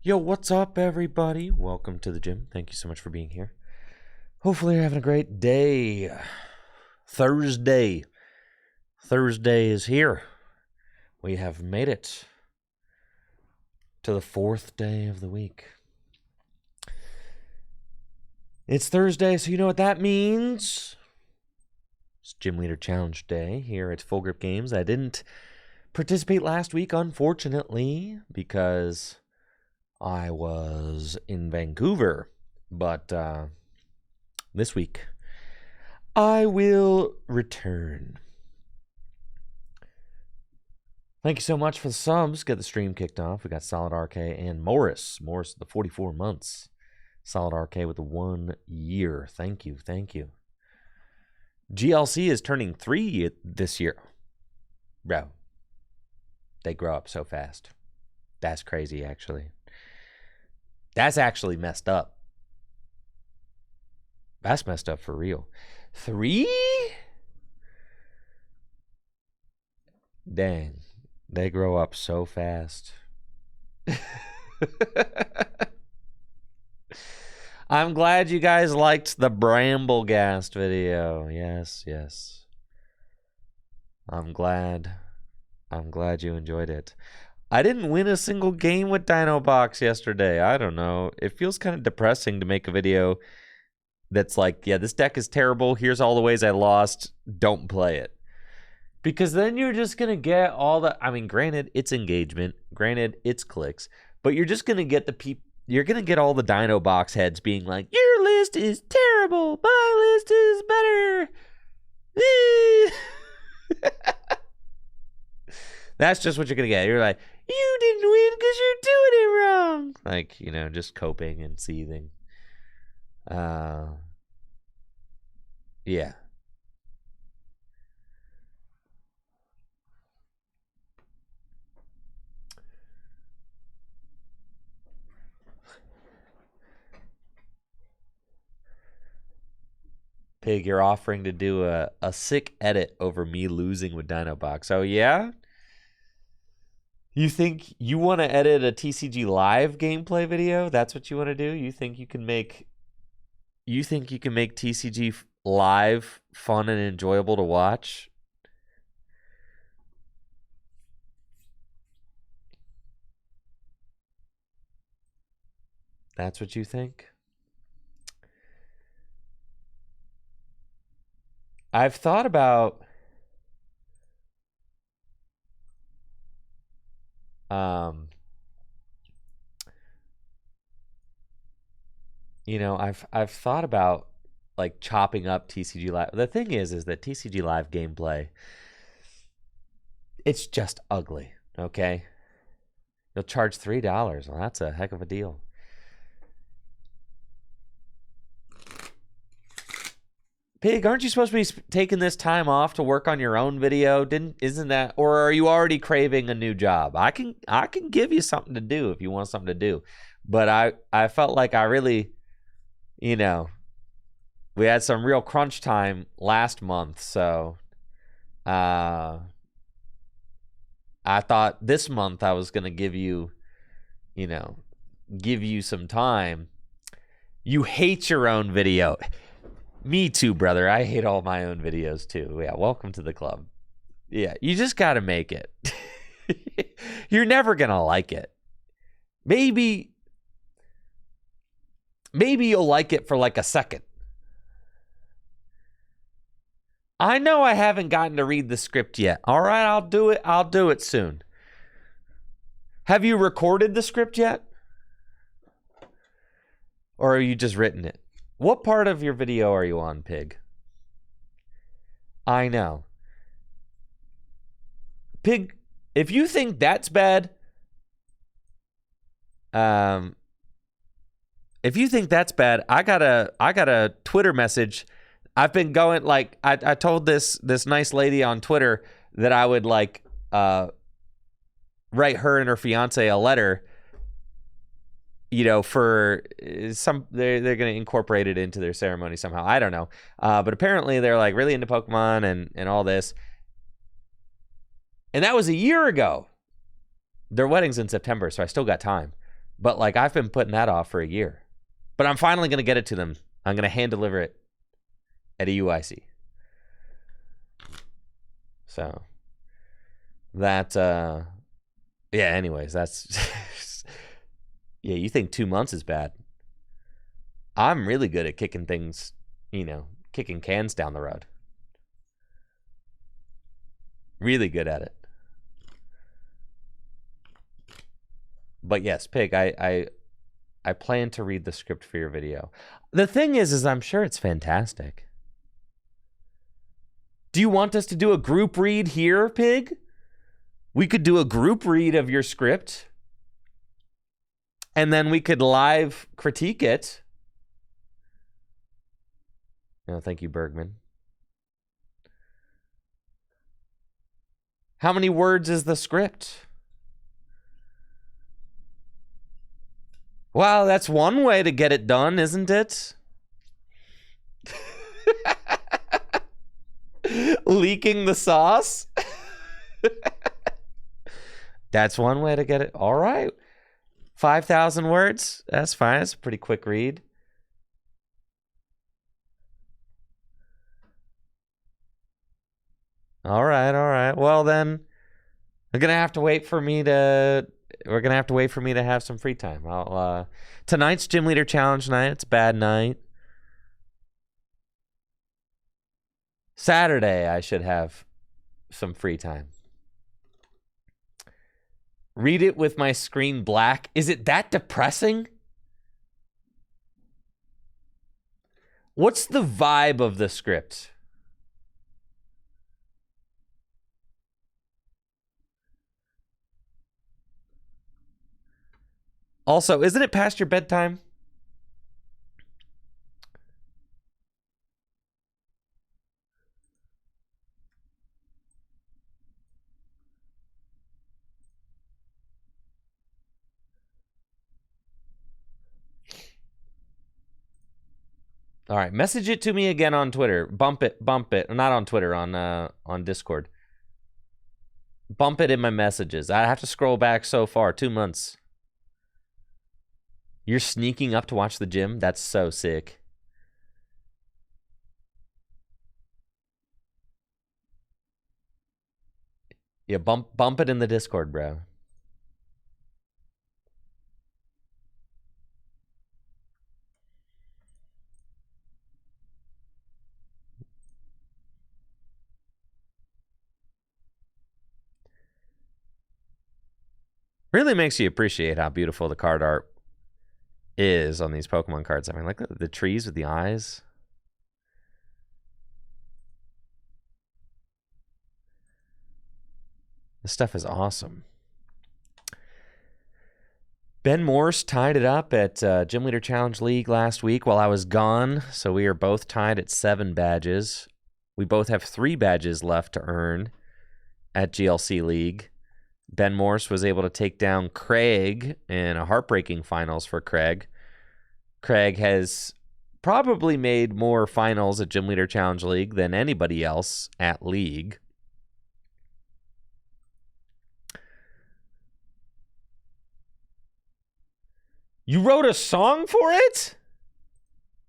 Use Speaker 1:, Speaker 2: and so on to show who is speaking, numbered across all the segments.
Speaker 1: Yo, what's up, everybody? Welcome to the gym. Thank you so much for being here. Hopefully you're having a great day. Thursday is here. We have made it to the fourth day of the week. It's Thursday, so you know what that means. It's Gym Leader Challenge Day here at Full Grip Games. I didn't participate last week, unfortunately, because I was in Vancouver, but this week I will return. Thank you so much for the subs. Get the stream kicked off. We got Solid RK and Morris the 44 months. Solid RK with the 1 year. Thank you. GLC is turning 3 this year. Bro, they grow up so fast. That's crazy, actually. That's actually messed up. That's messed up for real. 3? Dang. They grow up so fast. I'm glad you guys liked the Bramblegast video. Yes. I'm glad you enjoyed it. I didn't win a single game with Dino Box yesterday. I don't know. It feels kind of depressing to make a video that's like, yeah, this deck is terrible. Here's all the ways I lost. Don't play it. Because then you're just going to get all the... I mean, granted, it's engagement. Granted, it's clicks. But you're just going to get the people... You're going to get all the Dino Box heads being like, your list is terrible. My list is better. That's just what you're going to get. You're like, you didn't win because you're doing it wrong. Like, you know, just coping and seething. Yeah. Pig, you're offering to do a sick edit over me losing with Dino Box. Oh, yeah? You think you want to edit a TCG live gameplay video? That's what you want to do? You think you can make TCG live fun and enjoyable to watch? That's what you think? I've thought about you know, I've thought about like chopping up TCG Live. The thing is that TCG Live gameplay, it's just ugly, okay? You'll charge $3. Well, that's a heck of a deal. Pig, aren't you supposed to be taking this time off to work on your own video? Isn't that, or are you already craving a new job? I can give you something to do if you want something to do. But I felt like I really, you know, we had some real crunch time last month, so I thought this month I was gonna give you some time. You hate your own video. Me too, brother. I hate all my own videos too. Yeah, welcome to the club. Yeah, you just got to make it. You're never going to like it. Maybe you'll like it for like a second. I know I haven't gotten to read the script yet. All right, I'll do it. I'll do it soon. Have you recorded the script yet? Or are you just written it? What part of your video are you on, Pig? I know. Pig, if you think that's bad, I got a Twitter message. I've been going like I told this nice lady on Twitter that I would like write her and her fiance a letter. You know, for some, they're going to incorporate it into their ceremony somehow. I don't know. But apparently they're like really into Pokemon and all this. And that was a year ago. Their wedding's in September, so I still got time. But like I've been putting that off for a year. But I'm finally going to get it to them. I'm going to hand deliver it at a UIC. So that yeah, anyways, that's yeah, you think 2 months is bad. I'm really good at kicking things, kicking cans down the road. Really good at it. But yes, Pig, I plan to read the script for your video. The thing is I'm sure it's fantastic. Do you want us to do a group read here, Pig? We could do a group read of your script. And then we could live critique it. No, thank you, Bergman. How many words is the script? Well, that's one way to get it done, isn't it? Leaking the sauce? That's one way to get it. All right. 5,000 words. That's fine. That's a pretty quick read. All right. Well, then we're going to have to wait for me to have some free time. Tonight's Gym Leader Challenge night. It's a bad night. Saturday, I should have some free time. Read it with my screen black. Is it that depressing? What's the vibe of the script? Also, isn't it past your bedtime? All right, message it to me again on Twitter. Bump it. Not on Twitter, on Discord. Bump it in my messages. I have to scroll back so far, 2 months. You're sneaking up to watch the gym? That's so sick. Yeah, bump it in the Discord, bro. Really makes you appreciate how beautiful the card art is on these Pokemon cards. I mean, like the trees with the eyes. This stuff is awesome. Ben Morse tied it up at Gym Leader Challenge League last week while I was gone. So we are both tied at 7 badges. We both have 3 badges left to earn at GLC League. Ben Morse was able to take down Craig in a heartbreaking finals for Craig. Craig has probably made more finals at Gym Leader Challenge League than anybody else at League. You wrote a song for it?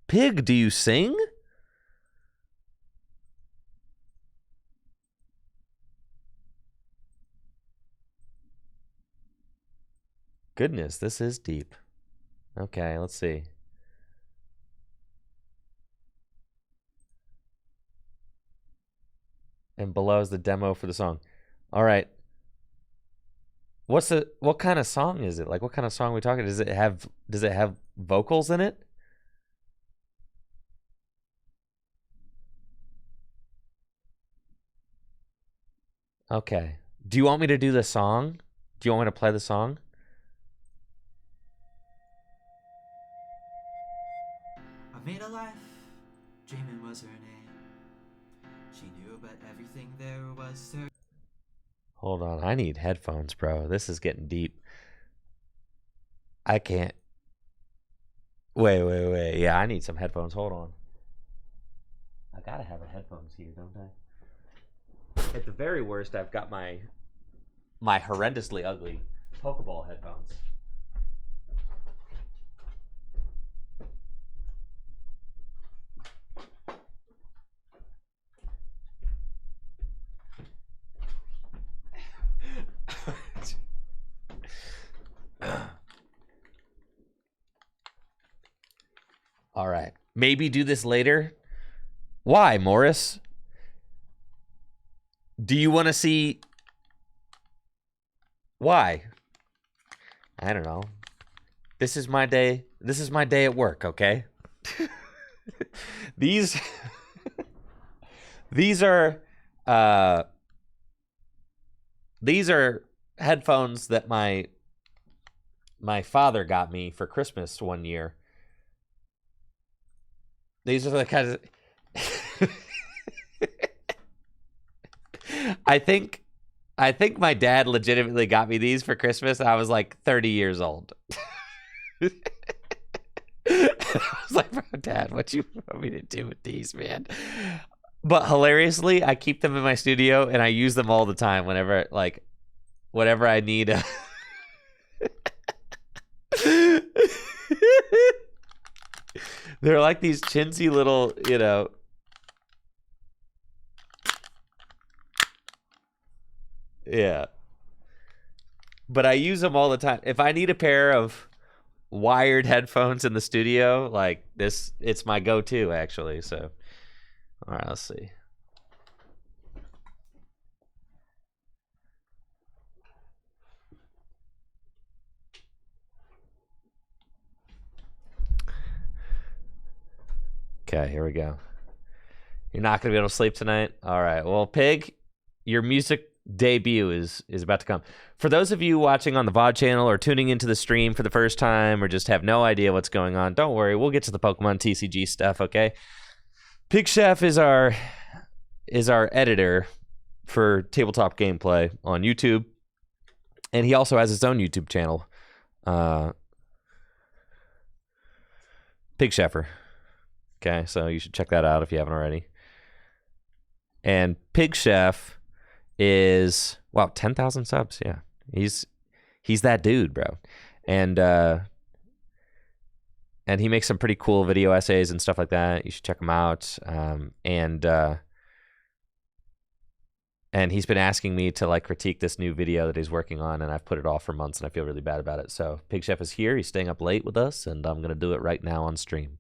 Speaker 1: Pig, do you sing? Goodness, this is deep. Okay, let's see. And below is the demo for the song. All right. What kind of song is it? Like, what kind of song are we talking? Does it have vocals in it? Okay. Do you want me to do the song? Do you want me to play the song?
Speaker 2: I made a life, Jamin was her name. She knew about everything there was to.
Speaker 1: Hold on, I need headphones, bro. This is getting deep. I can't. Wait. Yeah, I need some headphones. Hold on. I gotta have a headphones here, don't I? At the very worst, I've got my horrendously ugly Pokeball headphones. All right. Maybe do this later. Why, Morris? Do you want to see... Why? I don't know. This is my day. This is my day at work, okay? These these are headphones that my father got me for Christmas one year. These are the kinds of I think my dad legitimately got me these for Christmas. I was like 30 years old. I was like, bro, Dad, what you want me to do with these, man? But hilariously, I keep them in my studio and I use them all the time whenever I need a... They're like these chintzy little, you know... Yeah. But I use them all the time. If I need a pair of wired headphones in the studio, like this, it's my go-to, actually. So, all right, let's see. Okay, here we go. You're not going to be able to sleep tonight? All right. Well, Pig, your music debut is about to come. For those of you watching on the VOD channel or tuning into the stream for the first time or just have no idea what's going on, don't worry. We'll get to the Pokemon TCG stuff, okay? Pig Chef is our editor for tabletop gameplay on YouTube, and he also has his own YouTube channel, Pig Cheffer. Okay, so you should check that out if you haven't already. And Pig Chef is 10,000 subs. Yeah, he's that dude, bro. And he makes some pretty cool video essays and stuff like that. You should check him out. And he's been asking me to like critique this new video that he's working on, and I've put it off for months, and I feel really bad about it. So Pig Chef is here. He's staying up late with us, and I'm gonna do it right now on stream.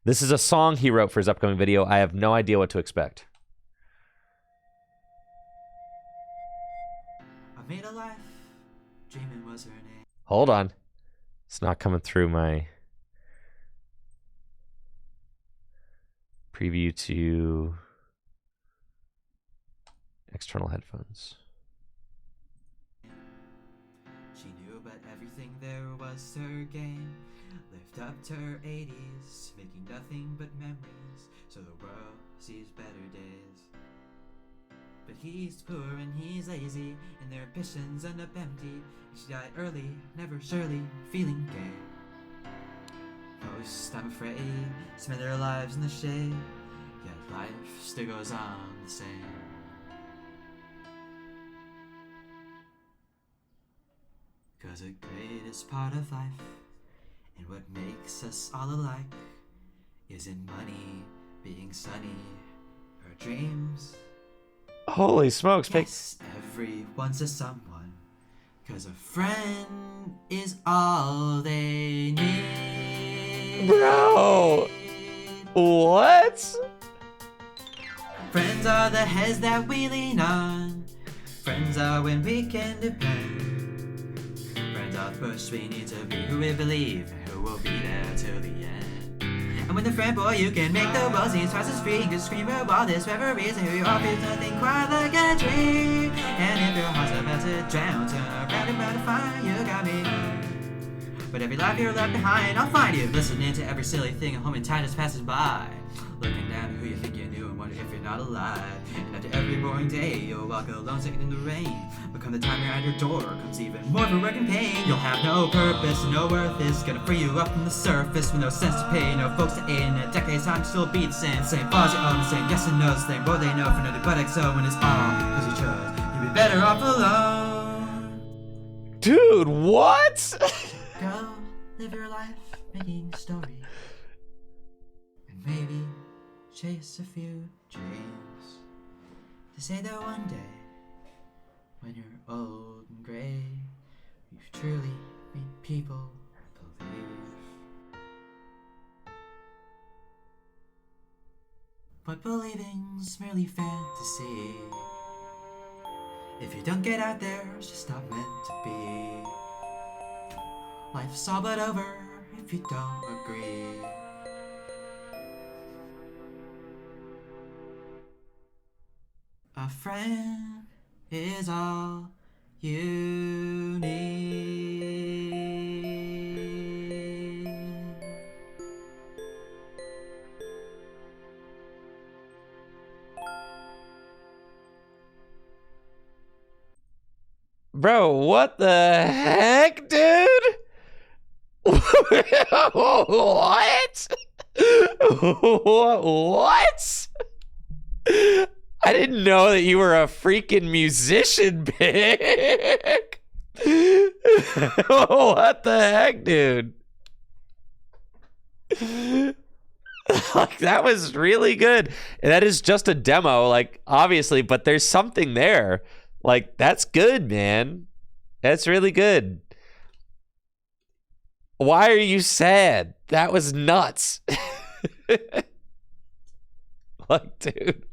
Speaker 1: This is a song he wrote for his upcoming video. I have no idea what to expect.
Speaker 2: I made a life. Jamin was her name.
Speaker 1: Hold on. It's not coming through my preview to external headphones.
Speaker 2: She knew about everything there was her game. Lived up to her 80s, making nothing but memories, so the world sees better days. But he's poor and he's lazy, and their ambitions end up empty. She died early, never surely feeling gay. Most, I'm afraid, spend their lives in the shade, yet life still goes on the same. Cause the greatest part of life, and what makes us all alike, isn't money, being sunny, or dreams.
Speaker 1: Holy smokes, Pig.
Speaker 2: Yes, everyone's a someone, cause a friend is all they need.
Speaker 1: Bro! What?
Speaker 2: Friends are the heads that we lean on. Friends are when we can depend. Friends are the push we need to be who we believe, and who will be there till the end. And when the friend boy, you can make the world seem twice as free. You can scream for all this reveries, and who you are feels nothing quite like a dream. And if your heart's about to drown, turn around and about to find you got me. But every life you're left behind, I'll find you. Listening to every silly thing a home and time just passes by. Looking down at who you think you knew and wonder if you're not alive. And after every boring day, you'll walk alone sitting in the rain. But come the time you're at your door, comes even more of a wrecking pain. You'll have no purpose, no worth is gonna free you up from the surface. With no sense to pay, no folks to in a decade's time still be the same. Same flaws you own, the same yes and no, same road they know for nobody but XO. When it's all because you chose, you'd be better off alone.
Speaker 1: Dude, what?
Speaker 2: Go live your life making a story, and maybe chase a few dreams, to say that one day, when you're old and gray, you've truly made people believe. but believing's merely fantasy. If you don't get out there, it's just not meant to be. Life's all but over if you don't agree. A friend is all you need.
Speaker 1: Bro, what the heck, dude? What? What? I didn't know that you were a freaking musician, Pig. What the heck, dude? Like, that was really good. And that is just a demo, like, obviously, but there's something there. Like, that's good, man. That's really good. Why are you sad? That was nuts. Like, dude,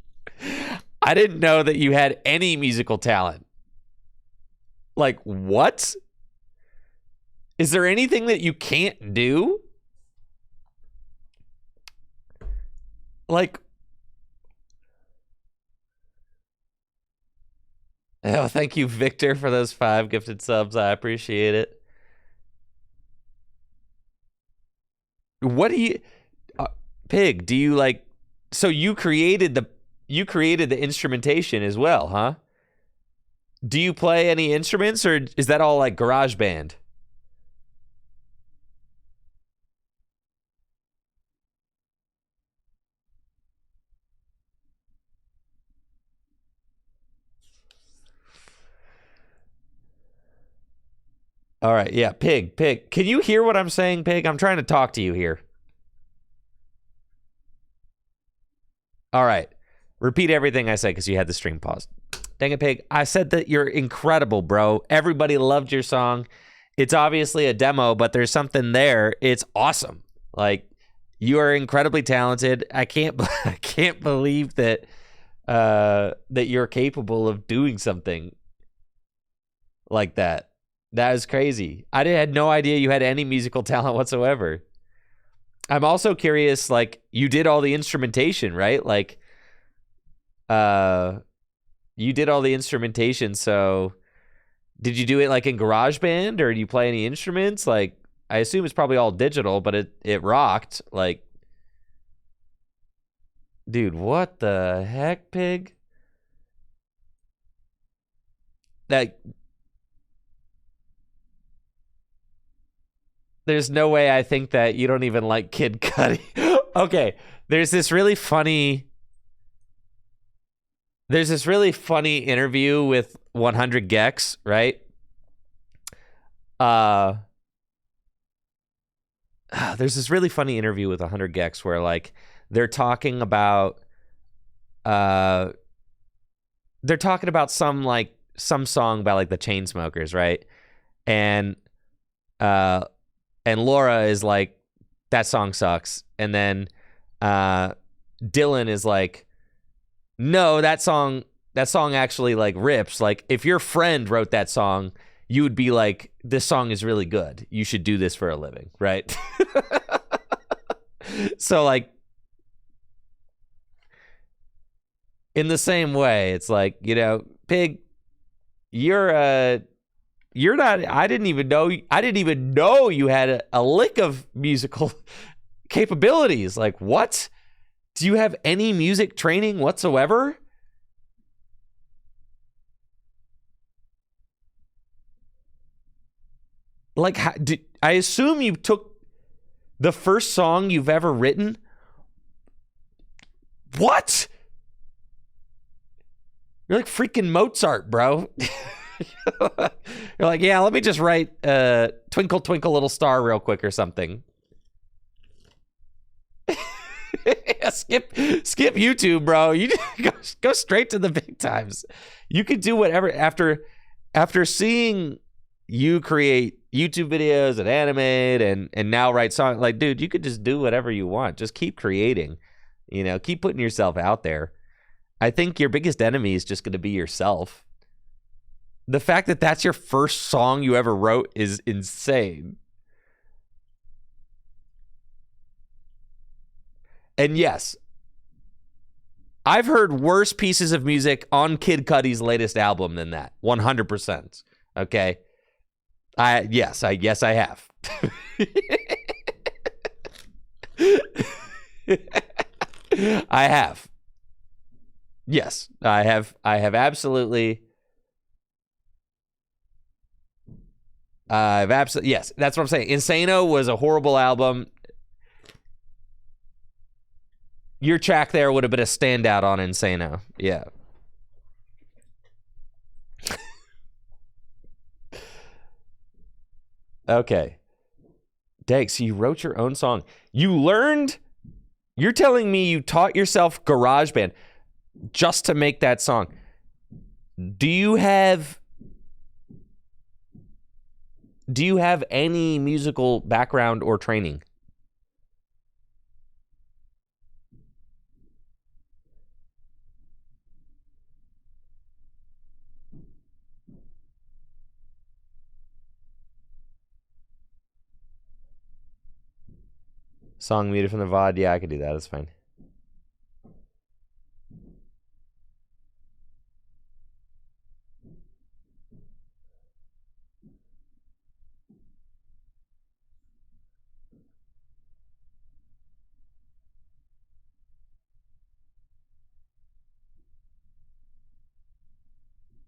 Speaker 1: I didn't know that you had any musical talent. Like, what? Is there anything that you can't do? Like, oh, thank you, Victor, for those 5 gifted subs. I appreciate it. What do you, Pig? Do you like? So you created the instrumentation as well, huh? Do you play any instruments, or is that all like GarageBand? All right, yeah, Pig. Can you hear what I'm saying, Pig? I'm trying to talk to you here. All right. Repeat everything I said because you had the stream paused. Dang it, Pig. I said that you're incredible, bro. Everybody loved your song. It's obviously a demo, but there's something there. It's awesome. Like, you are incredibly talented. I can't believe that that you're capable of doing something like that. That is crazy. I had no idea you had any musical talent whatsoever. I'm also curious, like, you did all the instrumentation, right? Like, you did all the instrumentation, so did you do it like in GarageBand, or do you play any instruments? Like, I assume it's probably all digital, but it rocked. Like, dude, what the heck, Pig? That, there's no way I think that you don't even like Kid Cudi. Okay, there's this really funny interview with 100 Gex, right? There's this really funny interview with 100 Gex where, like, they're talking about some song about, like, the Chainsmokers, right? And Laura is like, that song sucks. And then Dylan is like, no, that song actually, like, rips. Like, if your friend wrote that song, you would be like, this song is really good. You should do this for a living, right? So, like, in the same way, it's like, you know, Pig, you're not, I didn't even know you had a lick of musical capabilities. Like, what? Do you have any music training whatsoever? Like, I assume you took the first song you've ever written. What? You're like freaking Mozart, bro. You're like, yeah, let me just write Twinkle Twinkle Little Star real quick or something. Yeah, skip YouTube, bro. You go straight to the big times. You could do whatever after seeing you create YouTube videos and animate and now write songs. Like, dude, you could just do whatever you want. Just keep creating. You know, keep putting yourself out there. I think your biggest enemy is just going to be yourself. The fact that that's your first song you ever wrote is insane. And yes, I've heard worse pieces of music on Kid Cudi's latest album than that. 100%. Okay? Yes, I have. I have. Yes, I have absolutely. Yes, that's what I'm saying. Insano was a horrible album. Your track there would have been a standout on Insano. Yeah. Okay. Dag, so you wrote your own song. You learned. You're telling me you taught yourself GarageBand just to make that song. Do you have any musical background or training? Song muted from the VOD. Yeah, I could do that. That's fine.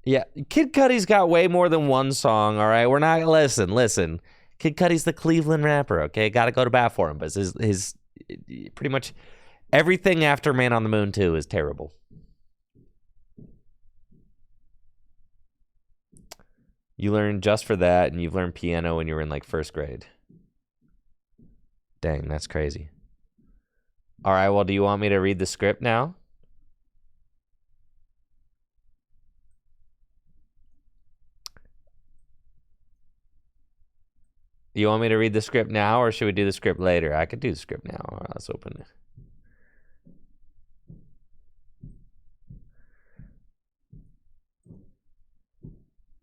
Speaker 1: Yeah, Kid Cudi's got way more than one song, all right? We're not, listen. Kid Cudi's the Cleveland rapper, okay? Got to go to bat for him, but his pretty much everything after Man on the Moon 2 is terrible. You learned just for that, and you've learned piano when you were in like first grade. Dang, that's crazy. All right, well, do you want me to read the script now? You want me to read the script now, or should we do the script later? I could do the script now. All right, let's open it.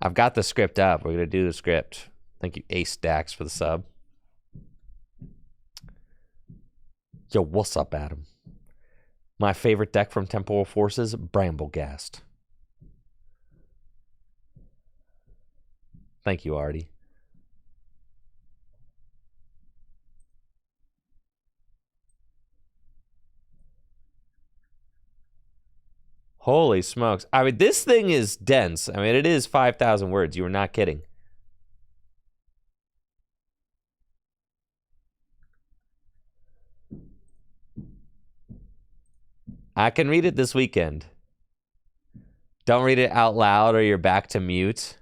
Speaker 1: I've got the script up. We're going to do the script. Thank you, Ace Dax, for the sub. Yo, what's up, Adam? My favorite deck from Temporal Forces, Bramblegast. Thank you, Artie. Holy smokes. I mean, this thing is dense. I mean, it is 5,000 words. You were not kidding. I can read it this weekend. Don't read it out loud or you're back to mute.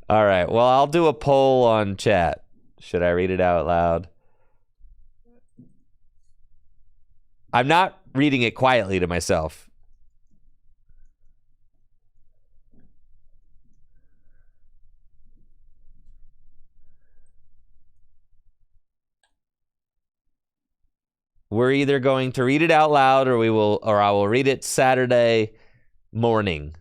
Speaker 1: All right. Well, I'll do a poll on chat. Should I read it out loud? I'm not reading it quietly to myself. We're either going to read it out loud or I will read it Saturday morning.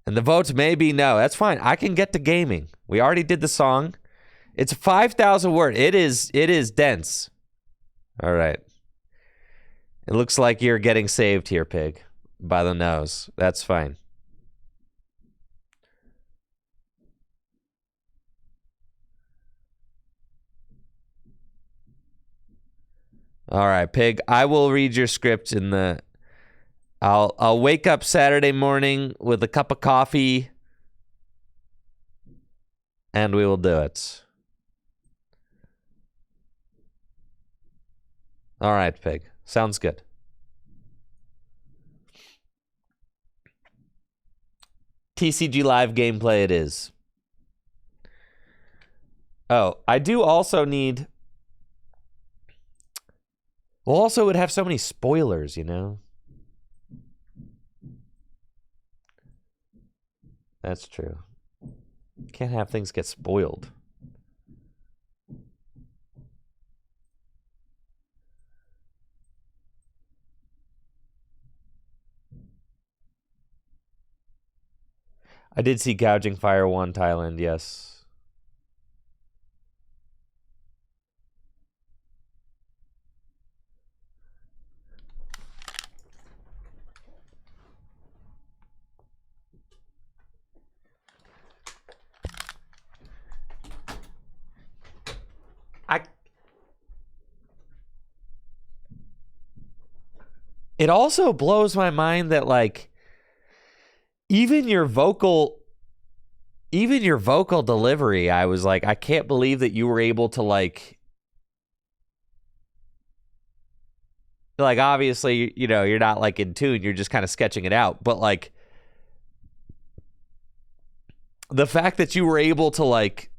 Speaker 1: And the votes may be no. That's fine. I can get to gaming. We already did the song. It's 5,000 word. It is dense. All right. It looks like you're getting saved here, Pig, by the nose. That's fine. All right, Pig. I will read your script in the. I'll wake up Saturday morning with a cup of coffee, and we will do it. All right, Pig. Sounds good. TCG Live gameplay it is. Oh, I do also need... Well, also it would have so many spoilers, you know? That's true. Can't have things get spoiled. I did see Gouging Fire 1 Thailand, yes. It also blows my mind that, like, even your vocal delivery, I was like, I can't believe that you were able to, like, obviously, you know, you're not, like, in tune, you're just kind of sketching it out, but, like, the fact that you were able to, like,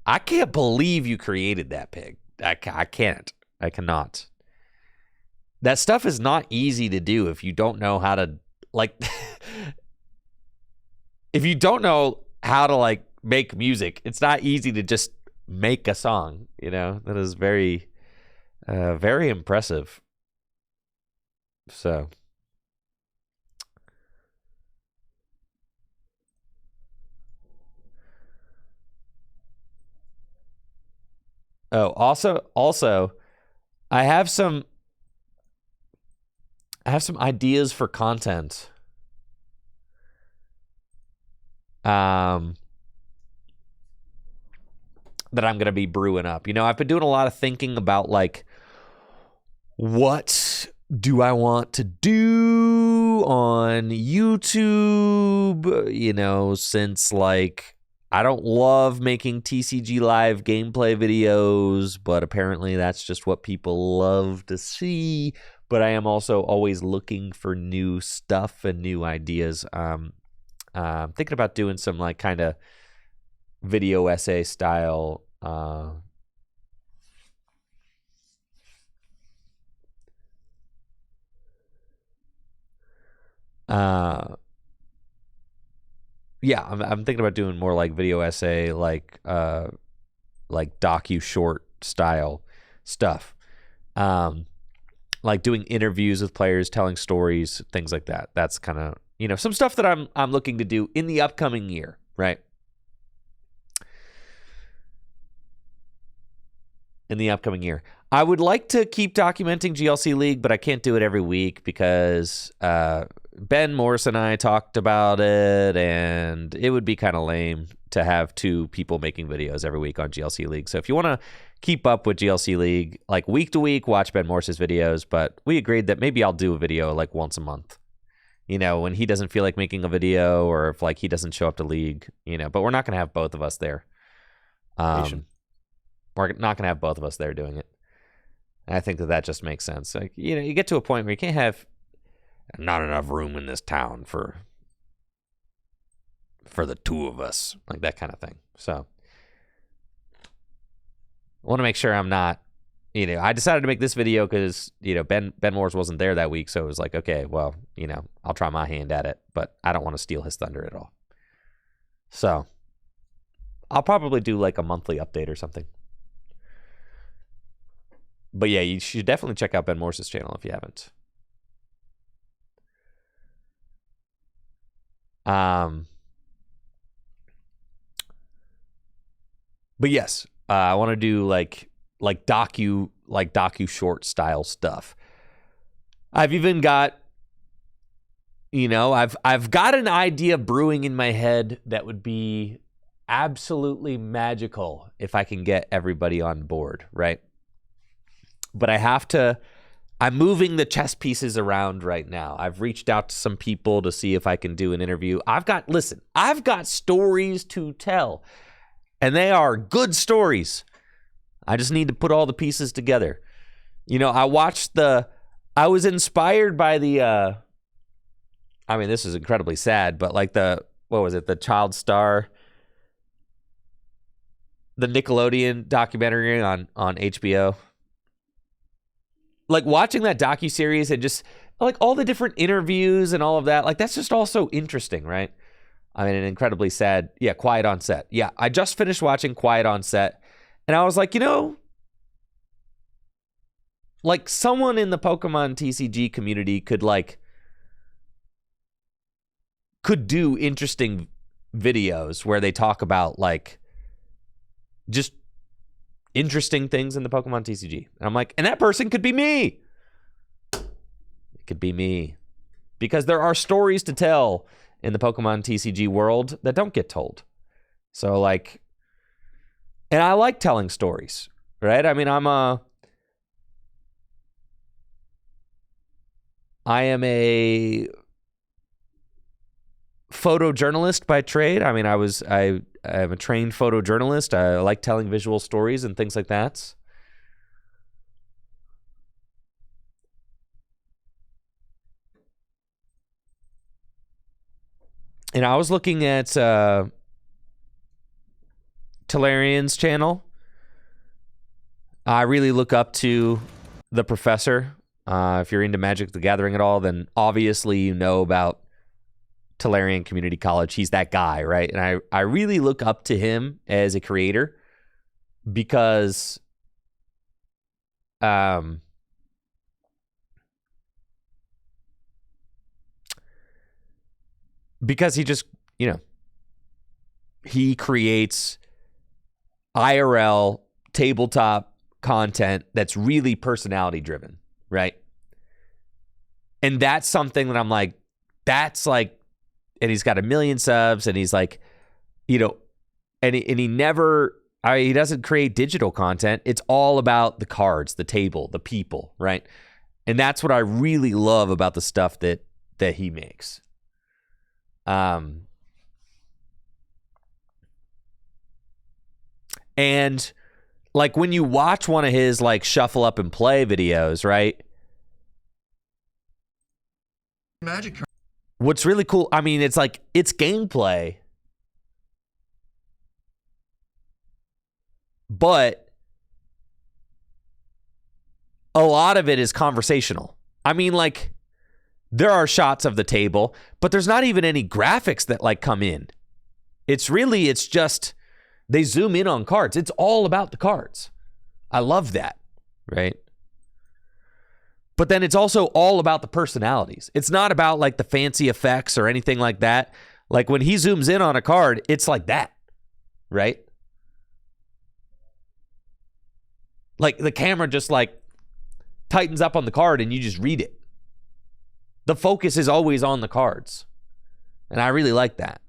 Speaker 1: I can't believe you created that, Pig. I can't. I cannot. That stuff is not easy to do if you don't know how to, like, if you don't know how to, like, make music, it's not easy to just make a song, you know? That is very, very impressive. So. Oh, also, I have some ideas for content. That I'm going to be brewing up. You know, I've been doing a lot of thinking about, like, what do I want to do on YouTube? You know, since, like, I don't love making TCG Live gameplay videos, but apparently that's just what people love to see. But I am also always looking for new stuff and new ideas. I'm thinking about doing some, like, kind of video essay style yeah, I'm thinking about doing more like video essay, like docu short style stuff. Like doing interviews with players, telling stories, things like that. That's kind of, you know, some stuff that I'm looking to do in the upcoming year, right? In the upcoming year. I would like to keep documenting GLC League, but I can't do it every week because Ben Morris and I talked about it, and it would be kind of lame to have two people making videos every week on GLC League. So if you want to keep up with GLC League, like, week to week, watch Ben Morris's videos, but we agreed that maybe I'll do a video, like, once a month. You know, when he doesn't feel like making a video, or if, like, he doesn't show up to League, you know, but we're not going to have both of us there. We're not going to have both of us there doing it. And I think that just makes sense. Like, you know, you get to a point where you can't have not enough room in this town for the two of us, like that kind of thing. So I want to make sure I'm not, you know, I decided to make this video because, you know, Ben Morris wasn't there that week. So it was like, okay, well, you know, I'll try my hand at it, but I don't want to steal his thunder at all. So I'll probably do like a monthly update or something. But yeah, you should definitely check out Ben Morris's channel if you haven't. But yes, I want to do like docu short style stuff. I've even got, you know, I've got an idea brewing in my head that would be absolutely magical if I can get everybody on board, right? But I'm moving the chess pieces around right now. I've reached out to some people to see if I can do an interview. I've got stories to tell, and they are good stories. I just need to put all the pieces together. You know, I was inspired by the I mean, this is incredibly sad, but like what was it? The Child Star, the Nickelodeon documentary on HBO. Like watching that docuseries and just like all the different interviews and all of that, like that's just all so interesting, right? I mean, an incredibly sad, yeah, Quiet on Set. Yeah, I just finished watching Quiet on Set, and I was like, like someone in the Pokemon TCG community could do interesting videos where they talk about like just interesting things in the Pokemon TCG. And I'm like, and that person could be me. It could be me. Because there are stories to tell in the Pokemon TCG world that don't get told. So like, and I like telling stories, right? I mean, I am a photojournalist by trade. I mean, I am a trained photojournalist. I like telling visual stories and things like that. And I was looking at Talarian's channel. I really look up to the professor. If you're into Magic the Gathering at all, then obviously you know about Talarian Community College. He's that guy, right? And I really look up to him as a creator because he just, he creates IRL tabletop content that's really personality driven, right? And that's something that I'm like, that's like, and he's got 1 million subs, and he's like, and he never, he doesn't create digital content. It's all about the cards, the table, the people, right? And that's what I really love about the stuff that he makes. And like when you watch one of his like shuffle up and play videos, right?
Speaker 3: Magic.
Speaker 1: What's really cool, I mean, it's like, it's gameplay, but a lot of it is conversational. I mean, like, there are shots of the table, but there's not even any graphics that like come in. It's just, they zoom in on cards. It's all about the cards. I love that, right? But then it's also all about the personalities. It's not about like the fancy effects or anything like that. Like when he zooms in on a card, it's like that, right? Like the camera just like tightens up on the card and you just read it. The focus is always on the cards. And I really like that.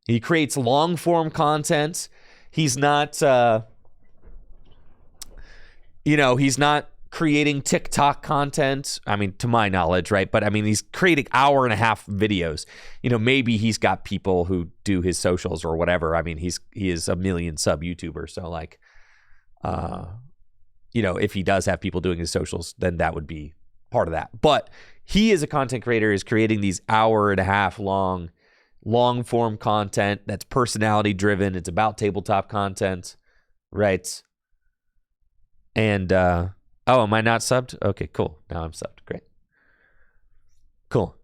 Speaker 1: He creates long form content. He's not, he's not creating TikTok content. I mean, to my knowledge, right? But I mean, he's creating 1.5 hour videos. Maybe he's got people who do his socials or whatever. I mean, he is a 1 million sub YouTuber. So like, if he does have people doing his socials, then that would be part of that. But he as a content creator is creating these 1.5 hour long form content that's personality driven. It's about tabletop content, right? And, oh, am I not subbed? Okay, cool. Now I'm subbed. Great. Cool.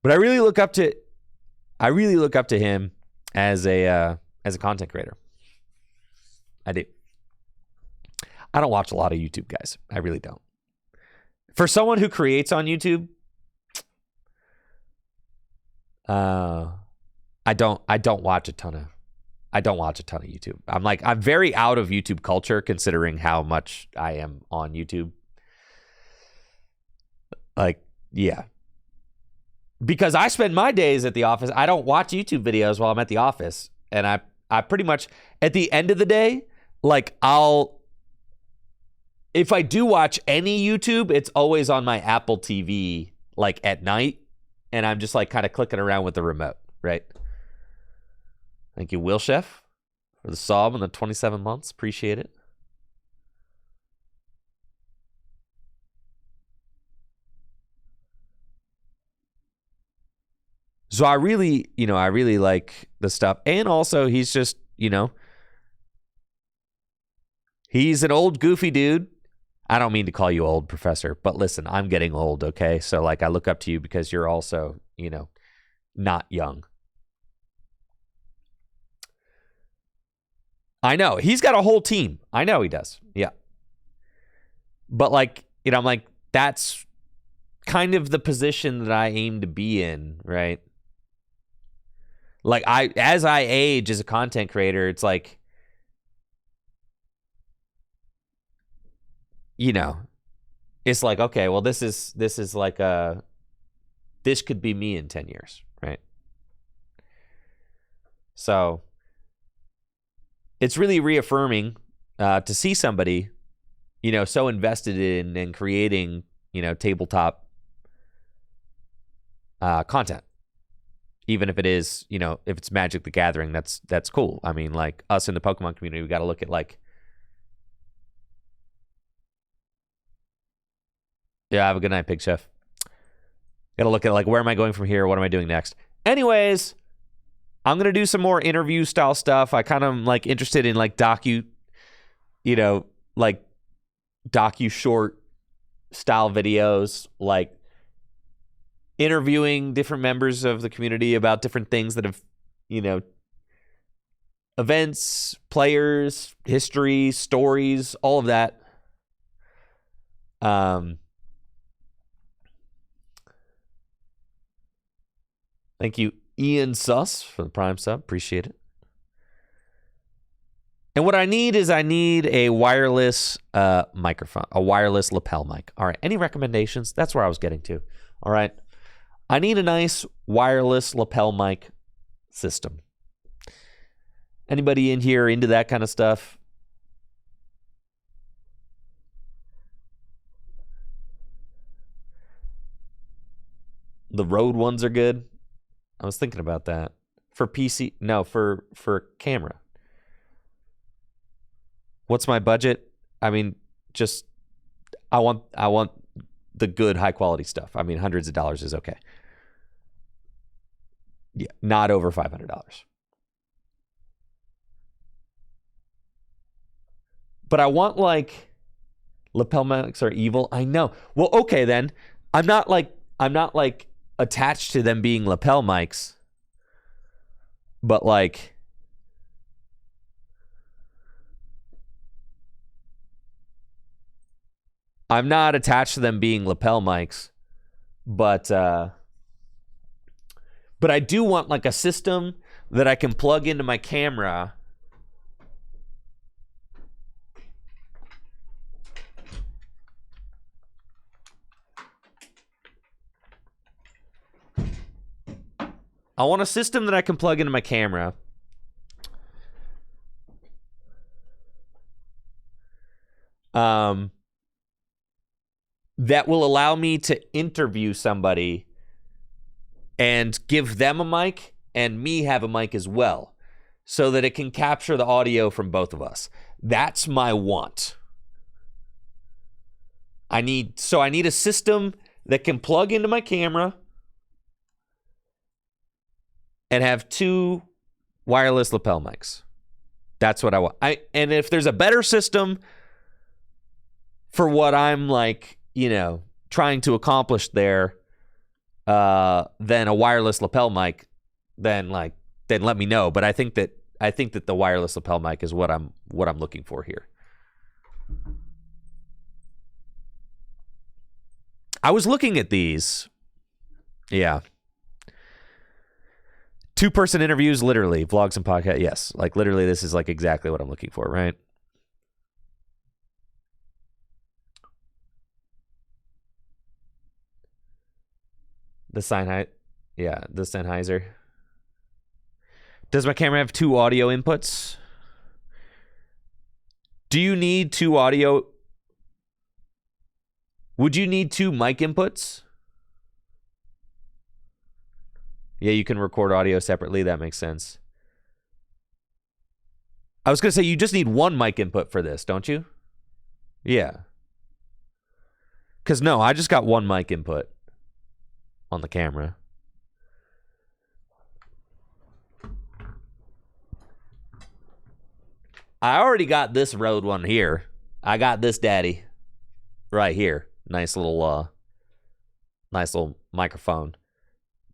Speaker 1: But I really look up to him as a content creator. I do. I don't watch a lot of YouTube, guys. I really don't. For someone who creates on YouTube, I don't watch a ton of YouTube. I'm very out of YouTube culture considering how much I am on YouTube. Like, yeah. Because I spend my days at the office. I don't watch YouTube videos while I'm at the office. And I pretty much, at the end of the day, like if I do watch any YouTube, it's always on my Apple TV, like at night. And I'm just like kind of clicking around with the remote, right? Thank you, Will Chef, for the sob and the 27 months. Appreciate it. So I really, I really like the stuff. And also he's just, he's an old goofy dude. I don't mean to call you old, Professor, but listen, I'm getting old, okay? So like I look up to you because you're also, not young. I know. He's got a whole team. I know he does. Yeah. But like, I'm like, that's kind of the position that I aim to be in, right? Like as I age as a content creator, it's like, it's like, okay, well, this is like this could be me in 10 years, right? So it's really reaffirming to see somebody, so invested in and creating, tabletop content. Even if it is, if it's Magic the Gathering, that's cool. I mean, like us in the Pokemon community, we got to look at like, yeah, have a good night, Pig Chef. Got to look at like, where am I going from here? What am I doing next? Anyways, I'm going to do some more interview style stuff. I kind of like interested in like docu short style videos, like interviewing different members of the community about different things that have, events, players, history, stories, all of that. Thank you, Ian Suss, for the Prime sub. Appreciate it. And what I need is a wireless microphone, a wireless lapel mic. All right. Any recommendations? That's where I was getting to. All right. I need a nice wireless lapel mic system. Anybody in here into that kind of stuff? The Rode ones are good. I was thinking about that. For PC, no, for camera. What's my budget? I mean, just I want the good high quality stuff. I mean, hundreds of dollars is okay. Yeah, not over $500. But I want like lapel mics are evil. I know. Well, okay then. I'm not like attached to them being lapel mics. But like I'm not attached to them being lapel mics, but I do want like a system that I can plug into my camera I want a system that I can plug into my camera that will allow me to interview somebody and give them a mic and me have a mic as well so that it can capture the audio from both of us. That's my want. I need a system that can plug into my camera and have two wireless lapel mics. That's what I want. And if there's a better system for what I'm like, trying to accomplish there, than a wireless lapel mic, then let me know. But I think that the wireless lapel mic is what I'm looking for here. I was looking at these. Yeah. 2-person interviews, literally, vlogs and podcasts. Yes, like literally, this is like exactly what I'm looking for, right? The Sennheiser. Does my camera have 2 audio inputs? Do you need 2 audio? Would you need 2 mic inputs? Yeah, you can record audio separately. That makes sense. I was going to say, you just need 1 mic input for this, don't you? Yeah. Because no, I just got 1 mic input on the camera. I already got this Rode one here. I got this daddy right here. Nice little microphone.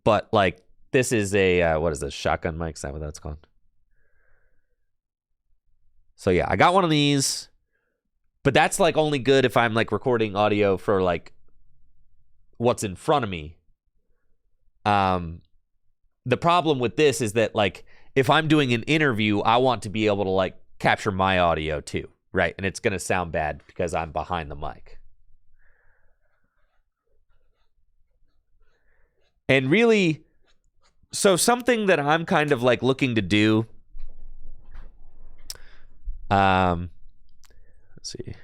Speaker 1: But like, this is a, what is this? Shotgun mic? Is that what that's called? So yeah, I got one of these, but that's like only good if I'm like recording audio for like what's in front of me. The problem with this is that like, if I'm doing an interview, I want to be able to like capture my audio too, right? And it's going to sound bad because I'm behind the mic. And really, so something that I'm kind of like looking to do, let's see.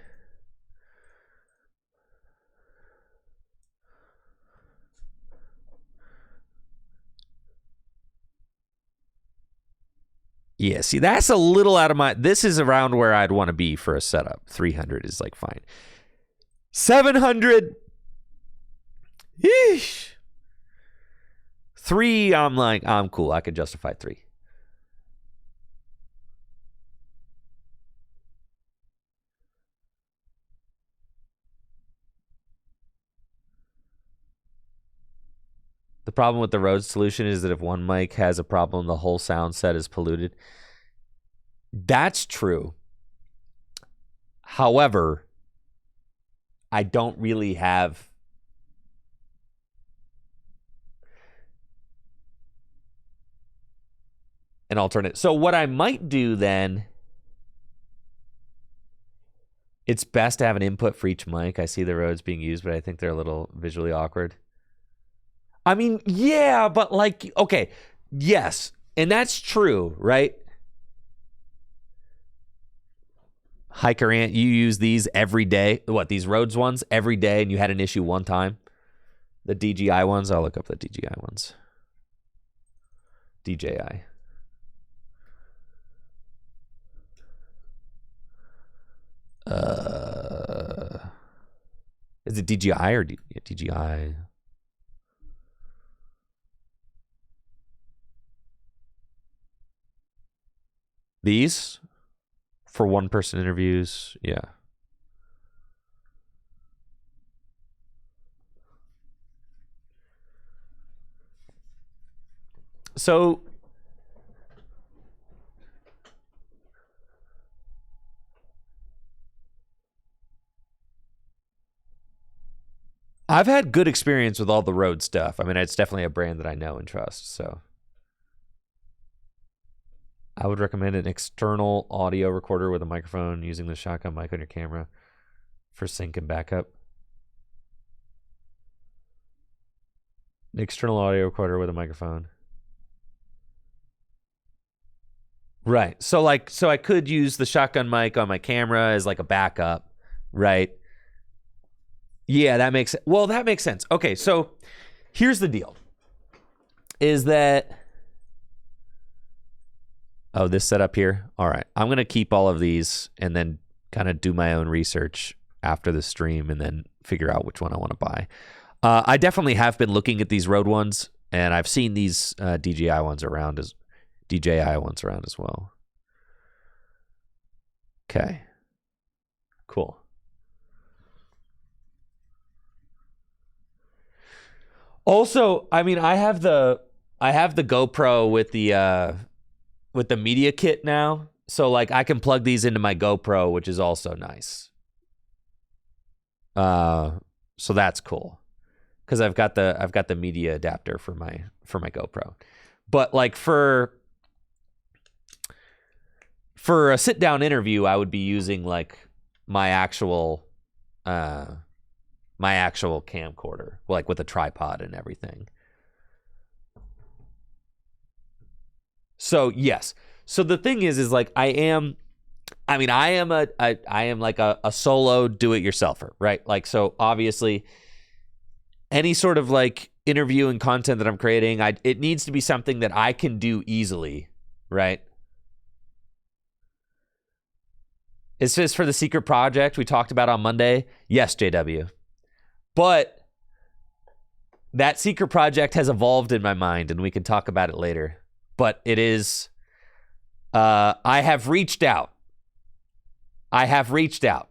Speaker 1: Yeah, see, that's a little out of my... This is around where I'd want to be for a setup. 300 is like fine. 700. Yeesh. 3, I'm like, I'm cool. I could justify 3. The problem with the Rode solution is that if one mic has a problem, the whole sound set is polluted. That's true. However, I don't really have an alternate. So what I might do then, it's best to have an input for each mic. I see the Rodes being used, but I think they're a little visually awkward. I mean, yeah, but like, okay, yes, and that's true, right? Hiker Ant, you use these every day. What, these Rhodes ones every day, and you had an issue one time? The DJI ones? I'll look up the DJI ones. DJI. Is it DJI or DJI? These for one-person interviews, yeah. So I've had good experience with all the Rode stuff. I mean, it's definitely a brand that I know and trust, so I would recommend an external audio recorder with a microphone using the shotgun mic on your camera for sync and backup. An external audio recorder with a microphone. Right. So I could use the shotgun mic on my camera as like a backup, right? Yeah, that makes sense. Okay, so here's the deal. Is that this setup here? All right. I'm going to keep all of these and then kind of do my own research after the stream and then figure out which one I want to buy. I definitely have been looking at these Rode ones, and I've seen these DJI ones around as well. Okay. Cool. Also, I mean, I have the GoPro with the media kit now, so like I can plug these into my GoPro, which is also nice. So that's cool because I've got the media adapter for my GoPro, but like for a sit down interview, I would be using like my actual camcorder, like with a tripod and everything. So yes. So the thing is like I am like a solo do-it-yourselfer, right? Like, so obviously any sort of like interview and content that I'm creating, it needs to be something that I can do easily, right? Is this for the secret project we talked about on Monday? Yes, JW. But that secret project has evolved in my mind, and we can talk about it later. But it is, I have reached out I have reached out.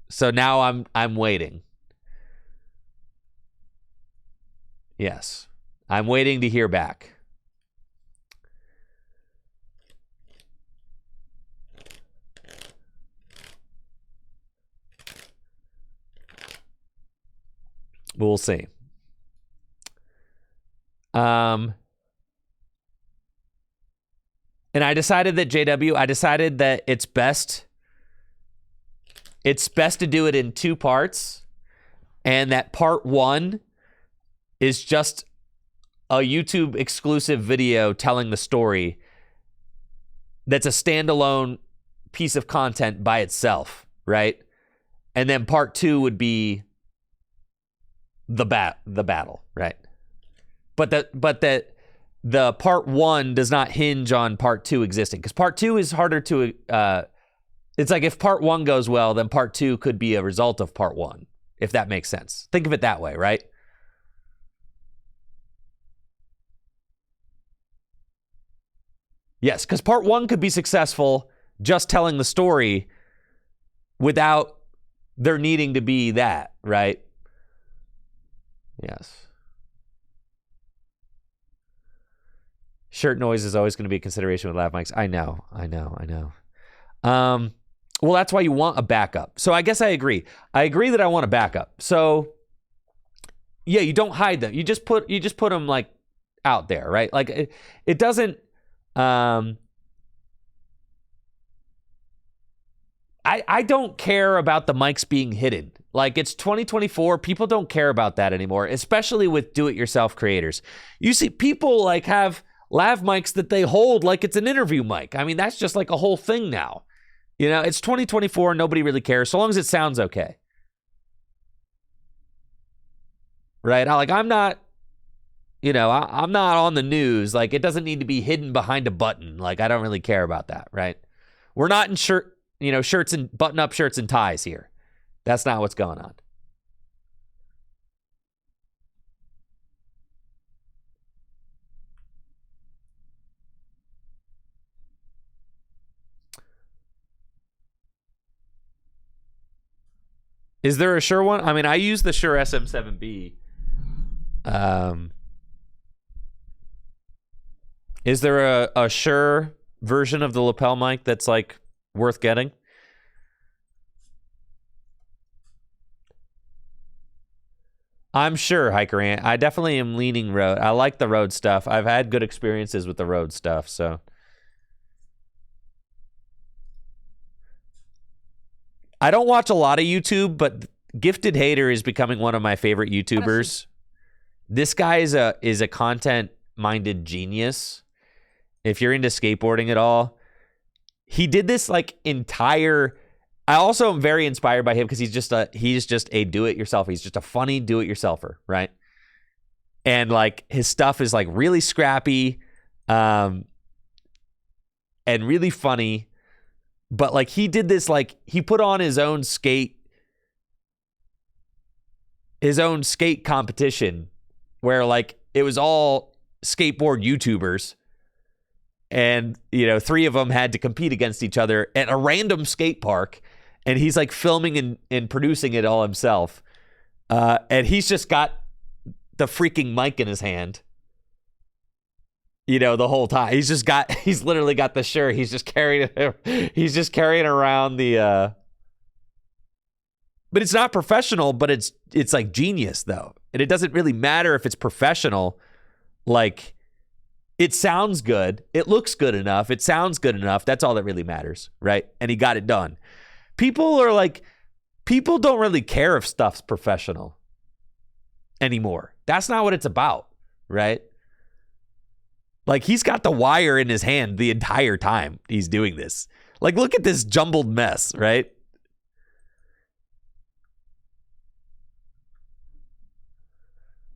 Speaker 1: So now I'm waiting. Yes. I'm waiting to hear back. We'll see. And I decided that it's best to do it in 2 parts, and that part 1 is just a YouTube exclusive video telling the story that's a standalone piece of content by itself, right? And then part 2 would be the battle, right? But that the part 1 does not hinge on part 2 existing, because part 2 is harder to it's like if part 1 goes well, then part 2 could be a result of part 1, if that makes sense. Think of it that way, right? Yes, because part 1 could be successful just telling the story without there needing to be that, right? Yes. Shirt noise is always going to be a consideration with lav mics. I know. Well, that's why you want a backup. So I guess I agree. I agree that I want a backup. So yeah, you don't hide them. You just put them like out there, right? Like it doesn't. I don't care about the mics being hidden. Like, it's 2024. People don't care about that anymore, especially with do-it-yourself creators. You see people like have lav mics that they hold like it's an interview mic. I mean, that's just like a whole thing now. You know, it's 2024. Nobody really cares, so long as it sounds okay. Right? I'm not, I'm not on the news. Like, it doesn't need to be hidden behind a button. Like, I don't really care about that, right? We're not in shirts and button-up shirts and ties here. That's not what's going on. Is there a Shure one? I mean, I use the Shure SM7B. Is there a Shure version of the lapel mic that's like worth getting? I'm sure, Hiker Ant. I definitely am leaning Rode. I like the Rode stuff. I've had good experiences with the Rode stuff, so. I don't watch a lot of YouTube, but Gifted Hater is becoming one of my favorite YouTubers. This guy is a content-minded genius. If you're into skateboarding at all, he did this like entire. I also am very inspired by him because he's just a do-it-yourselfer. He's just a funny do-it-yourselfer, right? And like his stuff is like really scrappy, and really funny. But like he did this, like he put on his own skate competition where like it was all skateboard YouTubers. And, 3 of them had to compete against each other at a random skate park. And he's like filming and producing it all himself. And he's just got the freaking mic in his hand, the whole time. He's literally got the Shure. He's just carrying around the, but it's not professional, but it's like genius though. And it doesn't really matter if it's professional. Like, it sounds good. It looks good enough. It sounds good enough. That's all that really matters, right? And he got it done. People don't really care if stuff's professional anymore. That's not what it's about, right? Like, he's got the wire in his hand the entire time he's doing this. Like, look at this jumbled mess, right?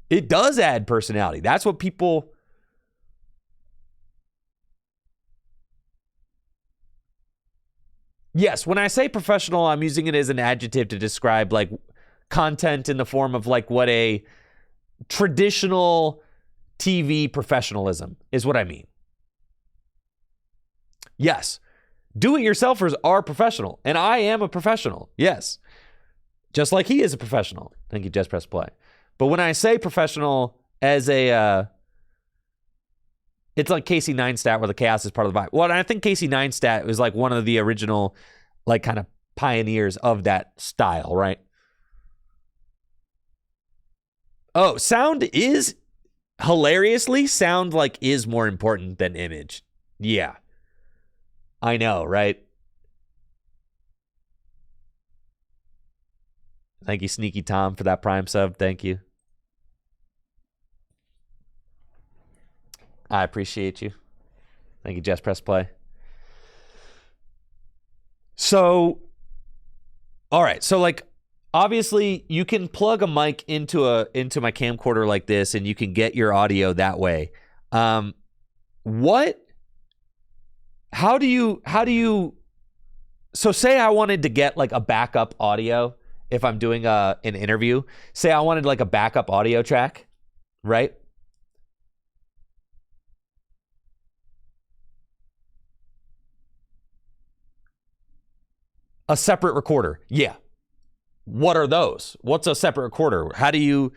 Speaker 1: It does add personality. That's what people... Yes, when I say professional, I'm using it as an adjective to describe like content in the form of like what a traditional TV professionalism is what I mean. Yes, Do-it-yourselfers are professional, and I am a professional, yes. Just like he is a professional. Thank you, Just Press Play. But when I say professional as a, it's like Casey Neistat where the chaos is part of the vibe. Well, I think Casey Neistat was like one of the original, like kind of pioneers of that style, right? Oh, sound is like is more important than image. Yeah. I know, right? Thank you, Sneaky Tom, for that Prime sub. Thank you. I appreciate you. Thank you, Just Press Play. So, all right. So, like, obviously, you can plug a mic into my camcorder like this, and you can get your audio that way. How do you? So, say I wanted to get like a backup audio if I'm doing an interview. Say I wanted like a backup audio track, right? A separate recorder. Yeah. What are those? What's a separate recorder? How do you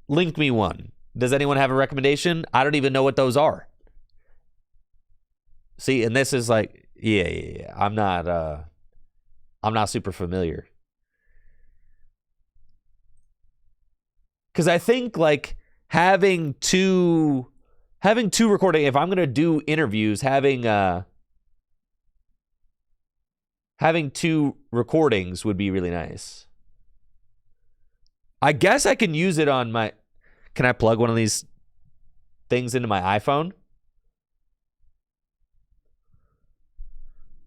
Speaker 1: link me one? Does anyone have a recommendation? I don't even know what those are. See, and this is like, yeah. I'm not super familiar. Because I think like having two recording, if I'm gonna do interviews, having two recordings would be really nice. I guess I can use it on my... Can I plug one of these things into my iPhone?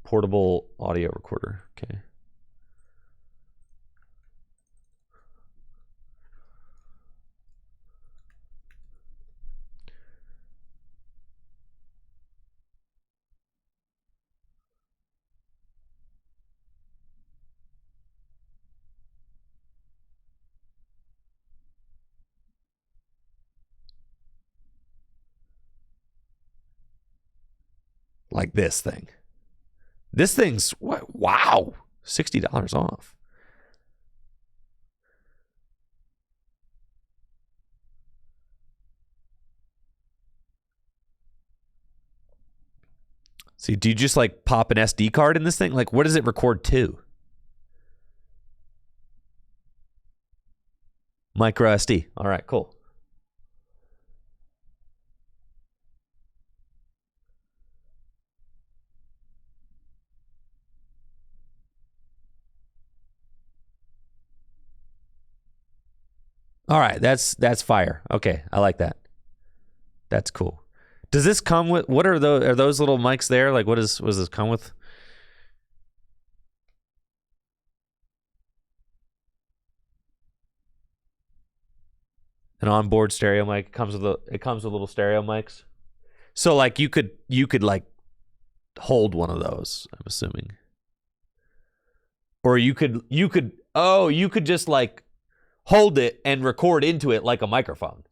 Speaker 1: Portable audio recorder. Okay. Like this thing. This thing's what? Wow, $60 off. See, do you just like pop an SD card in this thing? Like, what does it record to? Micro SD. All right, cool. All right, that's fire. Okay, I like that. That's cool. Does this come with, what are those little mics there? Like, what does this come with? An onboard stereo mic. It comes with little stereo mics. So like you could like hold one of those, I'm assuming. Or you could just like hold it and record into it like a microphone.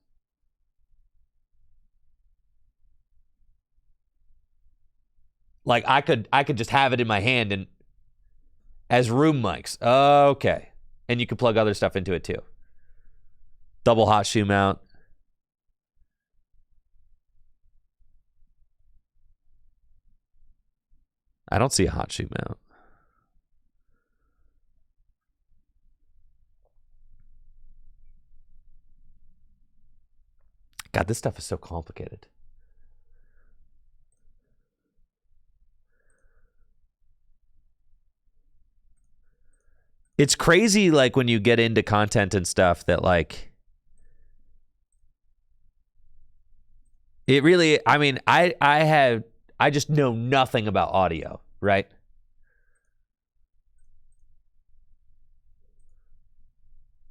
Speaker 1: Like I could just have it in my hand and as room mics. Okay. And you can plug other stuff into it too. Double hot shoe mount. I don't see a hot shoe mount. God, this stuff is so complicated. It's crazy, like, when you get into content and stuff that, like, it really, I mean, I just know nothing about audio, right?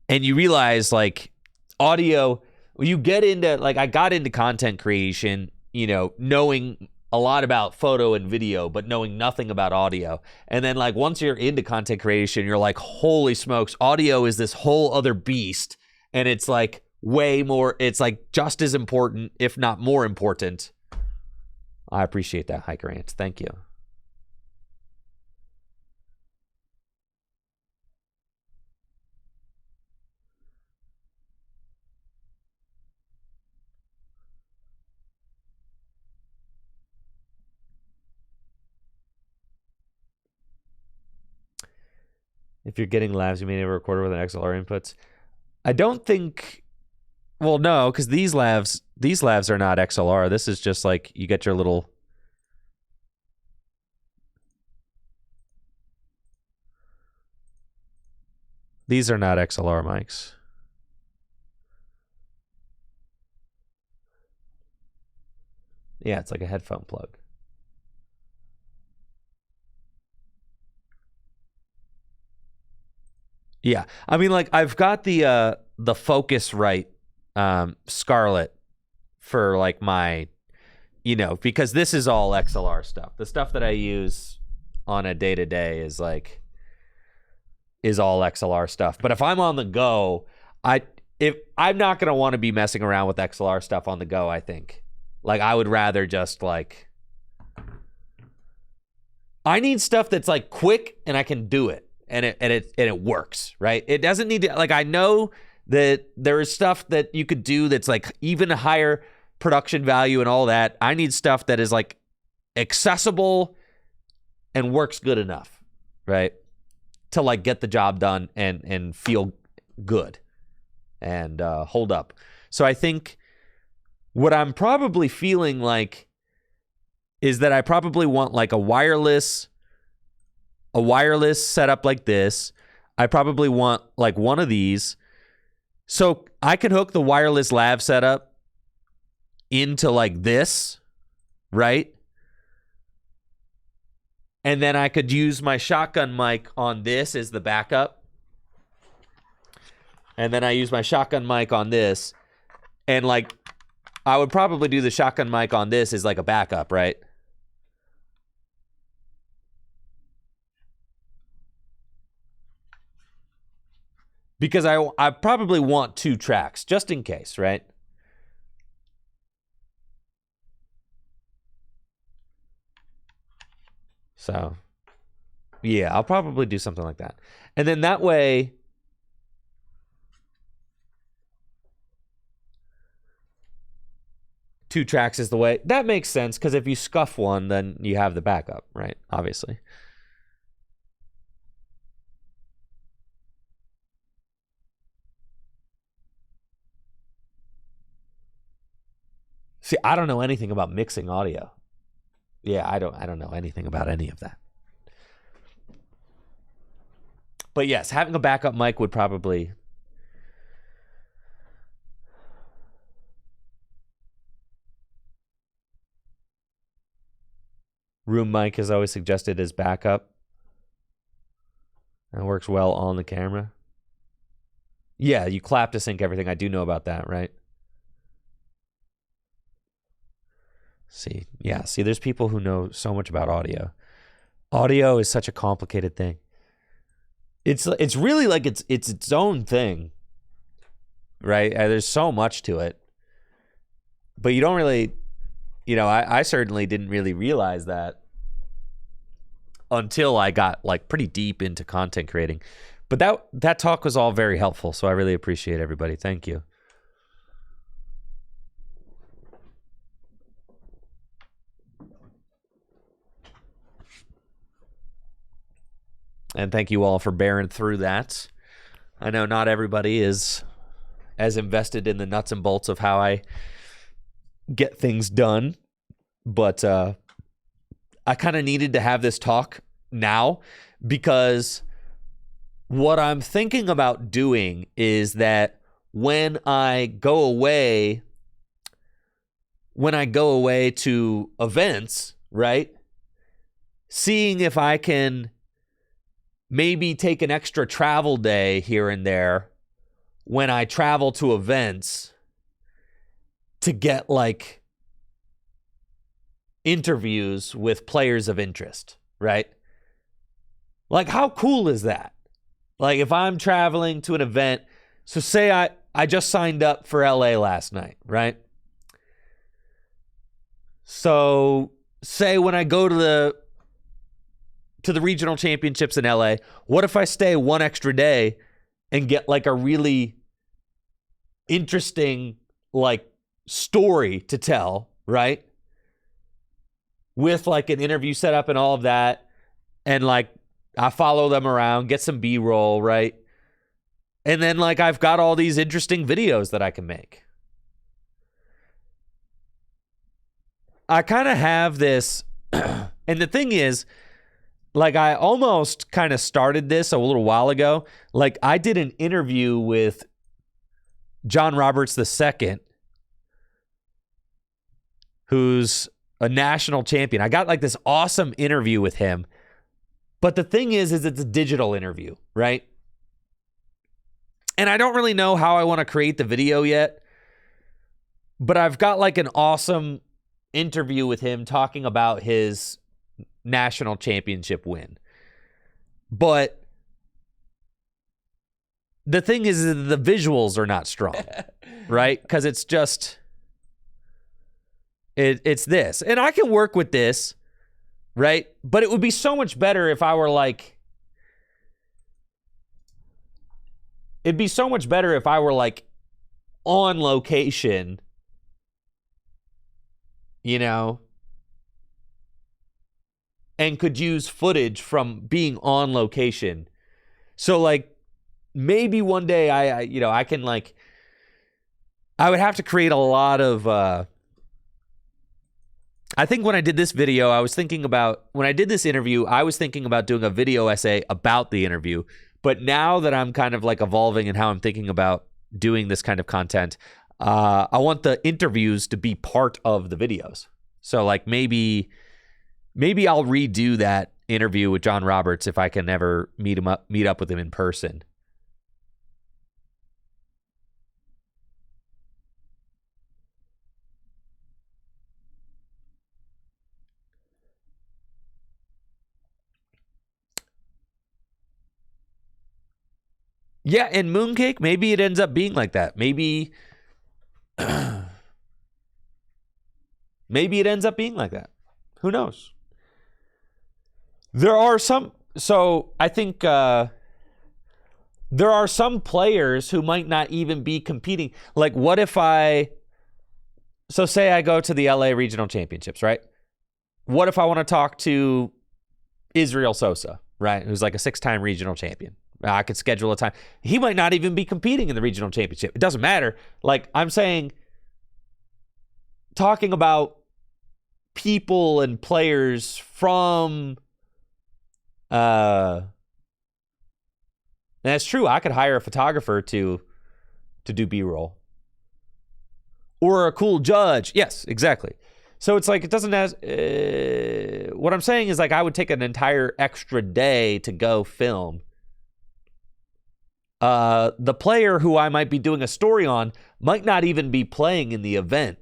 Speaker 1: And you realize, like, audio, when you get into, like, I got into content creation, you know, knowing a lot about photo and video, but knowing nothing about audio. And then, like, once you're into content creation, you're like, holy smokes, audio is this whole other beast. And it's, like, way more, it's, like, just as important, if not more important. I appreciate that, Hiker Ant. Thank you. If you're getting lavs, you may need a recorder with an XLR inputs. I don't think. Well, no, because these lavs are not XLR. This is just like you get your little. These are not XLR mics. Yeah, it's like a headphone plug. Yeah, I mean, like I've got the Focusrite Scarlett for like my, because this is all XLR stuff. The stuff that I use on a day to day is all XLR stuff. But if I'm on the go, I'm not gonna want to be messing around with XLR stuff on the go. I think, like, I would rather just like, I need stuff that's like quick and I can do it. And it works, right? It doesn't need to, like, I know that there is stuff that you could do that's like even higher production value and all that. I need stuff that is like accessible and works good enough, right? To like get the job done and feel good and hold up. So I think what I'm probably feeling like is that I probably want like a wireless setup like this. I probably want like one of these. So I can hook the wireless lav setup into like this, right? And then I could use my shotgun mic on this as the backup. And then I use my shotgun mic on this. And like, I would probably do the shotgun mic on this as like a backup, right? Because I probably want 2 tracks, just in case, right? So, yeah, I'll probably do something like that. And then that way, two tracks is the way. That makes sense, because if you scuff one, then you have the backup, right? Obviously. See, I don't know anything about mixing audio. Yeah, I don't know anything about any of that. But yes, having a backup mic would probably... Room mic is always suggested as backup. That works well on the camera. Yeah, you clap to sync everything. I do know about that, right? See, there's people who know so much about audio. Audio is such a complicated thing. It's really like it's its own thing, right? There's so much to it, but you don't really, I certainly didn't really realize that until I got like pretty deep into content creating. But that talk was all very helpful, so I really appreciate everybody. Thank you. And thank you all for bearing through that. I know not everybody is as invested in the nuts and bolts of how I get things done, but I kind of needed to have this talk now, because what I'm thinking about doing is that when I go away to events, right? Seeing if I can maybe take an extra travel day here and there when I travel to events to get like interviews with players of interest, right? Like, how cool is that? Like, if I'm traveling to an event, so say I just signed up for LA last night, right? So say when I go to the regional championships in LA, what if I stay one extra day and get like a really interesting like story to tell, right? With like an interview set up and all of that, and like I follow them around, get some B-roll, right? And then like I've got all these interesting videos that I can make. I kind of have this, and the thing is, like I almost kind of started this a little while ago. Like I did an interview with John Roberts II, who's a national champion. I got like this awesome interview with him. But the thing is it's a digital interview, right? And I don't really know how I want to create the video yet. But I've got like an awesome interview with him talking about his national championship win. But the thing is the visuals are not strong, right? Because it's just, it's this. And I can work with this, right? But it would be so much better if I were like, it'd be so much better if I were like on location, you know, and could use footage from being on location. So like maybe one day I can like, I would have to create a lot of, I think when I did this video, when I did this interview, I was thinking about doing a video essay about the interview. But now that I'm kind of like evolving in how I'm thinking about doing this kind of content, I want the interviews to be part of the videos. So like maybe I'll redo that interview with John Roberts if I can ever meet up with him in person. Yeah, and Mooncake, maybe it ends up being like that. Maybe maybe it ends up being like that. Who knows? There are some, so I think there are some players who might not even be competing. Like what if so say I go to the LA Regional Championships, right? What if I want to talk to Israel Sosa, right? Who's like a 6-time regional champion. I could schedule a time. He might not even be competing in the regional championship. It doesn't matter. Like I'm saying, talking about people and players from, and that's true. I could hire a photographer to do B-roll. Or a cool judge. Yes, exactly. So it's like, it doesn't have, what I'm saying is like, I would take an entire extra day to go film. The player who I might be doing a story on might not even be playing in the event.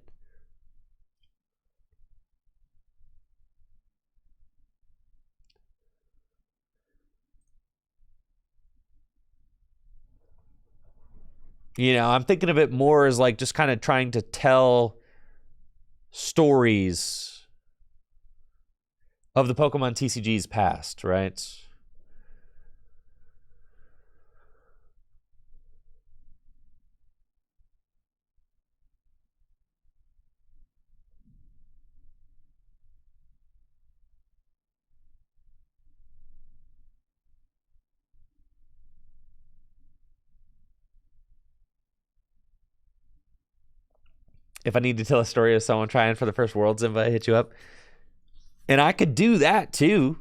Speaker 1: You know, I'm thinking of it more as like just kind of trying to tell stories of the Pokemon TCG's past, right? If I need to tell a story of someone trying for the first Worlds invite, hit you up. And I could do that too.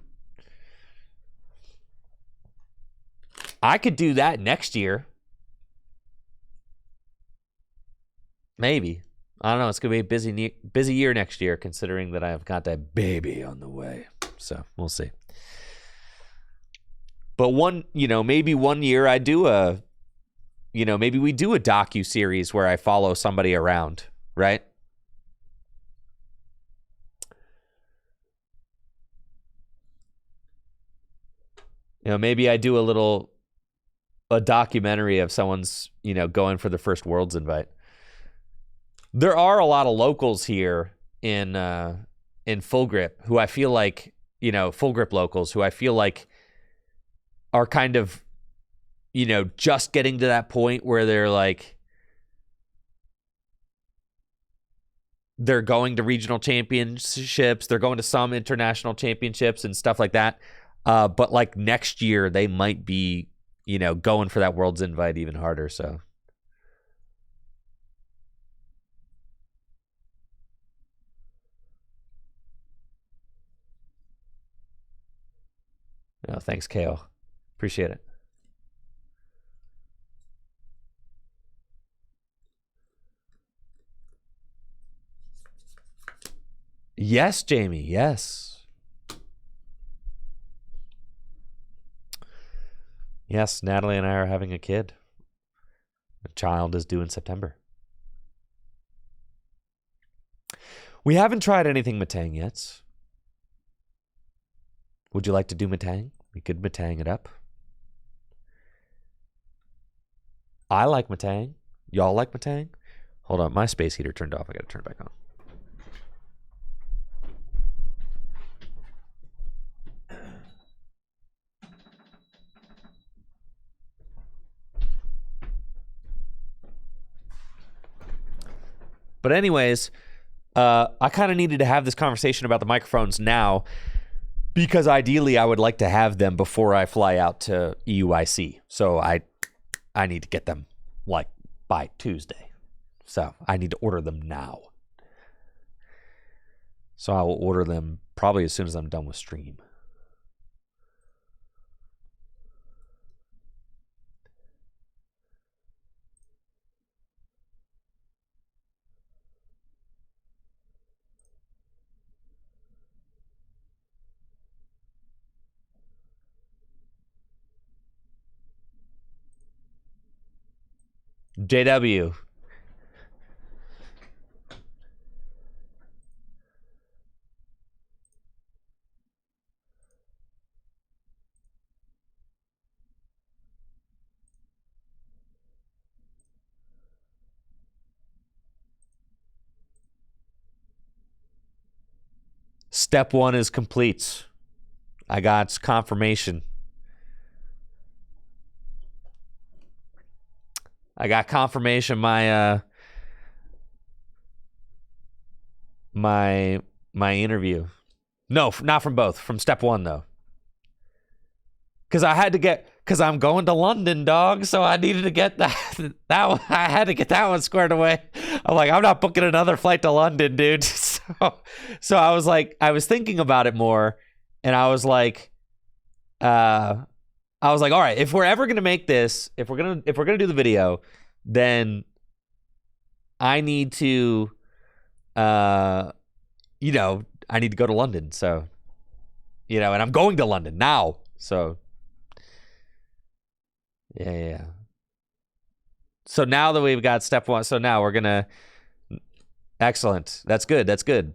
Speaker 1: I could do that next year. Maybe. I don't know. It's going to be a busy year next year, considering that I've got that baby on the way. So we'll see. But maybe one year I do maybe we do a docu-series where I follow somebody around, right? Maybe I do a documentary of someone's, going for the first Worlds invite. There are a lot of locals here in Full Grip who I feel like, Full Grip locals who I feel like are kind of, just getting to that point where they're like, they're going to regional championships, they're going to some international championships and stuff like that. But like next year, they might be, going for that World's Invite even harder. So. Oh, thanks, Kale. Appreciate it. Yes, Jamie. Yes. Yes, Natalie and I are having a kid. A child is due in September. We haven't tried anything Matang yet. Would you like to do Matang? We could Matang it up. I like Matang. Y'all like Matang? Hold on, my space heater turned off. I gotta turn it back on. But anyways, I kind of needed to have this conversation about the microphones now because ideally I would like to have them before I fly out to EUIC. So I need to get them like by Tuesday. So I need to order them now. So I will order them probably as soon as I'm done with stream. JW. Step 1 is complete. I got confirmation. I got confirmation my interview. No, not from both. From step 1 though. Cuz I'm going to London, dog, so I needed to get that one. I had to get that one squared away. I'm like, I'm not booking another flight to London, dude. So I was thinking about it more, and I was like, all right, if we're ever gonna make this, if we're gonna do the video, then I need to, I need to go to London. So, and I'm going to London now. So, yeah. So now that we've got step 1, so now we're gonna. Excellent. That's good.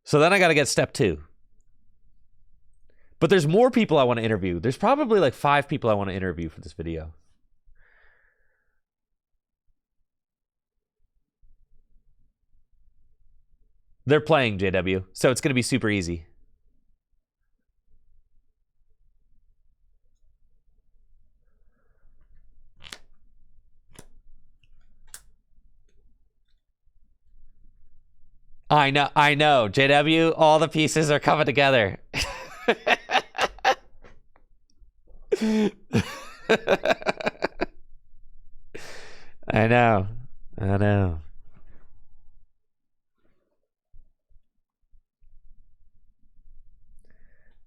Speaker 1: So then I got to get step 2. But there's more people I want to interview. There's probably like 5 people I want to interview for this video. They're playing, JW, so it's going to be super easy. I know. JW, all the pieces are coming together. I know.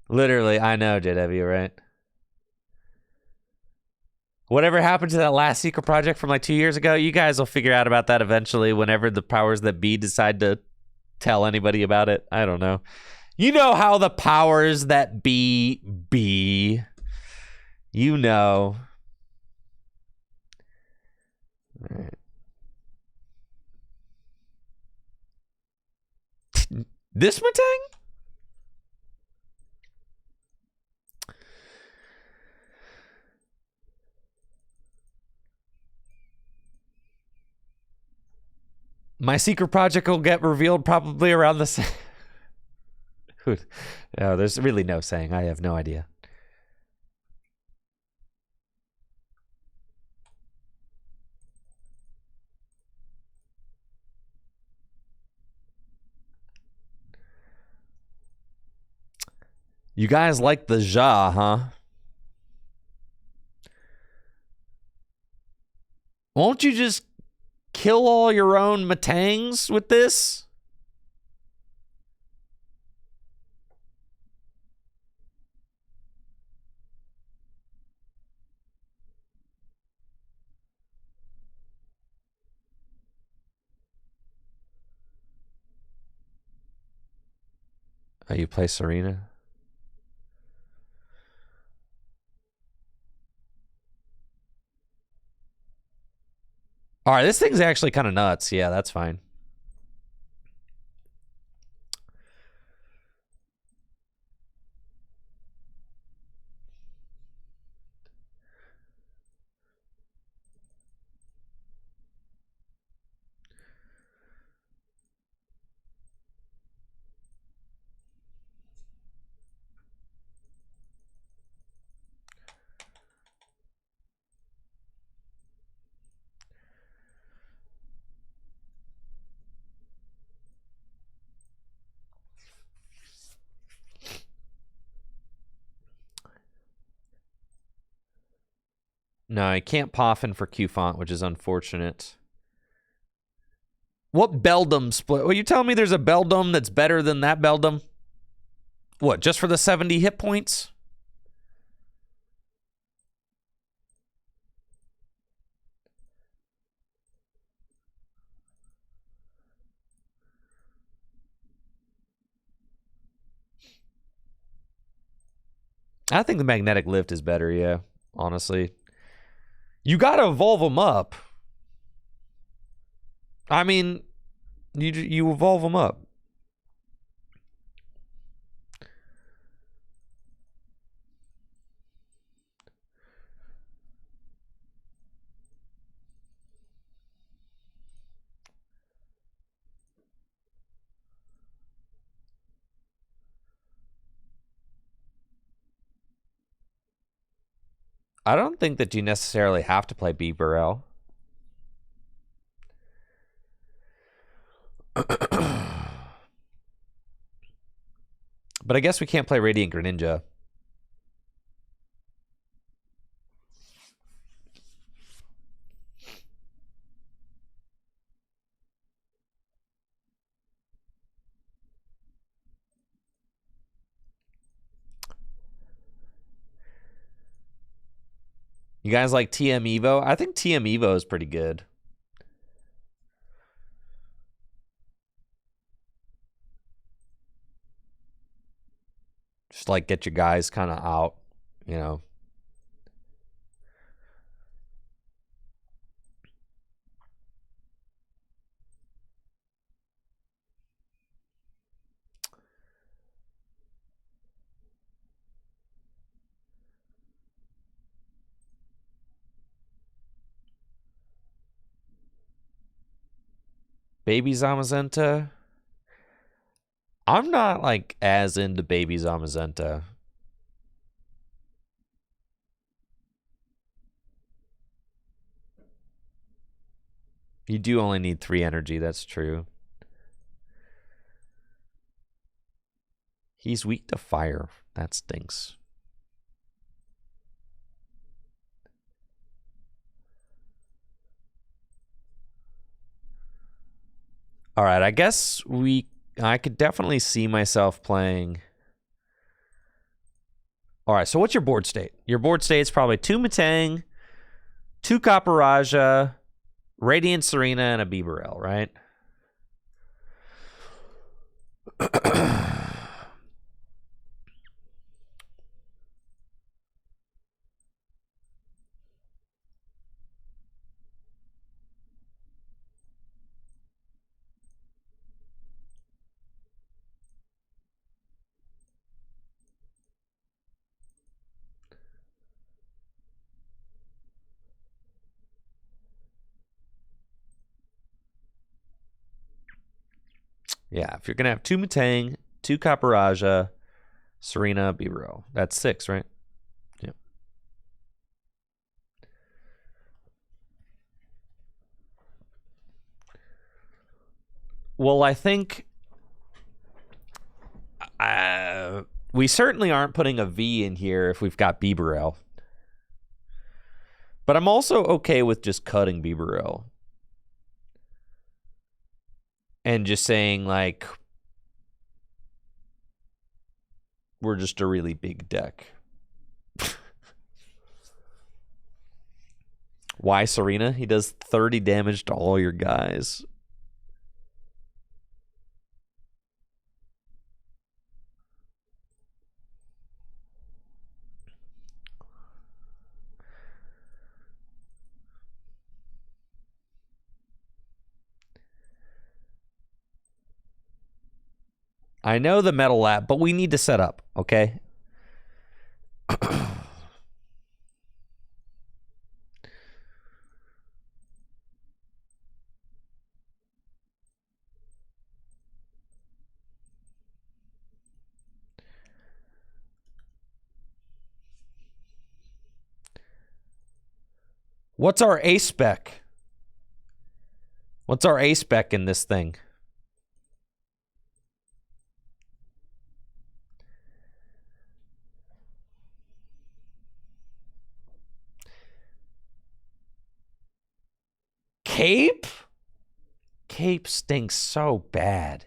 Speaker 1: Literally, I know, JW, right? Whatever happened to that last secret project from like 2 years ago, you guys will figure out about that eventually whenever the powers that be decide to tell anybody about it. I don't know. You know how the powers that be. You know. All right. This Matang? My secret project will get revealed probably around the same. No, there's really no saying. I have no idea. You guys like the Ja, huh? Won't you just kill all your own Matangs with this? Oh, you play Serena? All right, this thing's actually kind of nuts. Yeah, that's fine. No, I can't Poffin for Q font, which is unfortunate. What Beldum split? Well, you telling me there's a Beldum that's better than that Beldum? What, just for the 70 hit points? I think the Magnetic Lift is better, yeah, honestly. You gotta evolve them up. I mean, you evolve them up. I don't think that you necessarily have to play B Burrell. But I guess we can't play Radiant Greninja. You guys like TM Evo? I think TM Evo is pretty good. Just like get your guys kind of out, you know. Baby Zamazenta. I'm not like as into Baby Zamazenta. You do only need 3 energy, that's true. He's weak to fire. That stinks. All right, I guess I could definitely see myself playing. All right, so what's your board state? Your board state's probably 2 Matang, 2 Caparaja, Radiant Serena, and a Bibarel, right? Yeah, if you're going to have 2 Matang, 2 Caparaja, Serena, Bibarel. That's 6, right? Yeah. Well, I think We certainly aren't putting a V in here if we've got Bibarel. But I'm also okay with just cutting Bibarel. And just saying, like, we're just a really big deck. Why Serena? He does 30 damage to all your guys. I know the Metal Lab, but we need to set up, okay? What's our A spec? What's our A spec in this thing? Cape? Cape stinks so bad.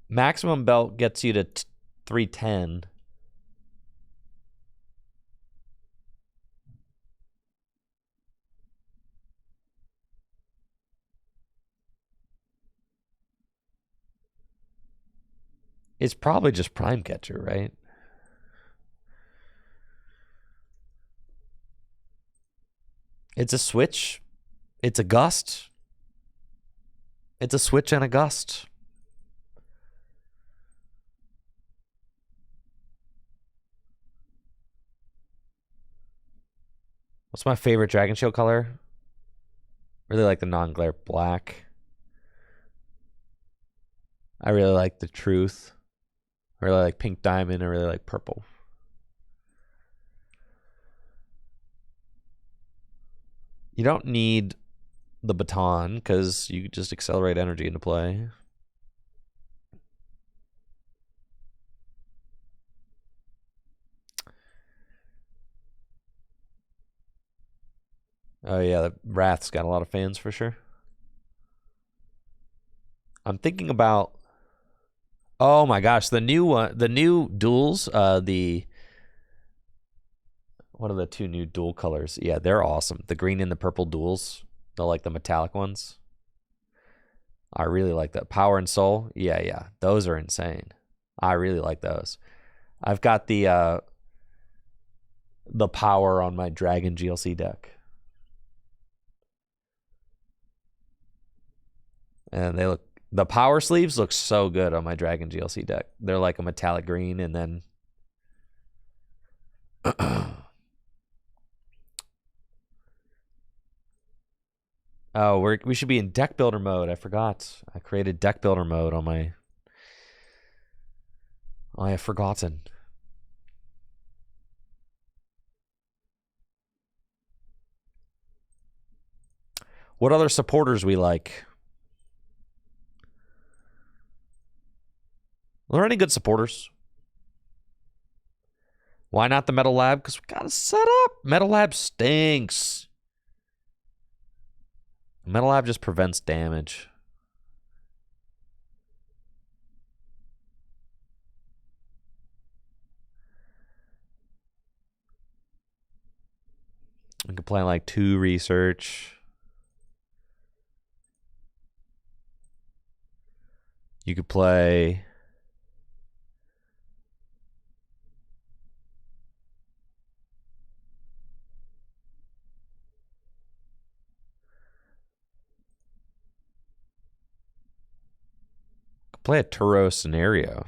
Speaker 1: Maximum belt gets you to 310. It's probably just Prime Catcher, right? It's a switch. It's a gust. It's a switch and a gust. What's my favorite Dragon Shield color? Really like the non-glare black. I really like the Truth. I really like Pink Diamond. I really like purple. You don't need the baton because you just accelerate energy into play. Oh yeah, the Wrath's got a lot of fans for sure. I'm thinking about. Oh my gosh, the new one, the new duels. What are the two new dual colors? Yeah, they're awesome. The green and the purple duels. They're like the metallic ones. I really like that. Power and Soul. Yeah. Those are insane. I really like those. I've got the power on my Dragon GLC deck. And the power sleeves look so good on my Dragon GLC deck. They're like a metallic green and then oh, we should be in deck builder mode. I forgot. I created deck builder mode on my. I have forgotten. What other supporters we like? Are there any good supporters? Why not the Metal Lab? Because we gotta set up. Metal Lab stinks. Metal Lab just prevents damage. We could play like 2 research. You could play. Play a Turo scenario.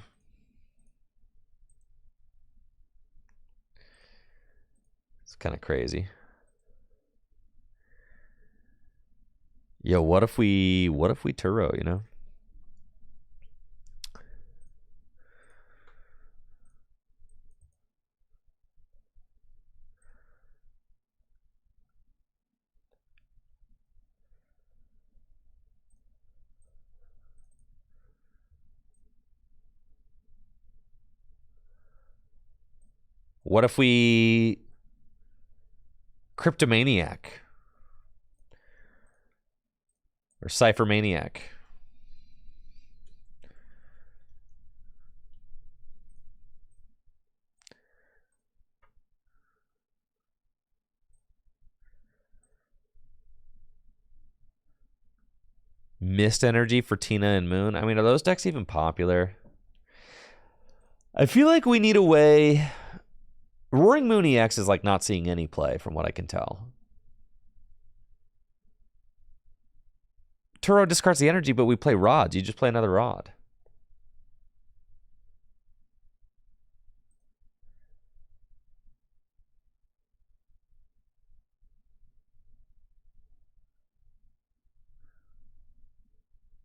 Speaker 1: It's kind of crazy. Yo, what if we Turo, you know? What if we Cryptomaniac or Cyphermaniac? Mist Energy for Tina and Moon. I mean, are those decks even popular? I feel like we need a way. Roaring Moon EX is like not seeing any play from what I can tell. Turo discards the energy, but we play rods. You just play another rod.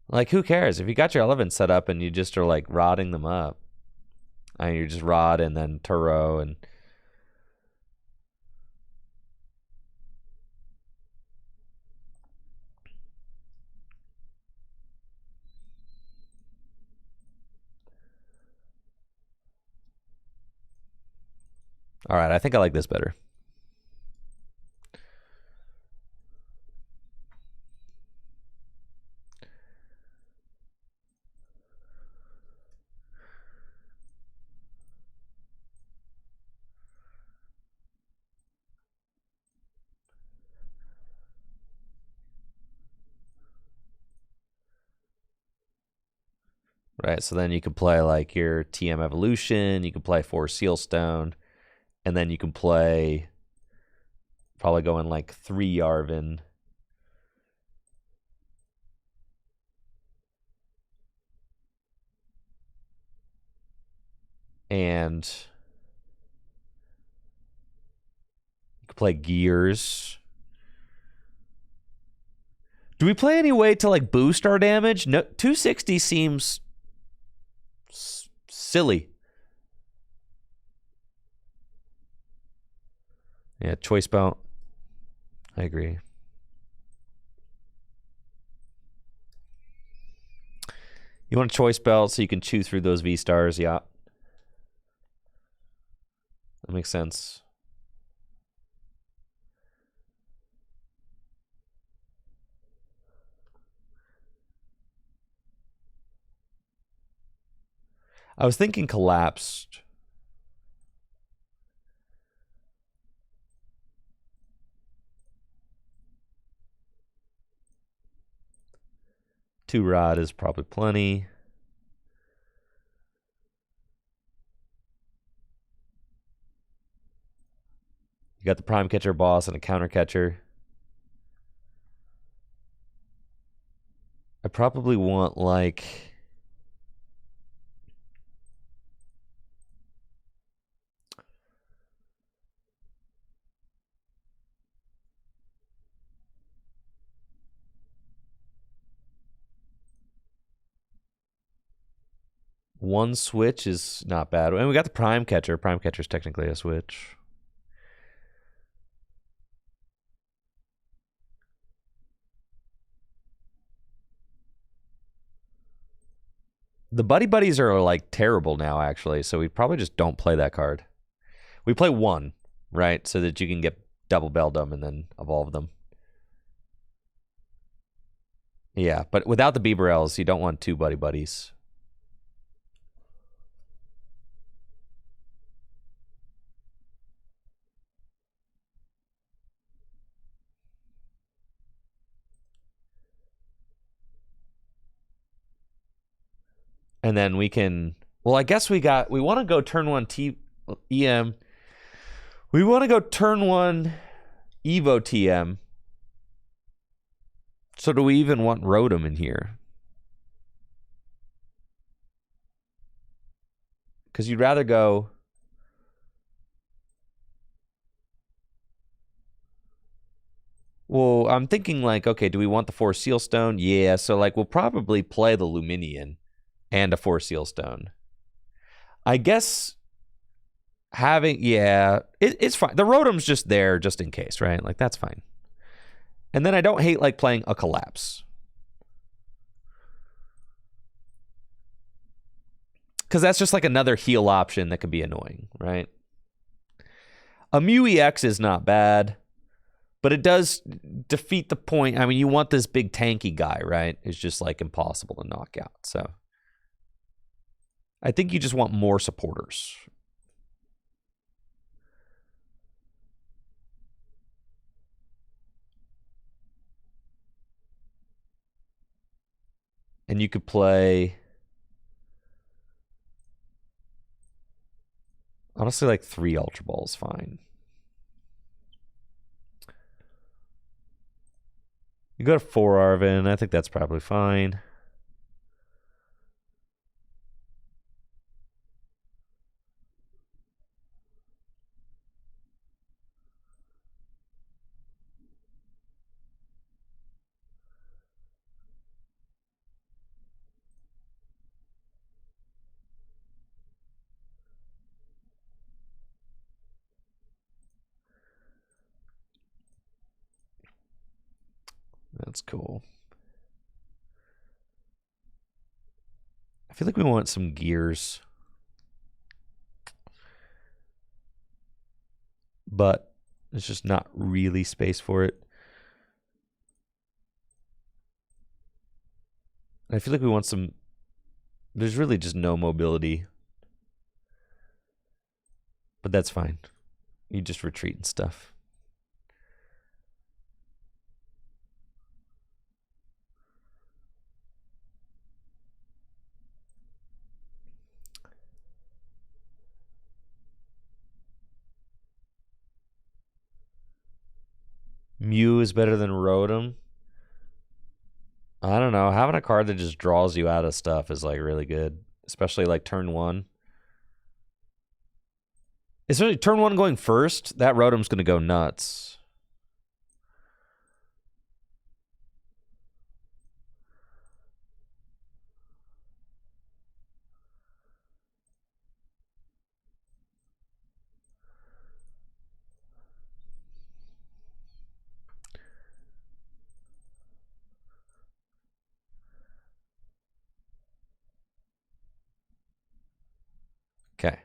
Speaker 1: Like, who cares? If you got your elements set up and you just are like rodding them up, and you just rod and then Turo and. All right, I think I like this better. Right, so then you could play like your TM Evolution, you could play 4 Sealstone, and then you can play probably going like 3 Yarvin. And you could play Gears. Do we play any way to like boost our damage? No, 260 seems silly. Yeah, choice belt. I agree. You want a choice belt so you can chew through those VSTARs, yeah. That makes sense. I was thinking collapsed. Two rod is probably plenty. You got the prime catcher boss and a counter catcher. I probably want like one switch is not bad. And we got the prime catcher. Prime catcher is technically a switch. The Buddy Buddies are like terrible now, actually. So we probably just don't play that card. We play one, right? So that you can get double Beldum and then evolve them. Yeah, but without the Beaverells, you don't want 2 Buddy Buddies. And then we can, well, I guess we want to go turn 1 EM. We want to go turn 1 Evo TM. So do we even want Rotom in here? Because you'd rather go. Well, I'm thinking like, okay, do we want the 4 Sealstone? Yeah, so like we'll probably play the Luminion and a 4 Sealstone. I guess having, yeah, it's fine. The Rotom's just there just in case, right? Like that's fine. And then I don't hate like playing a Collapse. Because that's just like another heal option that could be annoying, right? A Mew EX is not bad, but it does defeat the point. I mean, you want this big tanky guy, right? It's just like impossible to knock out. So I think you just want more supporters. And you could play, honestly, like 3 Ultra Balls, fine. You go to 4 Arvin. I think that's probably fine. That's cool. I feel like we want some gears. But there's just not really space for it. I feel like we want some... There's really just no mobility. But that's fine. You just retreat and stuff. Mew is better than Rotom. I don't know. Having a card that just draws you out of stuff is like really good. Especially like turn 1. Especially turn 1 going first, that Rotom's going to go nuts. Okay.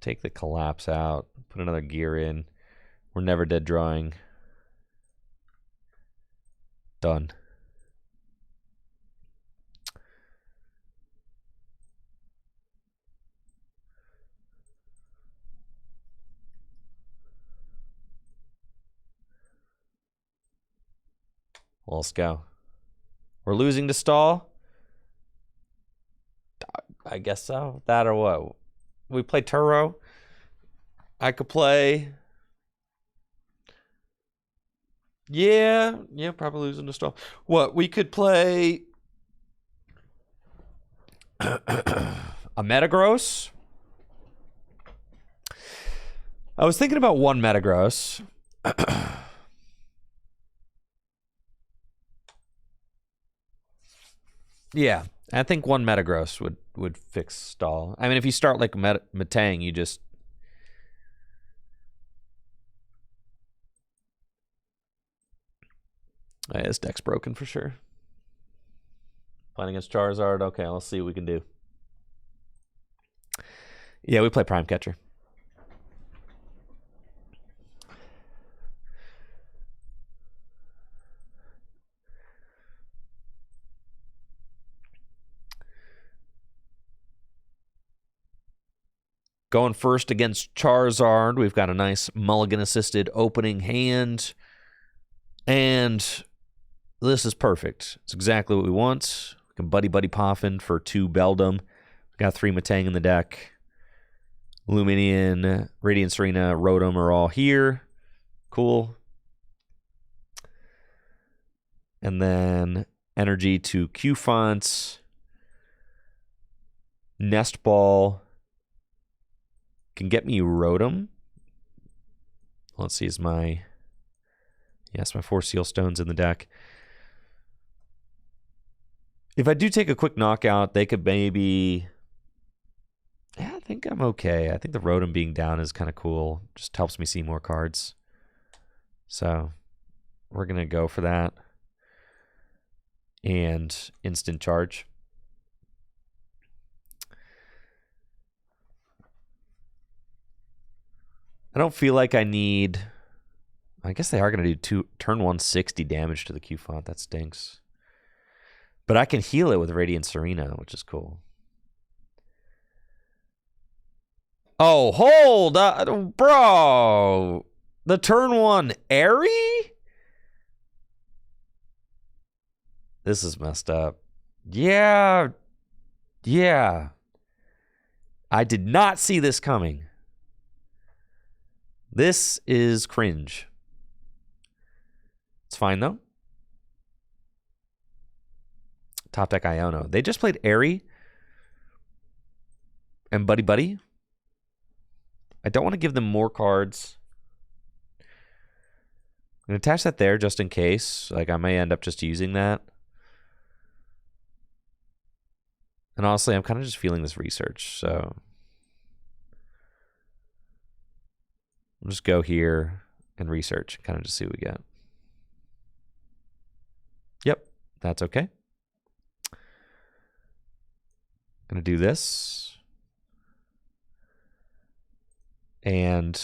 Speaker 1: Take the collapse out. Put another gear in. We're never dead drawing. Done. Let's go. We're losing to stall? I guess so. That or what? We play Turo. I could play... Yeah, probably losing to stall. What? We could play... a Metagross? I was thinking about one Metagross. Yeah, I think one Metagross would fix stall. I mean, if you start like Metang, you just... His deck's broken for sure. Playing against Charizard. Okay, let's see what we can do. Yeah, we play Prime Catcher. Going first against Charizard. We've got a nice mulligan-assisted opening hand. And this is perfect. It's exactly what we want. We can Buddy Poffin for 2 Beldum. We got 3 Metang in the deck. Luminion, Radiant Serena, Rotom are all here. Cool. And then Energy to Q-Fonts. Nest Ball can get me Rotom. Let's see, is my... Yes, my 4 Seal Stones in the deck. If I do take a quick knockout, they could maybe... Yeah, I think I'm okay. I think the Rotom being down is kind of cool. Just helps me see more cards. So, we're going to go for that. And instant charge. I don't feel like I need... I guess they are going to do turn 160 damage to the Q font. That stinks. But I can heal it with Radiant Serena, which is cool. Oh, hold on, bro. The turn 1 Airy? This is messed up. Yeah. Yeah. I did not see this coming. This is cringe. It's fine, though. Top deck Iono. They just played Airy and Buddy Buddy. I don't want to give them more cards. I'm going to attach that there just in case. Like, I may end up just using that. And honestly, I'm kind of just feeling this research, so... I'll just go here and research, kind of just see what we get. Yep, that's okay. Gonna do this. And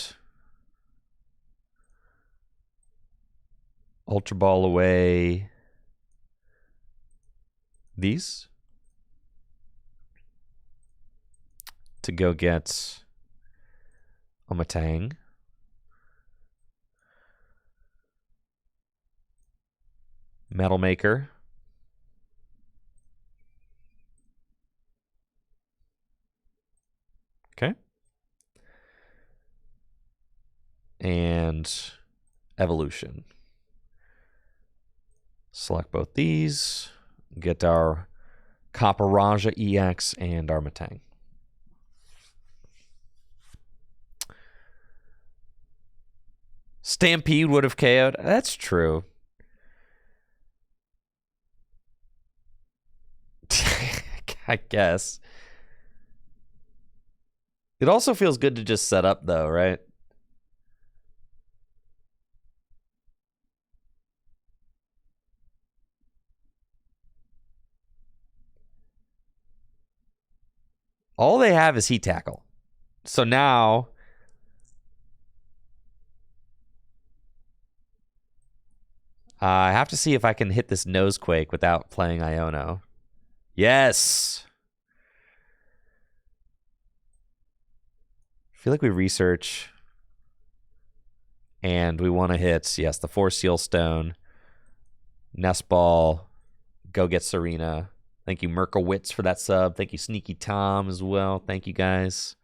Speaker 1: Ultra Ball away these to go get a Matang. Metal Maker. Okay. And Evolution. Select both these. Get our Copper EX and our Matang. Stampede would have KO'd. That's true. I guess. It also feels good to just set up, though, right? All they have is Heat Tackle. So now... I have to see if I can hit this Nosequake without playing Iono. Yes! I feel like we research. And we want to hit, yes, the Force Seal Stone. Nest Ball. Go get Serena. Thank you, Merkowitz, for that sub. Thank you, Sneaky Tom, as well. Thank you, guys,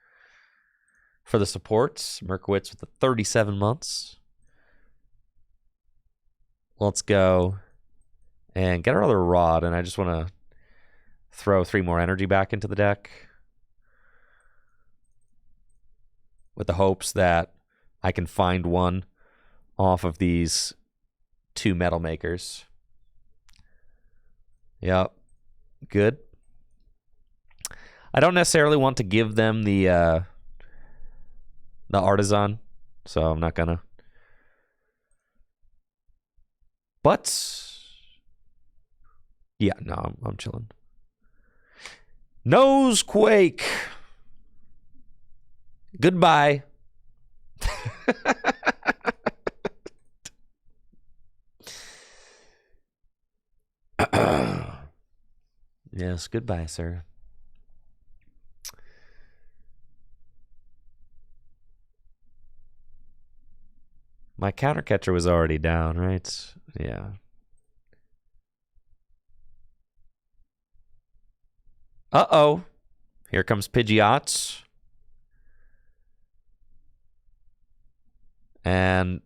Speaker 1: for the support. Merkowitz with the 37 months. Let's go and get our other rod, and I just want to throw 3 more energy back into the deck with the hopes that I can find one off of these 2 Metal Makers. Yep. Good. I don't necessarily want to give them the Artisan, so I'm not gonna. But yeah, no, I'm chilling. Nosequake. Goodbye. Yes, goodbye, sir. My counter catcher was already down, right? Yeah. Uh-oh. Here comes Pidgeot. And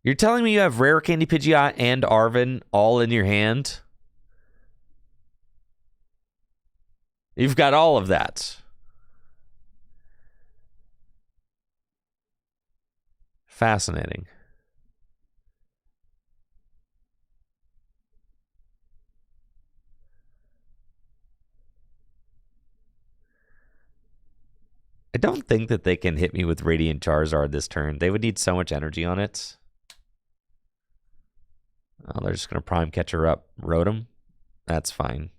Speaker 1: you're telling me you have Rare Candy Pidgeot and Arven all in your hand? You've got all of that. Fascinating. I don't think that they can hit me with Radiant Charizard this turn. They would need so much energy on it. Oh, they're just going to prime catcher up Rotom. That's fine.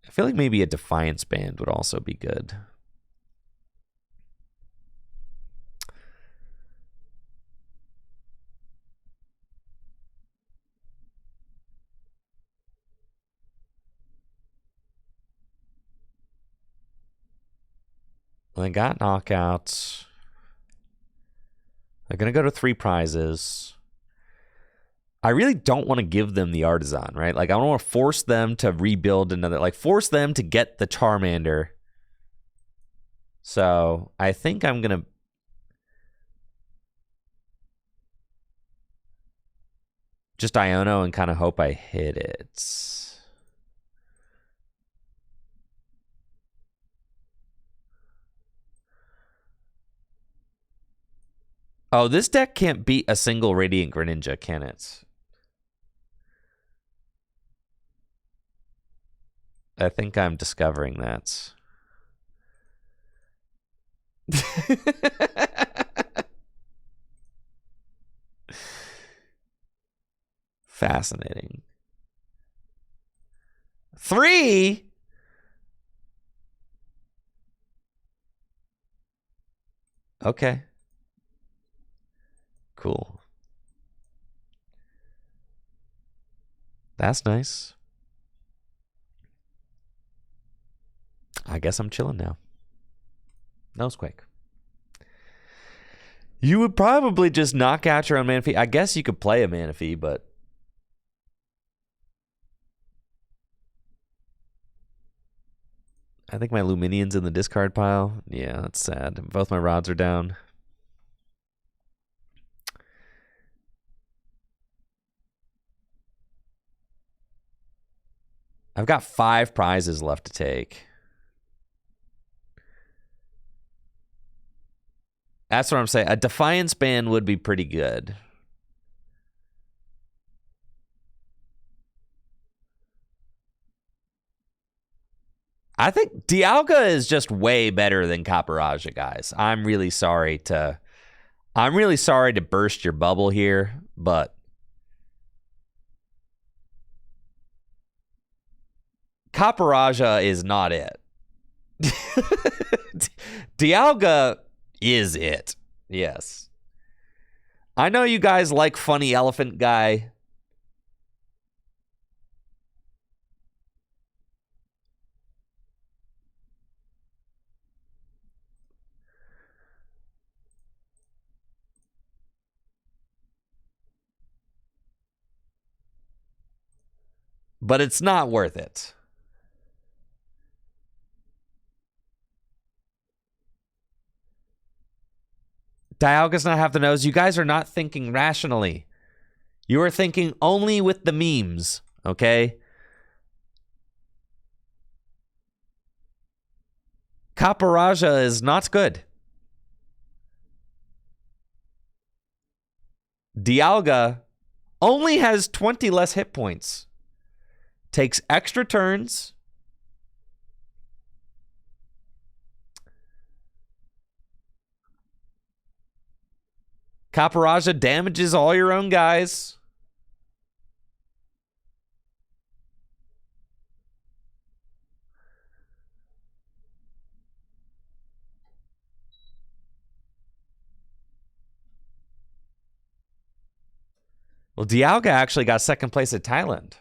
Speaker 1: I feel like maybe a Defiance Band would also be good. I got knockouts. They're going to go to 3 prizes. I really don't want to give them the Artisan, right? Like, I don't want to force them to rebuild another, like, force them to get the Charmander. So, I think I'm going to just Iono and kind of hope I hit it. Oh, this deck can't beat a single Radiant Greninja, can it? I think I'm discovering that. Fascinating. 3? Okay. Cool. That's nice. I guess I'm chilling now. Nosequake. You would probably just knock out your own Manaphy. I guess you could play a Manaphy, but I think my Luminion's in the discard pile. Yeah, that's sad. Both my rods are down. I've got 5 prizes left to take. That's what I'm saying. A Defiance Band would be pretty good. I think Dialga is just way better than Caparaja, guys. I'm really sorry to burst your bubble here, but Caparaja is not it. Dialga is it. Yes. I know you guys like Funny Elephant Guy. But it's not worth it. Dialga's not have the nose. You guys are not thinking rationally. You are thinking only with the memes, okay? Caparaja is not good. Dialga only has 20 less hit points. Takes extra turns. Caparaja damages all your own guys. Well, Dialga actually got second place at Thailand.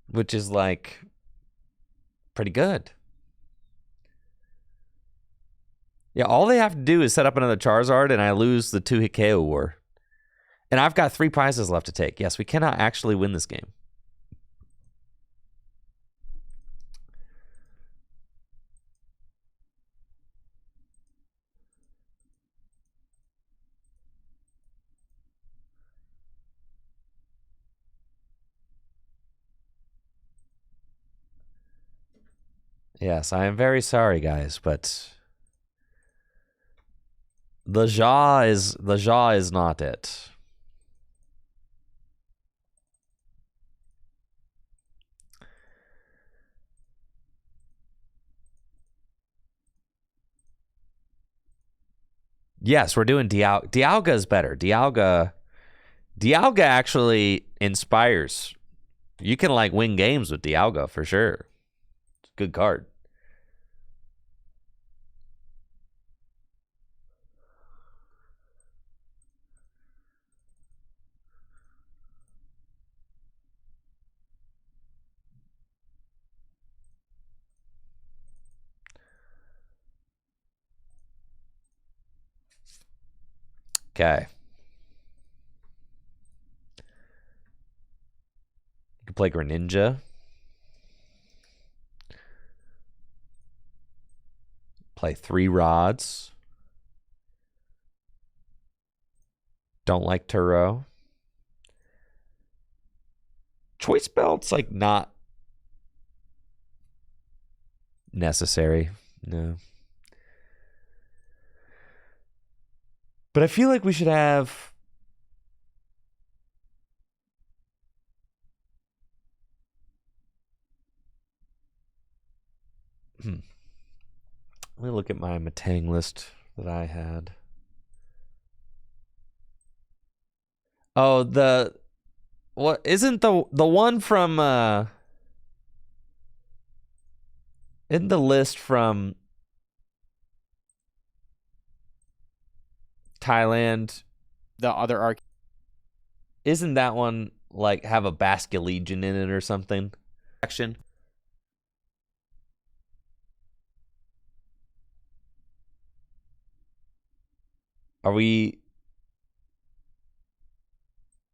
Speaker 1: Which is like pretty good. Yeah, all they have to do is set up another Charizard and I lose the 2-hit KO war. And I've got 3 prizes left to take. Yes, we cannot actually win this game. Yes, I am very sorry, guys, but the jaw is not it. Yes, we're doing Dialga. Dialga is better. Dialga actually inspires. You can like win games with Dialga for sure. It's a good card. Okay. You can play Greninja. Play 3 rods. Don't like Turo. Choice belt's like not necessary. No. But I feel like we should have Let me look at my Matang list that I had. Oh, what isn't the one from isn't the list from Thailand?
Speaker 3: The other arc.
Speaker 1: Isn't that one like have a Basculegion in it or something? Action. Are we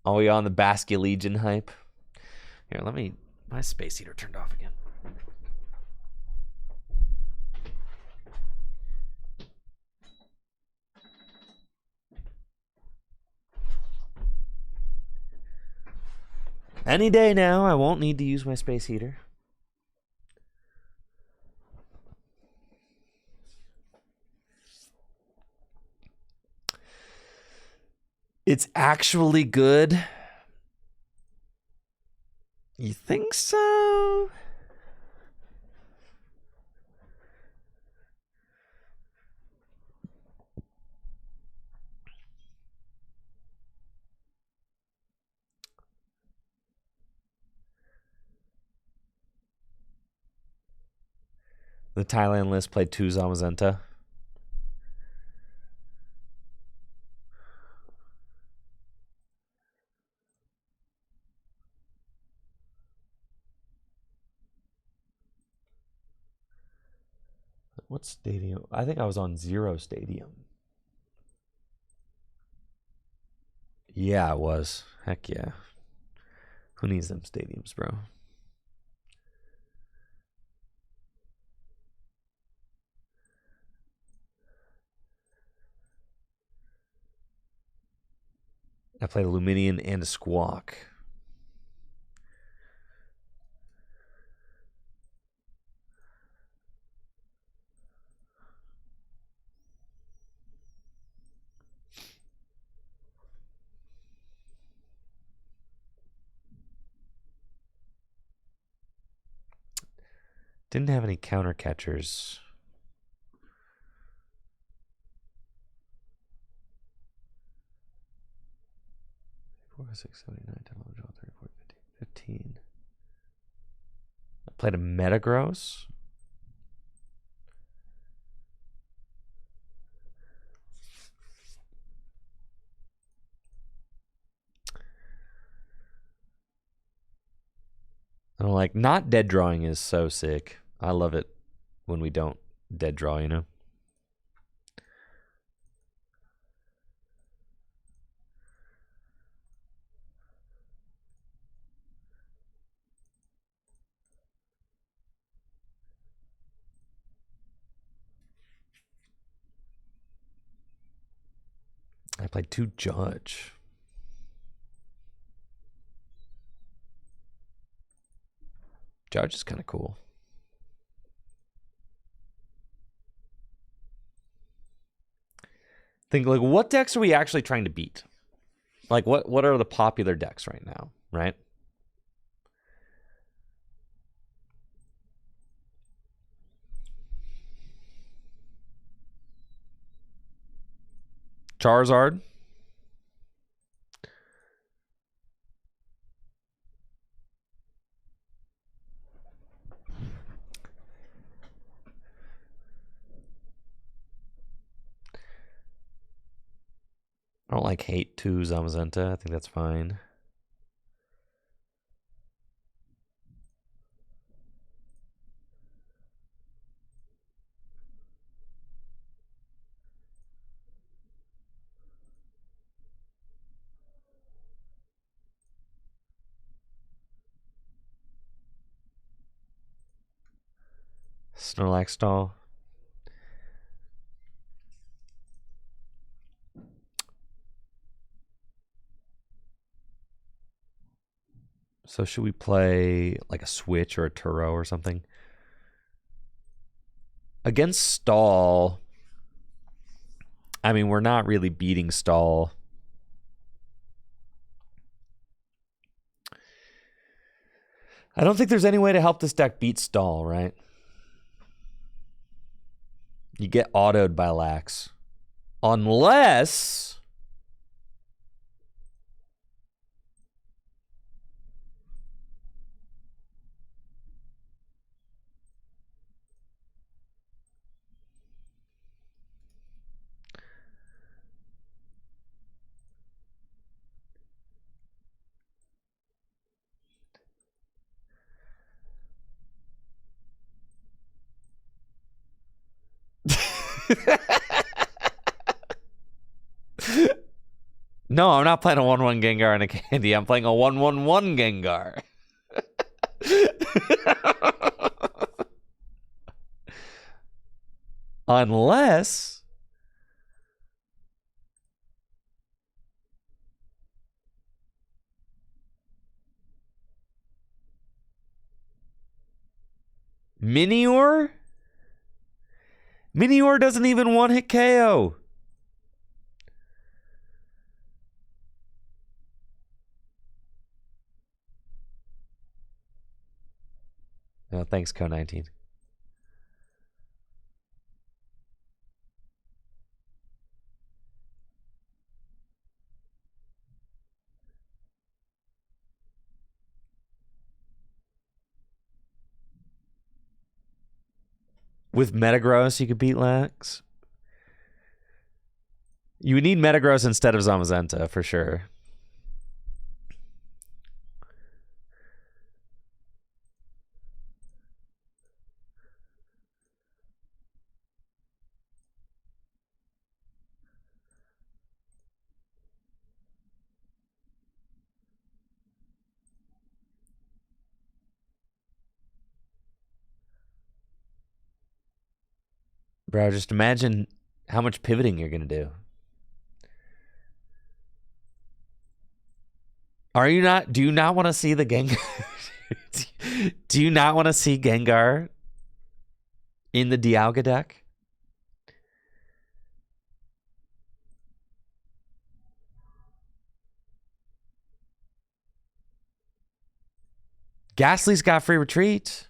Speaker 1: on the Basculegion hype? Here, my space heater turned off again. Any day now, I won't need to use my space heater. It's actually good. You think so? The Thailand list played 2 Zamazenta. What stadium? I think I was on 0 stadium. Yeah, it was. Heck yeah. Who needs them stadiums, bro? I played a Luminian and a Squawk. Didn't have any counter catchers. Four, 6, 7, 8, 9, 10, 11, 12, 13, 14, 15. I played a Metagross. I'm like, not dead drawing is so sick. I love it when we don't dead draw, you know? I played 2 Judge. Judge is kind of cool. Think like, what decks are we actually trying to beat? Like, what are the popular decks right now, right? Charizard. I don't like hate 2 Zamazenta. I think that's fine. Snorlax stall. So should we play like a Switch or a Turo or something? Against stall, I mean, we're not really beating stall. I don't think there's any way to help this deck beat stall, right? You get autoed by Lax. Unless... No, I'm not playing a 1-1 Gengar and a Candy. I'm playing a 1-1-1 Gengar. Unless... Minior? Minior doesn't even one-hit KO. No, thanks, Co19. With Metagross, you could beat Lax. You would need Metagross instead of Zamazenta, for sure. Bro, just imagine how much pivoting you're going to do. Are you not? Do you not want to see the Gengar? Do you not want to see Gengar in the Dialga deck? Ghastly's got free retreat.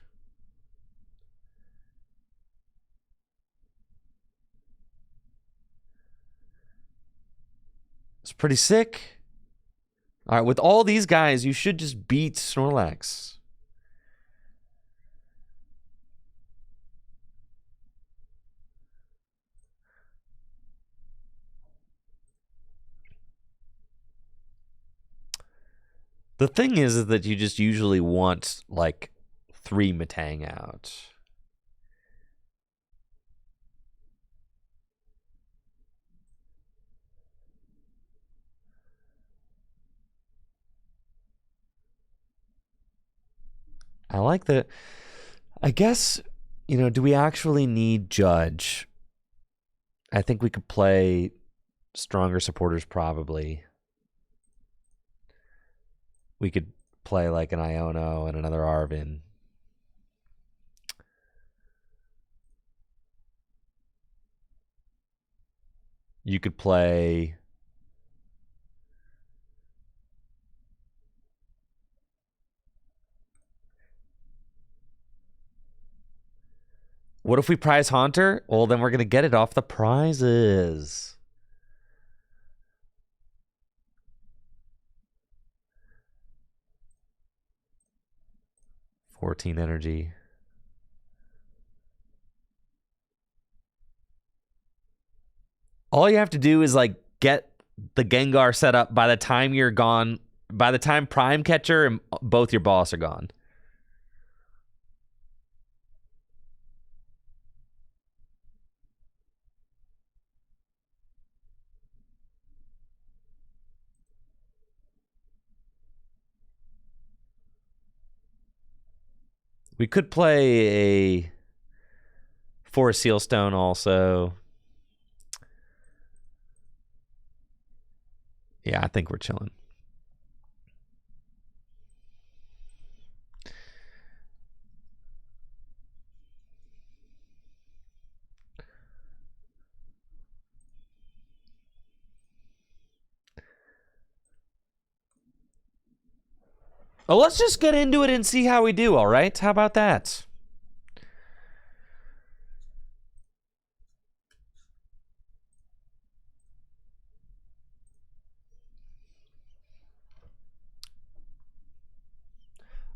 Speaker 1: It's pretty sick. All right, with all these guys, you should just beat Snorlax. The thing is that you just usually want like 3 Metang out. I like the... I guess, you know, do we actually need Judge? I think we could play stronger supporters probably. We could play like an Iono and another Arvin. You could play... What if we prize Haunter? Well, then we're going to get it off the prizes. 14 energy. All you have to do is like get the Gengar set up by the time you're gone. By the time Prime Catcher and both your boss are gone. We could play a Forest Sealstone also. Yeah, I think we're chilling. Oh, let's just get into it and see how we do, all right? How about that?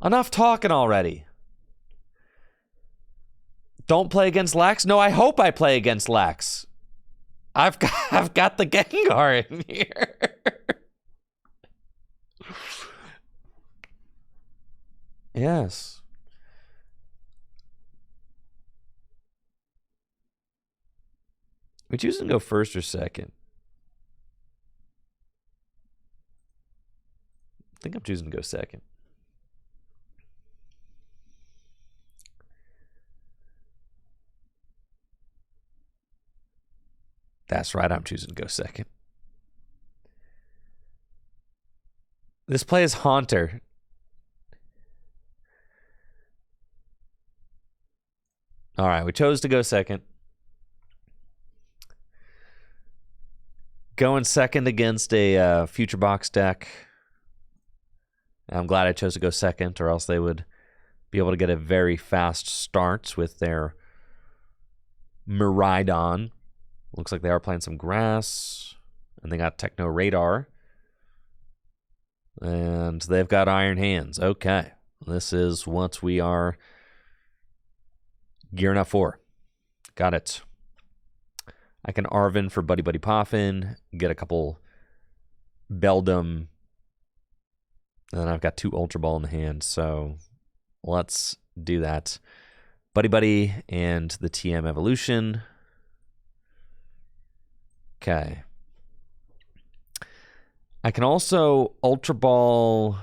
Speaker 1: Enough talking already. Don't play against Lax? No, I hope I play against Lax. I've got the Gengar in here. Yes. We choosing to go first or second? I think I'm choosing to go second. That's right, I'm choosing to go second. This play is Haunter. All right, we chose to go second. Going second against a Future Box deck. I'm glad I chose to go second, or else they would be able to get a very fast start with their Miraidon. Looks like they are playing some grass. And they got Techno Radar. And they've got Iron Hands. Okay. This is what we are gearing up for. Got it. I can Arvin for Buddy Buddy Poffin. Get a couple Beldum. And I've got 2 Ultra Ball in the hand. So let's do that. Buddy Buddy and the TM Evolution. Okay. I can also Ultra Ball.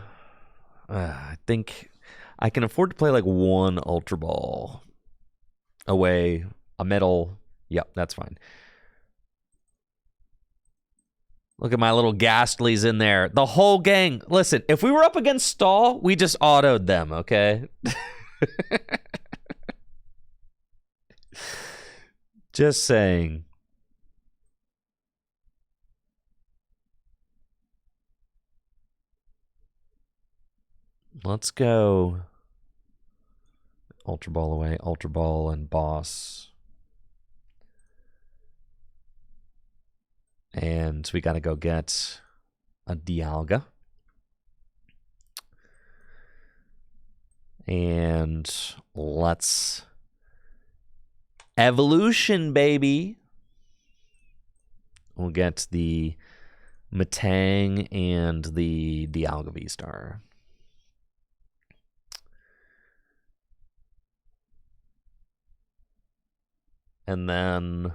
Speaker 1: I think I can afford to play like 1 Ultra Ball away. A metal. Yep, that's fine. Look at my little Ghastlies in there. The whole gang. Listen, if we were up against Stall, we just autoed them, okay? Just saying. Let's go Ultra Ball away, Ultra Ball and Boss. And we got to go get a Dialga. And let's Evolution, baby. We'll get the Matang and the Dialga VSTAR. And then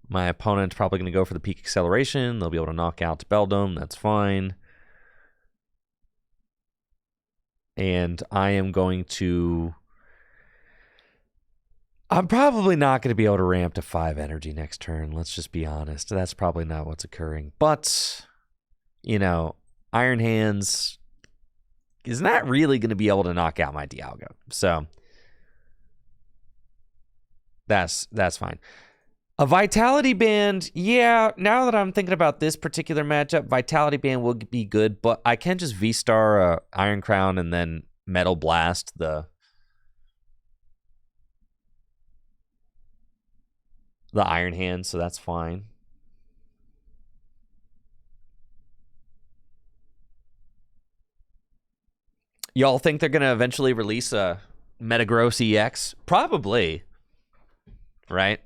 Speaker 1: my opponent's probably going to go for the Peak Acceleration. They'll be able to knock out Beldum. That's fine. And I am going to... I'm probably not going to be able to ramp to 5 energy next turn. Let's just be honest. That's probably not what's occurring. But, you know, Iron Hands is not really going to be able to knock out my Dialga. So that's fine. A Vitality Band, yeah, now that I'm thinking about this particular matchup, Vitality Band will be good, but I can just V-Star Iron Crown and then Metal Blast the Iron Hand, so that's fine. Y'all think they're going to eventually release a Metagross EX? Probably. Right?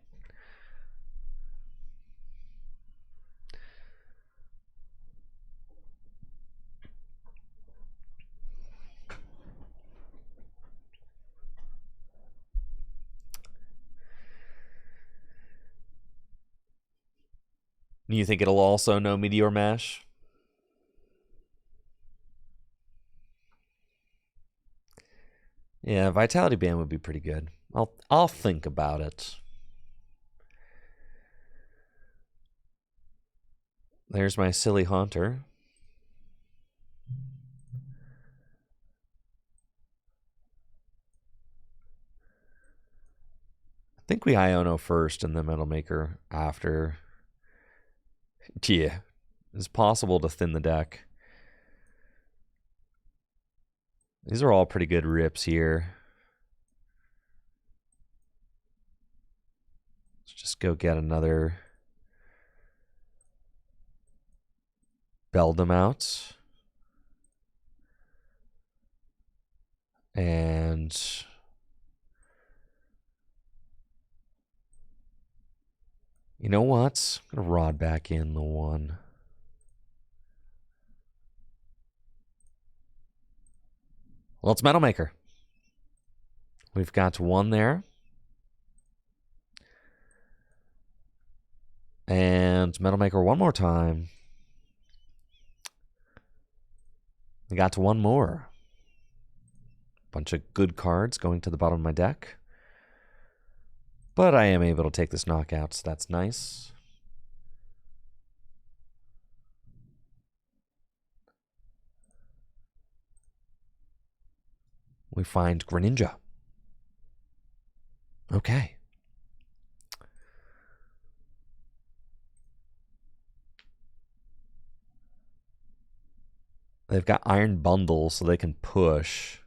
Speaker 1: You think it'll also know Meteor Mash? Yeah, Vitality Band would be pretty good. I'll think about it. There's my silly Haunter. I think we Iono first and then Metal Maker after. Yeah, it's possible to thin the deck. These are all pretty good rips here. Let's just go get another Beldum out. And you know what? I'm going to rod back in the one. Well, it's Metal Maker. We've got one there. And Metal Maker one more time. We got to one more. Bunch of good cards going to the bottom of my deck. But I am able to take this knockout, so that's nice. We find Greninja. Okay. They've got Iron Bundle, so they can push.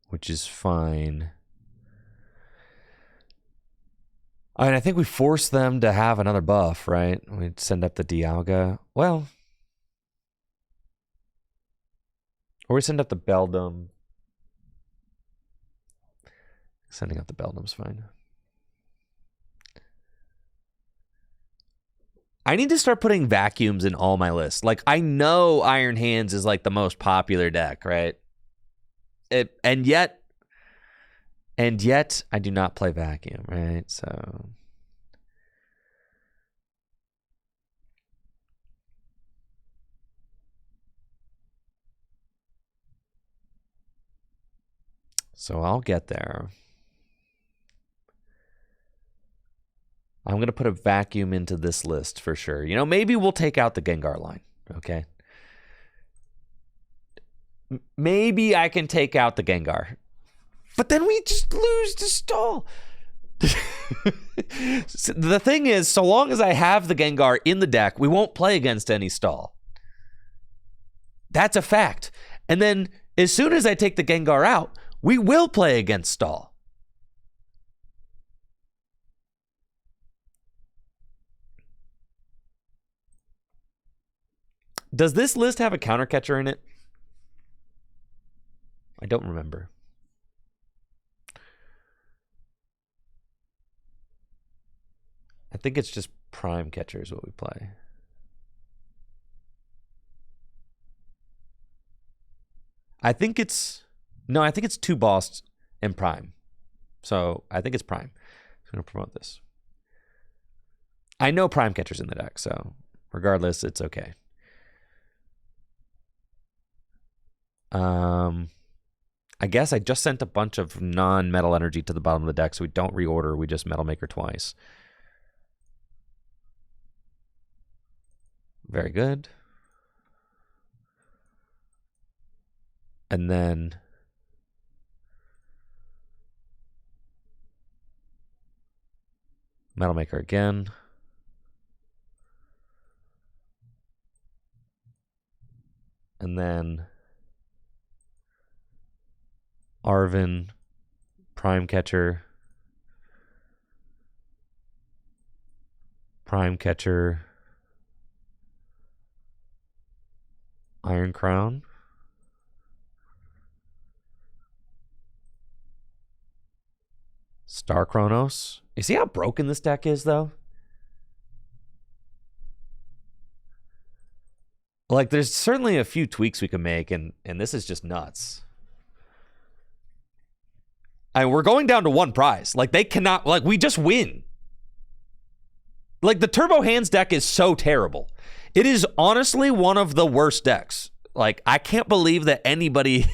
Speaker 1: Which is fine. I mean, I think we force them to have another buff, right? We'd send up the Dialga. Well, or we send up the Beldum. Sending up the Beldum's fine. I need to start putting vacuums in all my lists. Like, I know Iron Hands is like the most popular deck, right? And yet I do not play vacuum, right? So I'll get there. I'm going to put a vacuum into this list for sure. You know, maybe we'll take out the Gengar line, okay? Maybe I can take out the Gengar. But then we just lose to Stall. The thing is, so long as I have the Gengar in the deck, we won't play against any Stall. That's a fact. And then as soon as I take the Gengar out, we will play against Stall. Does this list have a counter catcher in it? I don't remember. I think it's just prime catcher is what we play. I think it's two boss and prime. So I think it's prime. I'm going to promote this. I know prime catcher's in the deck, so regardless, it's okay. I guess I just sent a bunch of non-metal energy to the bottom of the deck, so we don't reorder. We just Metal Maker twice. Very good. And then Metal Maker again. And then Arvin, prime catcher, prime catcher, Iron Crown. Star Chronos. You see how broken this deck is, though? Like, there's certainly a few tweaks we can make, and this is just nuts. We're going down to one prize. Like, they cannot... Like, we just win. Like, the Turbo Hands deck is so terrible. It is honestly one of the worst decks. Like, I can't believe that anybody...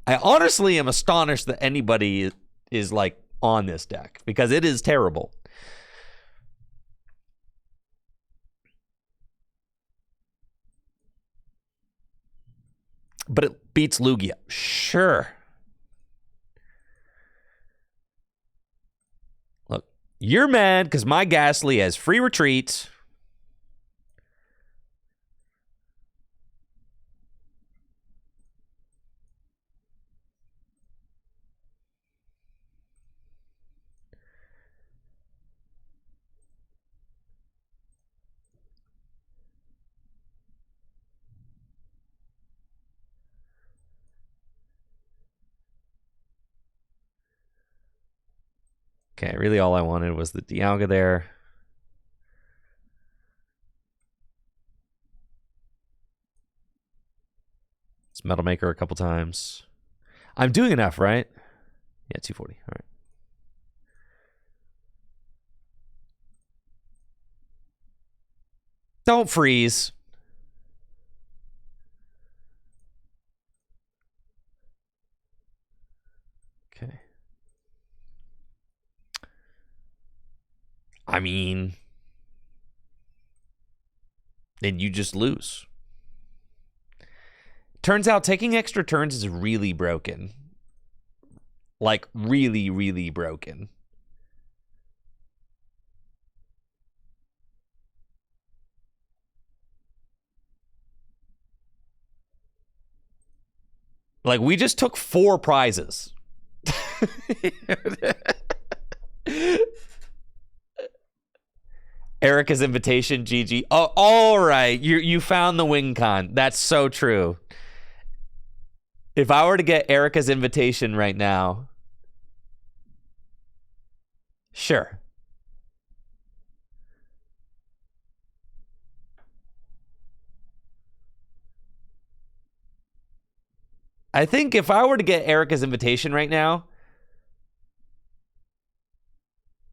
Speaker 1: I honestly am astonished that anybody is like, on this deck, because it is terrible. But it beats Lugia. Sure. Look, you're mad because my Ghastly has free retreats. Okay, really all I wanted was the Dialga there. It's Metal Maker a couple times. I'm doing enough, right? Yeah, 240. All right. Don't freeze. Okay. I mean, then you just lose. Turns out taking extra turns is really broken. Like, really, really broken. Like, we just took 4 prizes. Erica's invitation, GG. Oh, all right. You found the wing con. That's so true. If I were to get Erica's invitation right now, sure. I think if I were to get Erica's invitation right now,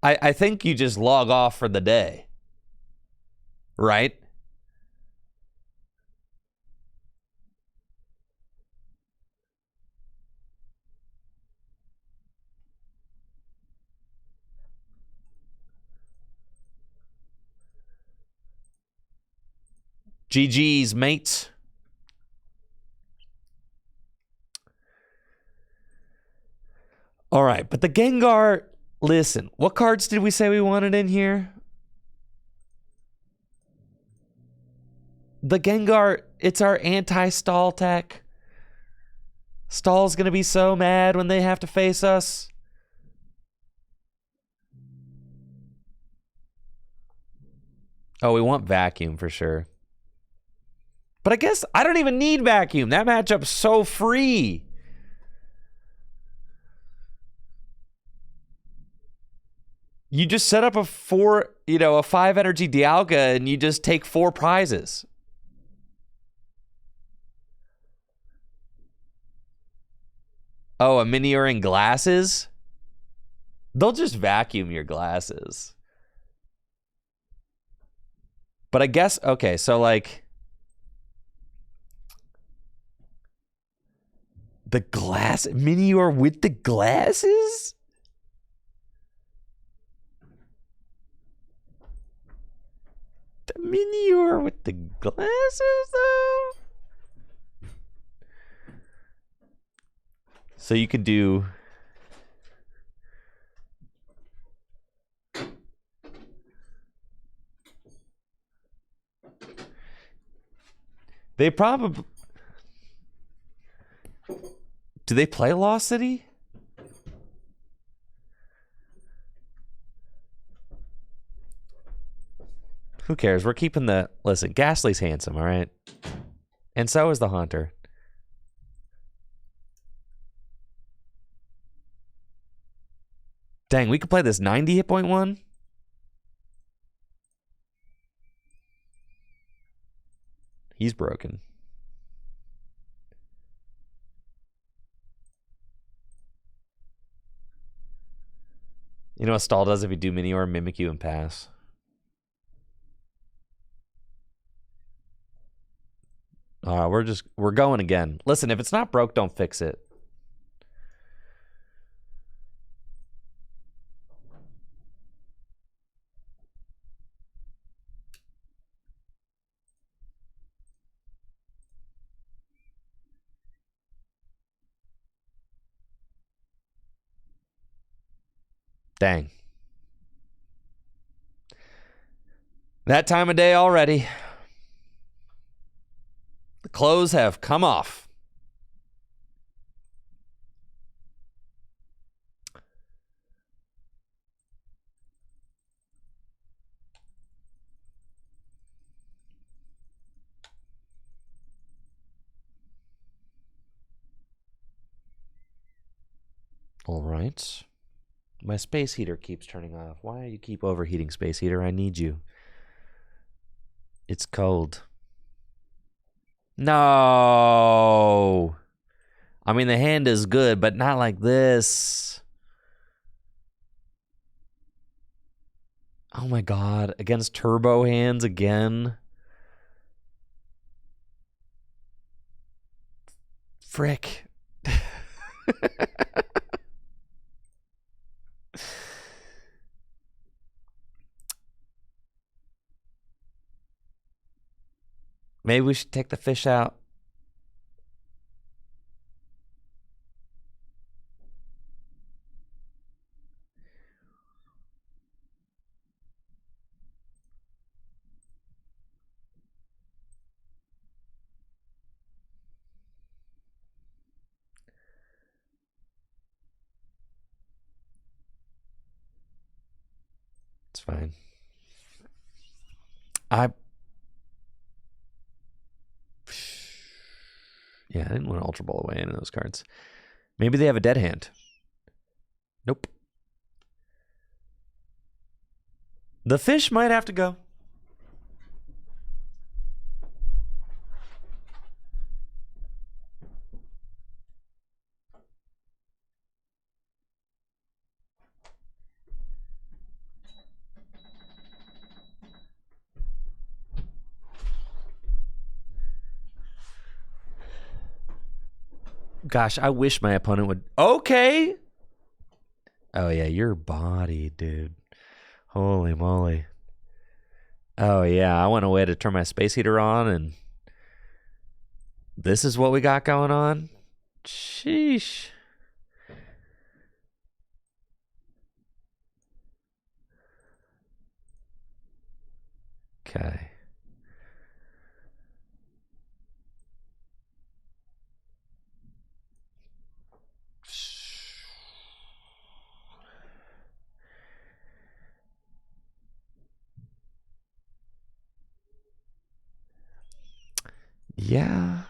Speaker 1: I think you just log off for the day. Right? GG's, mates. All right, but the Gengar, listen, what cards did we say we wanted in here? The Gengar, it's our anti-stall tech. Stall's going to be so mad when they have to face us. Oh, we want Vacuum for sure. But I guess I don't even need Vacuum. That matchup's so free. You just set up a 5 energy Dialga and you just take 4 prizes. Oh, a Minior in glasses? They'll just vacuum your glasses. But I guess, okay, so like... The glass... Minior with the glasses? The Minior with the glasses, though? So you could do... They probably... Do they play Lost City? Who cares? We're keeping the... Listen, Ghastly's handsome, all right? And so is the Haunter. Dang, we could play this 90 hit point one? He's broken. You know what Stall does if you do Mini or Mimic you and pass? We're going again. Listen, if it's not broke, don't fix it. Dang. That time of day already. The clothes have come off. All right. My space heater keeps turning off. Why do you keep overheating, space heater? I need you. It's cold. No. I mean, the hand is good, but not like this. Oh my God. Against turbo hands again. Frick. Maybe we should take the fish out. It's fine. Yeah, I didn't want to Ultra Ball away any of those cards. Maybe they have a dead hand. Nope. The fish might have to go. Gosh, I wish my opponent would. Okay. Oh, yeah, your body, dude. Holy moly. Oh, yeah, I went away to turn my space heater on, and this is what we got going on? Sheesh. Okay. Yeah.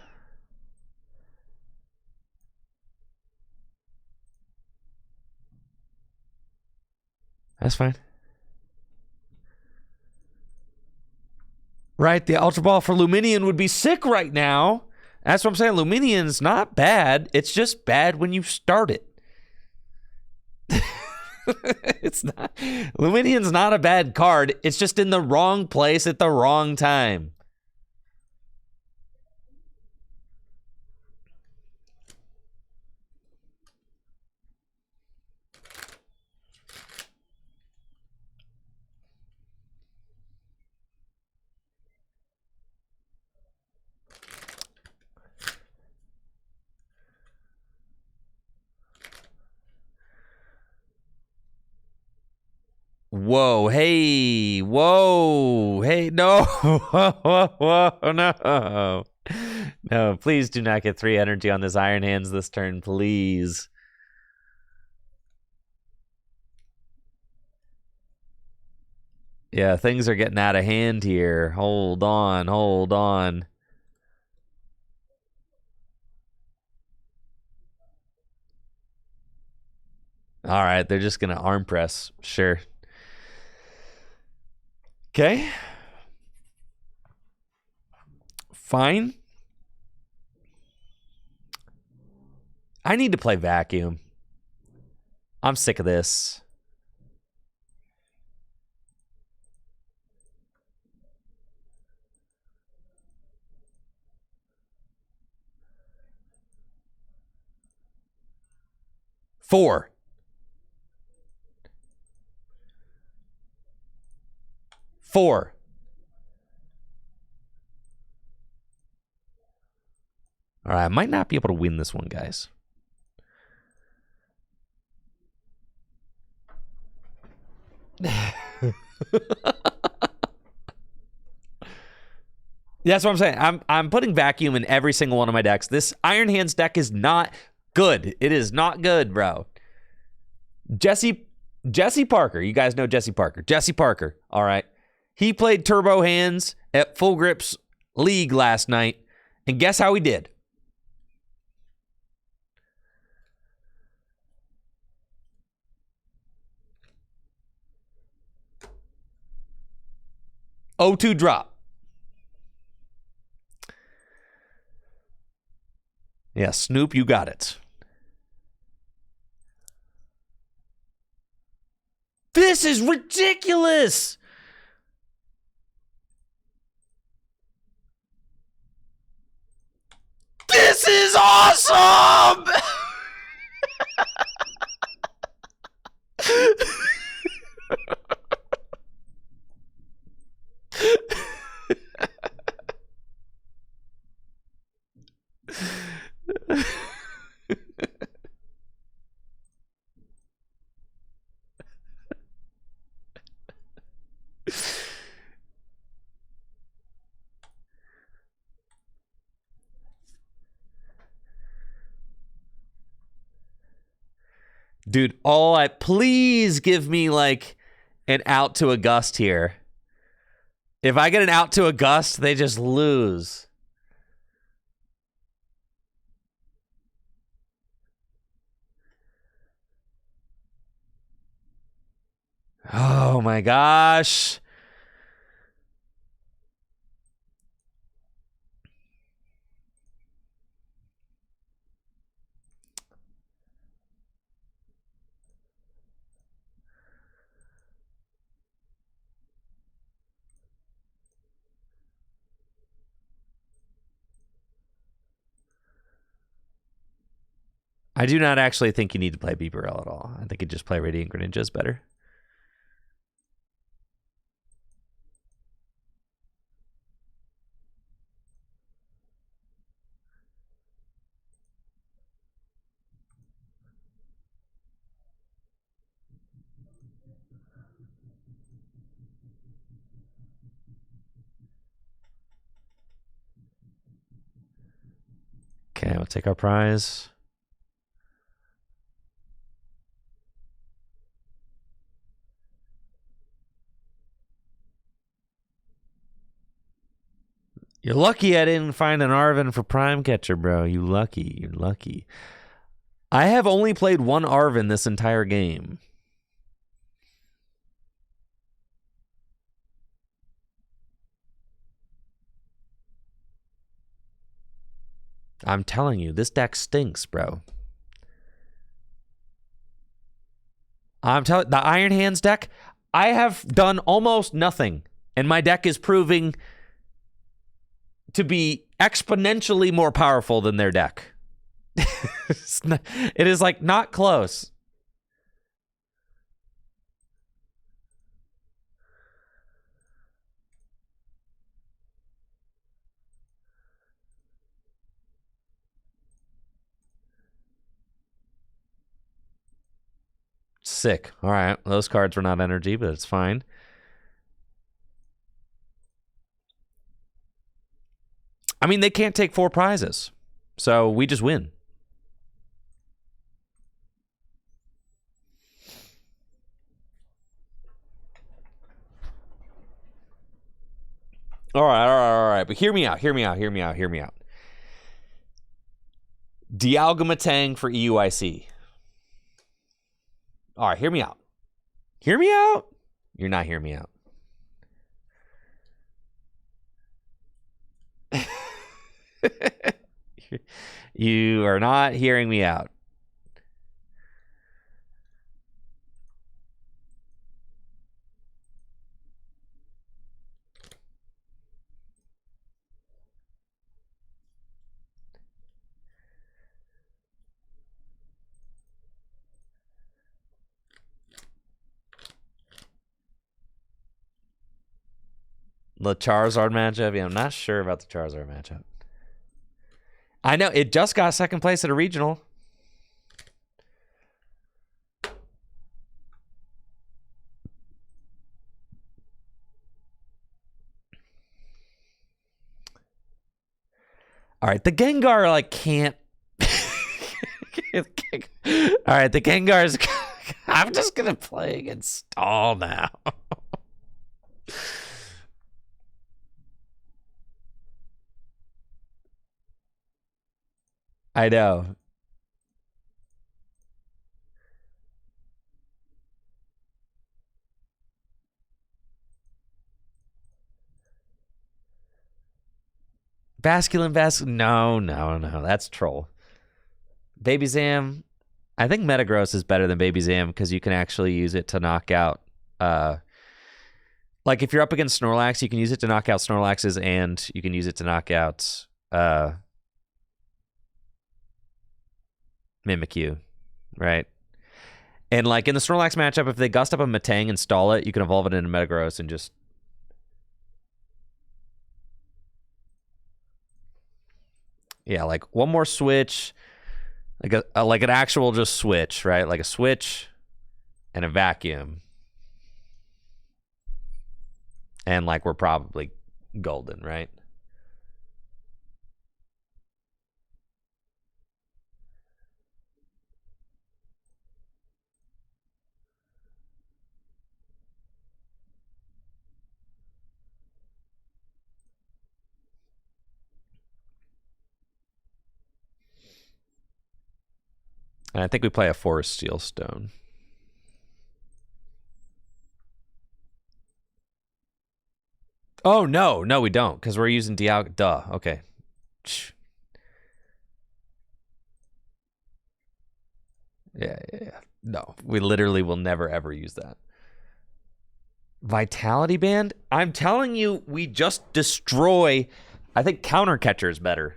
Speaker 1: That's fine. Right, the Ultra Ball for Luminion would be sick right now. That's what I'm saying. Luminion's not bad. It's just bad when you start it. It's not. Luminion's not a bad card. It's just in the wrong place at the wrong time. Whoa, hey, whoa, hey, no, whoa, no. No, please do not get 3 energy on this Iron Hands this turn, please. Yeah, things are getting out of hand here. Hold on, hold on. All right, they're just going to arm press. Sure. Okay. Fine. I need to play vacuum. I'm sick of this. Four. All right, I might not be able to win this one, guys. That's what I'm saying. I'm putting vacuum in every single one of my decks. This Iron Hands deck is not good. It is not good, bro. Jesse Parker. You guys know Jesse Parker. Jesse Parker. All right. He played Turbo Hands at Full Grips League last night. And guess how he did? O2 drop. Yeah, Snoop, you got it. This is ridiculous. This is awesome. Dude, please give me like an out to a gust here. If I get an out to a gust, they just lose. Oh my gosh. I do not actually think you need to play Beeperell at all. I think you just play Radiant Greninjas better. Okay, we'll take our prize. You're lucky I didn't find an Arven for Prime Catcher, bro. You're lucky. I have only played one Arven this entire game. I'm telling you, this deck stinks, bro. I'm telling the Iron Hands deck, I have done almost nothing, and my deck is proving to be exponentially more powerful than their deck. It is like not close. Sick. All right. Those cards were not energy, but it's fine. I mean, they can't take 4 prizes. So we just win. All right. But hear me out. Dialga Matang for EUIC. All right, hear me out. Hear me out. You're not hearing me out. You are not hearing me out. The Charizard matchup? Yeah, I'm not sure about the Charizard matchup. I know, it just got second place at a regional. All right, the Gengar, like, can't... All right, the Gengar's... I'm just going to play against Stall now. I know. Basculin. No. That's troll. Baby Zam. I think Metagross is better than Baby Zam because you can actually use it to knock out... like, if you're up against Snorlax, you can use it to knock out Snorlaxes, and you can use it to knock out Mimikyu, right? And, like, in the Snorlax matchup, if they gust up a Metang and stall it, you can evolve it into Metagross and just... Yeah, like, one more switch, like an actual just switch, right? Like a switch and a vacuum. And, like, we're probably golden, right? And I think we play a Forest Steel Stone. Oh, no, we don't, because we're using Dialga. Duh, okay. Yeah. No, we literally will never, ever use that. Vitality Band? I'm telling you, we just destroy... I think Counter Catcher is better.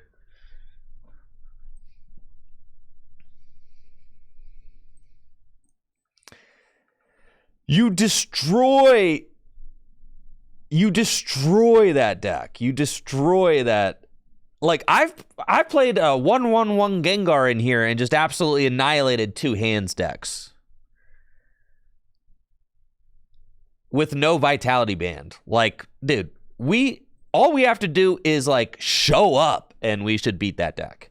Speaker 1: You destroy that deck. You destroy that. Like, I've played a 1/1/1 Gengar in here and just absolutely annihilated 2 hands decks with no Vitality Band. Like, dude, all we have to do is, like, show up and we should beat that deck.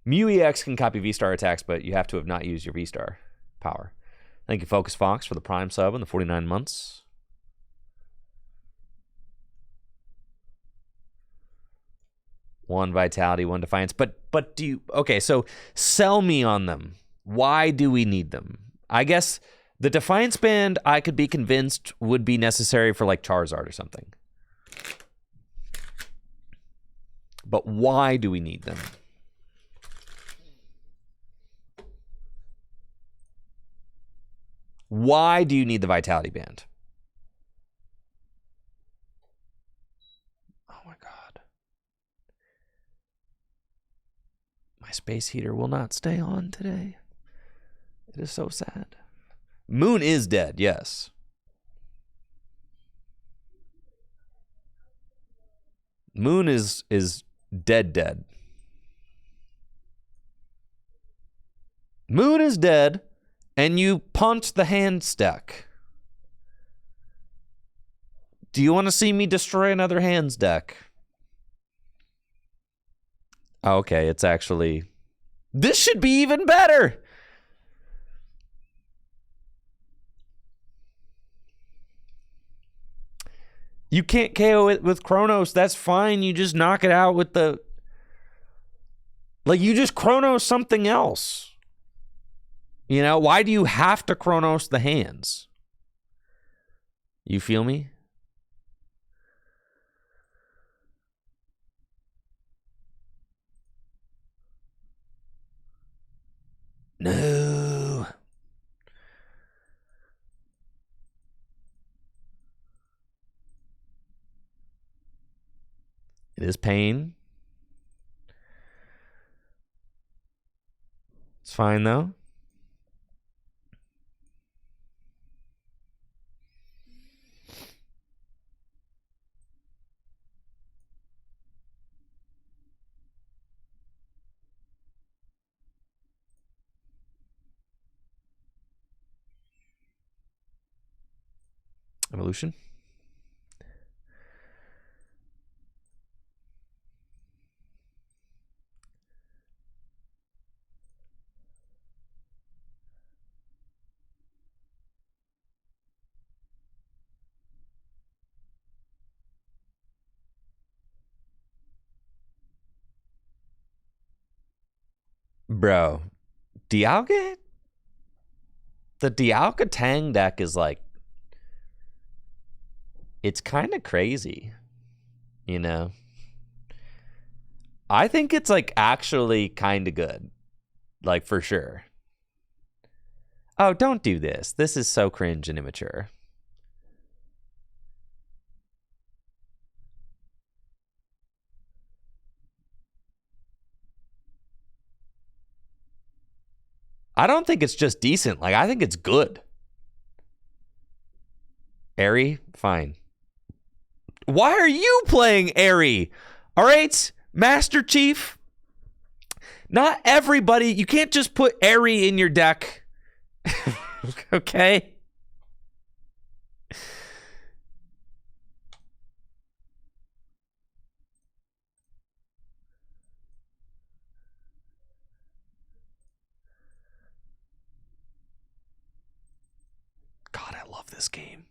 Speaker 1: Mew EX can copy VSTAR attacks, but you have to have not used your VSTAR power. Thank you, Focus Fox, for the Prime sub and the 49 months. One Vitality, one Defiance. But do you... Okay, so sell me on them. Why do we need them? I guess the Defiance Band, I could be convinced, would be necessary for, like, Charizard or something. But why do we need them? Why do you need the Vitality Band? Oh my god. My space heater will not stay on today. It is so sad. Moon is dead, yes. Moon is dead. Moon is dead. And you punt the hand deck. Do you want to see me destroy another hands deck? Okay, it's actually... This should be even better! You can't KO it with Chronos. That's fine. You just knock it out with the... Like, you just Chronos something else. You know, why do you have to Chronos the hands? You feel me? No. It is pain. It's fine, though. Evolution. Bro, Dialga? The Dialga Tang deck is like... It's kind of crazy, you know? I think it's like actually kind of good. Like, for sure. Oh, don't do this. This is so cringe and immature. I don't think it's just decent. Like, I think it's good. Airy? Fine. Why are you playing Airy? All right, Master Chief. Not everybody. You can't just put Airy in your deck. Okay? God, I love this game.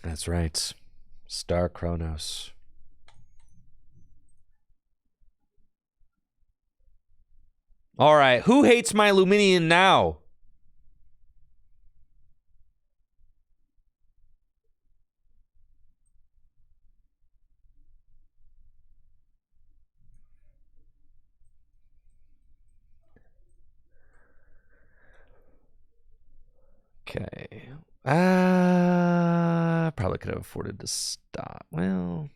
Speaker 1: That's right. Star Chronos. All right, who hates my Luminion now? Okay. Probably could have afforded to stop. Well,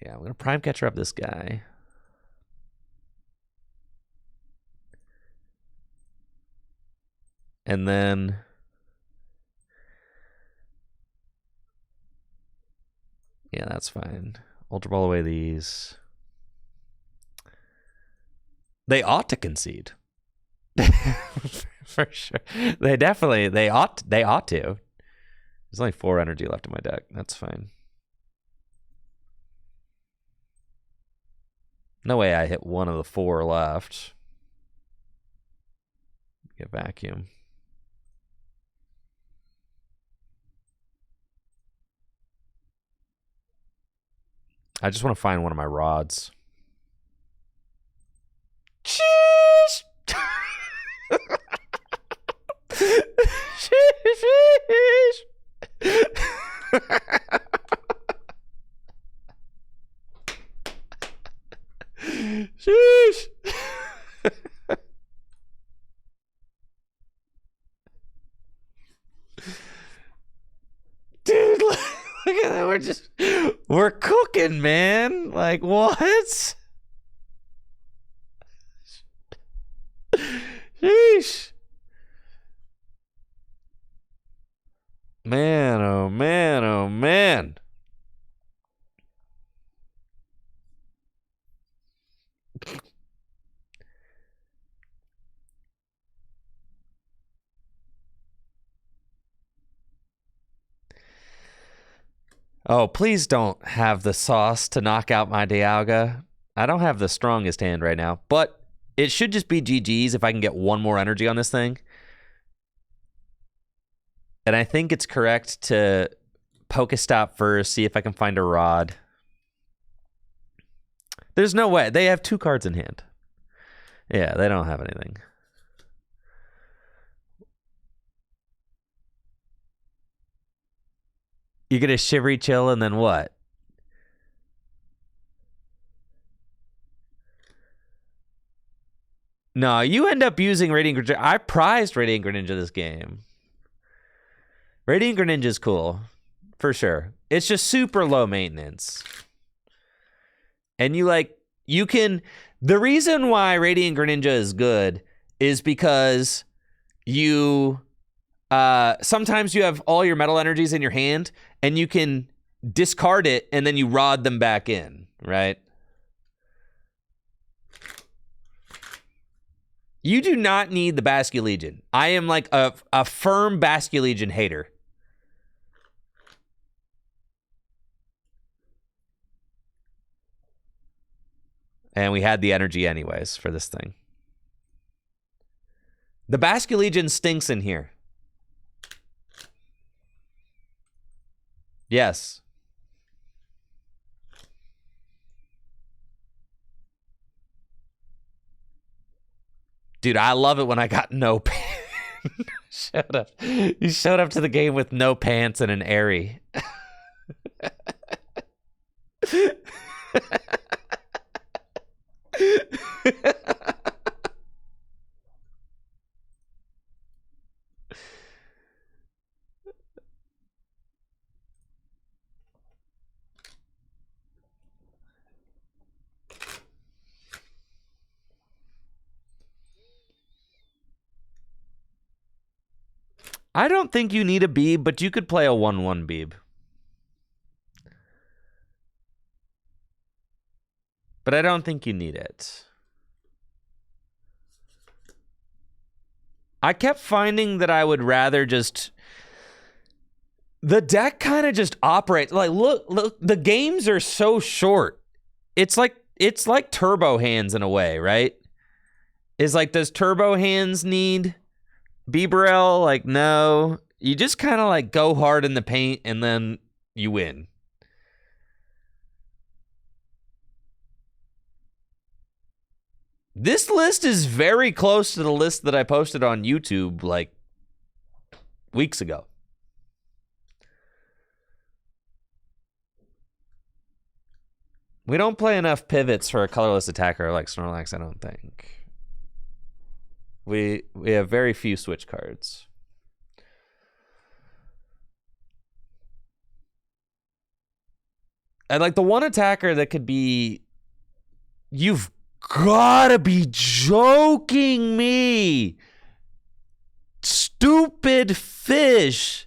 Speaker 1: yeah, I'm gonna prime catcher up this guy. And then yeah, that's fine. Ultra ball away these. They ought to concede. For sure. They ought to. There's only 4 energy left in my deck. That's fine. No way I hit one of the 4 left. Get vacuum. I just want to find one of my rods. Cheese! Sheesh. Dude, look at that. We're cooking, man. Like, what? Sheesh. Man, oh man, oh man. Oh, please don't have the sauce to knock out my Dialga. I don't have the strongest hand right now, but it should just be GG's if I can get one more energy on this thing. And I think it's correct to Pokestop first, see if I can find a rod. There's no way. They have 2 cards in hand. Yeah, they don't have anything. You get a Shivery Chill and then what? No, you end up using Radiant Greninja. I prized Radiant Greninja this game. Radiant Greninja is cool, for sure. It's just super low maintenance. And you can... The reason why Radiant Greninja is good is because you... sometimes you have all your metal energies in your hand, and you can discard it, and then you rod them back in, right? You do not need the Basculegion. I am like a firm Basculegion hater. And we had the energy anyways for this thing. The Basculegion stinks in here. Yes. Dude, I love it when I got no pants. Shut up. You showed up to the game with no pants and an airy. I don't think you need a Beeb, but you could play a 1/1 Beeb. But I don't think you need it. I kept finding that I would rather just... The deck kind of just operates... Like, look, the games are so short. It's like Turbo Hands in a way, right? Is like, does Turbo Hands need... Bieberell, like, no. You just kind of like go hard in the paint and then you win. This list is very close to the list that I posted on YouTube like weeks ago. We don't play enough pivots for a colorless attacker like Snorlax, I don't think. We have very few switch cards. And like the one attacker that could be... You've gotta be joking me! Stupid fish!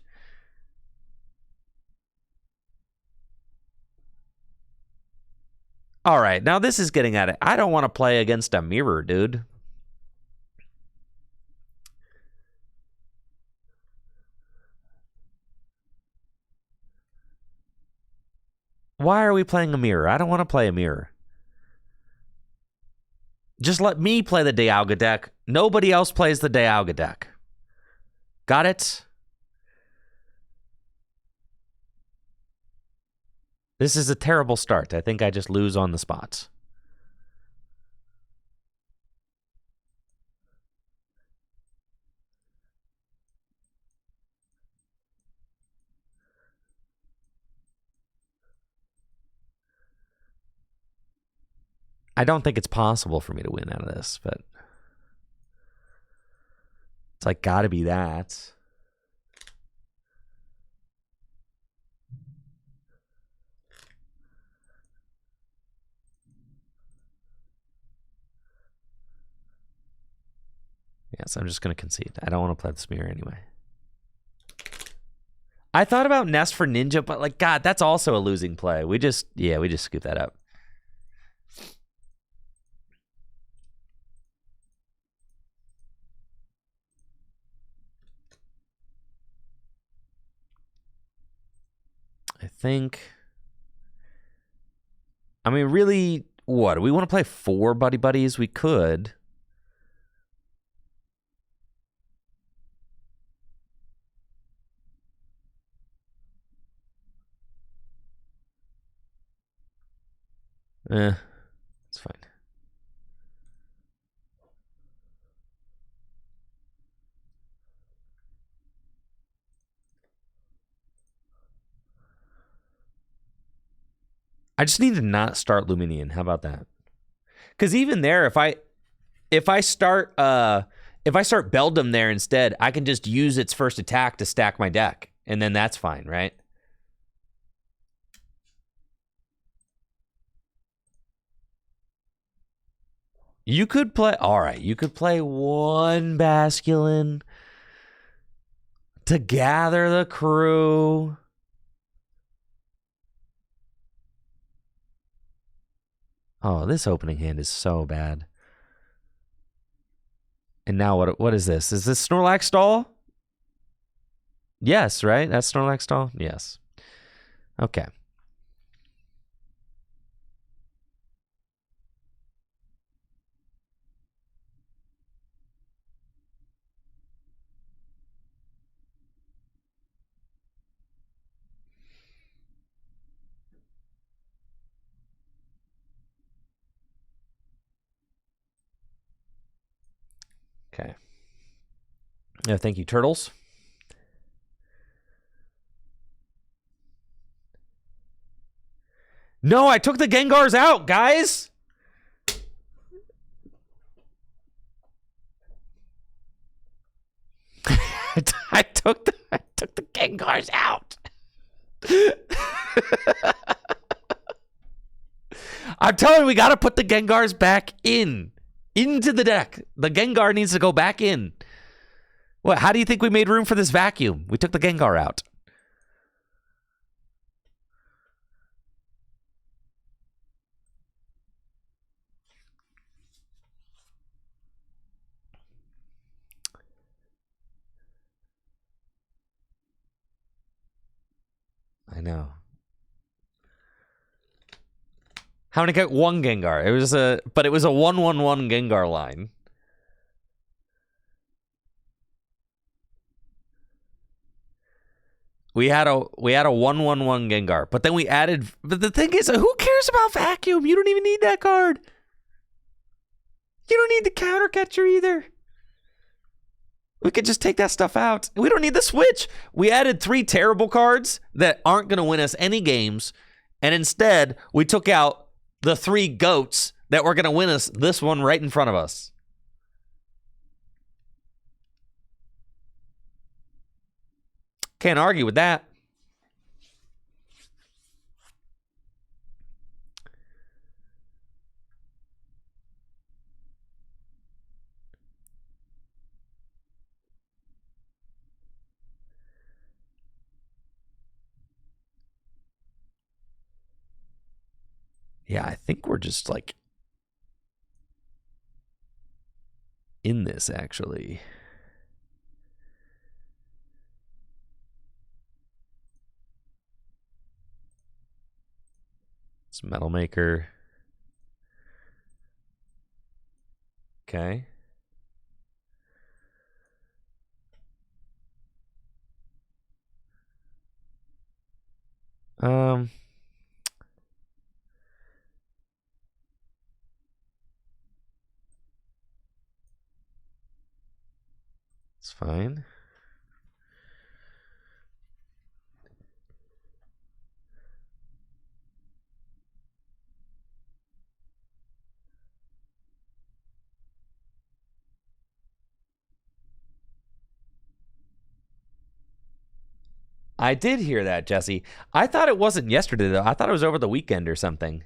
Speaker 1: Alright, now this is getting at it. I don't want to play against a mirror, dude. Why are we playing a mirror? I don't want to play a mirror. Just let me play the Dialga deck. Nobody else plays the Dialga deck. Got it? This is a terrible start. I think I just lose on the spot. I don't think it's possible for me to win out of this, but it's like gotta be that. Yes, I'm just gonna concede. I don't want to play this mirror anyway. I thought about Nest for Ninja, but like, God, that's also a losing play. We just scoop that up. I think. I mean, really, what? Do we want to play 4 Buddy Buddies? We could. It's fine. I just need to not start Luminian. How about that? Because even there, if I start Beldum there instead, I can just use its first attack to stack my deck, and then that's fine, right? You could play. All right, you could play 1 Basculin to gather the crew. Oh, this opening hand is so bad. And now what is this? Is this Snorlax Stall? Yes, right? That's Snorlax Stall? Yes. Okay. Okay. Yeah, thank you, Turtles. No, I took the Gengars out, guys. I took the Gengars out. I'm telling you, we got to put the Gengars back into the deck. The Gengar needs to go back in. What? How do you think we made room for this vacuum? We took the Gengar out. I know. How many got 1 Gengar? It was a 1/1/1 Gengar line. We had a 1/1/1 Gengar, but then we added. But the thing is, who cares about vacuum? You don't even need that card. You don't need the counter catcher either. We could just take that stuff out. We don't need the switch. We added 3 terrible cards that aren't going to win us any games, and instead we took out the 3 goats that were going to win us this one right in front of us. Can't argue with that. Yeah, I think we're just like in this actually. It's Metal Maker. Okay. It's fine. I did hear that, Jesse. I thought it wasn't yesterday, though. I thought it was over the weekend or something.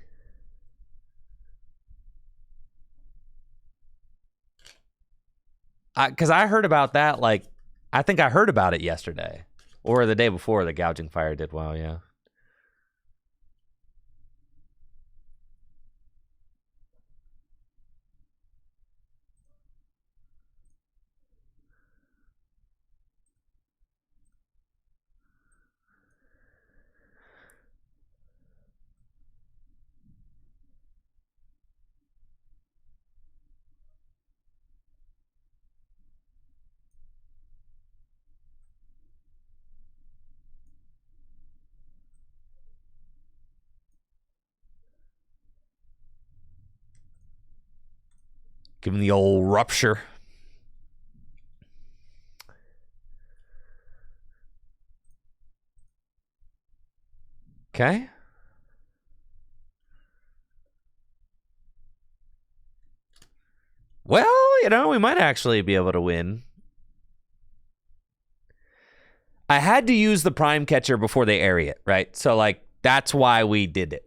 Speaker 1: Because I heard about that, like, I think I heard about it yesterday. Or the day before the gouging fire did well, yeah. Give him the old rupture. Okay. Well, you know, we might actually be able to win. I had to use the prime catcher before they airy it, right? So, like, that's why we did it.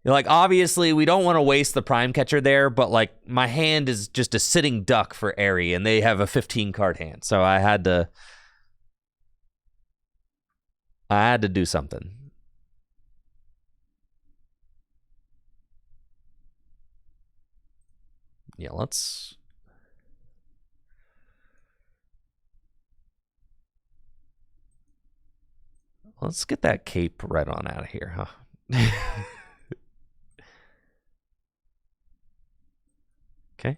Speaker 1: Like, obviously, we don't want to waste the prime catcher there, but, like, my hand is just a sitting duck for airy, and they have a 15-card hand. So I had to do something. Yeah, let's get that cape right on out of here, huh? Okay.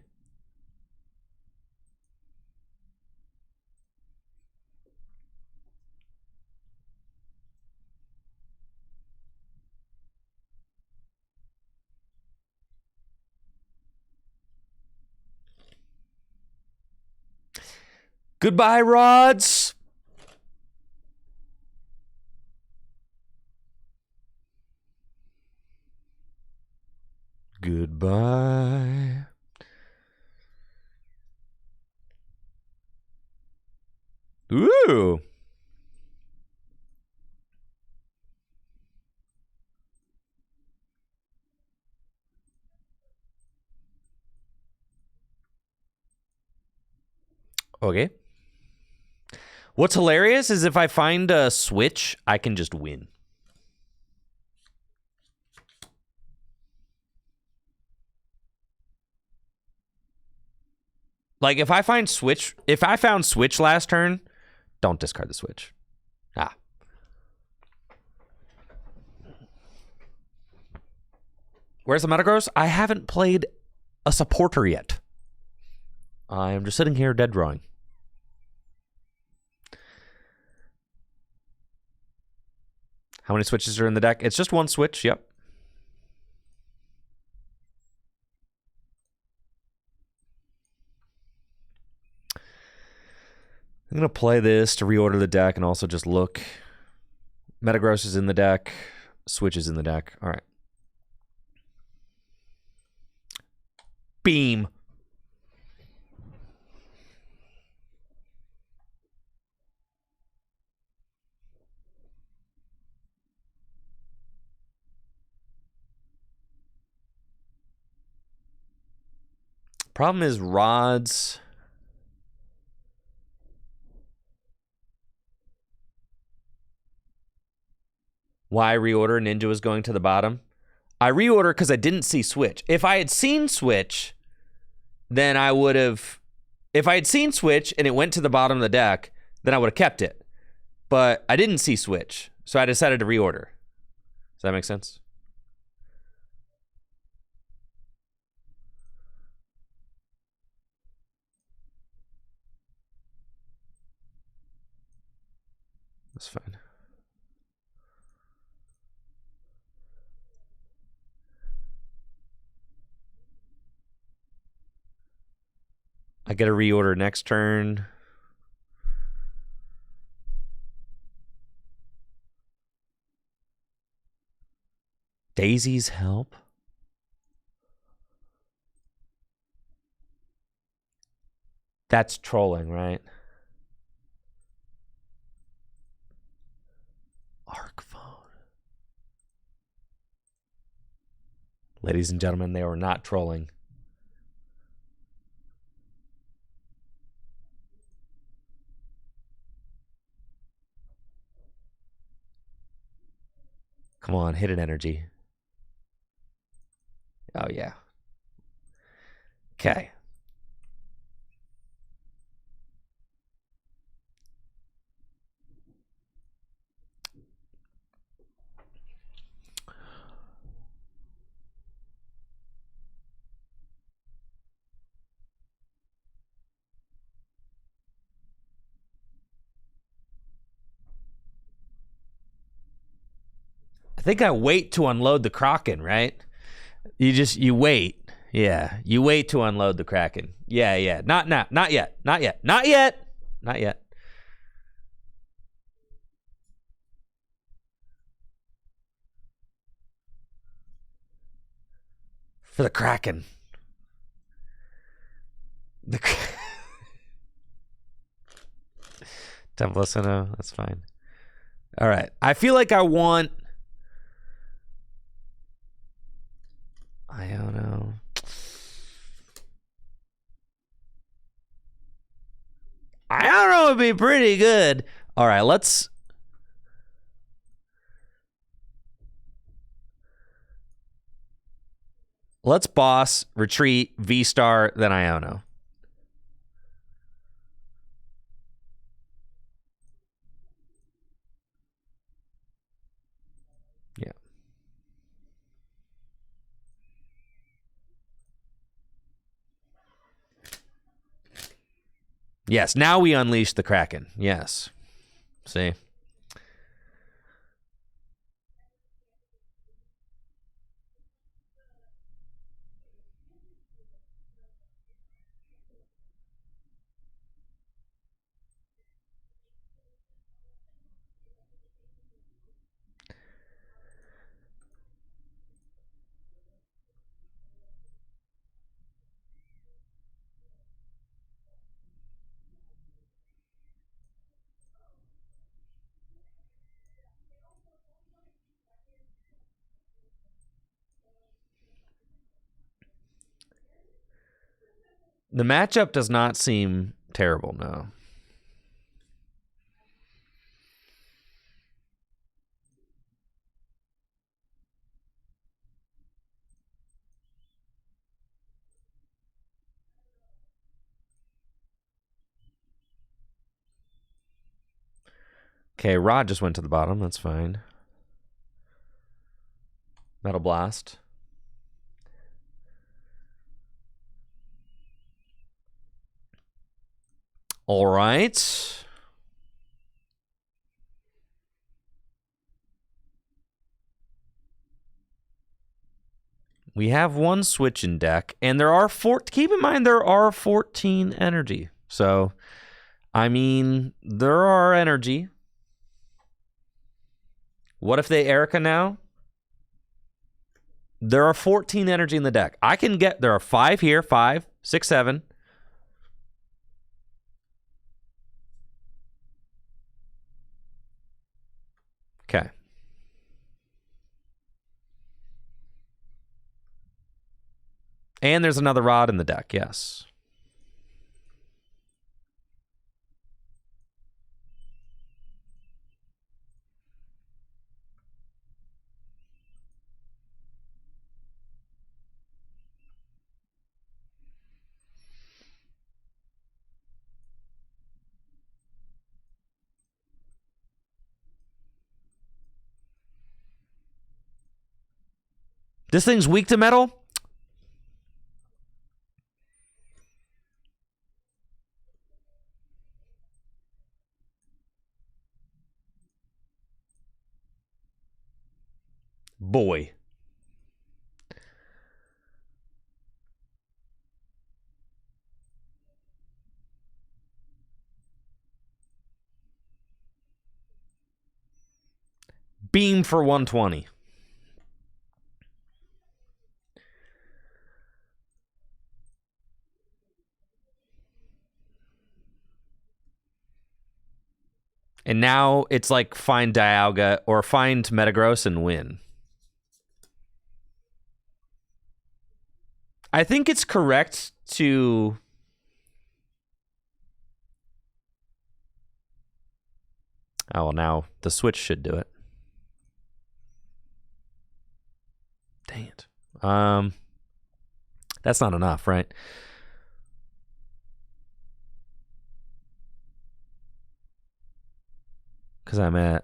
Speaker 1: Goodbye, rods. Goodbye. Ooh. Okay. What's hilarious is if I find a switch, I can just win. Like, if I found switch last turn, don't discard the switch. Where's the Metagross? I haven't played a supporter yet. I am just sitting here dead drawing. How many switches are in the deck? It's just one switch, yep. I'm going to play this to reorder the deck and also just look. Metagross is in the deck. Switch is in the deck. All right. Beam. Problem is rods. Why reorder? Ninja was going to the bottom. I reorder because I didn't see switch. If I had seen switch, then I would have. If I had seen switch and it went to the bottom of the deck, then I would have kept it. But I didn't see switch, so I decided to reorder. Does that make sense? That's fine. I get a reorder next turn. Daisy's help. That's trolling, right? Arc phone. Ladies and gentlemen, they were not trolling. Come on, hit an energy. Oh, yeah. Okay. I think I wait to unload the Kraken, right? You wait. Yeah, you wait to unload the Kraken. Yeah. Not now. Not yet. Not yet. Not yet. Not yet. For the Kraken. The Templicino, that's fine. All right. I feel like I want. I don't know. I don't know. It'd be pretty good. All right. Let's boss, retreat, VSTAR, then Iono. Yeah. Yes, now we unleash the Kraken. Yes. See? The matchup does not seem terrible, no. Okay, Rod just went to the bottom. That's fine. Metal Blast. All right. We have one switch in deck, and there are keep in mind there are 14 energy. So, I mean, there are energy. What if they Erica now? There are 14 energy in the deck. There are 5 here, 5, 6, 7. Okay. And there's another Rod in the deck, yes. This thing's weak to metal? Boy. Beam for 120. And now it's like find Dialga or find Metagross and win. I think it's correct to... Oh, well, now the switch should do it. Dang it. That's not enough, right? Because I'm at...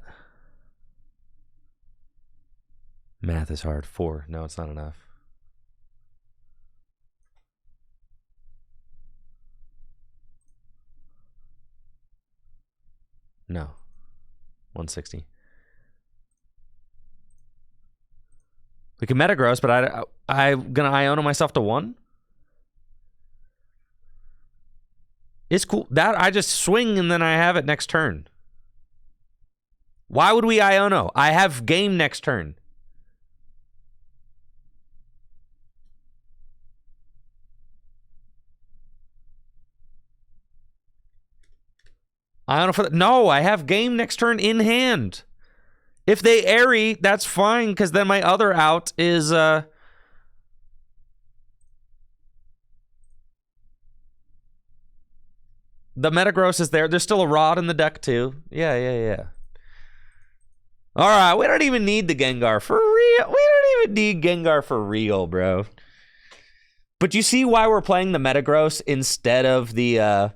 Speaker 1: Math is hard. 4. No, it's not enough. No. 160. We can Metagross, but I'm gonna Iono myself to 1. It's cool. That I just swing and then I have it next turn. Why would we Iono? I have game next turn. Iono for the, no, I have game next turn in hand. If they airy, that's fine, because then my other out is the Metagross is there. There's still a Rod in the deck too. Yeah. All right, we don't even need the Gengar for real. We don't even need Gengar for real, bro. But you see why we're playing the Metagross instead of the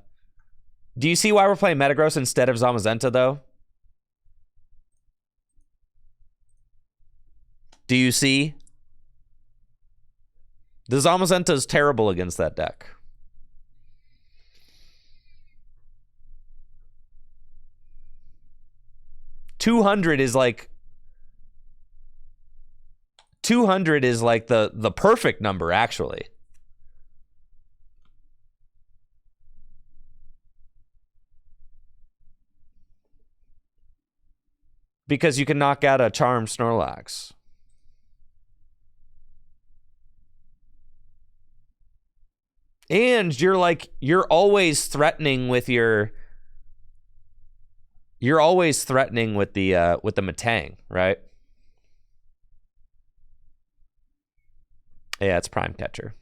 Speaker 1: do you see why we're playing Metagross instead of Zamazenta though? Do you see? The Zamazenta is terrible against that deck. $200 is like 200 is like the perfect number actually. Because you can knock out a Charmed Snorlax. And you're always threatening with your the Metang, right? Yeah, it's Prime Catcher.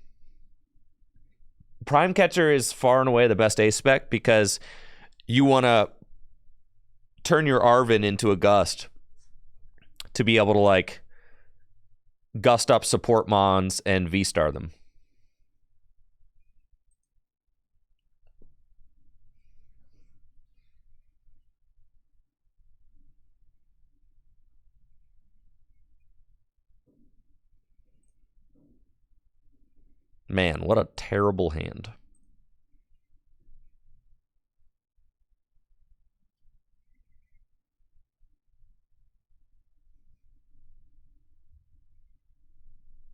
Speaker 1: Prime Catcher is far and away the best ace spec because you want to turn your Arvin into a Gust to be able to like Gust up support Mons and V-Star them. Man, what a terrible hand.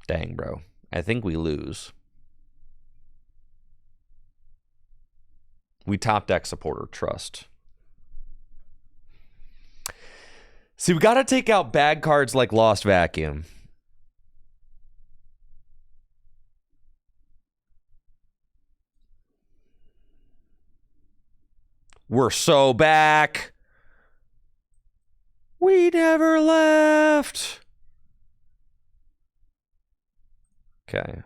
Speaker 1: Dang, bro. I think we lose. We top deck supporter, trust. See, we got to take out bad cards like Lost Vacuum. We're so back. We never left. Okay.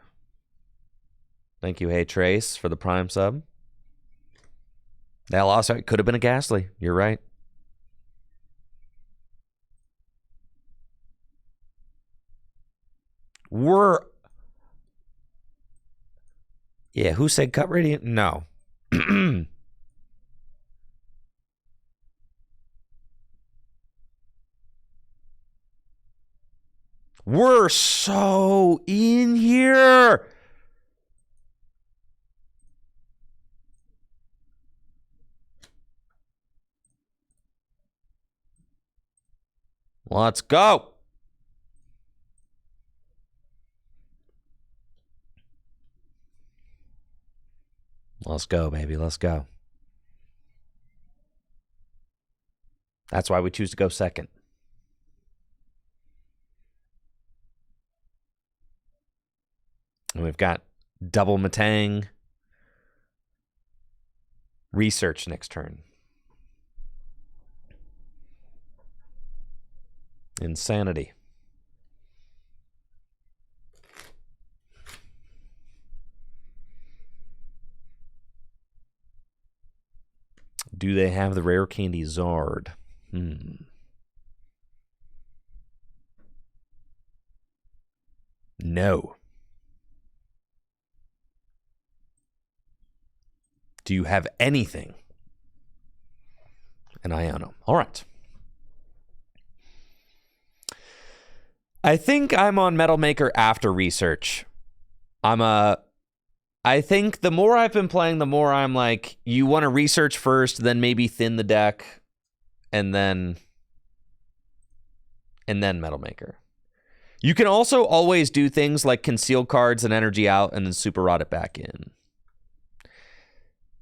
Speaker 1: Thank you, Hey Trace, for the Prime sub. That loss could have been a Ghastly. You're right. Yeah, who said Cut Radiant? No. We're so in here. Let's go. Let's go, baby. Let's go. That's why we choose to go second. And we've got double Metang. Research next turn. Insanity. Do they have the rare candy Zard? No. Do you have anything? An Iono. All right. I think I'm on Metal Maker after research. I think the more I've been playing, the more I'm like, you want to research first, then maybe thin the deck, and then Metal Maker. You can also always do things like conceal cards and energy out and then super rod it back in.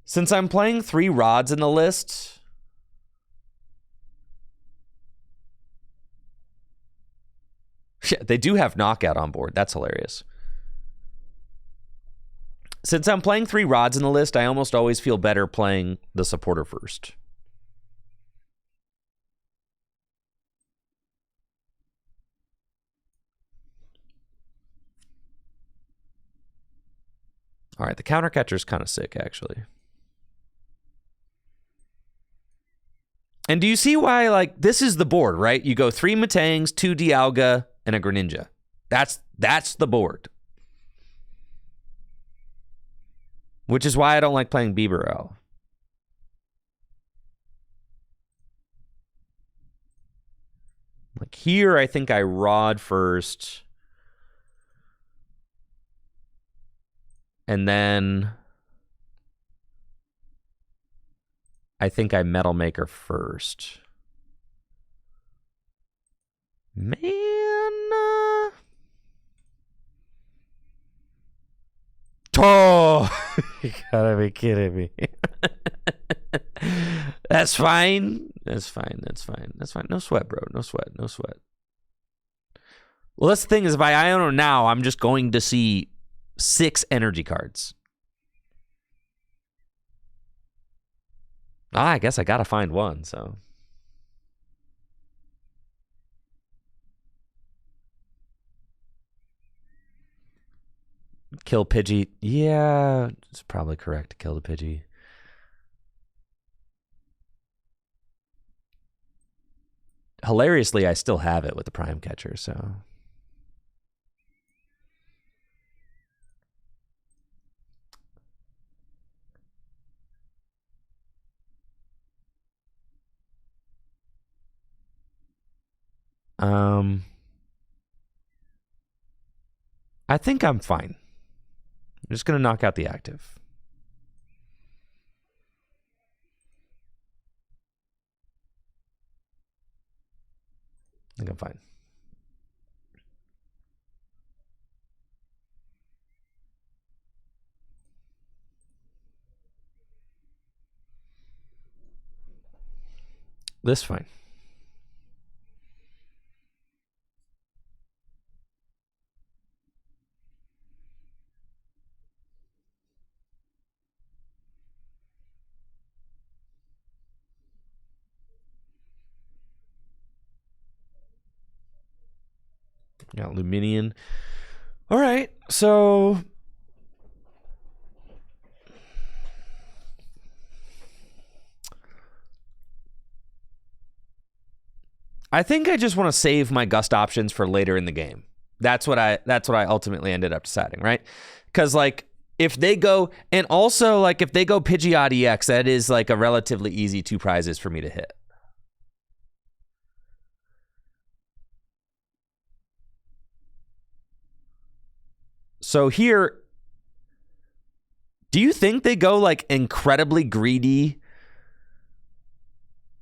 Speaker 1: Since I'm playing 3 rods in the list, they do have knockout on board. That's hilarious. Since I'm playing 3 rods in the list, I almost always feel better playing the supporter first. All right, the counter catcher is kind of sick, actually. And do you see why, like, this is the board, right? You go 3 Matangs, 2 Dialga, and a Greninja. That's the board. Which is why I don't like playing Bibarel. Like here, I think I rod first. And then I think I Metal Maker first. Man. Oh, you gotta be kidding me. That's fine. That's fine. That's fine. That's fine. No sweat, bro. No sweat. No sweat. Well, that's the thing is if I Iono now, I'm just going to see 6 energy cards. I guess I gotta find one, so. Kill Pidgey. Yeah, it's probably correct to kill the Pidgey. Hilariously, I still have it with the Prime Catcher, so. I think I'm fine. I'm just going to knock out the active. I think I'm fine. This is fine. Got Luminion. All right, so I think I just want to save my gust options for later in the game. That's what I ultimately ended up deciding, right? Because like if they go, and also like if they go Pidgeot EX, that is like a relatively easy 2 prizes for me to hit. So here, do you think they go like incredibly greedy?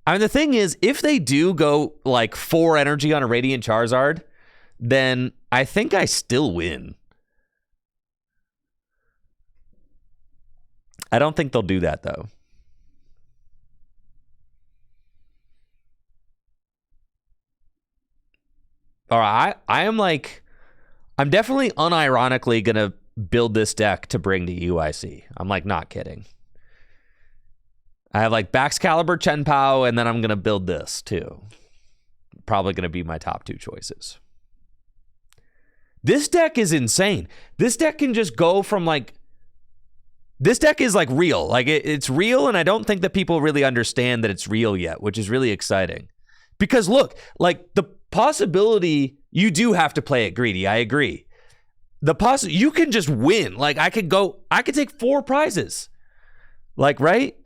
Speaker 1: I mean, the thing is, if they do go like 4 energy on a Radiant Charizard, then I think I still win. I don't think they'll do that, though. All right, I'm definitely unironically going to build this deck to bring to UIC. I'm like not kidding. I have like Baxcalibur, Chen Pao, and then I'm going to build this too. Probably going to be my top 2 choices. This deck is insane. This deck can just go from like, this deck is like real. Like it's real, and I don't think that people really understand that it's real yet, which is really exciting. Because look, like the possibility, you do have to play it greedy. I agree. You can just win. Like I could take 4 prizes. Like, right?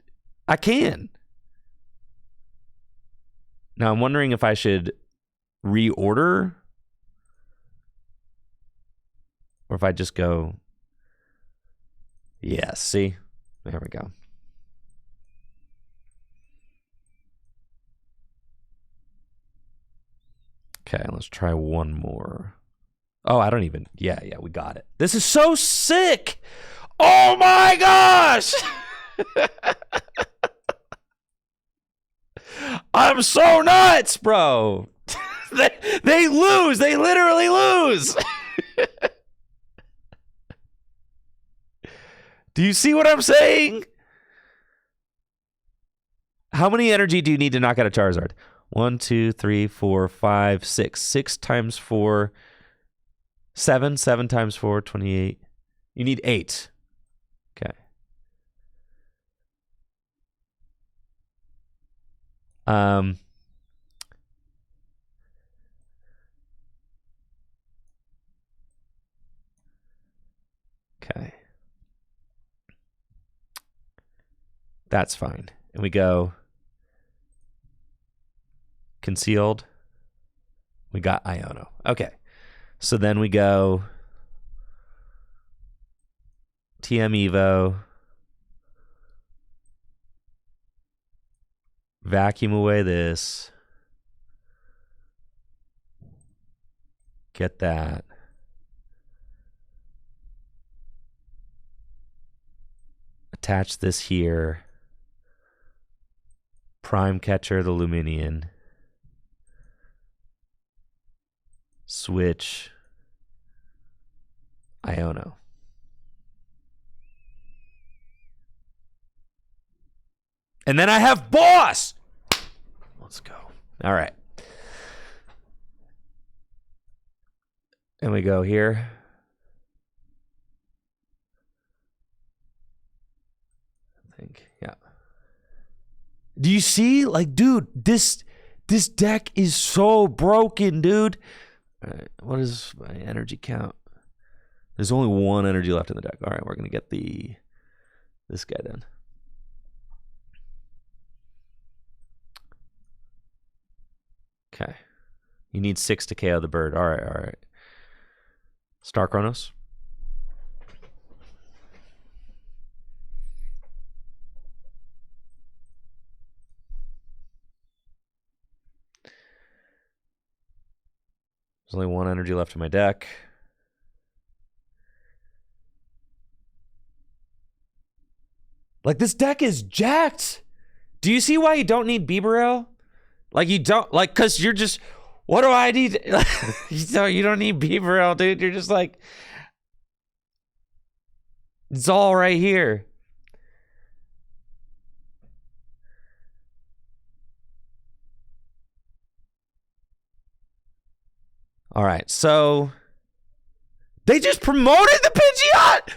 Speaker 1: I can. Now I'm wondering if I should reorder or if I just go, yes, see? There we go. Okay, let's try one more. Oh, I don't even. Yeah, we got it. This is so sick. Oh my gosh. I'm so nuts, bro. They lose. They literally lose. Do you see what I'm saying? How many energy do you need to knock out a Charizard? 1, 2, 3, 4, 5, 6. 6 times 4. 7. 7 times 4, 28. You need 8. Okay. Okay. That's fine. And we go concealed. We got Iono. Okay. So then we go TM Evo. Vacuum away this. Get that. Attach this here. Prime catcher the Luminian. Switch. Iono. And then I have boss. Let's go. All right. And we go here. I think, yeah. Do you see? Like, dude, this deck is so broken, dude. All right, what is my energy count? There's only 1 energy left in the deck. All right, we're gonna get this guy then. Okay. You need 6 to KO the bird. All right. Star Chronos. There's only 1 energy left in my deck. Like, this deck is jacked. Do you see why you don't need Bibarel? Like, you don't, like, because you're just, what do I need? You don't need Bibarel, dude. You're just like, it's all right here. All right, so they just promoted the Pidgeot.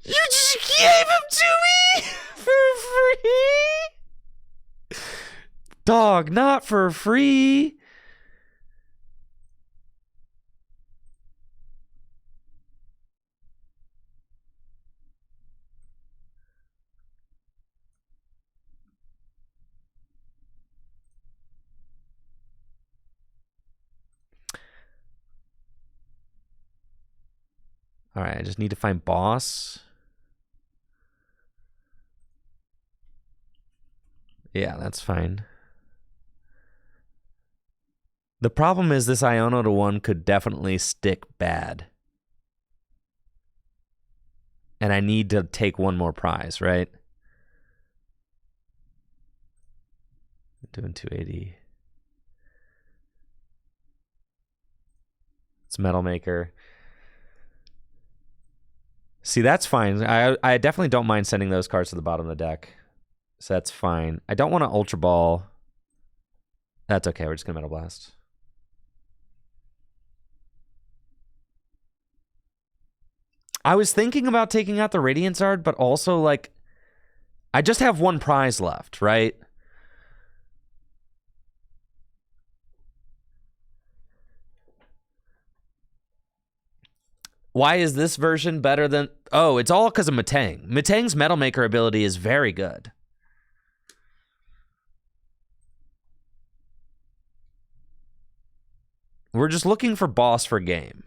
Speaker 1: You just gave him to me for free? Dog, not for free. All right, I just need to find boss. Yeah, that's fine. The problem is this Iono to 1 could definitely stick bad. And I need to take 1 more prize, right? Doing 280. It's Metal Maker. See, that's fine. I definitely don't mind sending those cards to the bottom of the deck. So that's fine. I don't want to Ultra Ball. That's okay. We're just going to Metal Blast. I was thinking about taking out the Radiant Zard, but also, like, I just have 1 prize left, right? Why is this version better than... Oh, it's all because of Metang. Metang's Metal Maker ability is very good. We're just looking for boss for game.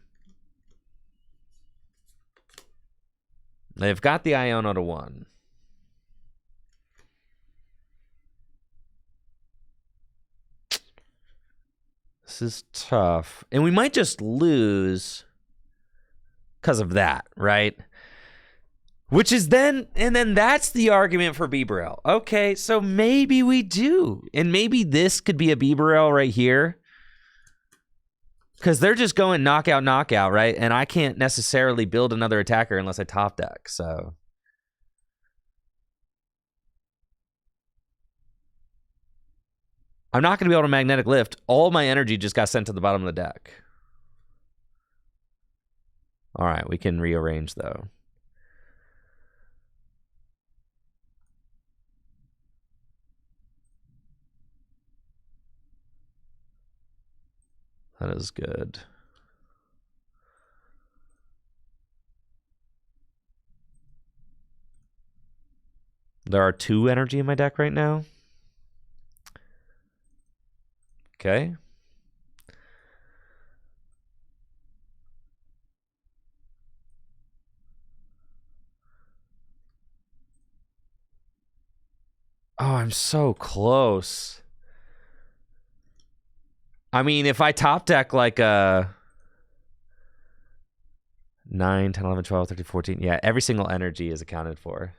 Speaker 1: They've got the Iono to 1. This is tough. And we might just lose... because of that, right? Which is then that's the argument for Bibarel. Okay, so maybe we do. And maybe this could be a Bibarel right here. Because they're just going knockout, knockout, right? And I can't necessarily build another attacker unless I top deck, so. I'm not going to be able to magnetic lift. All my energy just got sent to the bottom of the deck. All right, we can rearrange, though. That is good. There are 2 energy in my deck right now. Okay. Oh, I'm so close. I mean, if I top deck like a 9, 10, 11, 12, 13, 14. Yeah, every single energy is accounted for.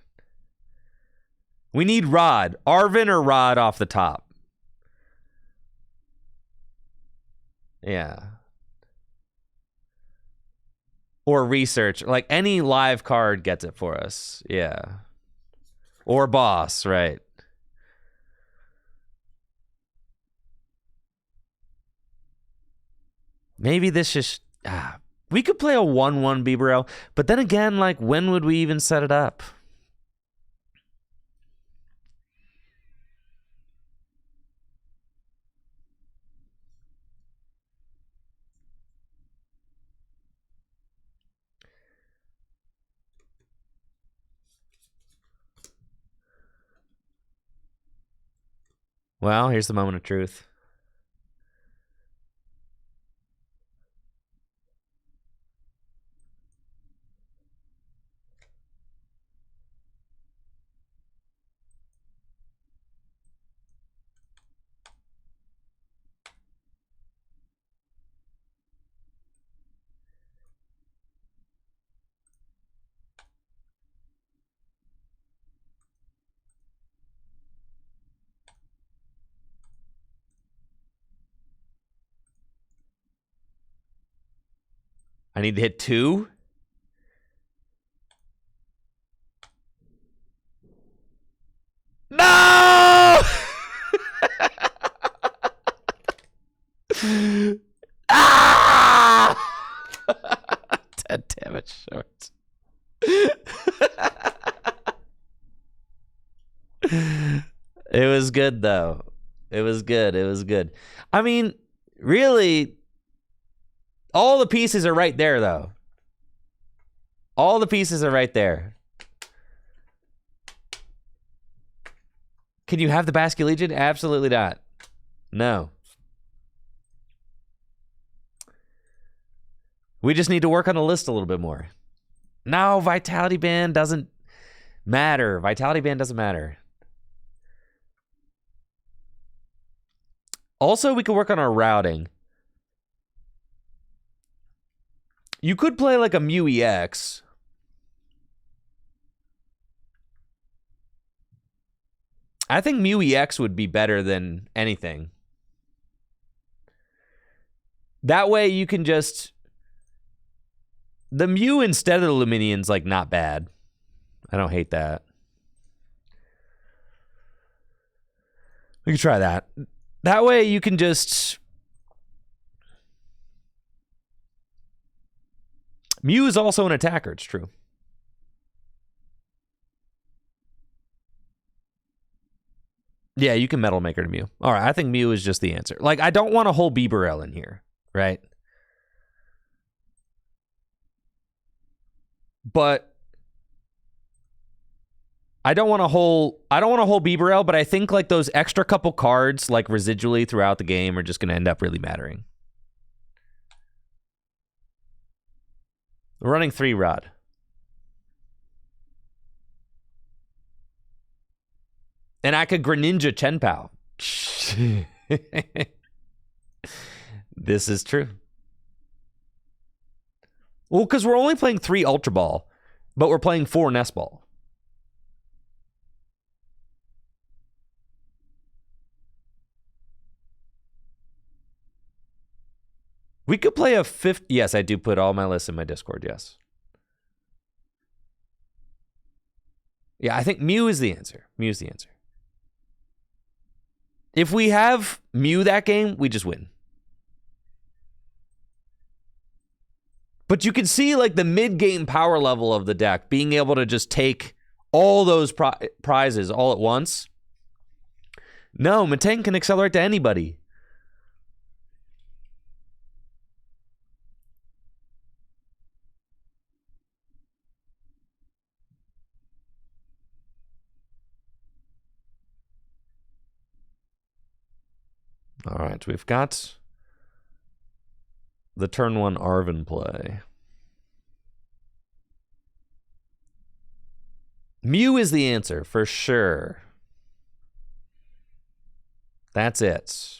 Speaker 1: We need Rod. Arvin or Rod off the top. Yeah. Or research. Like any live card gets it for us. Yeah. Or boss, right. Maybe this just... we could play a 1-1 Bibarel, but then again, like, when would we even set it up? Well, here's the moment of truth. I need to hit 2. No! Ah! 10 damage short. It was good, though. It was good. It was good. I mean, really, all the pieces are right there, though. All the pieces are right there. Can you have the Basque Legion? Absolutely not. No. We just need to work on the list a little bit more. No, Vitality Band doesn't matter. Vitality Band doesn't matter. Also, we could work on our routing. You could play like a Mew EX. I think Mew EX would be better than anything. That way you can just... The Mew instead of the Luminion's like not bad. I don't hate that. We could try that. That way you can just... Mew is also an attacker, it's true. Yeah, you can Metal Maker to Mew. All right, I think Mew is just the answer. Like, I don't want a whole Bibarel in here, right? But I don't want a whole Bibarel, but I think like those extra couple cards like residually throughout the game are just going to end up really mattering. We're running 3 Rod. And I could Greninja Chenpao. This is true. Well, because we're only playing 3 Ultra Ball, but we're playing 4 Nest Ball. We could play a 5th. Yes, I do put all my lists in my Discord, yes. Yeah, I think Mew is the answer. Mew's the answer. If we have Mew that game, we just win. But you can see like the mid-game power level of the deck, being able to just take all those prizes all at once. No, Metang can accelerate to anybody. All right, we've got the turn 1 Arven play. Mew is the answer, for sure. That's it.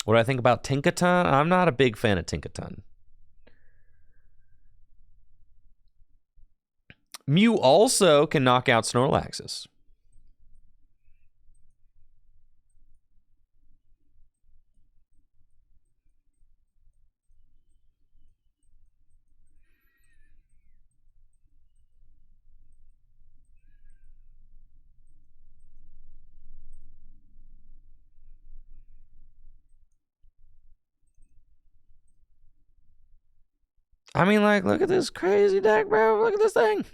Speaker 1: What do I think about Tinkaton? I'm not a big fan of Tinkaton. Mew also can knock out Snorlaxes. I mean, like, look at this crazy deck, bro. Look at this thing.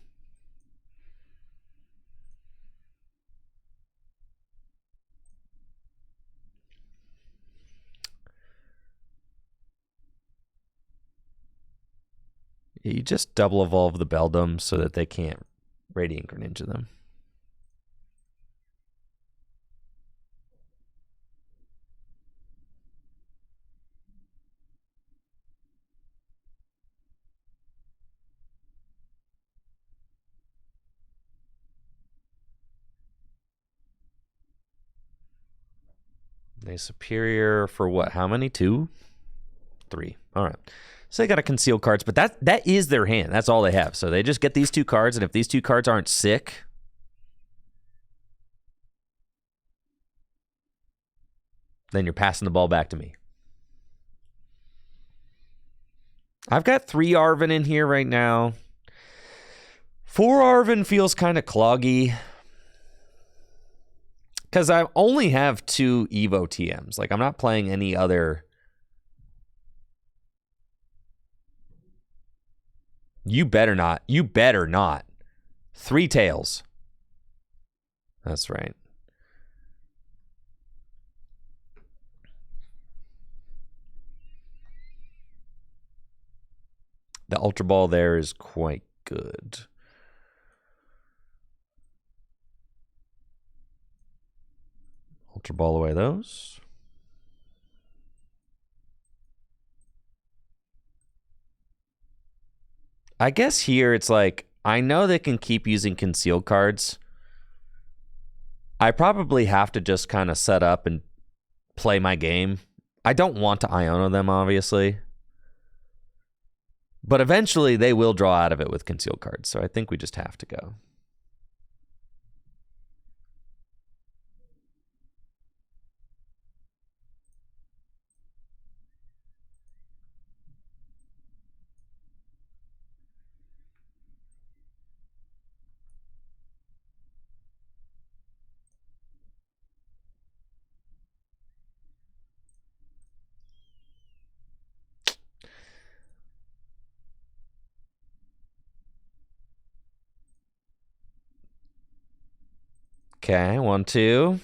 Speaker 1: You just double evolve the Beldum so that they can't Radiant Greninja them. They superior for what? How many? 2? 3. All right. So they got to conceal cards, but that is their hand. That's all they have. So they just get these 2 cards, and if these 2 cards aren't sick, then you're passing the ball back to me. I've got 3 Arven in here right now. 4 Arven feels kind of cloggy. Because I only have 2 Evo TMs. Like, I'm not playing any other. You better not. You better not. 3 tails. That's right. The Ultra Ball there is quite good. Ultra Ball away those. I guess here it's like, I know they can keep using concealed cards. I probably have to just kind of set up and play my game. I don't want to Iono them, obviously. But eventually they will draw out of it with concealed cards. So I think we just have to go. Okay, 1, 2.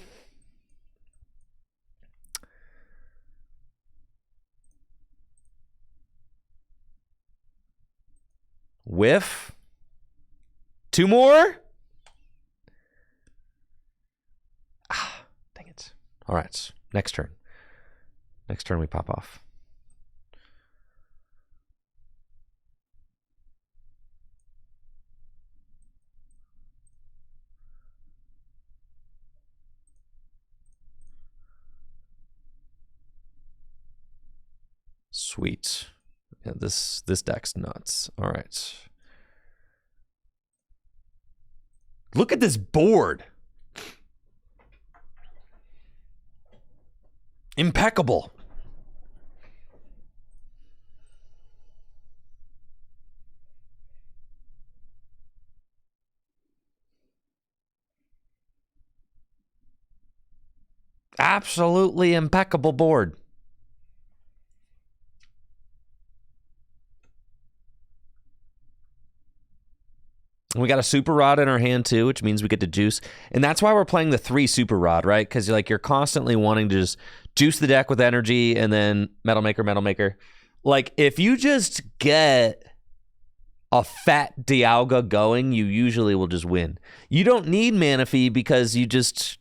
Speaker 1: Whiff. 2 more. Ah, dang it. All right, next turn. Next turn we pop off. Sweet. Yeah, this deck's nuts. All right. Look at this board. Impeccable. Absolutely impeccable board. And we got a super rod in our hand too, which means we get to juice. And that's why we're playing the 3 super rod, right? Because like you're constantly wanting to just juice the deck with energy and then Metal Maker, Metal Maker. Like if you just get a fat Dialga going, you usually will just win. You don't need Manaphy because you just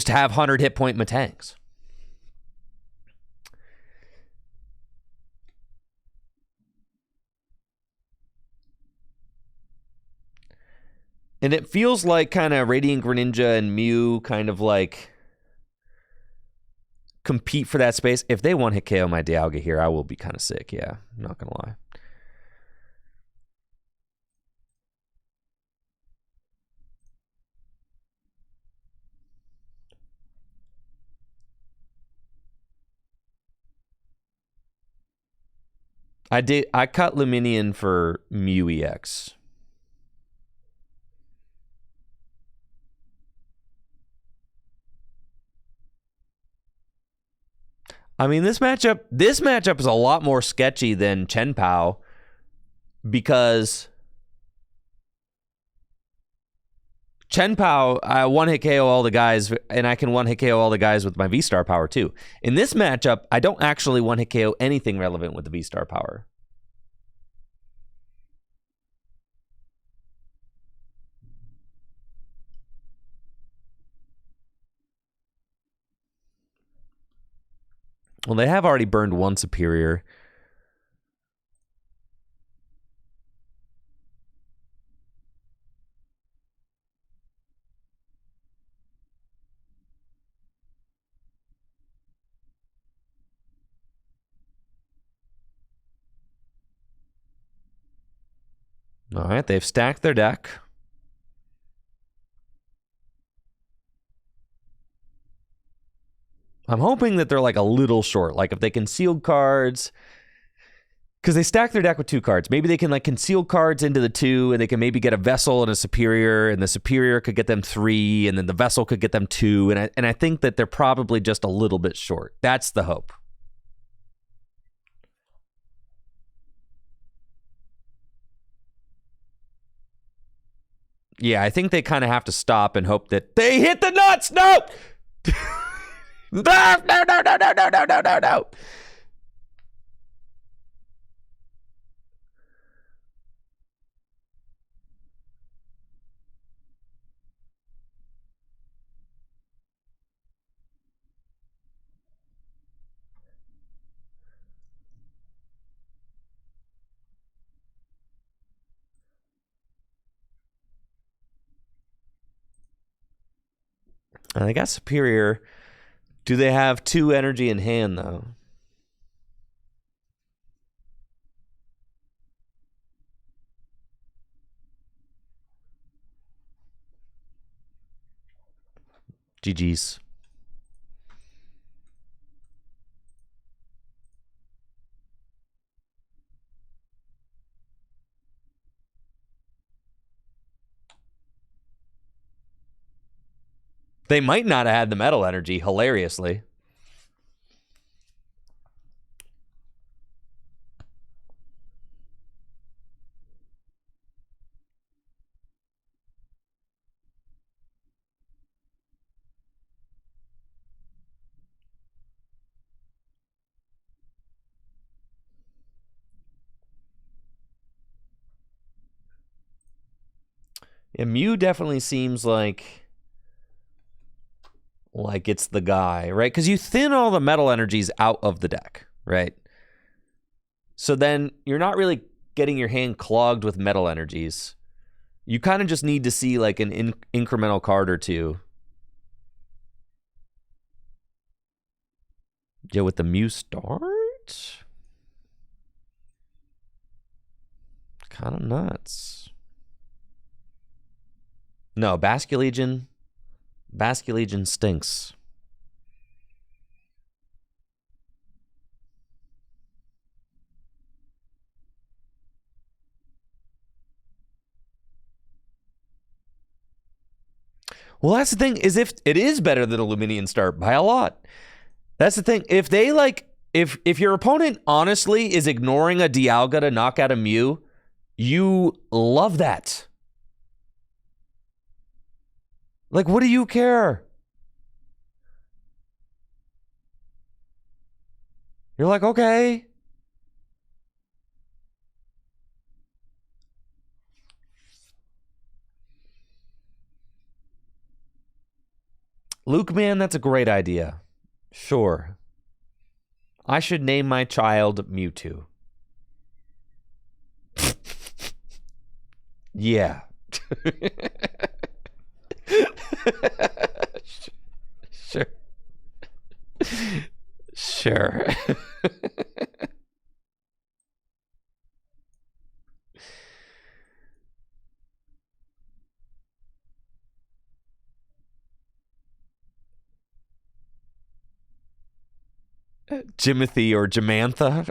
Speaker 1: have 100 hit point Matangs. And it feels like kind of Radiant Greninja and Mew kind of like compete for that space. If they one hit KO my Dialga here, I will be kind of sick. Yeah, I'm not going to lie. I cut Luminion for Mew EX. I mean, this matchup is a lot more sketchy than Chen Pao because Chen Pao, I one hit KO all the guys, and I can one hit KO all the guys with my VSTAR power too. In this matchup, I don't actually one hit KO anything relevant with the VSTAR power. Well, they have already burned one superior. All right, they've stacked their deck. I'm hoping that they're like a little short. Like if they concealed cards, because they stack their deck with 2 cards. Maybe they can like conceal cards into the 2, and they can maybe get a Vessel and a Superior, and the Superior could get them 3, and then the Vessel could get them 2. And I think that they're probably just a little bit short. That's the hope. Yeah, I think they kind of have to stop and hope that they hit the nuts. No! No. They got Superior. Do they have 2 energy in hand, though? GG's. They might not have had the metal energy, hilariously. Yeah, Mew definitely seems like it's the guy, right? Because you thin all the metal energies out of the deck, right? So then you're not really getting your hand clogged with metal energies. You kind of just need to see like an incremental card or 2. Yeah, with the Mew start? Kind of nuts. No, Basculegion stinks. Well, that's the thing, is if it is better than Illuminion Start by a lot. That's the thing. If they if your opponent honestly is ignoring a Dialga to knock out a Mew, you love that. Like, what do you care? You're like, okay. Luke, man, that's a great idea. Sure. I should name my child Mewtwo. Yeah. Sure. Sure. Jimothy or Jamantha.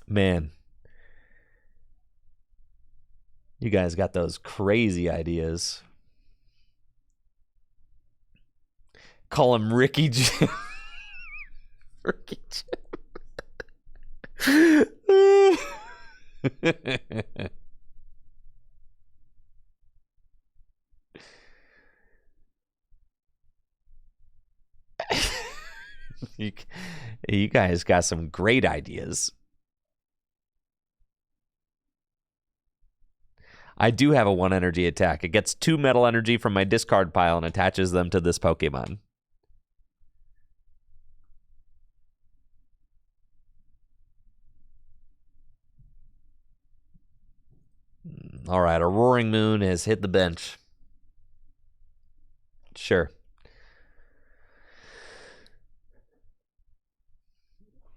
Speaker 1: Man, you guys got those crazy ideas. Call him Ricky Jim. Ricky Jim. you guys got some great ideas. I do have a 1 energy attack. It gets 2 metal energy from my discard pile and attaches them to this Pokemon. All right, a Roaring Moon has hit the bench. Sure.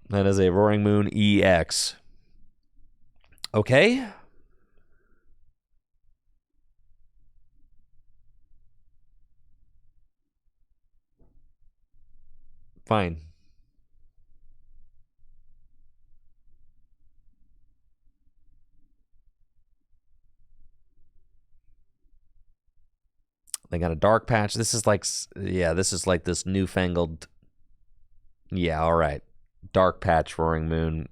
Speaker 1: That is a Roaring Moon EX. Okay. Fine. They got a dark patch. This is like, yeah, this is like this newfangled. Yeah, all right. Dark patch Roaring Moon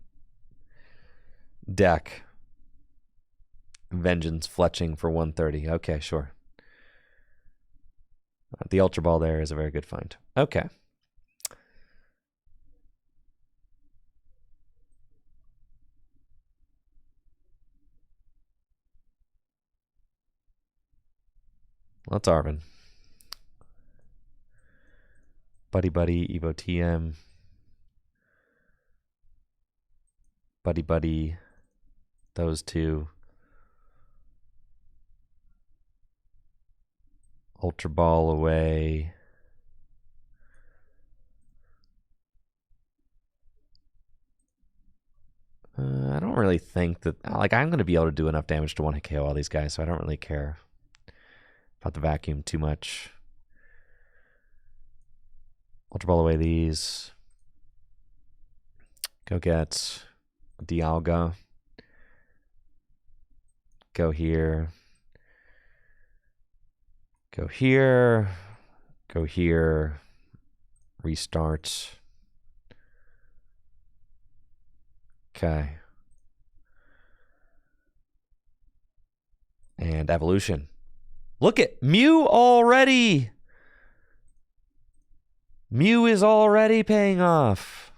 Speaker 1: deck. Vengeance Fletching for 130. Okay, sure. The Ultra Ball there is a very good find. Okay. That's Arvin. Buddy Buddy, Evo TM. Buddy Buddy. Those two. Ultra Ball away. I don't really think that, like, I'm going to be able to do enough damage to 1-hit KO all these guys, so I don't really care about the vacuum too much. Ultra Ball away these. Go get Dialga. Go here. Go here. Go here. Restart. Okay. And evolution. Look at Mew already. Mew is already paying off.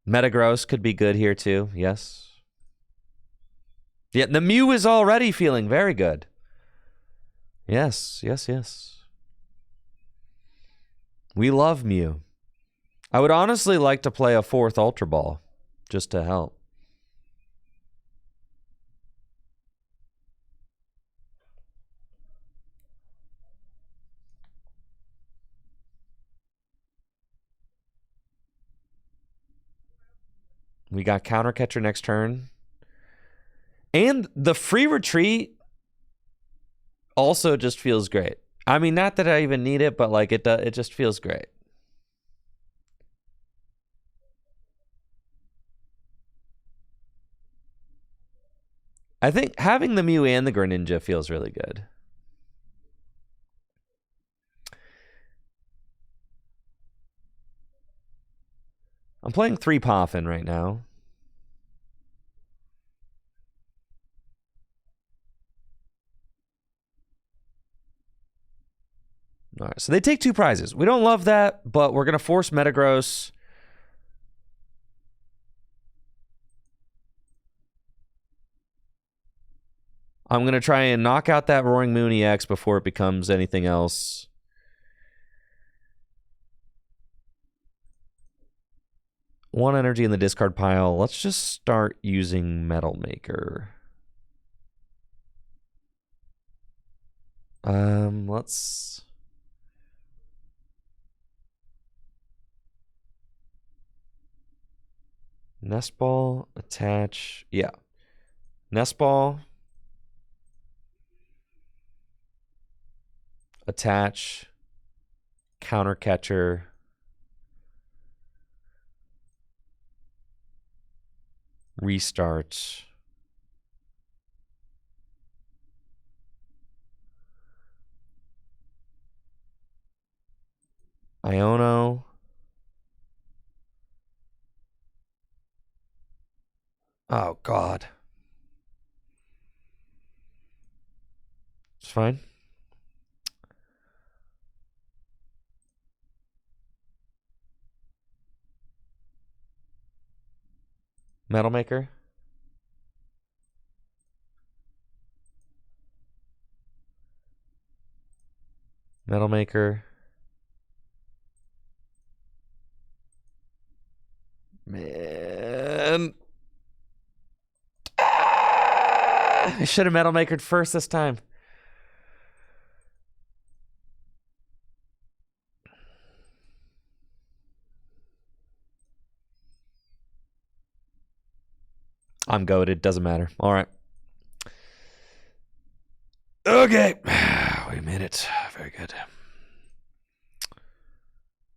Speaker 1: Metagross could be good here too. Yes. Yeah, the Mew is already feeling very good. Yes, yes, yes. We love Mew. I would honestly like to play a 4th Ultra Ball just to help. We got Counter Catcher next turn. And the free retreat also just feels great. I mean, not that I even need it, but like it just feels great. I think having the Mew and the Greninja feels really good. I'm playing 3 Poffin right now. All right, so they take 2 prizes. We don't love that, but we're going to force Metagross. I'm going to try and knock out that Roaring Moon EX before it becomes anything else. One energy in the discard pile. Let's just start using Metal Maker. Let's... Nest Ball, attach. Yeah. Nest Ball. Attach. Counter Catcher. Restart. Iono. Oh, God. It's fine. Metal Maker. Metal Maker. Man. I should have Metal Makered first this time. I'm goated. Doesn't matter. All right. Okay. We made it. Very good.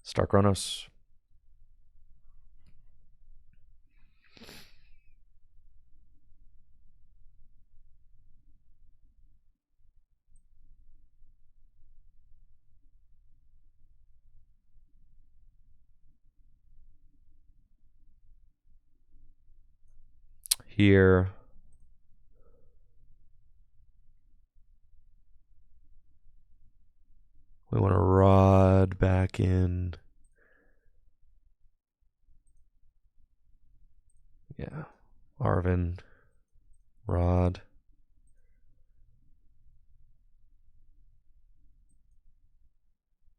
Speaker 1: Star Chronos. Here. We want to rod back in. Yeah. Arvin. Rod.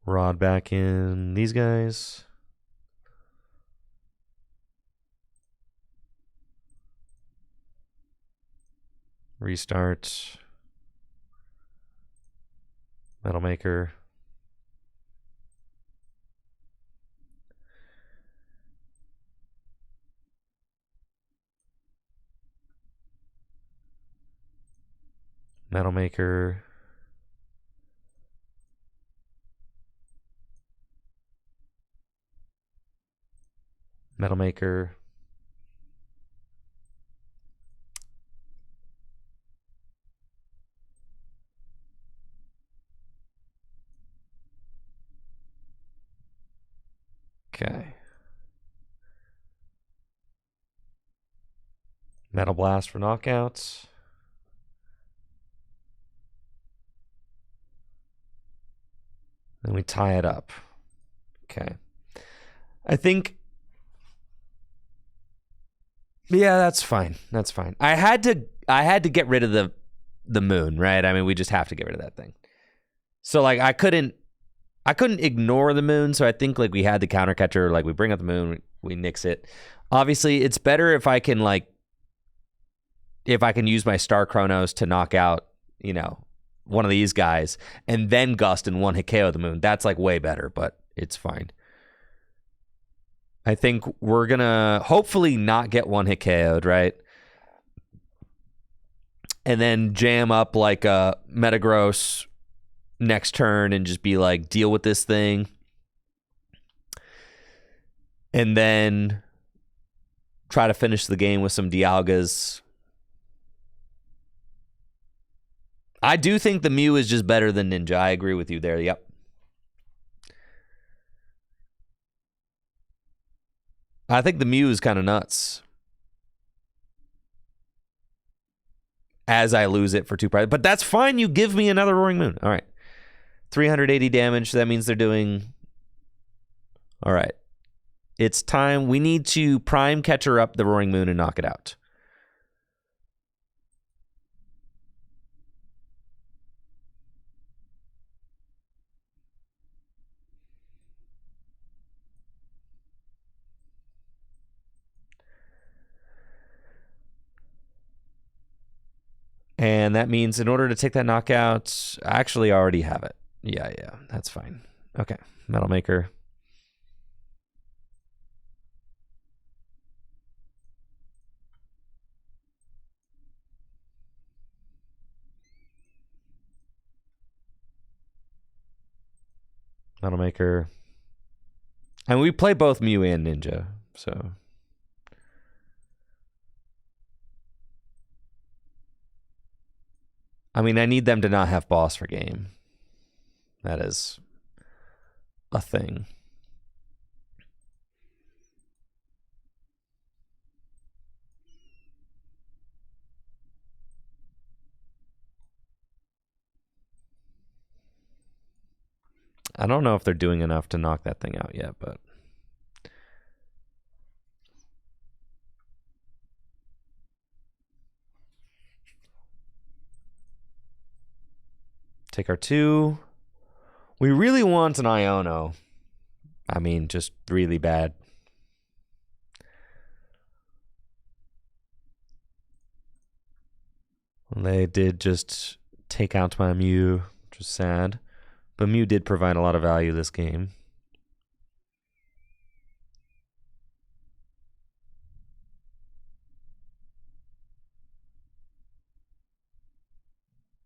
Speaker 1: Rod back in. These guys. Restart. Metal Maker. Metal Maker. Metal Maker. Okay. Metal Blast for knockouts. Then we tie it up. Okay. I think... Yeah, that's fine. That's fine. I had to get rid of the moon, right? I mean, we just have to get rid of that thing. So like I couldn't I couldn't ignore the moon, so I think like we had the counter catcher. Like we bring up the moon, we nix it. Obviously, it's better if I can use my Star Chronos to knock out, one of these guys, and then Gust and one hit KO the moon. That's like way better, but it's fine. I think we're gonna hopefully not get one hit KO'd, right? And then jam up like a Metagross next turn and just be like, deal with this thing. And then try to finish the game with some Dialgas. I do think the Mew is just better than Ninja. I agree with you there. Yep. I think the Mew is kind of nuts. As I lose it for 2 prices. But that's fine. You give me another Roaring Moon. All right. 380 damage. That means they're doing... All right. It's time. We need to prime catcher up the Roaring Moon and knock it out. And that means in order to take that knockout, I actually already have it. Yeah, that's fine. Okay, Metal Maker. Metal Maker. And we play both Mew and Ninja, so... I mean, I need them to not have boss for game. That is a thing. I don't know if they're doing enough to knock that thing out yet, but... Take our 2. We really want an Iono. I mean, just really bad. They did just take out my Mew, which was sad. But Mew did provide a lot of value this game.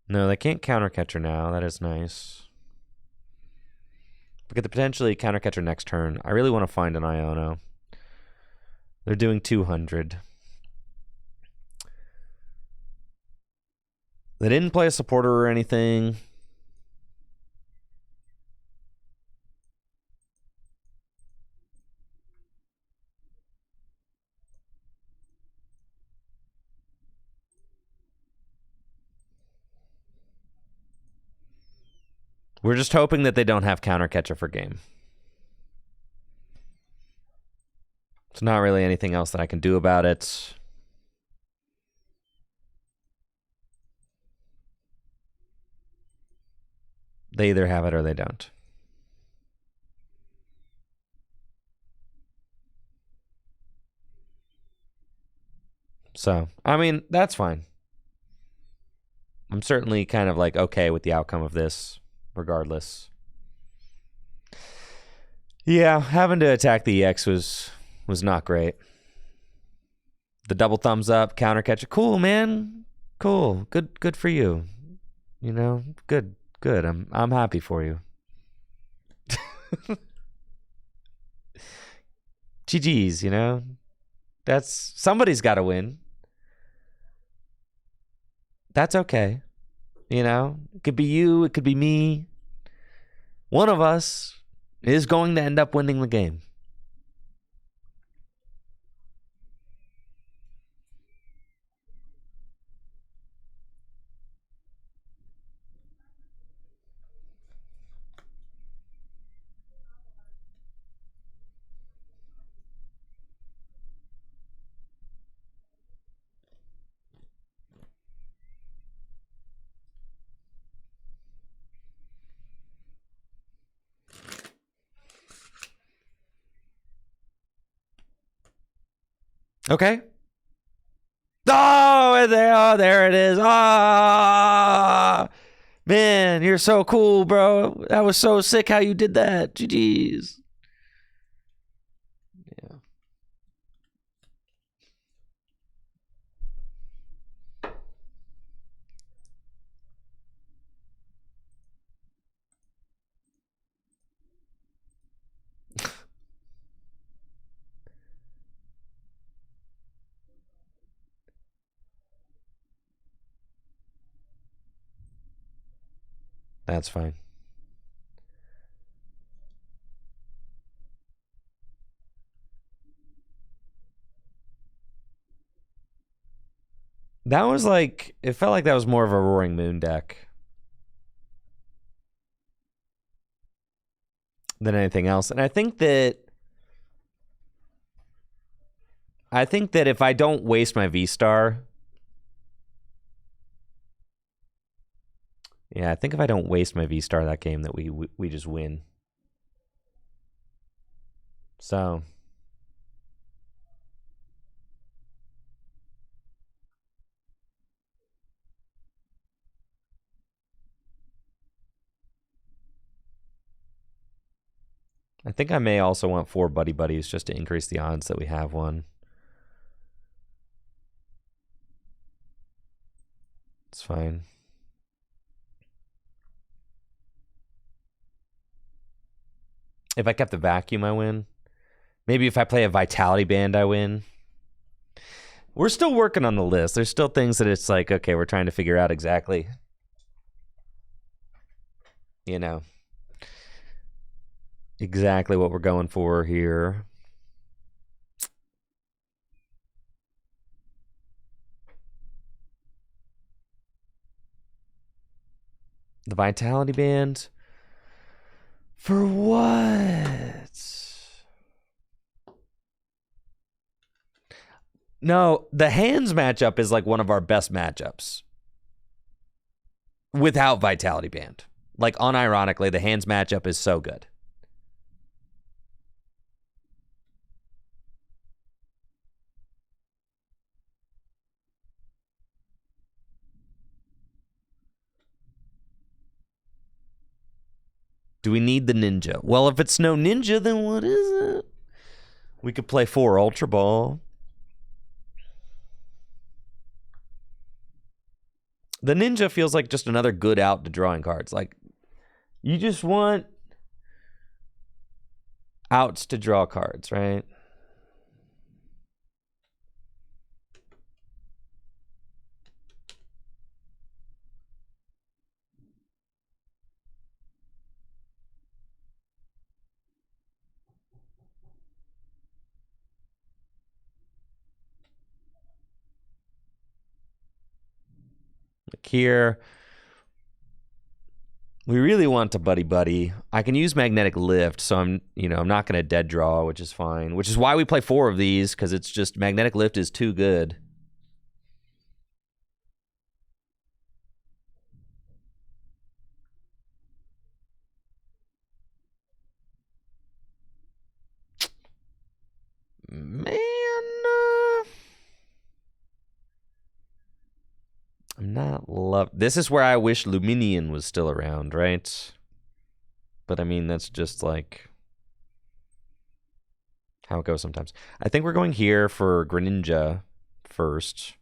Speaker 1: No, they can't counter catcher now. That is nice. We get the potentially counter catcher next turn. I really want to find an Iono. They're doing 200. They didn't play a supporter or anything. We're just hoping that they don't have counter catcher for game. There's not really anything else that I can do about it. They either have it or they don't. So, I mean, that's fine. I'm certainly kind of like okay with the outcome of this, regardless. Yeah, having to attack the EX was not great. The double thumbs up, counter catcher. Cool, man. Cool. Good for you. Good. I'm happy for you. GG's, That's somebody's got to win. That's okay. It could be you, it could be me. One of us is going to end up winning the game. Okay. Oh, there it is. Ah, man, you're so cool, bro. That was so sick how you did that. GG's. Yeah. That's fine. That was like, it felt like that was more of a Roaring Moon deck than anything else. And I think that if I don't waste my VSTAR, yeah, I think if I don't waste my VSTAR that game, that we just win. So I think I may also want 4 Buddy Buddies just to increase the odds that we have one. It's fine. If I kept the vacuum, I win. Maybe if I play a Vitality Band, I win. We're still working on the list. There's still things that it's like, okay, we're trying to figure out exactly, you know, exactly what we're going for here. The Vitality Band? For what? No, the hands matchup is like one of our best matchups without Vitality Band. Like, unironically, the hands matchup is so good. Do we need the ninja? Well, if it's no ninja, then what is it? We could play 4 Ultra Ball. The ninja feels like just another good out to drawing cards. Like, you just want outs to draw cards, right? Like here, we really want to Buddy Buddy. I can use Magnetic Lift, so I'm not going to dead draw, which is fine. Which is why we play 4 of these, because it's just Magnetic Lift is too good. Man, I'm not love. This is where I wish Luminion was still around, right? But I mean, that's just like how it goes sometimes. I think we're going here for Greninja first.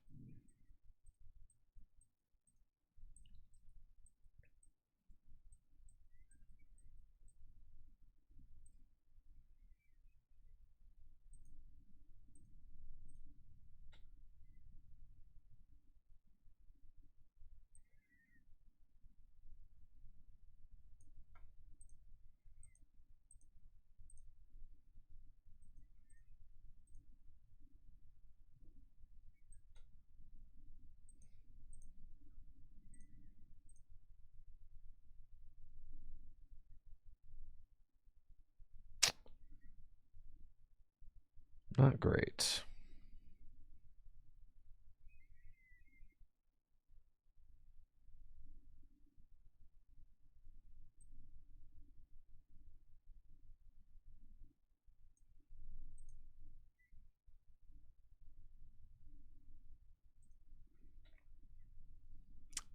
Speaker 1: Not great.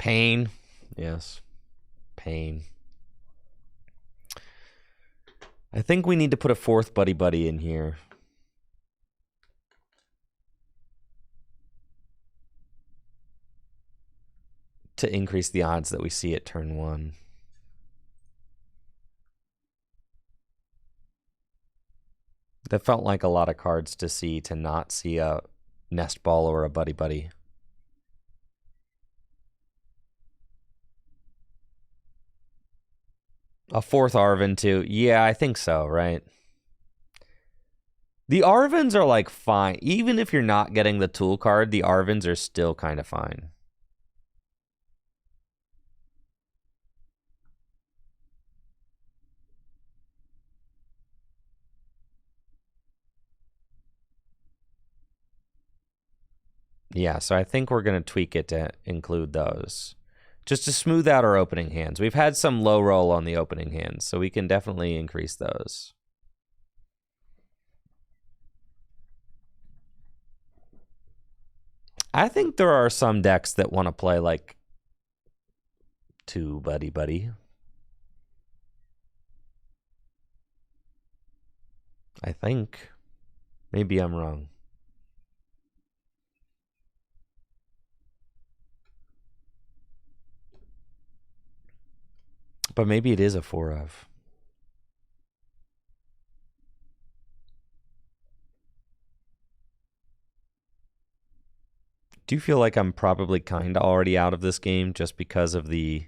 Speaker 1: Pain. Yes. Pain. I think we need to put a fourth Buddy Buddy in here. To increase the odds that we see it turn 1. That felt like a lot of cards to see, to not see a Nest Ball or a Buddy Buddy. A fourth Arven too. Yeah, I think so, right? The Arvens are like fine. Even if you're not getting the tool card, the Arvens are still kind of fine. Yeah, so I think we're going to tweak it to include those. Just to smooth out our opening hands. We've had some low roll on the opening hands, so we can definitely increase those. I think there are some decks that want to play like 2 Buddy Buddy. I think. Maybe I'm wrong. But maybe it is a 4 of. Do you feel like I'm probably kind of already out of this game just because of the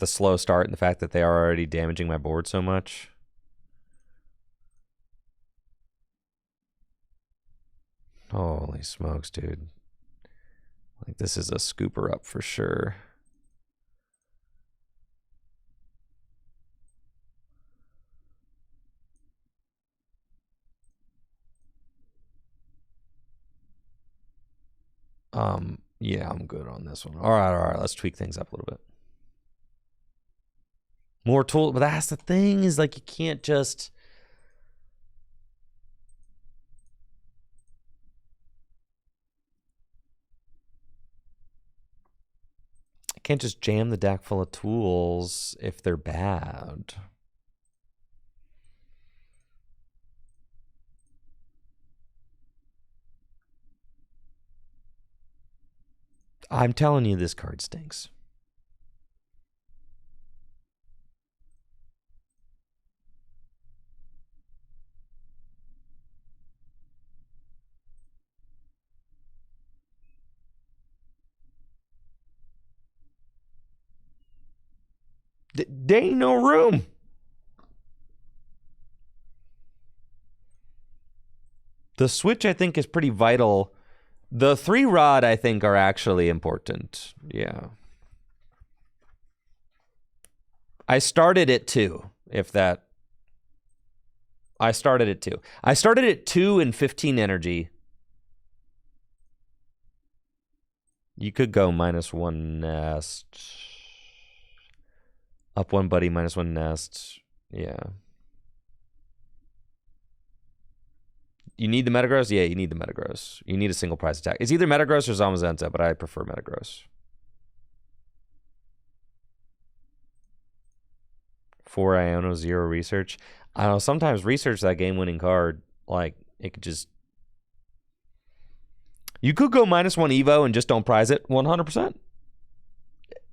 Speaker 1: slow start and the fact that they are already damaging my board so much? Holy smokes, dude. Like, this is a scooper up for sure. Yeah, I'm good on this one. All right, let's tweak things up a little bit. More tool, but that's the thing, is like you can't just... I can't just jam the deck full of tools if they're bad. I'm telling you, this card stinks. There ain't no room. The switch, I think, is pretty vital. The 3 rod, I think, are actually important. Yeah. I started at 2, if that... I started at 2. I started at 2 and 15 energy. You could go -1 nest. Up 1 buddy, -1 nest. Yeah. You need the Metagross? Yeah, you need the Metagross. You need a single prize attack. It's either Metagross or Zamazenta, but I prefer Metagross. 4 Iono, 0 research. I don't know, sometimes research that game-winning card, like, it could just... You could go -1 Evo and just don't prize it 100%.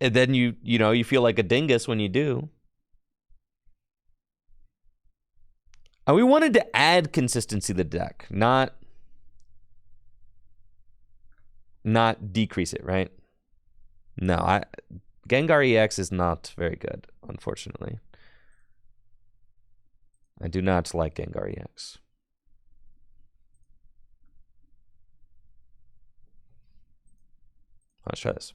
Speaker 1: And then you feel like a dingus when you do. And we wanted to add consistency to the deck, not decrease it, right? No, Gengar EX is not very good, unfortunately. I do not like Gengar EX. Let's try this.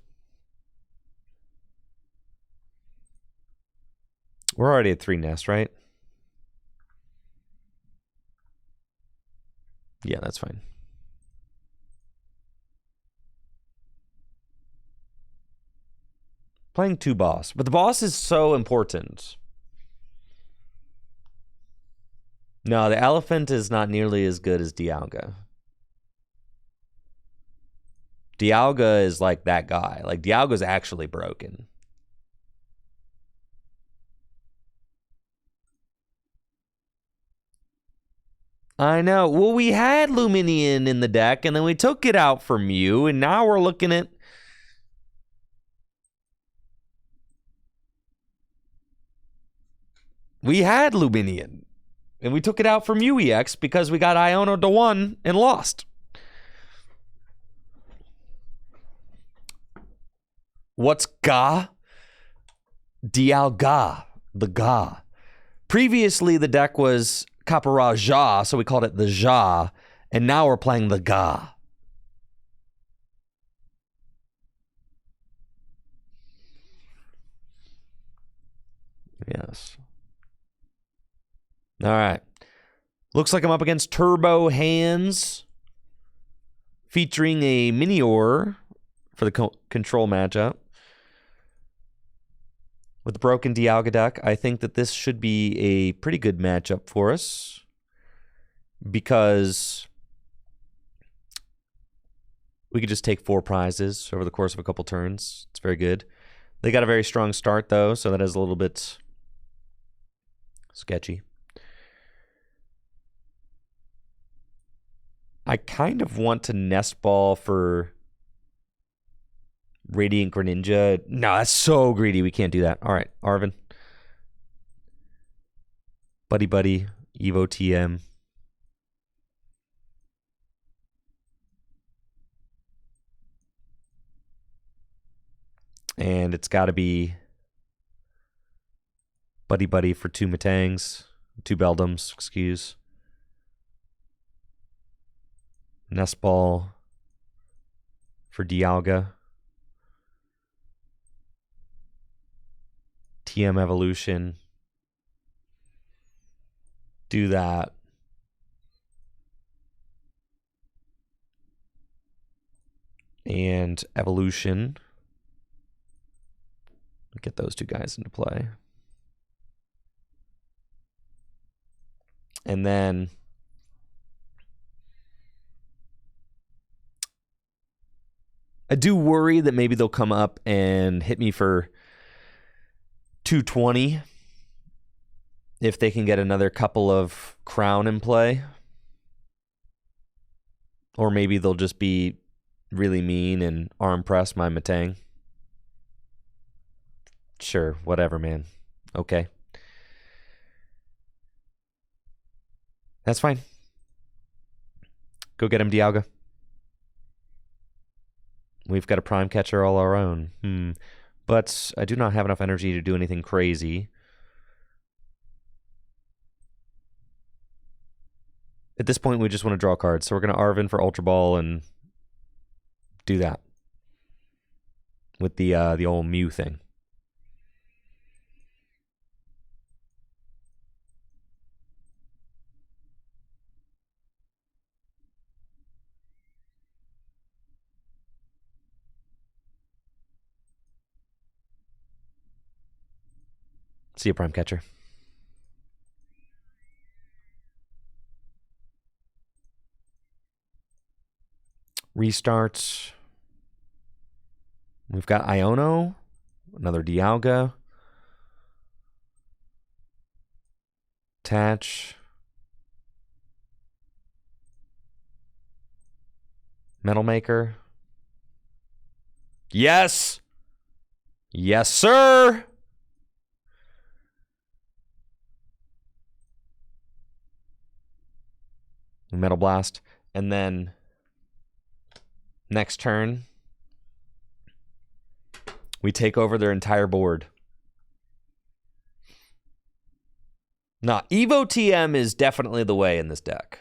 Speaker 1: We're already at 3 nest, right? Yeah, that's fine. Playing 2 boss. But the boss is so important. No, the elephant is not nearly as good as Dialga. Dialga is like that guy. Like, Dialga's actually broken. I know. Well, we had Luminion in the deck, and then we took it out from you, and now we're looking at... We had Luminion, and we took it out from UEX because we got Iono to 1 and lost. What's Ga? Dialga. The Ga. Previously, the deck was Kapara Ja, so we called it the Ja, and now we're playing the Ga. Yes. All right. Looks like I'm up against Turbo Hands, featuring a Minior for the control matchup. With the broken Dialga deck, I think that this should be a pretty good matchup for us because we could just take 4 prizes over the course of a couple turns. It's very good. They got a very strong start, though, so that is a little bit sketchy. I kind of want to nest ball for Radiant Greninja. No, that's so greedy. We can't do that. All right, Arvin. Buddy Buddy, Evo TM. And it's got to be Buddy Buddy for 2 Matangs, 2 Beldums, excuse. Nest Ball for Dialga. TM Evolution. Do that. And Evolution. Get those 2 guys into play. And then I do worry that maybe they'll come up and hit me for 220 if they can get another couple of Crown in play. Or maybe they'll just be really mean and arm press my Matang. Sure, whatever, man. Okay. That's fine. Go get him, Dialga. We've got a prime catcher all our own. But I do not have enough energy to do anything crazy. At this point, we just want to draw cards. So we're going to Arvin for Ultra Ball and do that. With the old Mew thing. See you, prime catcher. Restart. We've got Iono, another Dialga. Attach. Metal Maker. Yes! Yes, sir! Metal Blast. And then next turn, we take over their entire board. Now, Evo TM is definitely the way in this deck.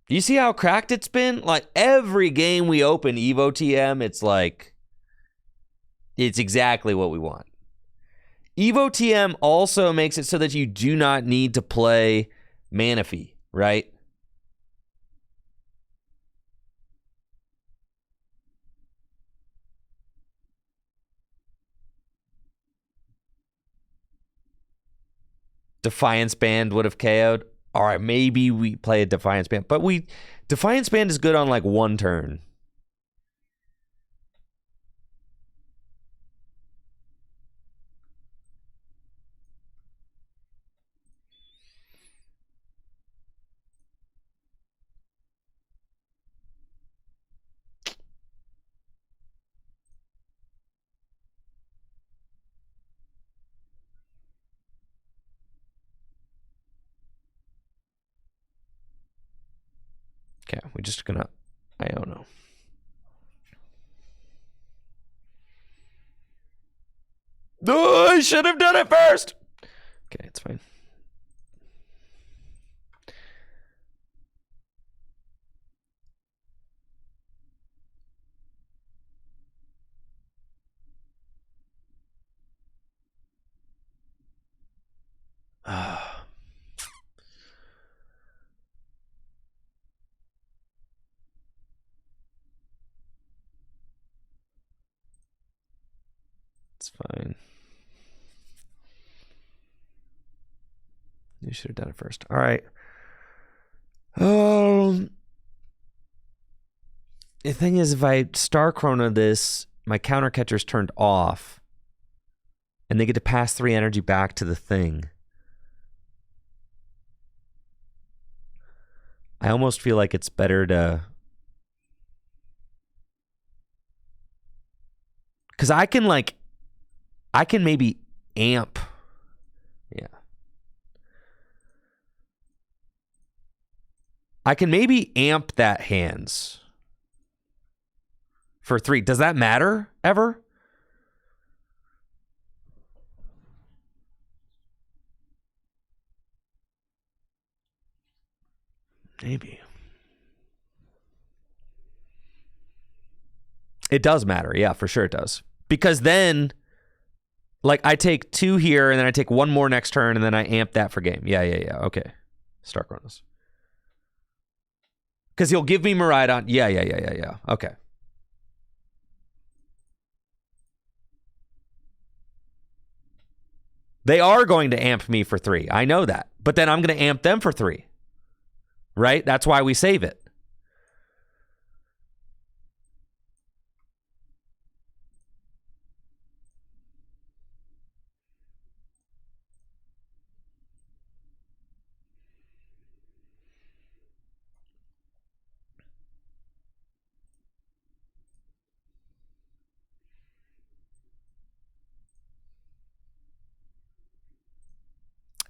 Speaker 1: Do you see how cracked it's been? Like, every game we open Evo TM, it's like, it's exactly what we want. Evo TM also makes it so that you do not need to play Manaphy, right? Defiance Band would have KO'd. All right, maybe we play a Defiance Band, but Defiance Band is good on like one turn. Okay, we're just gonna, I don't know. No, I should have done it first. Okay, it's fine. It's fine. You should have done it first. All right. The thing is, if I Star Chrono this, my counter catcher's turned off, and they get to pass 3 energy back to the thing. I almost feel like it's better to, because I can maybe amp. Yeah. I can maybe amp that hands for 3. Does that matter ever? Maybe. It does matter. Yeah, for sure it does. Because then, like, I take 2 here, and then I take 1 more next turn, and then I amp that for game. Yeah. Okay. Star Chronos. Because he'll give me Miraidon. Yeah. Okay. They are going to amp me for 3. I know that. But then I'm going to amp them for 3. Right? That's why we save it.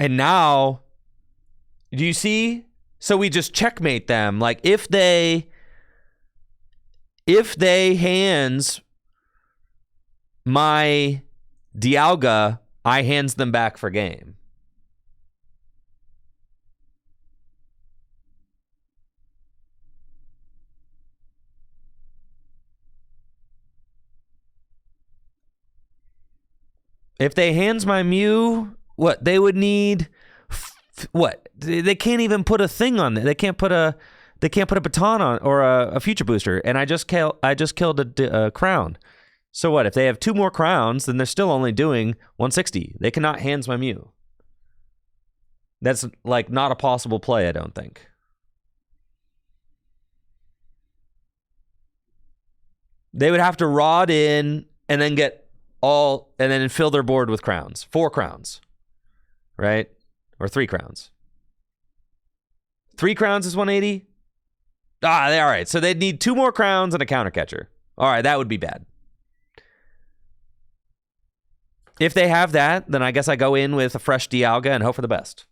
Speaker 1: And now, do you see? So we just checkmate them. Like, if they hands my Dialga, I hands them back for game. If they hands my Mew, what they would need? What, they can't even put a thing on it. They can't put a baton on, or a future booster. And I just killed a crown. So what? If they have 2 more crowns, then they're still only doing 160. They cannot hands my Mew. That's like not a possible play, I don't think. They would have to rod in and then and then fill their board with crowns. 4 crowns. Right? Or 3 crowns. 3 crowns is 180? All right. So they'd need 2 more crowns and a counter catcher. All right, that would be bad. If they have that, then I guess I go in with a fresh Dialga and hope for the best.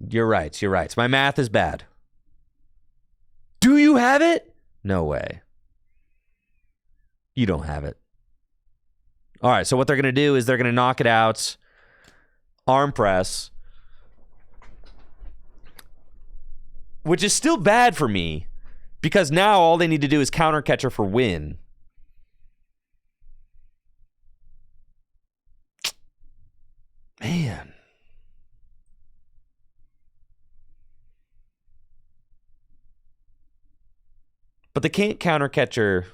Speaker 1: You're right. My math is bad. Do you have it? No way. You don't have it. All right, so what they're going to do is they're going to knock it out, arm press, which is still bad for me, because now all they need to do is counter catcher for win. Man. But they can't counter catcher.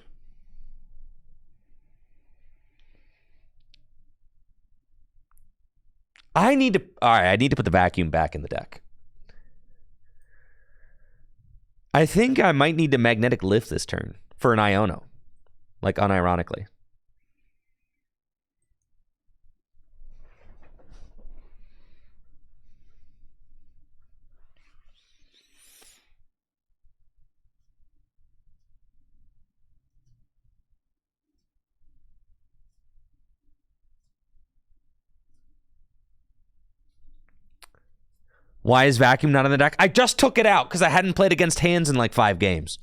Speaker 1: All right, I need to put the vacuum back in the deck. I think I might need to magnetic lift this turn for an Iono. Like, unironically. Why is vacuum not in the deck? I just took it out because I hadn't played against hands in like 5 games.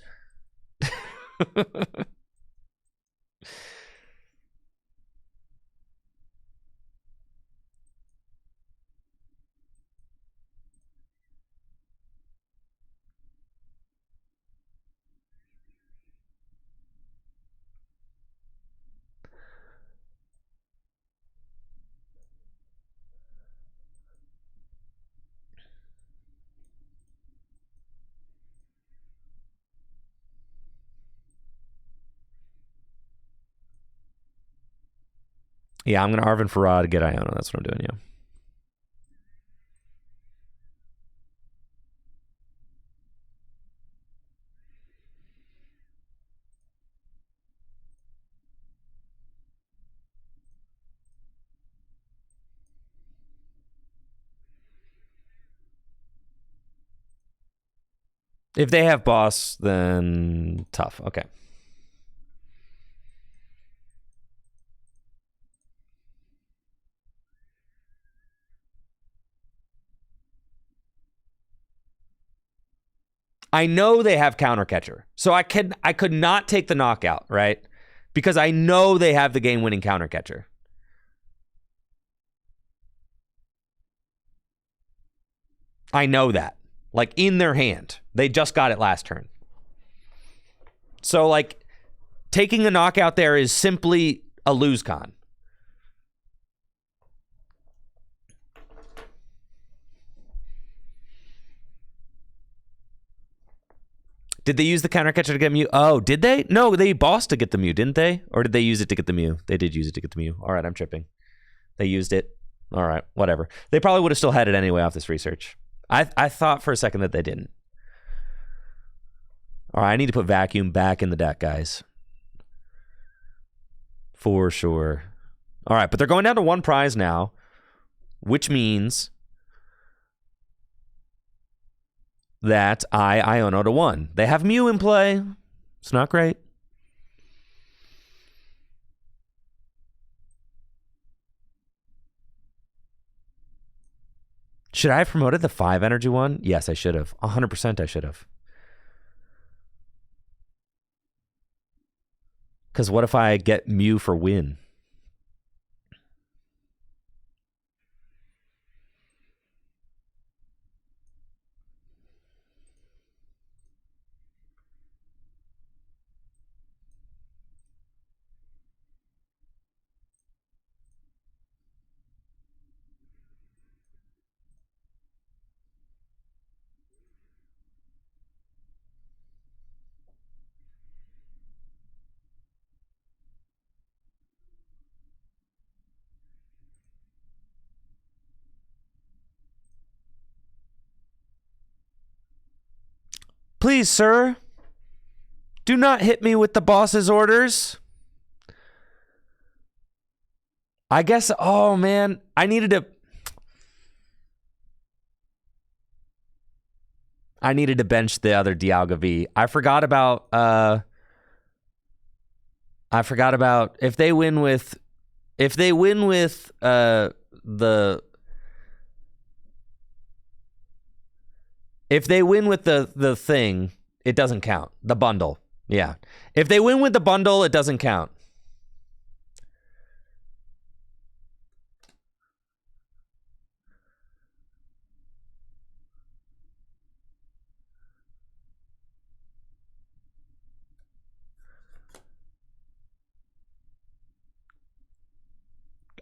Speaker 1: Yeah, I'm going to Arvin Farah to get Iono. That's what I'm doing, yeah. If they have boss, then tough. Okay. I know they have counter catcher. So I could not take the knockout, right? Because I know they have the game-winning counter catcher. I know that. Like, in their hand. They just got it last turn. So, like, taking a knockout there is simply a lose con. Did they use the counter catcher to get Mew? Oh, did they? No, they bossed to get the Mew, didn't they? Or did they use it to get the Mew? They did use it to get the Mew. All right, I'm tripping. They used it. All right, whatever. They probably would have still had it anyway off this research. I thought for a second that they didn't. All right, I need to put vacuum back in the deck, guys. For sure. All right, but they're going down to 1 prize now, which means that I Iono to 1. They have Mew in play. It's not great. Should I have promoted the 5 energy one? Yes, I should have. 100% I should have. Because what if I get Mew for win? Please, sir, do not hit me with the boss's orders. I guess, oh man, I needed to bench the other Dialga V. I forgot about if they win with the thing, it doesn't count. The bundle. Yeah. If they win with the bundle, it doesn't count.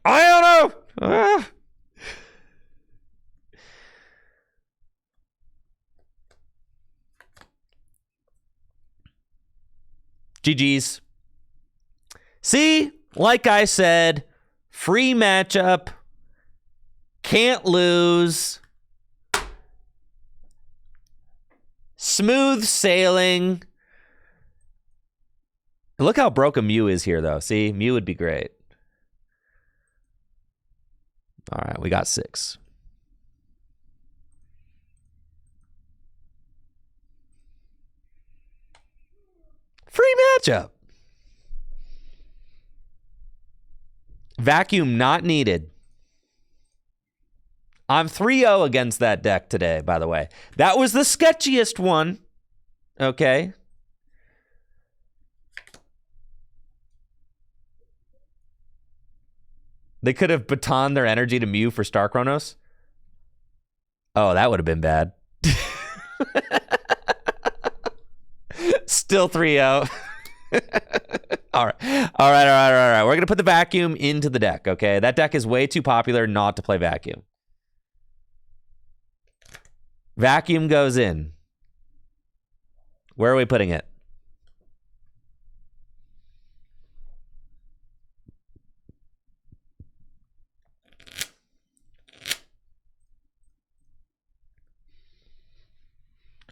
Speaker 1: I don't know. GG's. See, like I said, free matchup. Can't lose. Smooth sailing. Look how broken Mew is here, though. See, Mew would be great. All right, we got 6. Free matchup. Vacuum not needed. I'm 3-0 against that deck today, by the way. That was the sketchiest one. Okay. They could have batoned their energy to Mew for Star Chronos. Oh, that would have been bad. Still 3-0. All right. We're going to put the vacuum into the deck, okay? That deck is way too popular not to play vacuum. Vacuum goes in. Where are we putting it?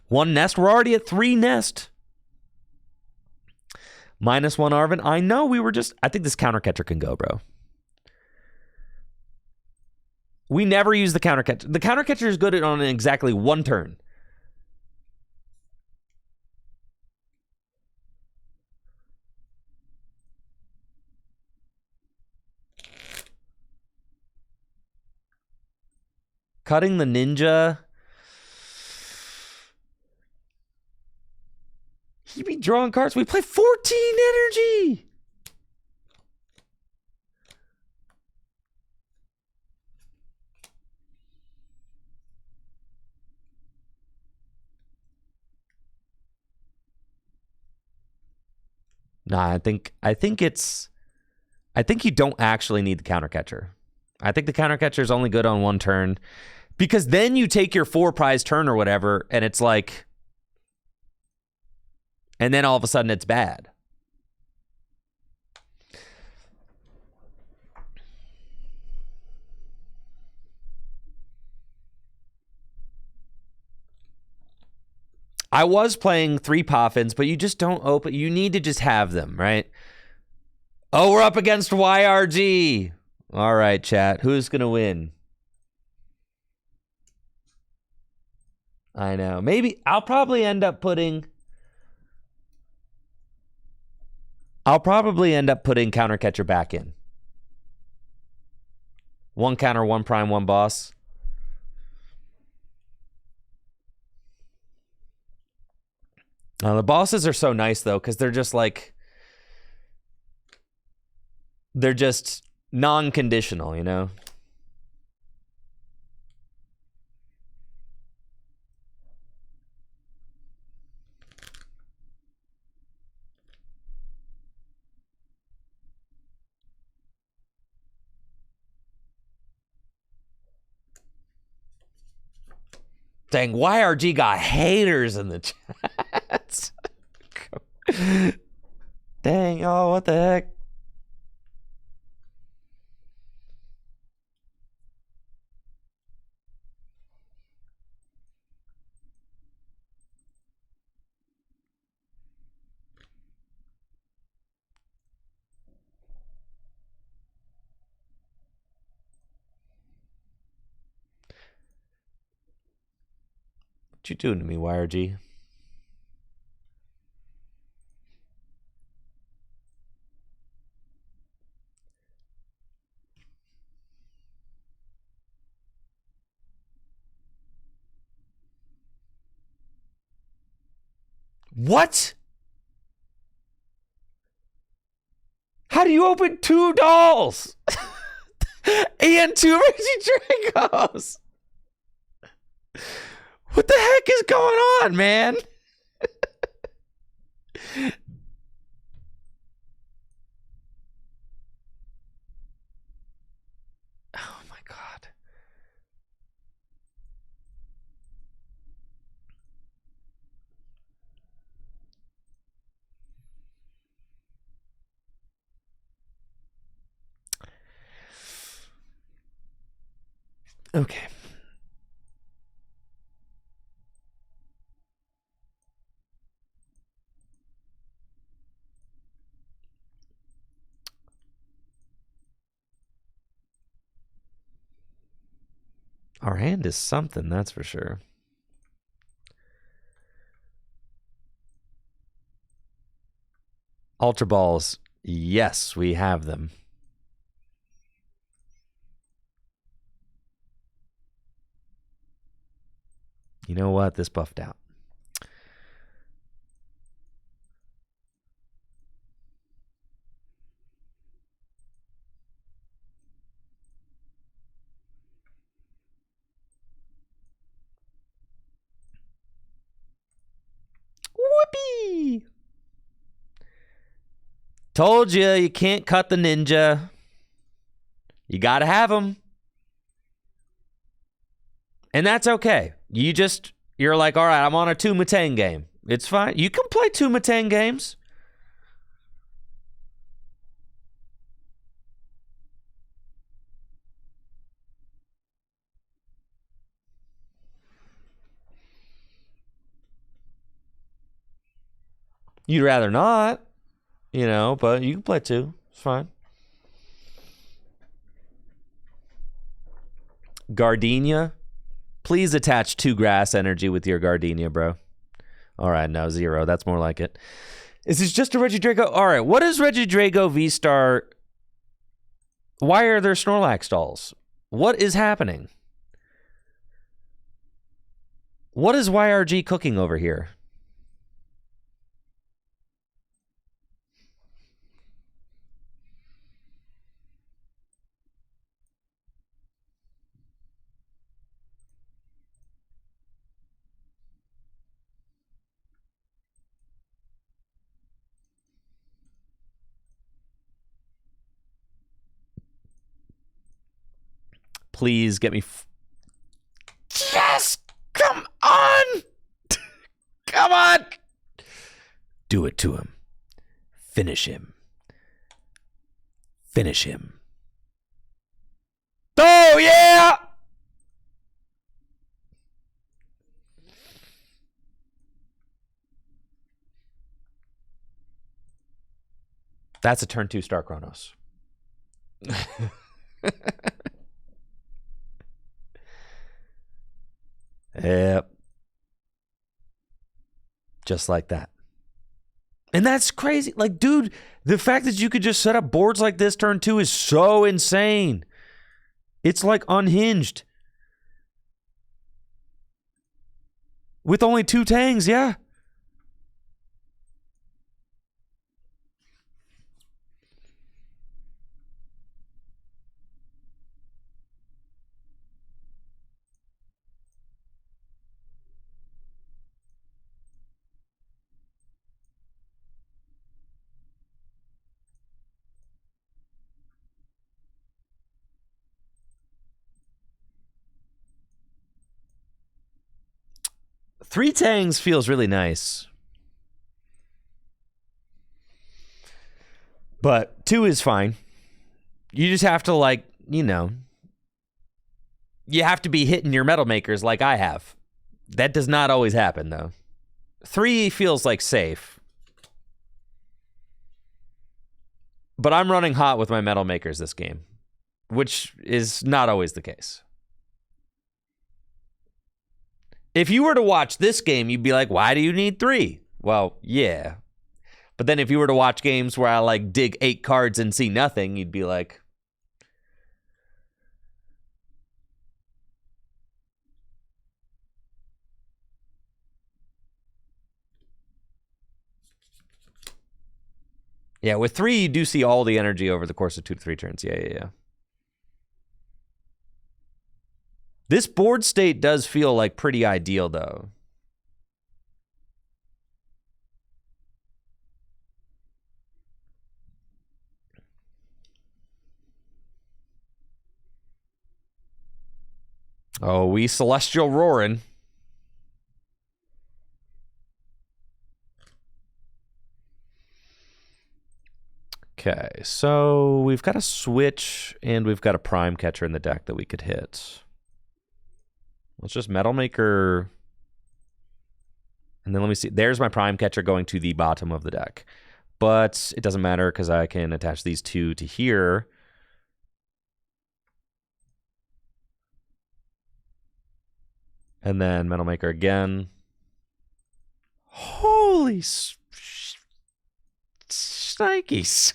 Speaker 1: One nest. We're already at 3 nest. -1 Arvin. I know we were just... I think this counter catcher can go, bro. We never use the counter catcher. The counter catcher is good on exactly 1 turn. Cutting the ninja. He be drawing cards. We play 14 energy. Nah, I think you don't actually need the counter catcher. I think the counter catcher is only good on 1 turn, because then you take your 4 prize turn or whatever, and it's like, and then all of a sudden it's bad. I was playing 3 Poffins, but you just don't open. You need to just have them, right? Oh, we're up against YRG. All right, chat. Who's going to win? I know. Maybe I'll probably end up putting counter catcher back in. 1 counter, 1 prime, 1 boss. The bosses are so nice, though, because they're just like... They're just non-conditional, you know? Dang, YRG got haters in the chat. Dang, oh, what the heck? What you doing to me, YRG? What? How do you open 2 dolls? And 2 Reggie Dragos? What the heck is going on, man? Oh my god. Okay. Our hand is something, that's for sure. Ultra Balls. Yes, we have them. You know what? This buffed out. Whoopee! Told you can't cut the ninja. You gotta have them. And that's okay. You're like, all right, I'm on a 2 Matang game. It's fine. You can play 2 Matang games. You'd rather not, but you can play 2. It's fine. Gardenia. Please attach 2 grass energy with your Gardenia, bro. All right, no, 0. That's more like it. Is this just a Regidrago? All right, what is Regidrago VSTAR? Why are there Snorlax dolls? What is happening? What is YRG cooking over here? Please get me. Yes! Come on! Come on! Do it to him. Finish him. Finish him. Oh, yeah! That's a turn 2 Star Chronos. Yep. Just like that. And that's crazy. Like, dude, the fact that you could just set up boards like this turn 2 is so insane. It's like unhinged. With only 2 Tangs, yeah. Three Tangs feels really nice. But 2 is fine. You just have to, you have to be hitting your metal makers like I have. That does not always happen, though. 3 feels like safe. But I'm running hot with my metal makers this game, which is not always the case. If you were to watch this game, you'd be like, why do you need 3? Well, yeah. But then if you were to watch games where I dig 8 cards and see nothing, you'd be like, yeah, with 3, you do see all the energy over the course of 2 to 3 turns. Yeah. This board state does feel like pretty ideal, though. Oh, we Celestial roaring. Okay, so we've got a switch and we've got a prime catcher in the deck that we could hit. Let's just Metal Maker. And then let me see. There's my Prime Catcher going to the bottom of the deck. But it doesn't matter because I can attach these two to here. And then Metal Maker again. Holy shnikes.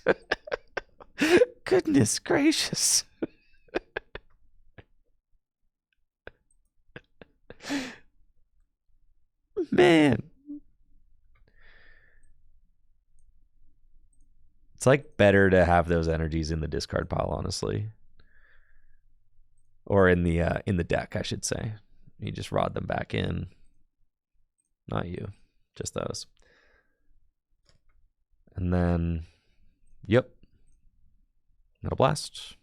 Speaker 1: Goodness gracious. Man. It's like better to have those energies in the discard pile, honestly. Or in the deck, I should say. You just rod them back in. Not you. Just those. And then, yep. Metal Blast.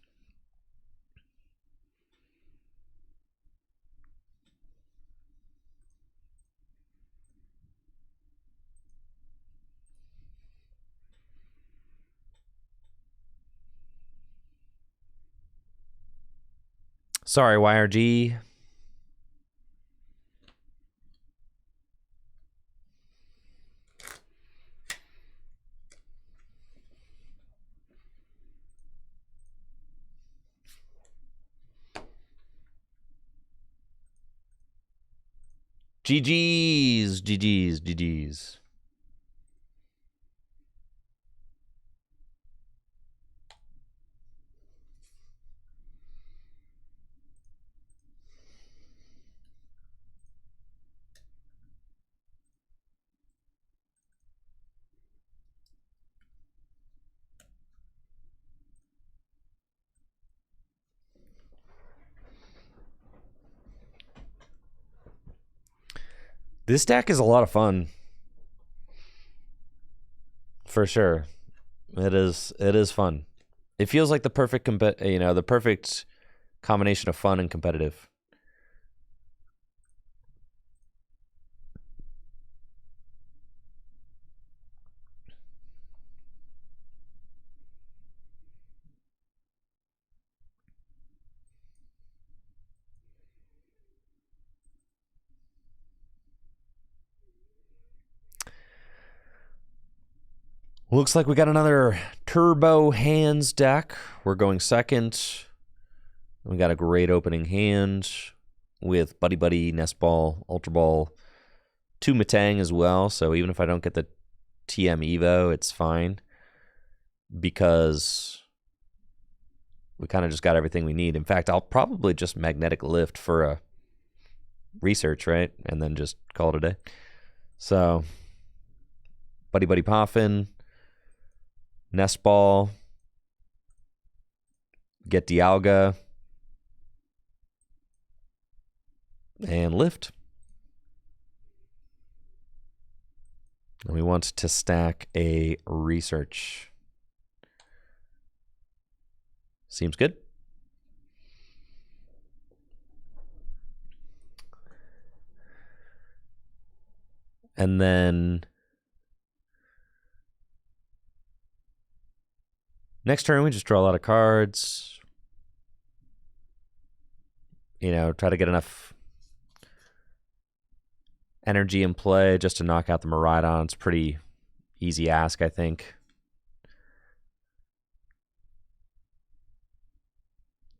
Speaker 1: Sorry, YRG. GG's, GG's, GG's. This deck is a lot of fun. For sure. It is fun. It feels like the perfect the perfect combination of fun and competitive. Looks like we got another Turbo Hands deck. We're going second. We got a great opening hand with Buddy Buddy, Nest Ball, Ultra Ball, 2 Matang as well. So even if I don't get the TM Evo, it's fine because we kind of just got everything we need. In fact, I'll probably just Magnetic Lift for a research, right? And then just call it a day. So Buddy Buddy Poffin. Nest Ball, get Dialga, and lift. And we want to stack a research. Seems good. And then next turn, we just draw a lot of cards. Try to get enough energy in play just to knock out the Miraidon. It's pretty easy ask, I think.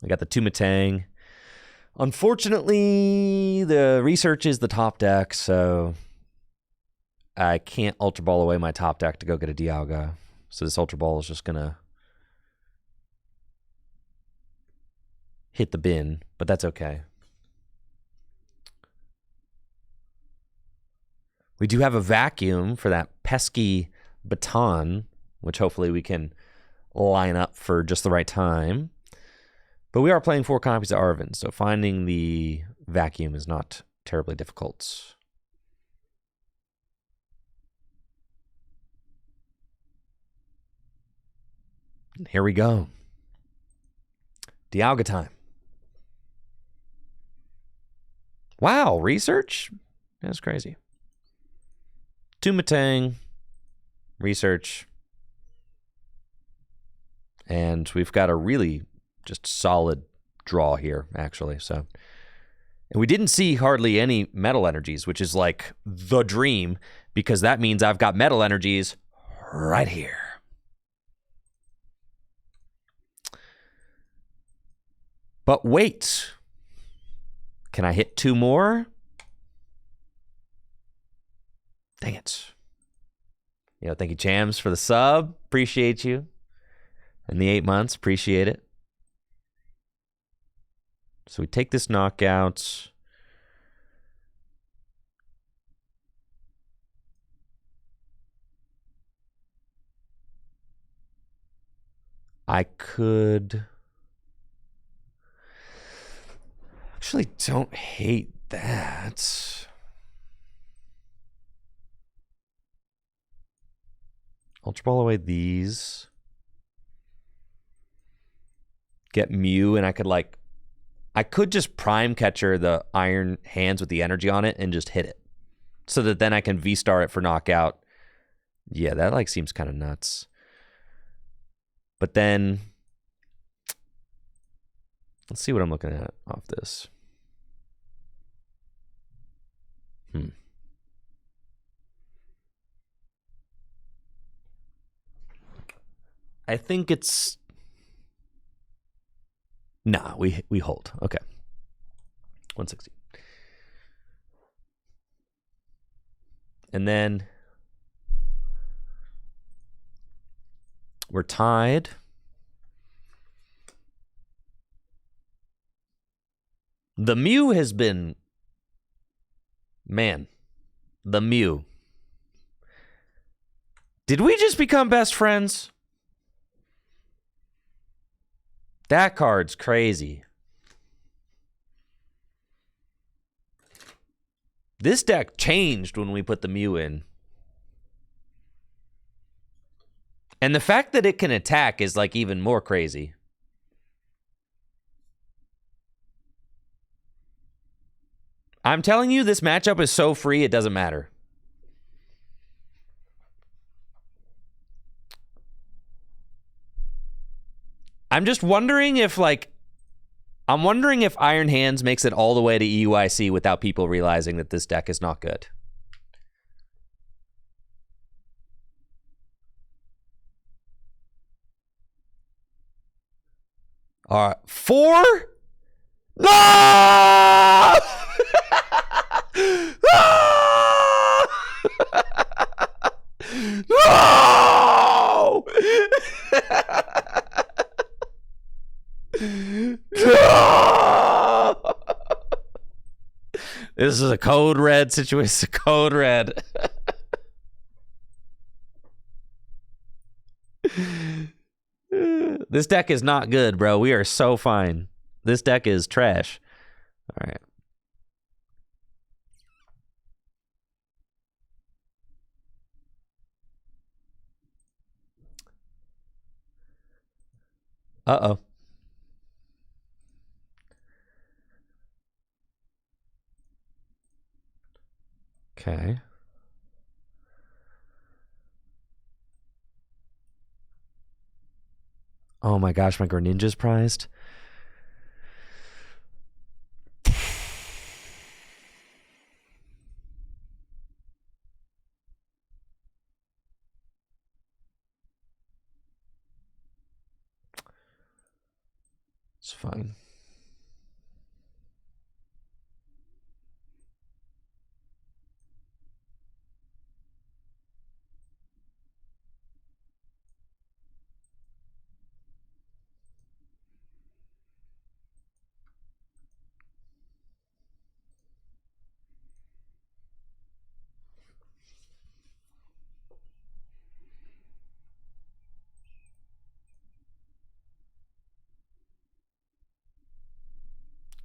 Speaker 1: I got the 2 Matang. Unfortunately, the research is the top deck, so I can't Ultra Ball away my top deck to go get a Dialga. So this Ultra Ball is just going to hit the bin, but that's okay. We do have a vacuum for that pesky baton, which hopefully we can line up for just the right time. But we are playing 4 copies of Arven, so finding the vacuum is not terribly difficult. And here we go. Dialga time. Wow, research? That's crazy. 2 Matang, research. And we've got a really just solid draw here, actually. So And we didn't see hardly any metal energies, which is like the dream, because that means I've got metal energies right here. But wait, can I hit 2 more? Dang it. Thank you, Chams, for the sub. Appreciate you. And the 8 months, appreciate it. So we take this knockout. I could... Actually, don't hate that. Ultra Ball away these. Get Mew, and I could just Prime Catcher the Iron Hands with the energy on it and just hit it. So that then I can VSTAR it for knockout. Yeah, that seems kind of nuts. But then, let's see what I'm looking at off this. I think it's... Nah, we hold. Okay. 160. And then we're tied. The Mew has been... Man, the Mew. Did we just become best friends? That card's crazy. This deck changed when we put the Mew in. And the fact that it can attack is even more crazy. I'm telling you, this matchup is so free, it doesn't matter. I'm just wondering if, I'm wondering if Iron Hands makes it all the way to EUIC without people realizing that this deck is not good. All right, 4? No! No! No! This is a code red situation. Code red. This deck is not good, bro. We are so fine. This deck is trash. All right. Uh-oh. Okay. Oh my gosh, my Greninja's prized. It's fine.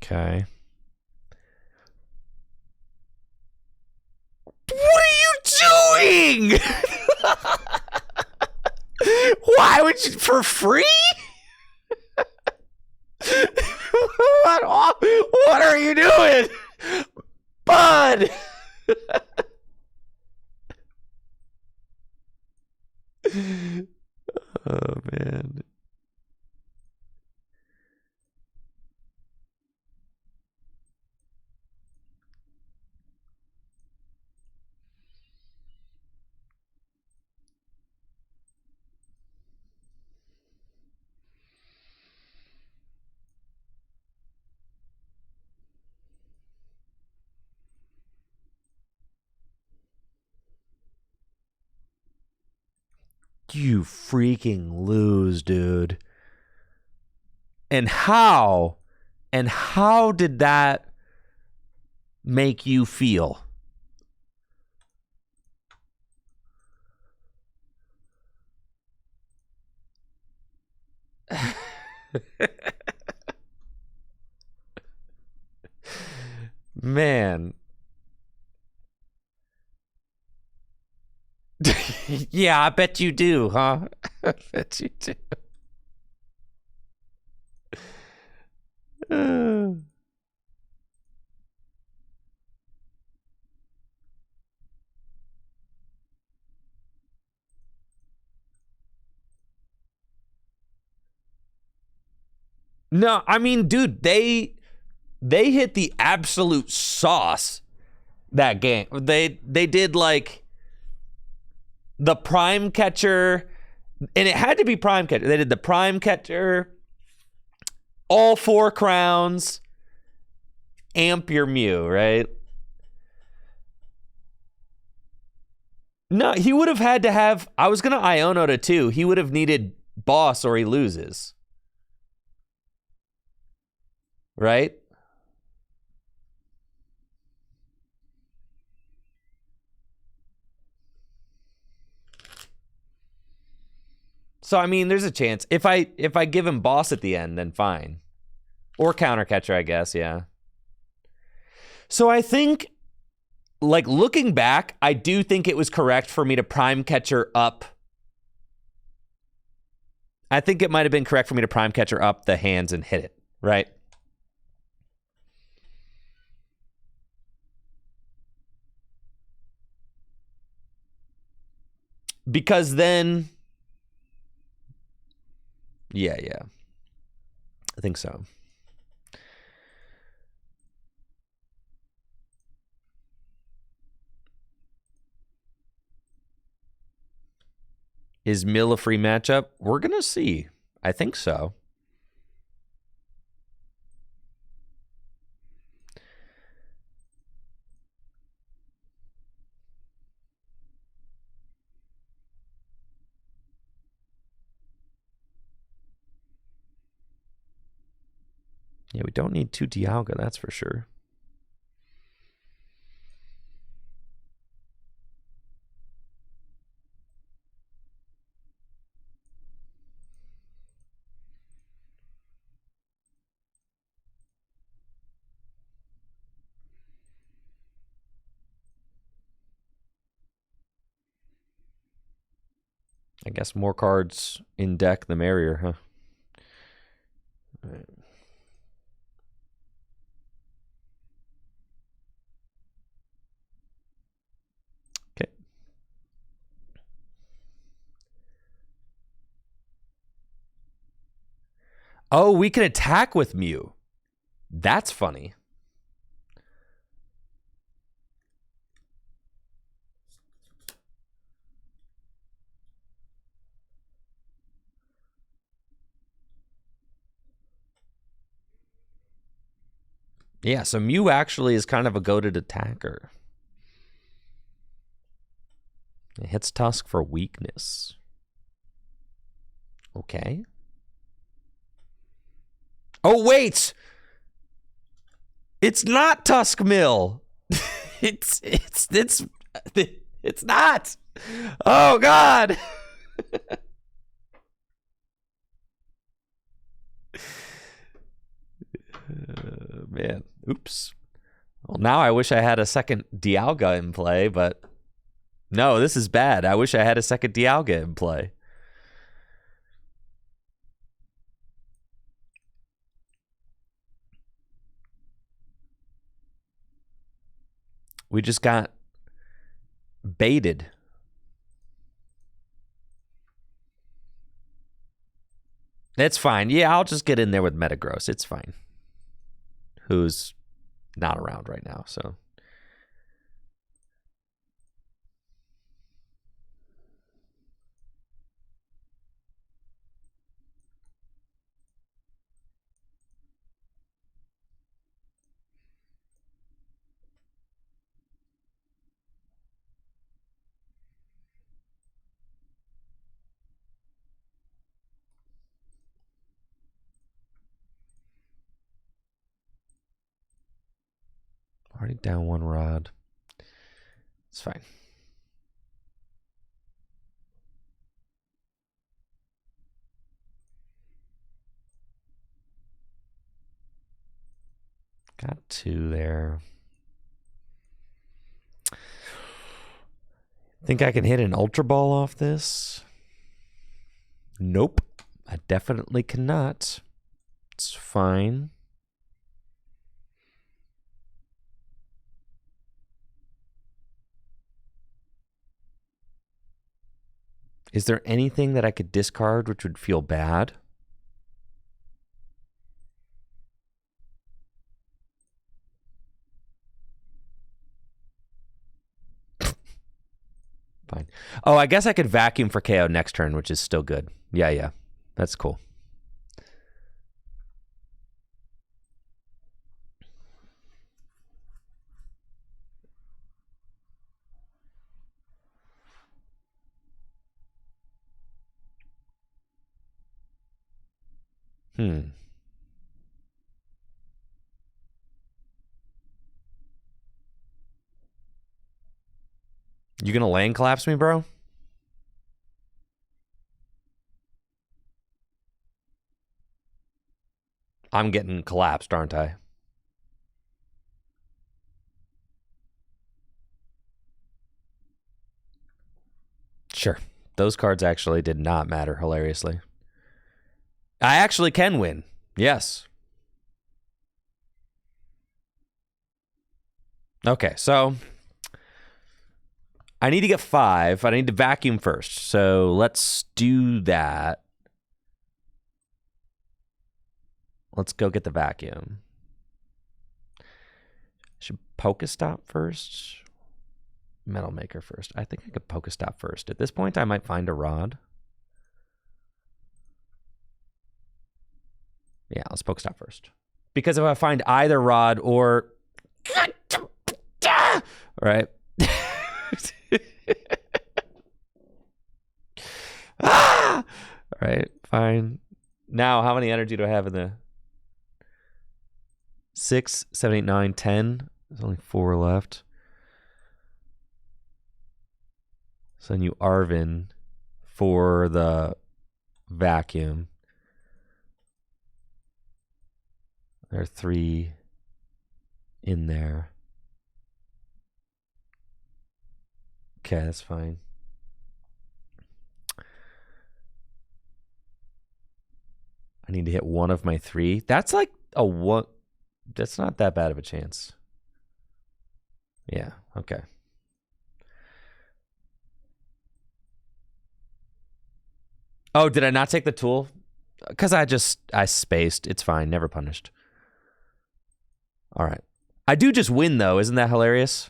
Speaker 1: Okay. What are you doing? Why would you, for free? What are you doing? Bud! Oh, man. You freaking lose, dude. And how did that make you feel? Man. Yeah, I bet you do, huh? I bet you do. No, I mean, dude, they hit the absolute sauce that game. They did like the prime catcher, and it had to be prime catcher. They did the prime catcher, all 4 crowns, amp your Mew, right? No, he would have had to have, I was gonna Iono to 2. He would have needed boss or he loses. Right? So I mean, there's a chance. If I give him boss at the end, then fine. Or counter catcher, I guess, yeah. So I think, like, looking back, I do think it was correct for me to prime catcher up. I think it might have been correct for me to prime catcher up the hands and hit it, right? Because then, yeah, I think so. Is Mill a free matchup? We're gonna see. I think so. Yeah, we don't need 2 Dialga, that's for sure. I guess more cards in deck, the merrier, huh? All right. Okay. Oh, we can attack with Mew. That's funny. Yeah, so Mew actually is kind of a goated attacker. It hits Tusk for weakness. Okay. Oh, wait! It's not Tusk Mill. it's not. Oh God. Man, oops. Well, now I wish I had a second Dialga in play, but no, this is bad. I wish I had a second Dialga in play. We just got baited. It's fine. Yeah, I'll just get in there with Metagross. It's fine. Who's not around right now, so. Already down one rod. It's fine. Got two there. Think I can hit an Ultra Ball off this? Nope. I definitely cannot. It's fine. Is there anything that I could discard which would feel bad? Fine. Oh, I guess I could vacuum for KO next turn, which is still good. Yeah. That's cool. You gonna lane collapse me, bro? I'm getting collapsed, aren't I? Sure. Those cards actually did not matter, hilariously. I actually can win. Yes. Okay, so I need to get 5. I need to vacuum first. So let's do that. Let's go get the vacuum. Should Pokestop first? Metal Maker first. I think I could Pokestop first. At this point, I might find a rod. Yeah, let's Pokestop first. Because if I find either rod or... Right? All right, fine. Now, how many energy do I have in the... 6, 7, 8, 9, 10. There's only 4 left. Send you Arvin for the vacuum. There are 3 in there. Okay, that's fine. I need to hit one of my 3. That's like a 1. That's not that bad of a chance. Yeah, okay. Oh, did I not take the tool? Because I spaced. It's fine. Never punished. All right. I do just win, though. Isn't that hilarious?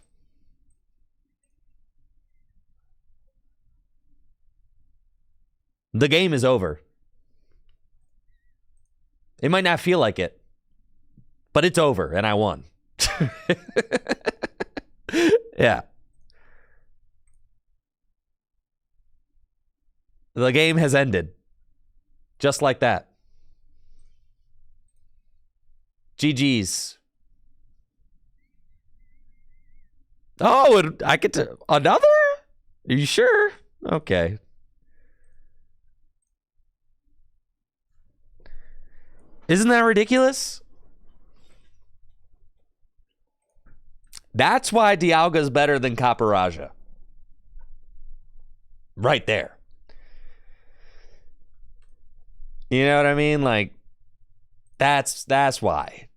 Speaker 1: The game is over. It might not feel like it, but it's over, and I won. Yeah. The game has ended. Just like that. GG's. Oh, I get to... Another? Are you sure? Okay. Isn't that ridiculous? That's why Dialga is better than Caparaja. Right there. You know what I mean? Like, that's why.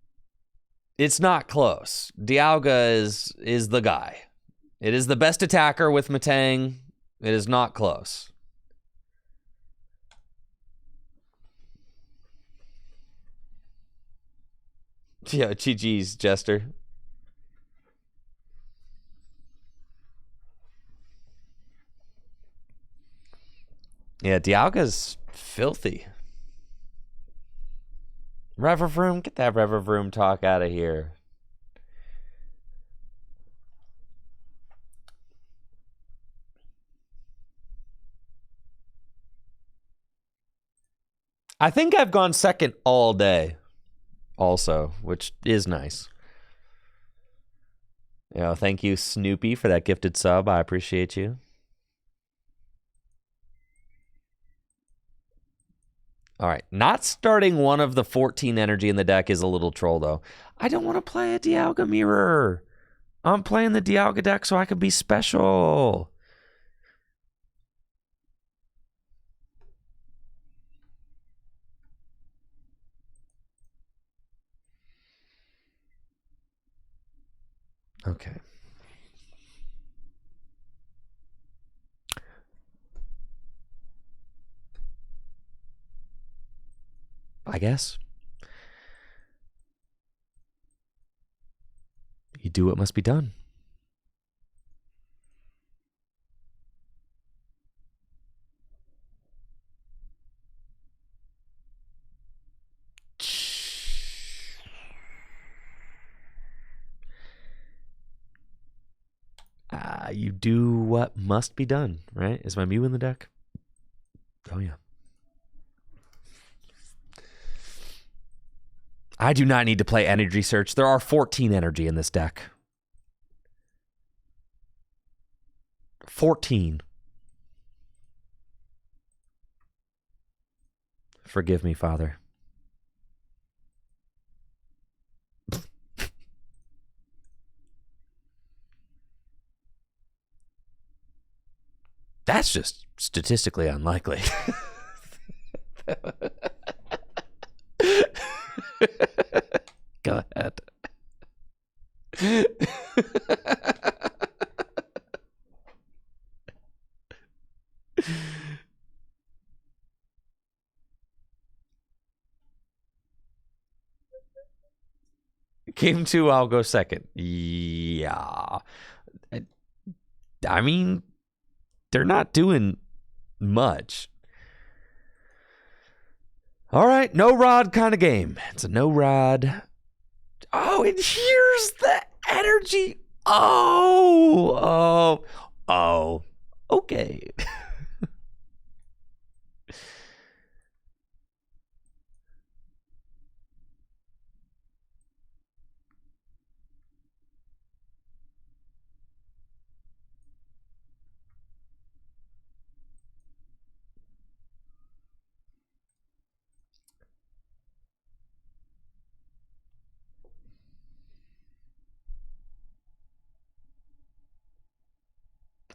Speaker 1: It's not close. Dialga is the guy. It is the best attacker with Metang. It is not close. Yeah, GG's, Jester. Yeah, Dialga's filthy. Revervroom, get that Revervroom talk out of here. I think I've gone second all day also, which is nice. Thank you, Snoopy, for that gifted sub. I appreciate you. All right, not starting one of the 14 energy in the deck is a little troll, though. I don't want to play a Dialga Mirror. I'm playing the Dialga deck so I can be special. Okay. I guess. You do what must be done. You do what must be done, right? Is my Mew in the deck? Oh, yeah. I do not need to play Energy Search. There are 14 energy in this deck. 14. Forgive me, Father. That's just statistically unlikely. Go ahead. Game 2, I'll go second. Yeah. I mean, they're not doing much. All right, no rod kind of game. It's a no rod. Oh, and here's the energy. Oh. Okay.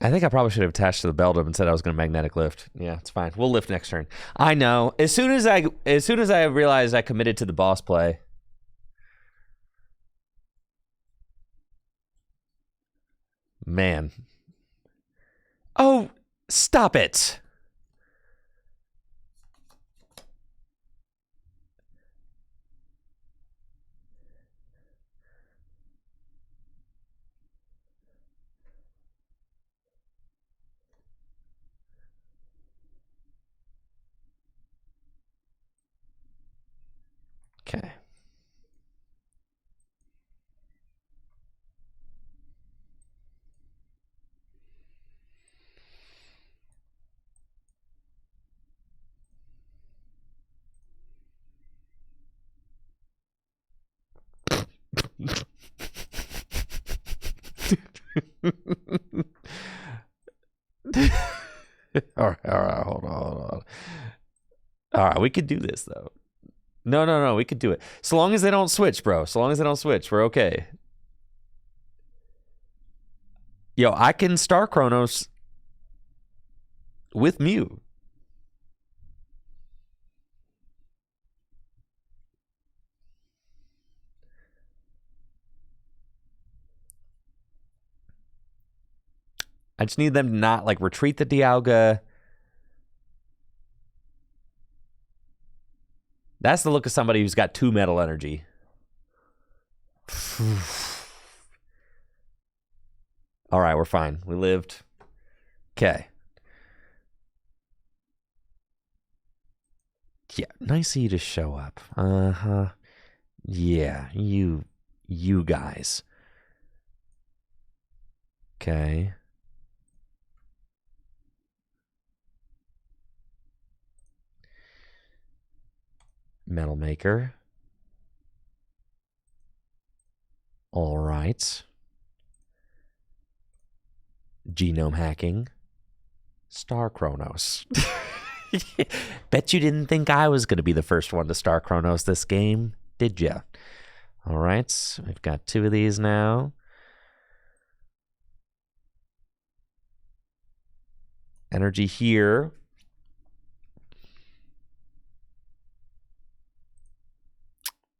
Speaker 1: I think I probably should have attached to the Beldum and said I was going to magnetic lift. Yeah, it's fine. We'll lift next turn. I know. As soon as I realized I committed to the boss play. Man. Oh, stop it. Okay. All right, hold on. All right, we could do this though. No, we could do it. So long as they don't switch, bro. So long as they don't switch, we're okay. Yo, I can Star Chronos with Mew. I just need them to not like retreat the Dialga. That's the look of somebody who's got 2 metal energy. All right, we're fine. We lived. Okay. Yeah, nice of you to show up. Uh-huh. Yeah, you guys. Okay. Metal Maker. All right. genome hacking. Star Chronos. Bet you didn't think I was going to be the first one to Star Chronos this game, did ya? All right, we've got 2 of these now. Energy here.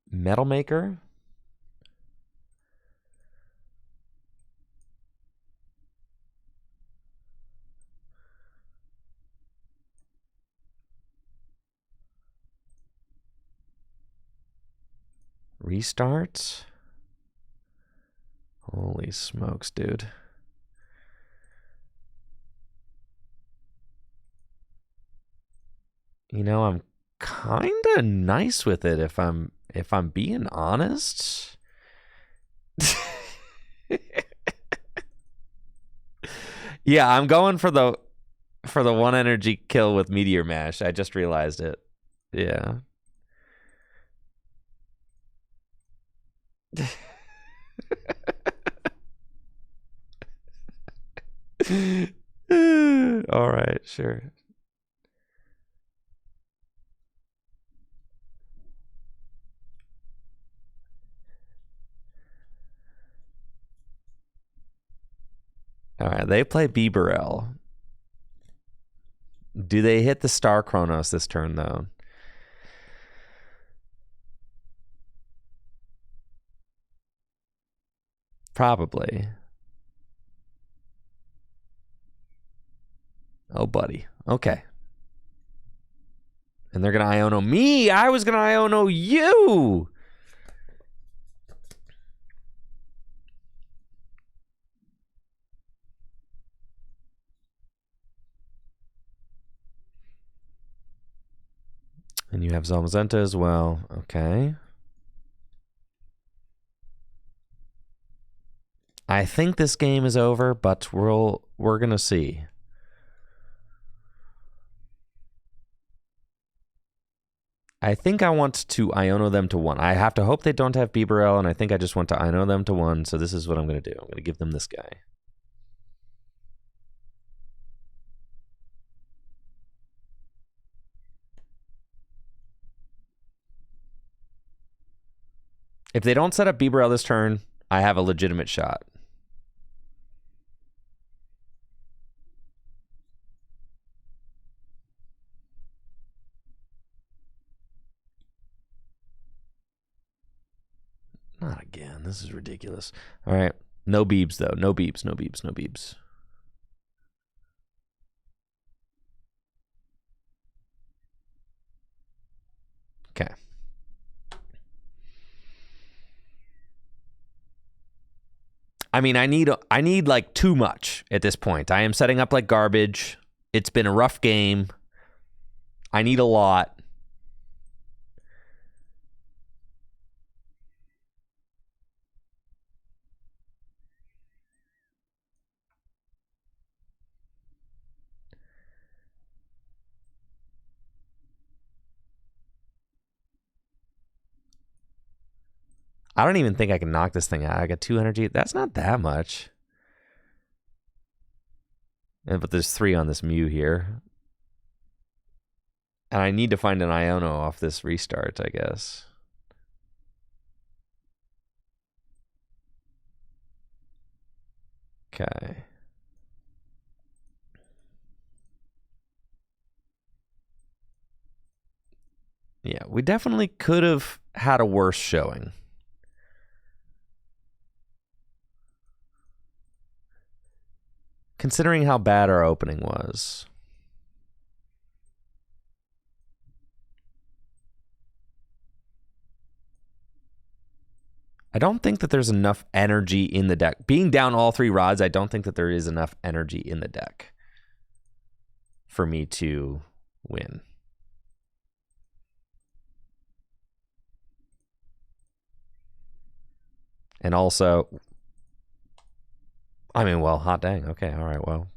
Speaker 1: Metal Maker. Restart. Holy smokes, dude. You know, I'm kind of nice with it if I'm being honest. Yeah, I'm going for the 1 energy kill with Meteor Mash. I just realized it. Yeah. All right, sure. All right, they play Bibarel. Do they hit the Star Chronos this turn, though? Probably. Oh, buddy. Okay. And they're going to Iono me. I was going to Iono you. And you have Zamazenta as well. Okay. I think this game is over, but we're going to see. I think I want to Iono them to 1. I have to hope they don't have Bibarel, and I think I just want to Iono them to 1, so this is what I'm going to do. I'm going to give them this guy. If they don't set up Bibarel this turn, I have a legitimate shot. Not again. This is ridiculous. All right. No Beebs, though. No Beebs, no Beebs, no Beebs. Okay. I mean, I need like too much at this point. I am setting up like garbage. It's been a rough game. I need a lot. I don't even think I can knock this thing out. I got 2 energy. That's not that much. But there's 3 on this Mew here. And I need to find an Iono off this restart, I guess. Okay. Yeah, we definitely could have had a worse showing. Considering how bad our opening was. I don't think that there's enough energy in the deck. Being down all 3 rods, I don't think that there is enough energy in the deck for me to win. And also, I mean, well, hot dang. Okay, all right, well.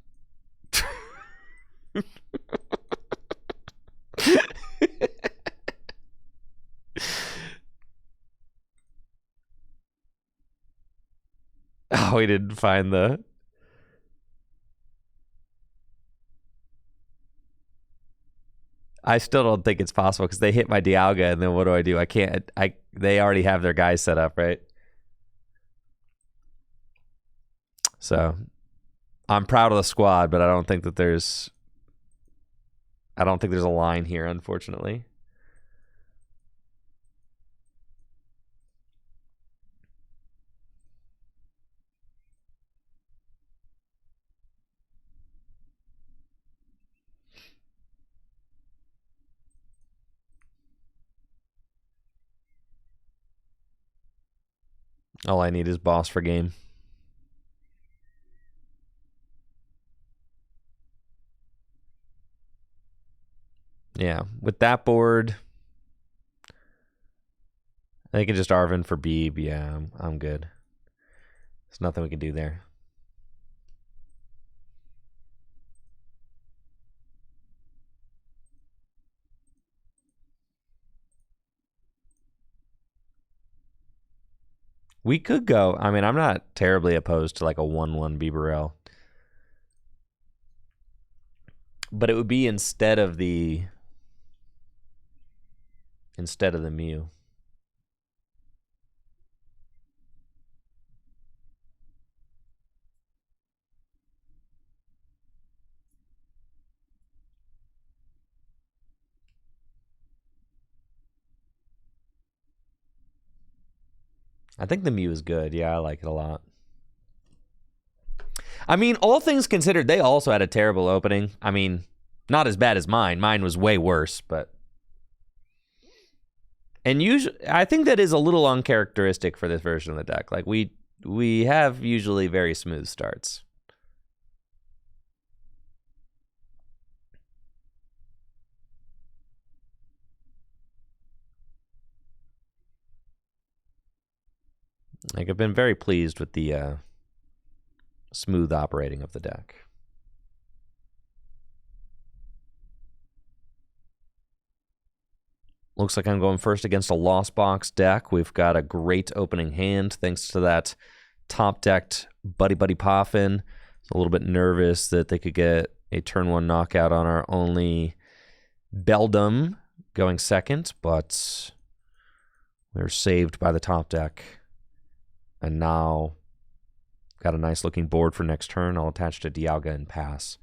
Speaker 1: Oh, we didn't find the... I still don't think it's possible because they hit my Dialga, and then what do? I can't. They already have their guys set up, right? So I'm proud of the squad, but I don't think there's a line here, unfortunately. All I need is boss for game. Yeah, with that board, they can just Arvin for Beeb. Yeah, I'm good. There's nothing we can do there. We could go. I mean, I'm not terribly opposed to like a 1/1 Bibarel. But it would be instead of the Mew. I think the Mew is good. Yeah, I like it a lot. I mean, all things considered, they also had a terrible opening. I mean, not as bad as mine. Mine was way worse, but... And usually, I think that is a little uncharacteristic for this version of the deck. Like, we have usually very smooth starts. Like, I've been very pleased with the smooth operating of the deck. Looks like I'm going first against a Lost Box deck. We've got a great opening hand thanks to that top-decked Buddy Buddy Poffin. A little bit nervous that they could get a turn 1 knockout on our only Beldum going second, but we're saved by the top deck. And now got a nice looking board for next turn. I'll attach to Dialga and pass.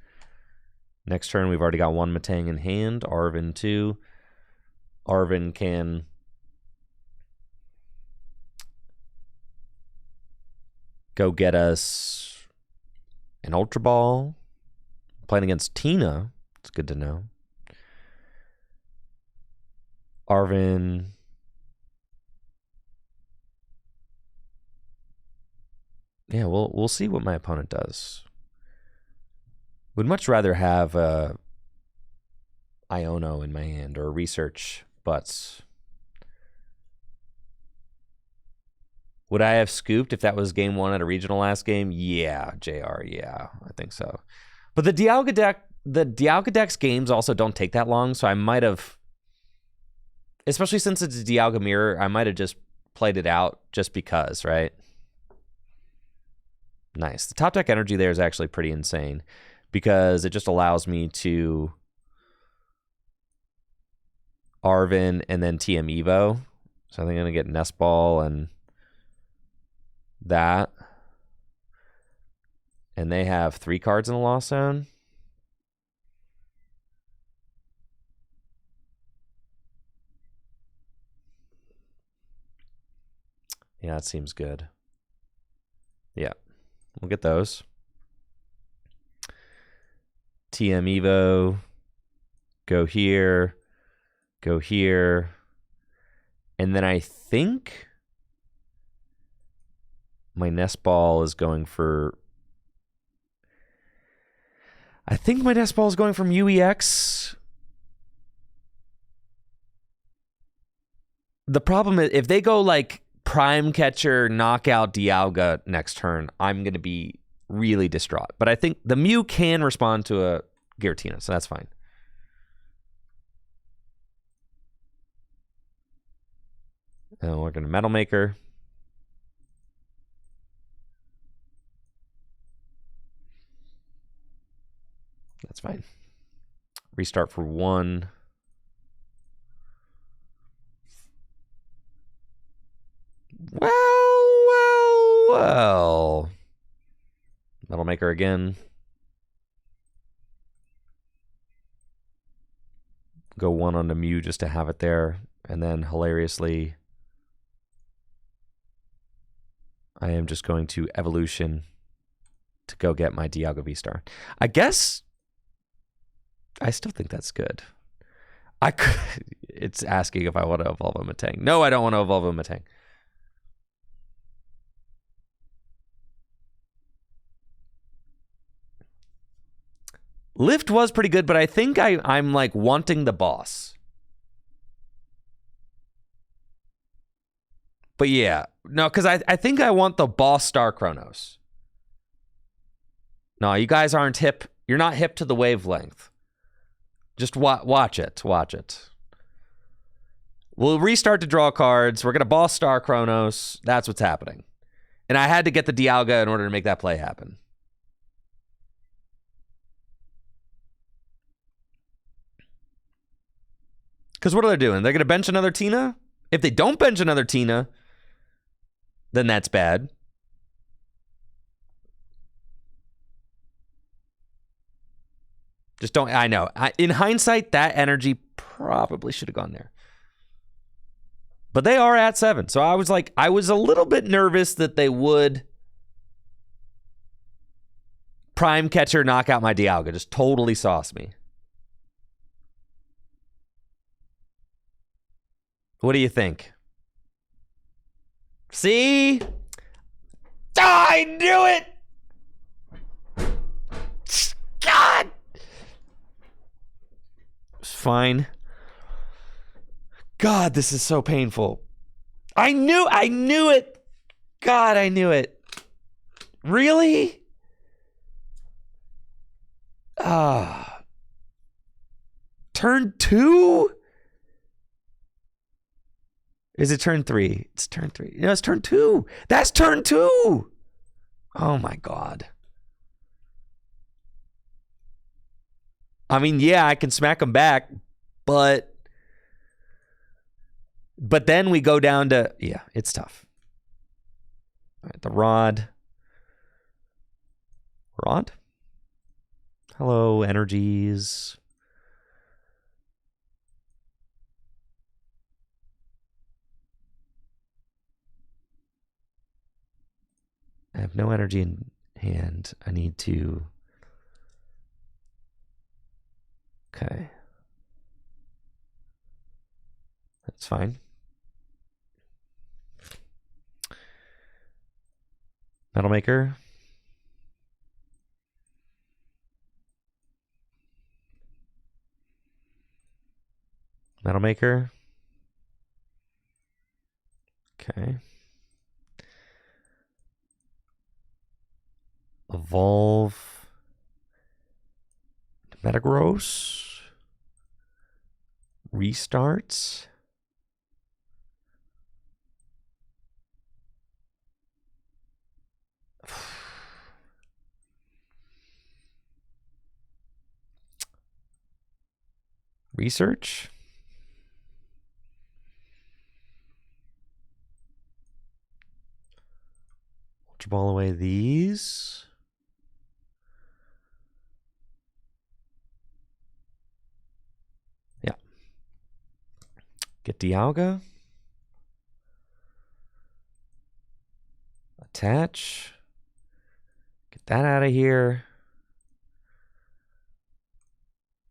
Speaker 1: Next turn, we've already got one Matang in hand, Arvin 2. Arvin can go get us an Ultra Ball. Playing against Tina, it's good to know. Arvin. Yeah, we'll see what my opponent does. Would much rather have a Iono in my hand or a Research, but would I have scooped if that was game 1 at a regional last game? Yeah, JR, yeah, I think so. But the Dialga deck's games also don't take that long, so I might have, especially since it's a Dialga mirror, I might have just played it out just because, right? Nice. The top deck energy there is actually pretty insane because it just allows me to Arvin and then TM Evo. So I think I'm going to get Nest Ball and that. And they have 3 cards in the Lost Zone. Yeah, that seems good. Yeah, we'll get those. TM Evo. Go here. Go here. And then I think my Nest Ball is going for... I think my Nest Ball is going from UEX. The problem is, if they go like Prime Catcher, knockout Dialga next turn, I'm going to be really distraught. But I think the Mew can respond to a Giratina, so that's fine. And we're going to Metal Maker. That's fine. Restart for 1. Maker again. Go 1 on the Mew just to have it there. And then, hilariously, I am just going to Evolution to go get my Dialga VSTAR. I guess I still think that's good. It's asking if I want to evolve a Metang. No, I don't want to evolve a Metang. Lift was pretty good, but I think I'm like wanting the boss. But yeah, no, because I think I want the boss Star Chronos. No, you guys aren't hip. You're not hip to the wavelength. Just watch it. Watch it. We'll restart to draw cards. We're going to boss Star Chronos. That's what's happening. And I had to get the Dialga in order to make that play happen. Because what are they doing? They're going to bench another Tina? If they don't bench another Tina, then that's bad. Just don't, I know. In hindsight, that energy probably should have gone there. But they are at 7. So I was a little bit nervous that they would prime catcher knock out my Dialga. Just totally sauce me. What do you think? See? Oh, I knew it! God! It's fine. God, this is so painful. I knew it! God, I knew it. Really? Turn 2? Is it turn 3? It's turn 3. No, it's turn 2. That's turn 2. Oh my God. I mean, yeah, I can smack him back, but then we go down to, yeah, it's tough. All right, the Rod. Rod? Hello, energies. I have no energy in hand. I need to... Okay. That's fine. Metal Maker. Metal Maker. Okay. Evolve. Metagross. Restarts. Research. Ultra Ball away these. Yeah. Get Dialga. Attach. Get that out of here.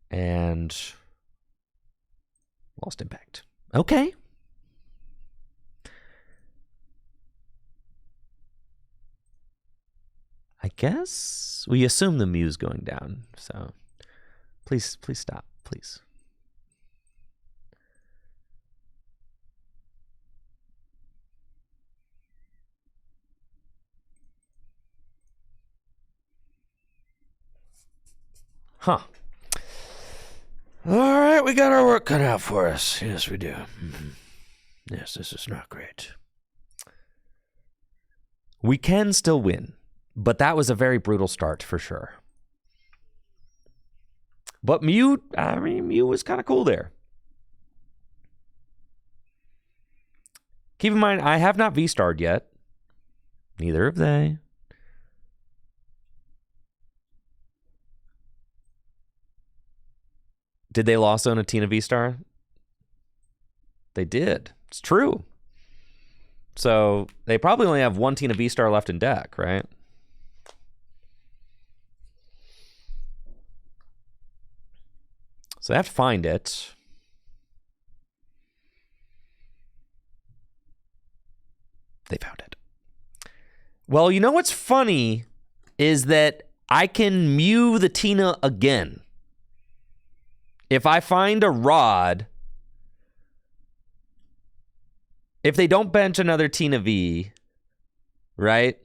Speaker 1: And lost impact. Okay. I guess we assume the Mew's going down. So please stop, please. Huh. All right, we got our work cut out for us. Yes, we do. Mm-hmm. Yes, this is not great. We can still win, but that was a very brutal start for sure. But Mew, Mew was kind of cool there. Keep in mind, I have not V-starred yet. Neither have they. Did they lost own a Tina VSTAR? They did. It's true. So they probably only have one Tina VSTAR left in deck, right? So they have to find it. They found it. Well, you know what's funny is that I can Mew the Tina again. If I find a Rod, if they don't bench another Tina V, right?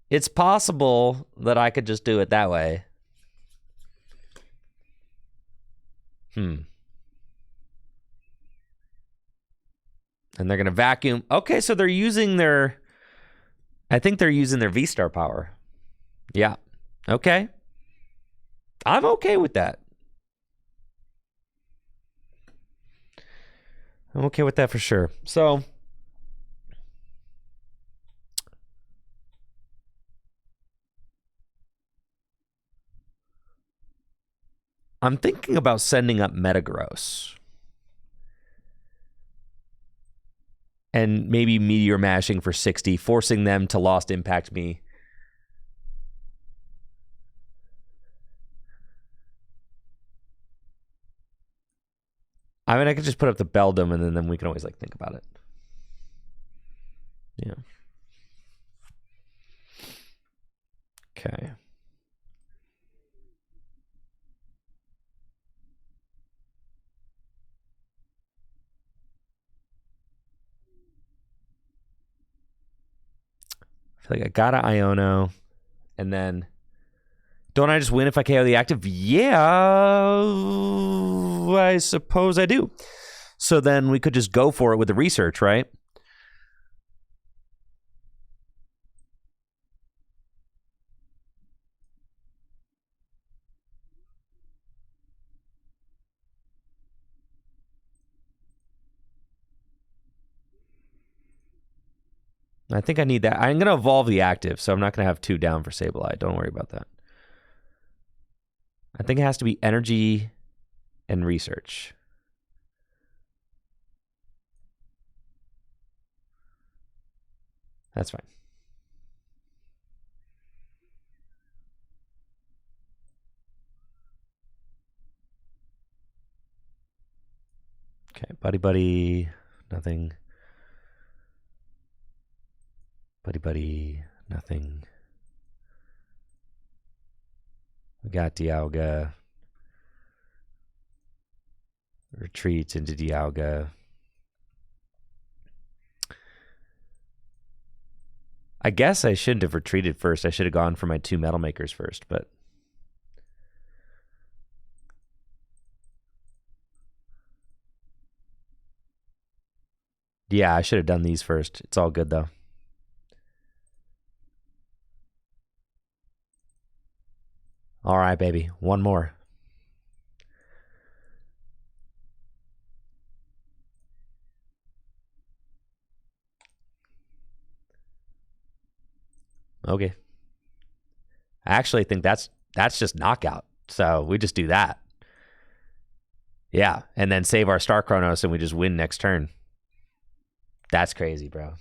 Speaker 1: It's possible that I could just do it that way. And they're going to vacuum. Okay, so they're using their... I think they're using their VSTAR power. Yeah. Okay. I'm okay with that. I'm okay with that for sure. So... I'm thinking about sending up Metagross. And maybe Meteor Mashing for 60, forcing them to Lost Impact me. I mean, I could just put up the Beldum, and then we can always, like, think about it. Yeah. Okay. I feel like I got an Iono, and then don't I just win if I KO the active? Yeah, I suppose I do. So then we could just go for it with the research, right? I think I need that. I'm going to evolve the active, so I'm not going to have 2 down for Sableye. Don't worry about that. I think it has to be energy and research. That's fine. Okay, buddy, nothing. Buddy, nothing. We got Dialga. Retreats into Dialga. I guess I shouldn't have retreated first. I should have gone for my 2 Metal Makers first, but... Yeah, I should have done these first. It's all good, though. All right, baby. One more. Okay. I actually think that's just knockout. So we just do that. Yeah, and then save our Star Chronos and we just win next turn. That's crazy, bro.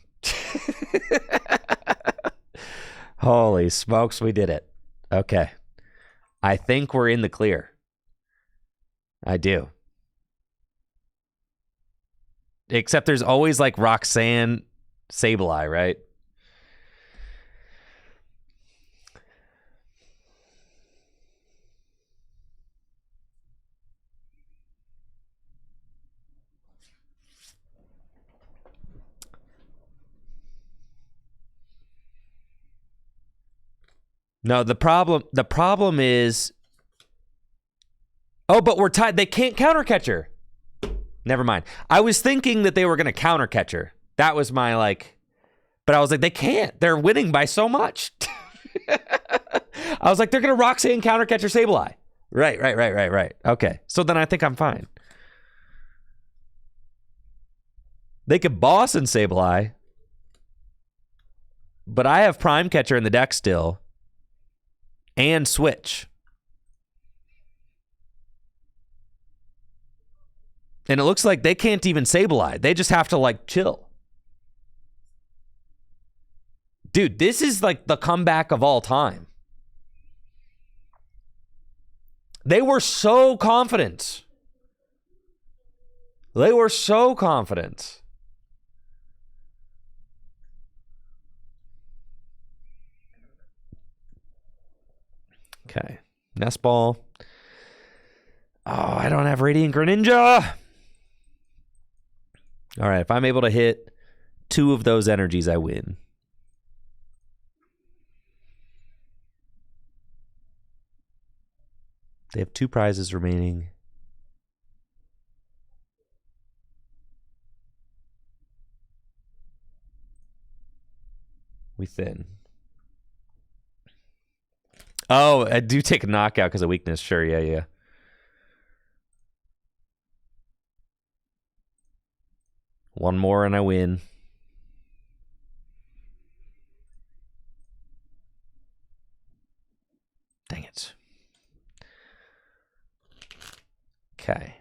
Speaker 1: Holy smokes, we did it. Okay. I think we're in the clear. I do. Except there's always like Roxanne, Sableye, right? No, the problem is... Oh, but we're tied. They can't counter catcher. Never mind. I was thinking that they were going to counter catcher. That was my like... But I was like, they can't. They're winning by so much. I was like, they're going to Roxanne counter catcher Sableye. Right. Okay. So then I think I'm fine. They could boss in Sableye. But I have Prime Catcher in the deck still. And Switch. And it looks like they can't even Sableye. They just have to, like, chill. Dude, this is, like, the comeback of all time. They were so confident. They were so confident. Okay. Nest Ball. Oh, I don't have Radiant Greninja. All right, if I'm able to hit 2 of those energies, I win. They have 2 prizes remaining. We thin. Oh, I do take a knockout because of weakness. Sure, yeah. One more and I win. Dang it. Okay.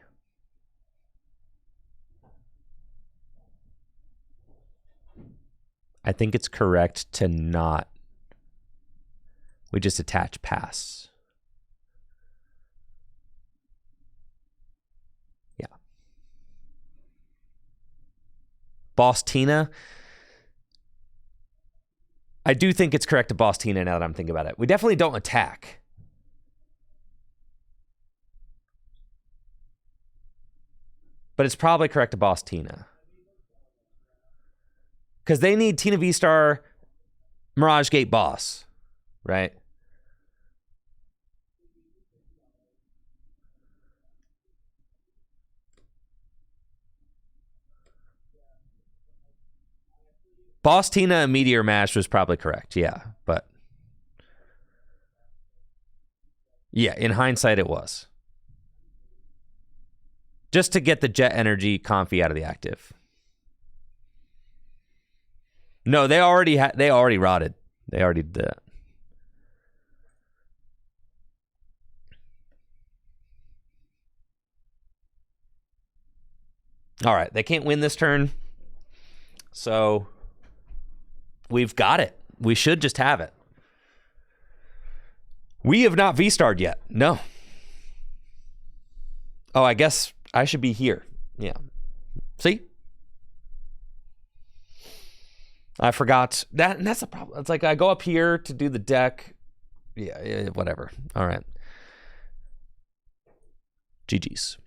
Speaker 1: I think it's correct to not. We just attach pass. Yeah. Boss Tina. I do think it's correct to Boss Tina now that I'm thinking about it. We definitely don't attack. But it's probably correct to Boss Tina. Because they need Tina VSTAR, Mirage Gate Boss, right? Boss Tina and Meteor Mash was probably correct, yeah. But yeah, in hindsight, it was. Just to get the Jet Energy Comfy out of the active. No, they already rotted. They already did that. All right, they can't win this turn. So we've got it. We should just have it. We have not V-starred yet. No. Oh, I guess I should be here. Yeah. See? I forgot that, and that's the problem. It's like I go up here to do the deck. Yeah, whatever. All right. GG's.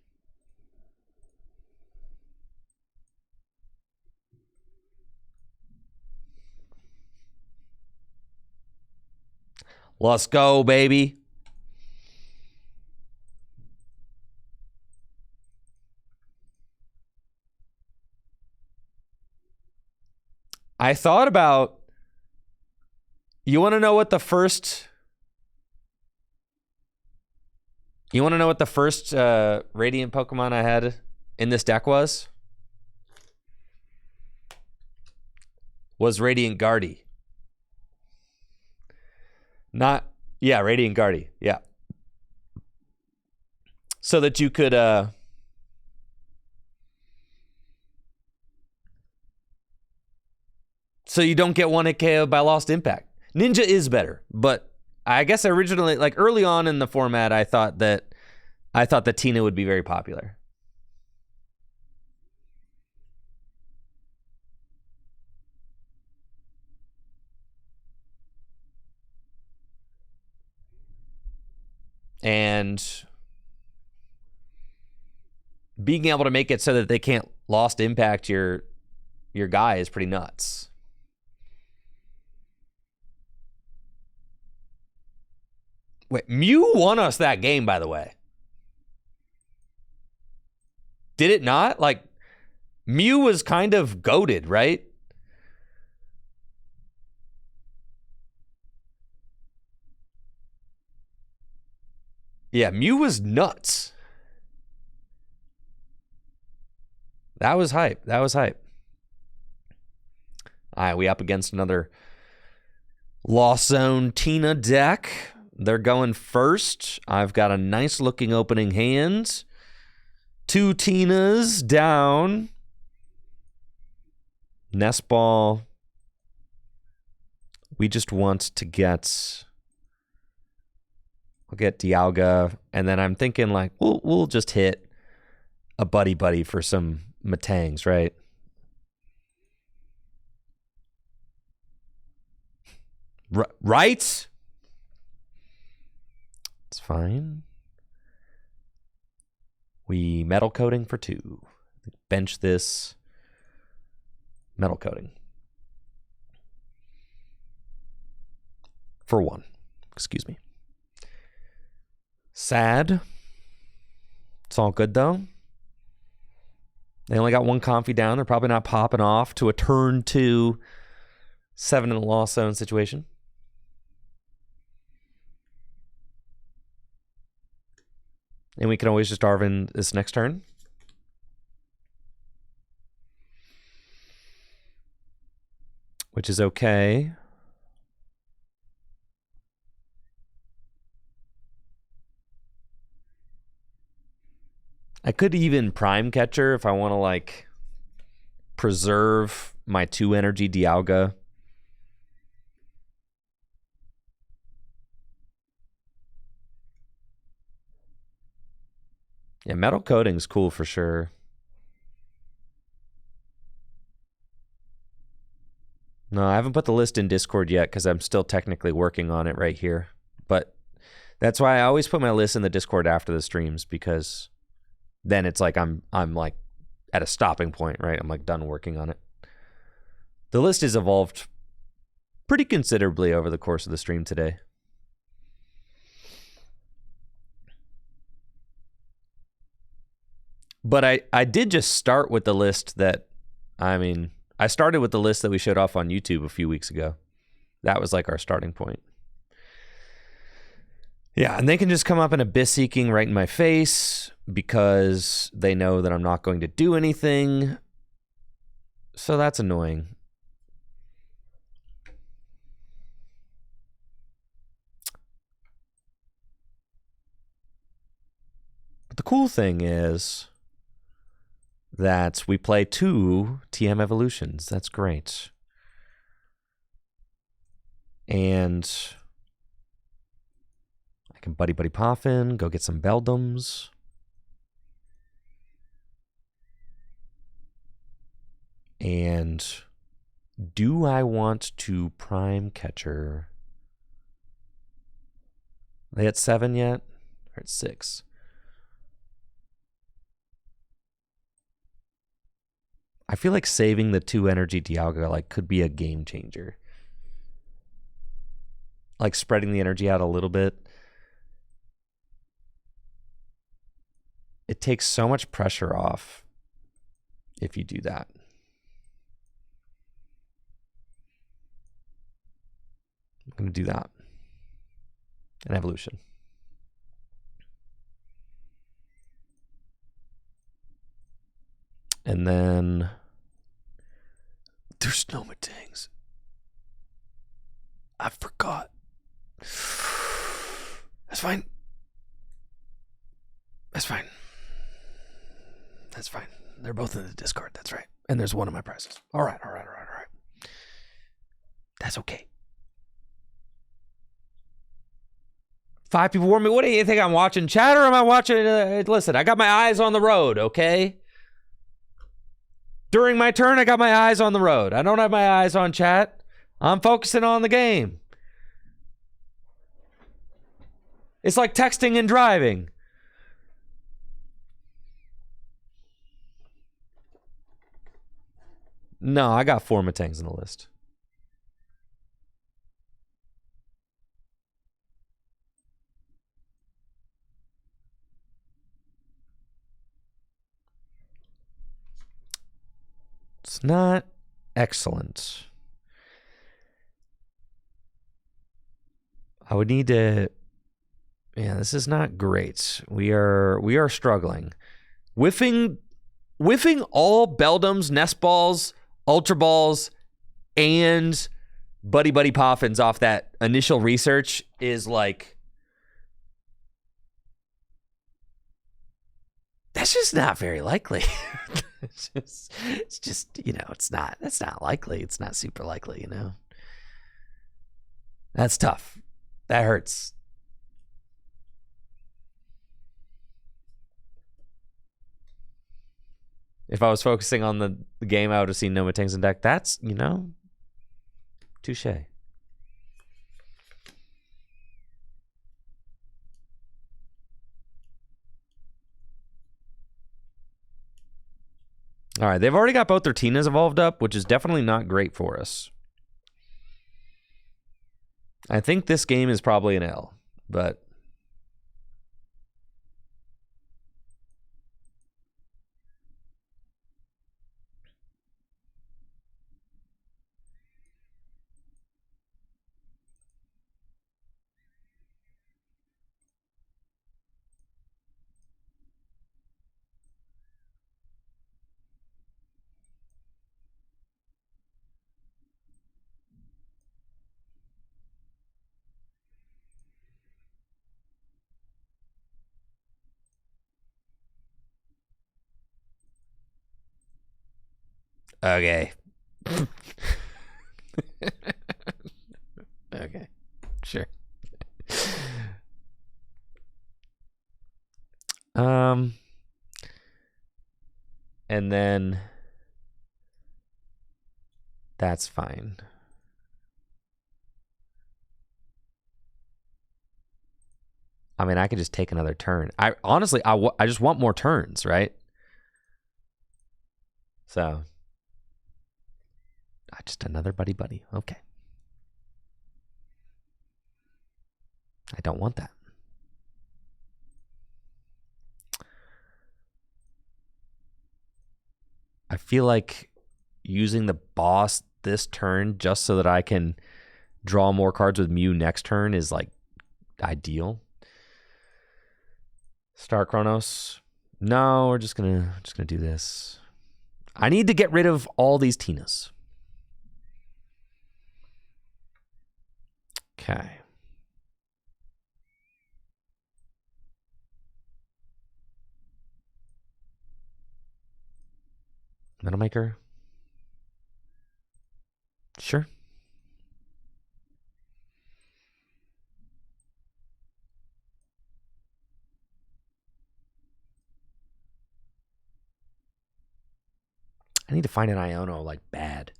Speaker 1: Let's go, baby. I thought about, you want to know what the first Radiant Pokemon I had in this deck was? Was Radiant Guardy. Radiant Guardy. Yeah. So that you could so you don't get 1-hit KO by Lost Impact. Ninja is better, but I guess originally, like early on in the format, I thought that Tina would be very popular. And being able to make it so that they can't Lost Impact your guy is pretty nuts. Wait, Mew won us that game, by the way. Did it not? Like, Mew was kind of goated, right? Yeah, Mew was nuts. That was hype. All right, we up against another Lost Zone Tina deck. They're going first. I've got a nice looking opening hand. 2 Tinas down. Nest Ball. We just want to get... We'll get Dialga. And then I'm thinking like, we'll just hit a buddy for some Matangs, right? Right? It's fine. We metal coating for 2. Bench this. Metal coating. For 1. Excuse me. Sad. It's all good though. They only got 1 Comfy down. They're probably not popping off to a turn 2 7 in the lost zone situation. And we can always just Arvin this next turn. Which is okay. I could even Prime Catcher if I want to like preserve my 2 energy Dialga. Yeah, metal coating's cool for sure. No, I haven't put the list in Discord yet because I'm still technically working on it right here. But that's why I always put my list in the Discord after the streams, because then it's like I'm like at a stopping point, right? I'm like done working on it. The list has evolved pretty considerably over the course of the stream today. But I did just start with the list that, I started with the list that we showed off on YouTube a few weeks ago. That was like our starting point. Yeah, and they can just come up in Abyss Seeking right in my face because they know that I'm not going to do anything. So that's annoying. But the cool thing is that we play 2 TM Evolutions. That's great. And I can Buddy Poffin, go get some Beldums. And do I want to Prime Catcher? Are they at 7 yet? Or at 6? I feel like saving the 2 energy Dialga like could be a game changer. Like spreading the energy out a little bit. It takes so much pressure off if you do that. I'm going to do that. An evolution. And then there's no Matangs. I forgot. That's fine. That's fine. That's fine. They're both in the Discord. That's right. And there's 1 of my prizes. All right. That's okay. 5 people warn me. What do you think I'm watching? Chat, or am I watching? Listen, I got my eyes on the road, okay? During my turn, I got my eyes on the road. I don't have my eyes on chat. I'm focusing on the game. It's like texting and driving. No, I got 4 Matangs in the list. It's not excellent. I would need to... Yeah, this is not great. We are struggling. Whiffing all Beldums, Nest Balls, Ultra Balls, and Buddy Poffins off that initial research is like... That's just not very likely. it's just, that's not likely. It's not super likely, That's tough. That hurts. If I was focusing on the game, I would have seen no Tanks in deck. That's, touche. All right, they've already got both their Tinas evolved up, which is definitely not great for us. I think this game is probably an L, but... Okay. Okay. Sure. And then that's fine. I mean, I could just take another turn. I just want more turns, right? So, just another buddy. Okay. I don't want that. I feel like using the boss this turn just so that I can draw more cards with Mew next turn is like ideal. Star Chronos. No, we're just gonna do this. I need to get rid of all these Tinas. Okay. Metal Maker. Sure. I need to find an Iono like bad.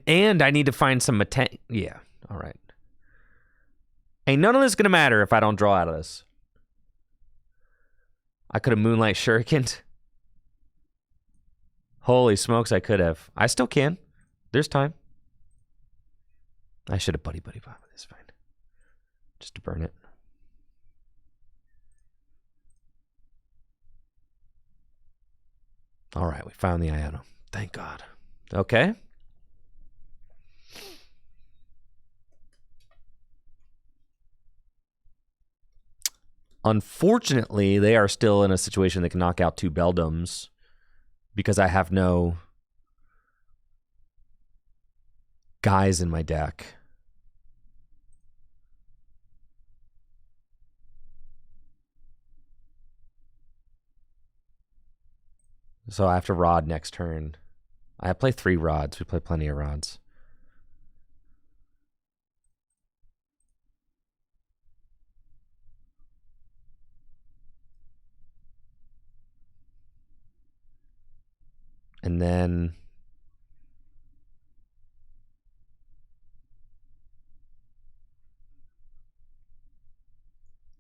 Speaker 1: And I need to find some yeah, all right. Ain't none of this gonna matter if I don't draw out of this. I could have Moonlight Shurikened. Holy smokes, I could have. I still can. There's time. I should have buddy bought, but it's fine. Just to burn it. All right, we found the Iono. Thank God. Okay. Unfortunately, they are still in a situation that can knock out 2 Beldums because I have no guys in my deck. So I have to Rod next turn. I play 3 Rods. We play plenty of Rods. And then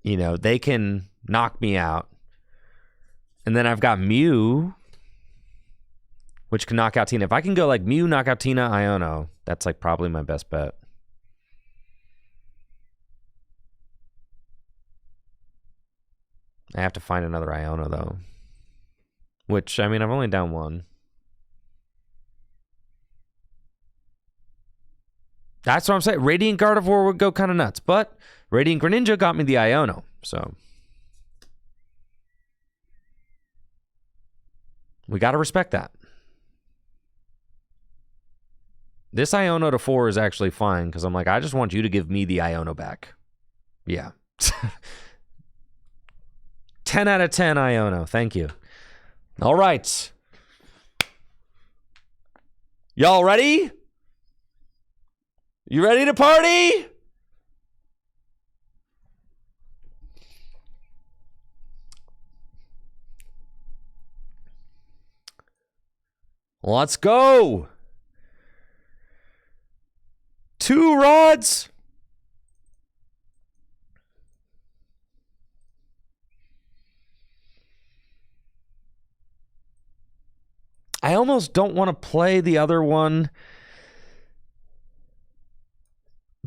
Speaker 1: they can knock me out. And then I've got Mew, which can knock out Tina. If I can go like Mew, knock out Tina, Iono, that's like probably my best bet. I have to find another Iono though. Which, I mean, I'm only down 1. That's what I'm saying. Radiant Gardevoir would go kind of nuts, but Radiant Greninja got me the Iono, so we got to respect that. This Iono to 4 is actually fine because I'm like, I just want you to give me the Iono back. Yeah. 10 out of 10 Iono. Thank you. All right. Y'all ready? You ready to party? Let's go. 2 rods. I almost don't want to play the other one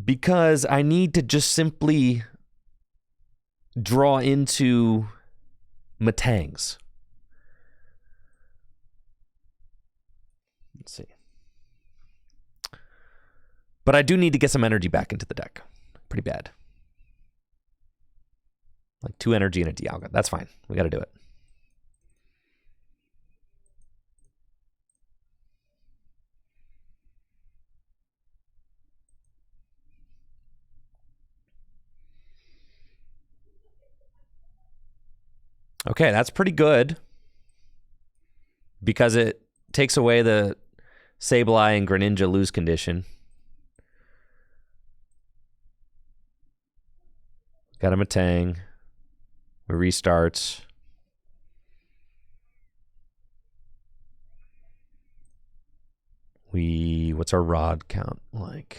Speaker 1: because I need to just simply draw into Matangs. Let's see. But I do need to get some energy back into the deck. Pretty bad. Like 2 energy and a Dialga. That's fine. We got to do it. Okay, that's pretty good. Because it takes away the Sableye and Greninja lose condition. Got a Matang. We restart. What's our rod count like?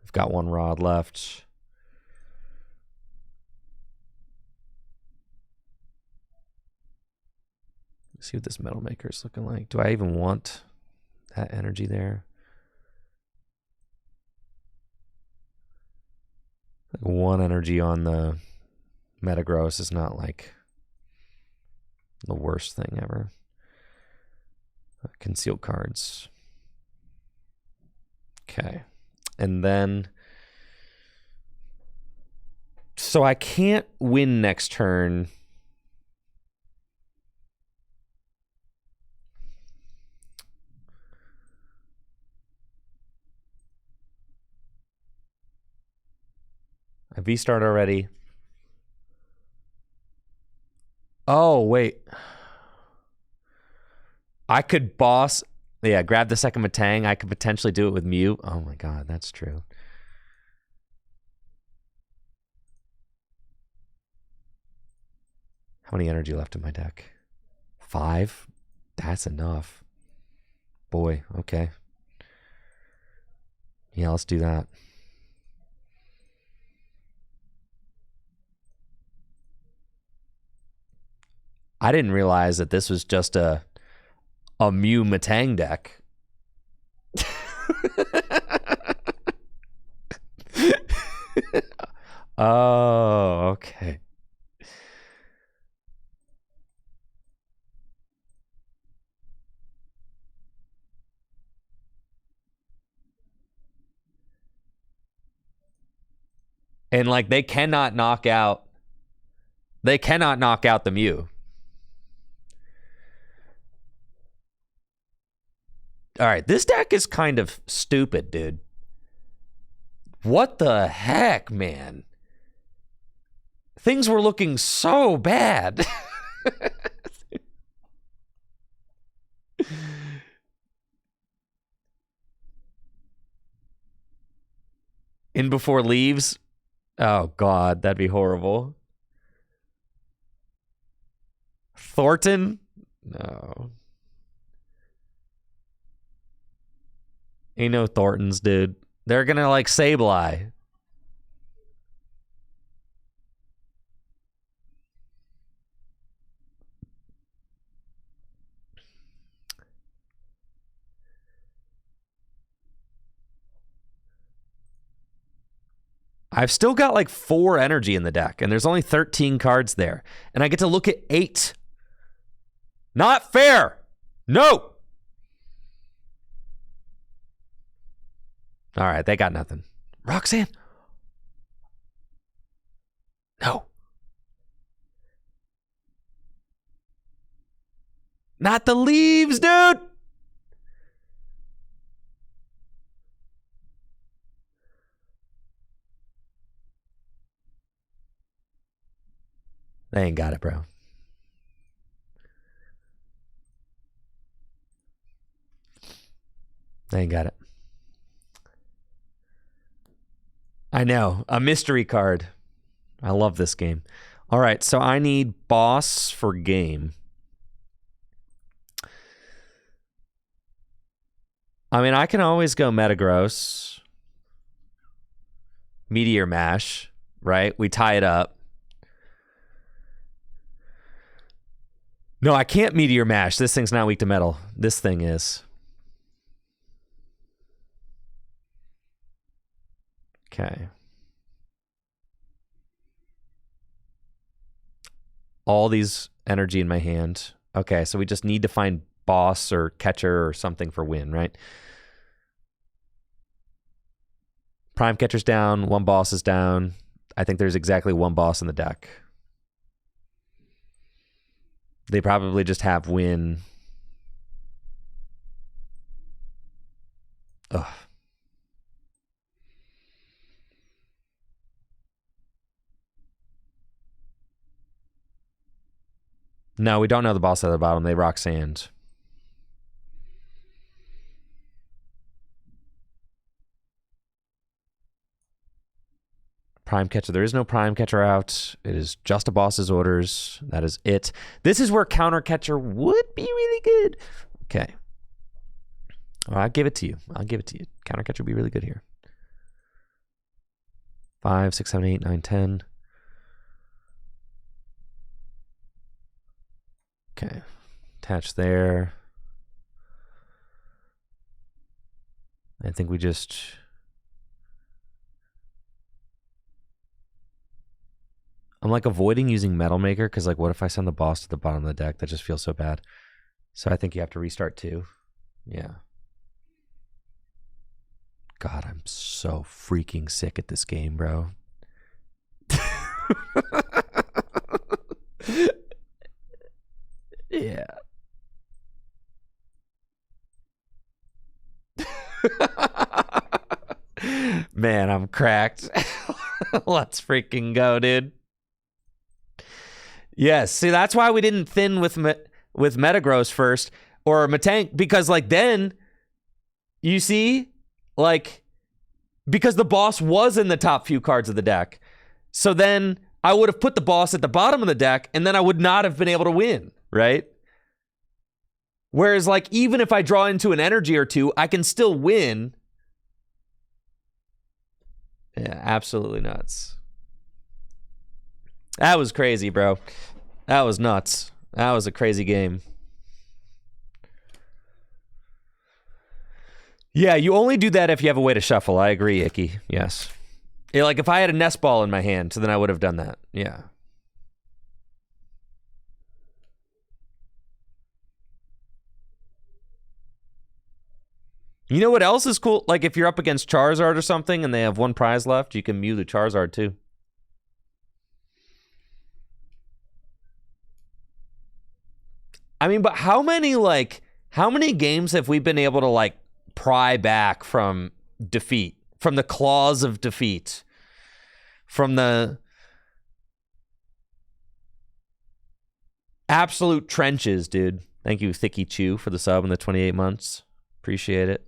Speaker 1: We've got 1 rod left. Let's see what this Metal Maker is looking like. Do I even want that energy there? Like 1 energy on the Metagross is not like the worst thing ever. Concealed cards. Okay. And then... So I can't win next turn. I V-starred already. Oh, wait. I could boss... Yeah, grab the second Matang. I could potentially do it with Mew. Oh my god, that's true. How many energy left in my deck? 5? That's enough. Boy, okay. Yeah, let's do that. I didn't realize that this was just a Mew Matang deck. Oh, okay. And like they cannot knock out the Mew. All right, this deck is kind of stupid, dude. What the heck, man? Things were looking so bad. In before leaves? Oh, God, that'd be horrible. Thornton? No. Ain't no Thorntons, dude. They're gonna like Sableye. I've still got like 4 energy in the deck, and there's only 13 cards there. And I get to look at 8. Not fair! No! All right, they got nothing. Roxanne! No. Not the leaves, dude! They ain't got it, bro. They ain't got it. I know. A mystery card. I love this game. All right, so I need boss for game. I mean, I can always go Metagross. Meteor Mash, right? We tie it up. No, I can't Meteor Mash. This thing's not weak to metal. This thing is. Okay. All these energy in my hand. Okay, so we just need to find boss or catcher or something for win, right? Prime catcher's down. One boss is down. I think there's exactly one boss in the deck. They probably just have win. Ugh. No, we don't know the boss at the bottom. They rock sand. Prime catcher. There is no prime catcher out. It is just a boss's orders. That is it. This is where counter catcher would be really good. Okay. I'll give it to you. I'll give it to you. Counter catcher would be really good here. 5, 6, 7, 8, 9, 10. Okay. Attach there. I think we just... I'm like avoiding using Metal Maker because like what if I send the boss to the bottom of the deck? That just feels so bad. So I think you have to restart too. Yeah. God, I'm so freaking sick at this game, bro. Yeah. Man, I'm cracked. Let's freaking go, dude. Yes, see, that's why we didn't thin with Metagross first or Matank, because like then you see, like, because the boss was in the top few cards of the deck. So then I would have put the boss at the bottom of the deck and then I would not have been able to win, right? Whereas like even if I draw into an energy or two, I can still win. Yeah, absolutely nuts. That was crazy, bro. That was nuts. That was a crazy game. Yeah, you only do that if you have a way to shuffle. I agree, Icky. Yes. Yeah, like if I had a nest ball in my hand, so then I would have done that. Yeah. You know what else is cool? Like if you're up against Charizard or something and they have one prize left, you can Mew the Charizard too. I mean, but how many games have we been able to like pry back from defeat, from the claws of defeat, from the absolute trenches, dude? Thank you, Thicky Chew, for the sub in the 28 months. Appreciate it.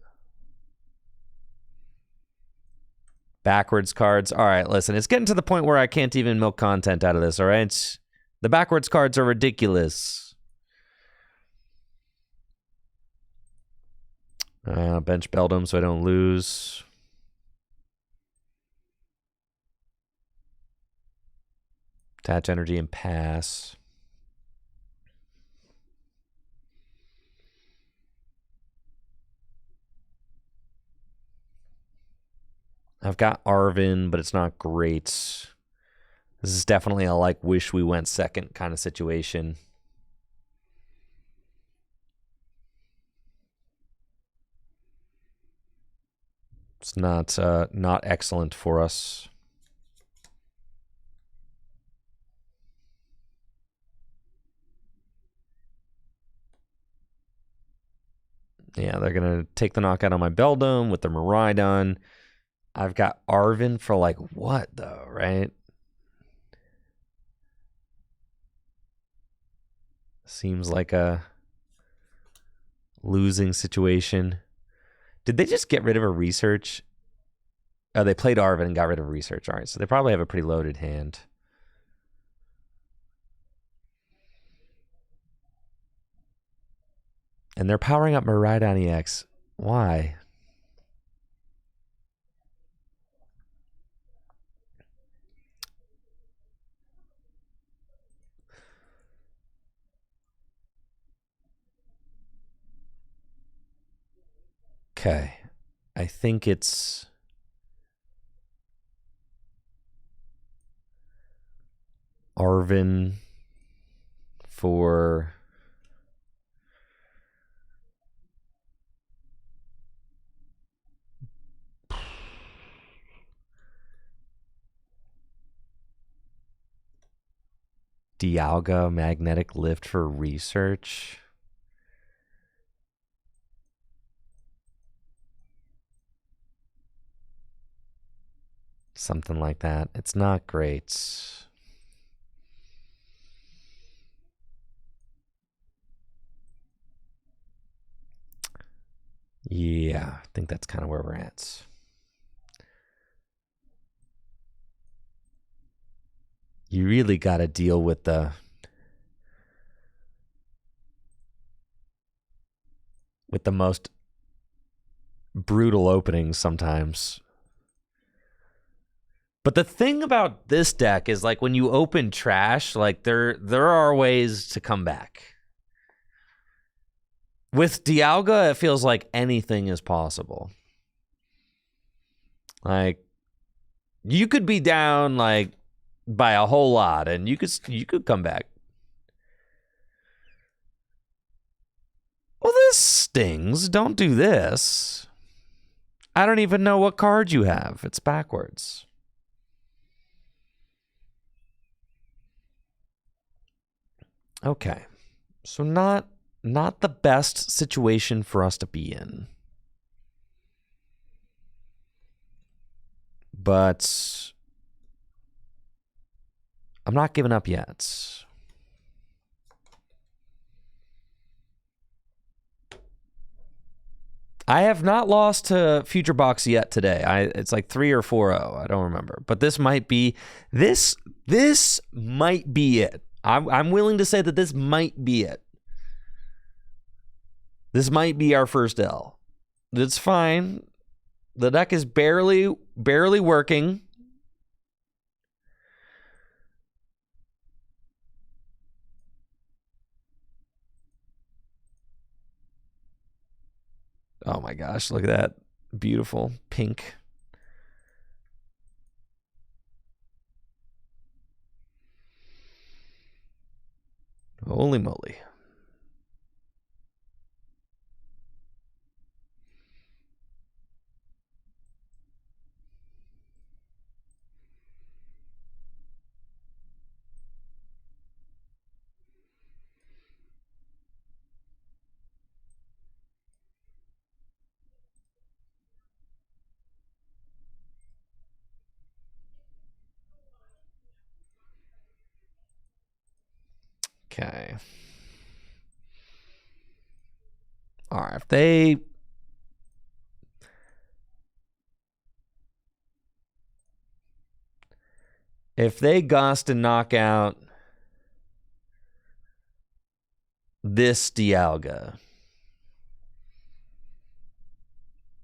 Speaker 1: Backwards cards. All right, listen, it's getting to the point where I can't even milk content out of this, all right? The backwards cards are ridiculous. Bench Beldum so I don't lose. Attach energy and pass. I've got Arvin, but it's not great. This is definitely a like wish we went second kind of situation. It's not excellent for us. Yeah, they're gonna take the knockout on my Beldum with the Miraidon. I've got Arvin for like what though, right? Seems like a losing situation. Did they just get rid of a research? Oh, they played Arvin and got rid of research. All right, so they probably have a pretty loaded hand. And they're powering up Miraidon EX. Why? Okay. I think it's Arvin for Dialga magnetic lift for research. Something like that. It's not great. Yeah, I think that's kind of where we're at. You really got to deal with the most brutal openings sometimes. But the thing about this deck is, like, when you open trash, like, there are ways to come back. With Dialga, it feels like anything is possible. Like, you could be down, like, by a whole lot, and you could come back. Well, this stings. Don't do this. I don't even know what card you have. It's backwards. Okay. So not the best situation for us to be in. But I'm not giving up yet. I have not lost to Future Box yet today. It's like 3 or 4-0. I don't remember. But this might be this might be it. I'm willing to say that this might be it. This might be our first L. It's fine. The deck is barely working. Oh my gosh, look at that. Beautiful pink. Holy moly. Okay. All right. If they ghost and knock out this Dialga,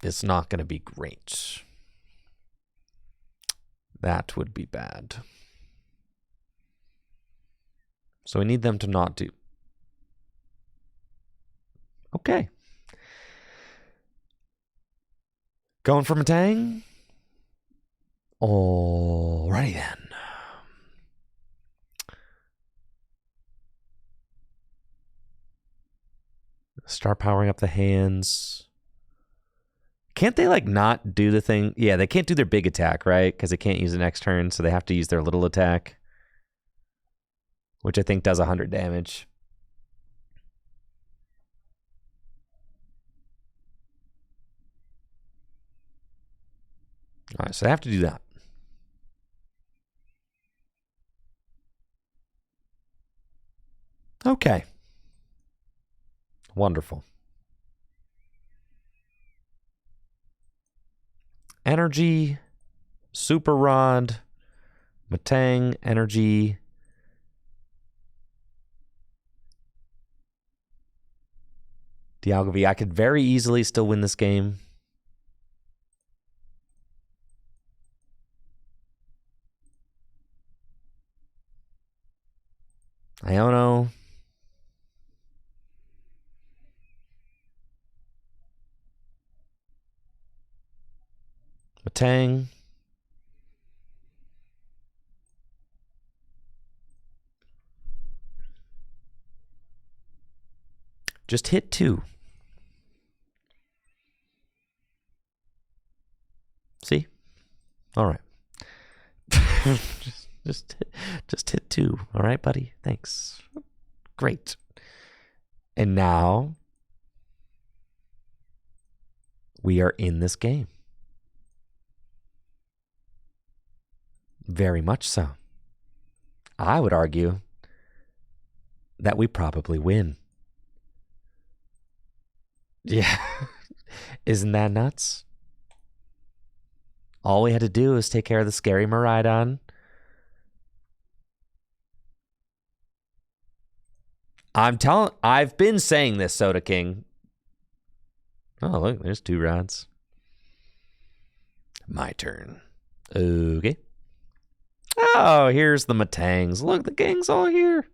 Speaker 1: it's not going to be great. That would be bad. So we need them to not do. Okay. Going for Matang? Alrighty then. Start powering up the hands. Can't they, like, not do the thing? Yeah, they can't do their big attack, right? Because they can't use the next turn, so they have to use their little attack, which I think does 100 damage. All right, so they have to do that. Okay. Wonderful. Energy, Super Rod, Matang, Energy. Dialga V. I could very easily still win this game. Iono. Matang. Just hit 2. See? All right. just hit 2. All right, buddy. Thanks. Great. And now we are in this game. Very much so. I would argue that we probably win. Yeah. Isn't that nuts? All we had to do is take care of the scary Miraidon. I've been saying this, Soda King. Oh, look, there's 2 rods. My turn. Okay. Oh, here's the Matangs. Look, the gang's all here.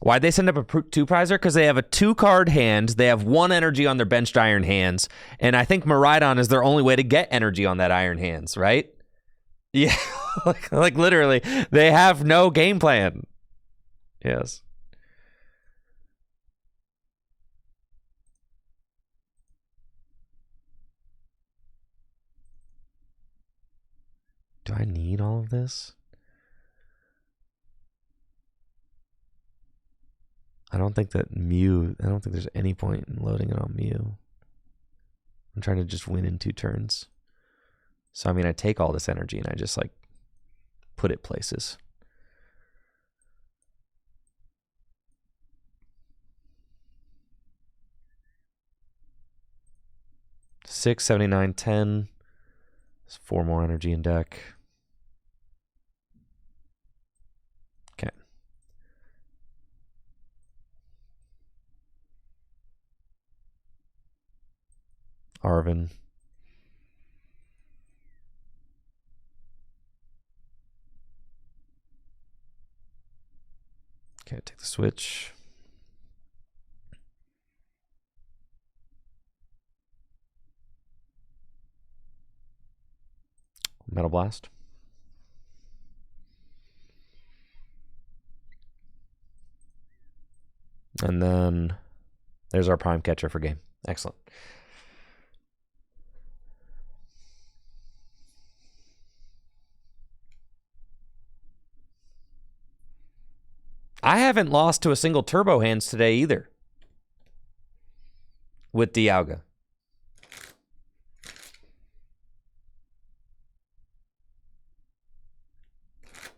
Speaker 1: Why'd they send up a 2-prizer? Because they have a 2-card hand. They have 1 energy on their benched Iron Hands. And I think Miraidon is their only way to get energy on that Iron Hands, right? Yeah. like literally, they have no game plan. Yes. Do I need all of this? I don't think that Mew, I don't think there's any point in loading it on Mew. I'm trying to just win in 2 turns. So, I mean, I take all this energy and I just, like, put it places. Six, 79, 10. There's 4 more energy in deck. Okay. Arvin. Okay, take the switch. Metal Blast. And then there's our prime catcher for game. Excellent. I haven't lost to a single Turbo Hands today either with Dialga.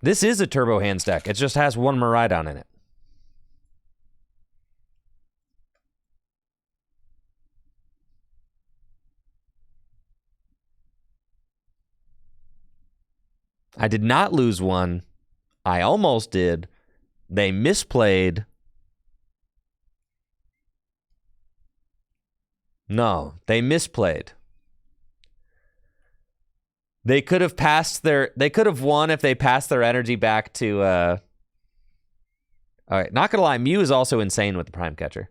Speaker 1: This is a Turbo Hands deck. It just has 1 Miraidon in it. I did not lose one. I almost did. They misplayed. No, they misplayed. They could have passed their... They could have won if they passed their energy back to... All right, not gonna lie, Mew is also insane with the prime catcher.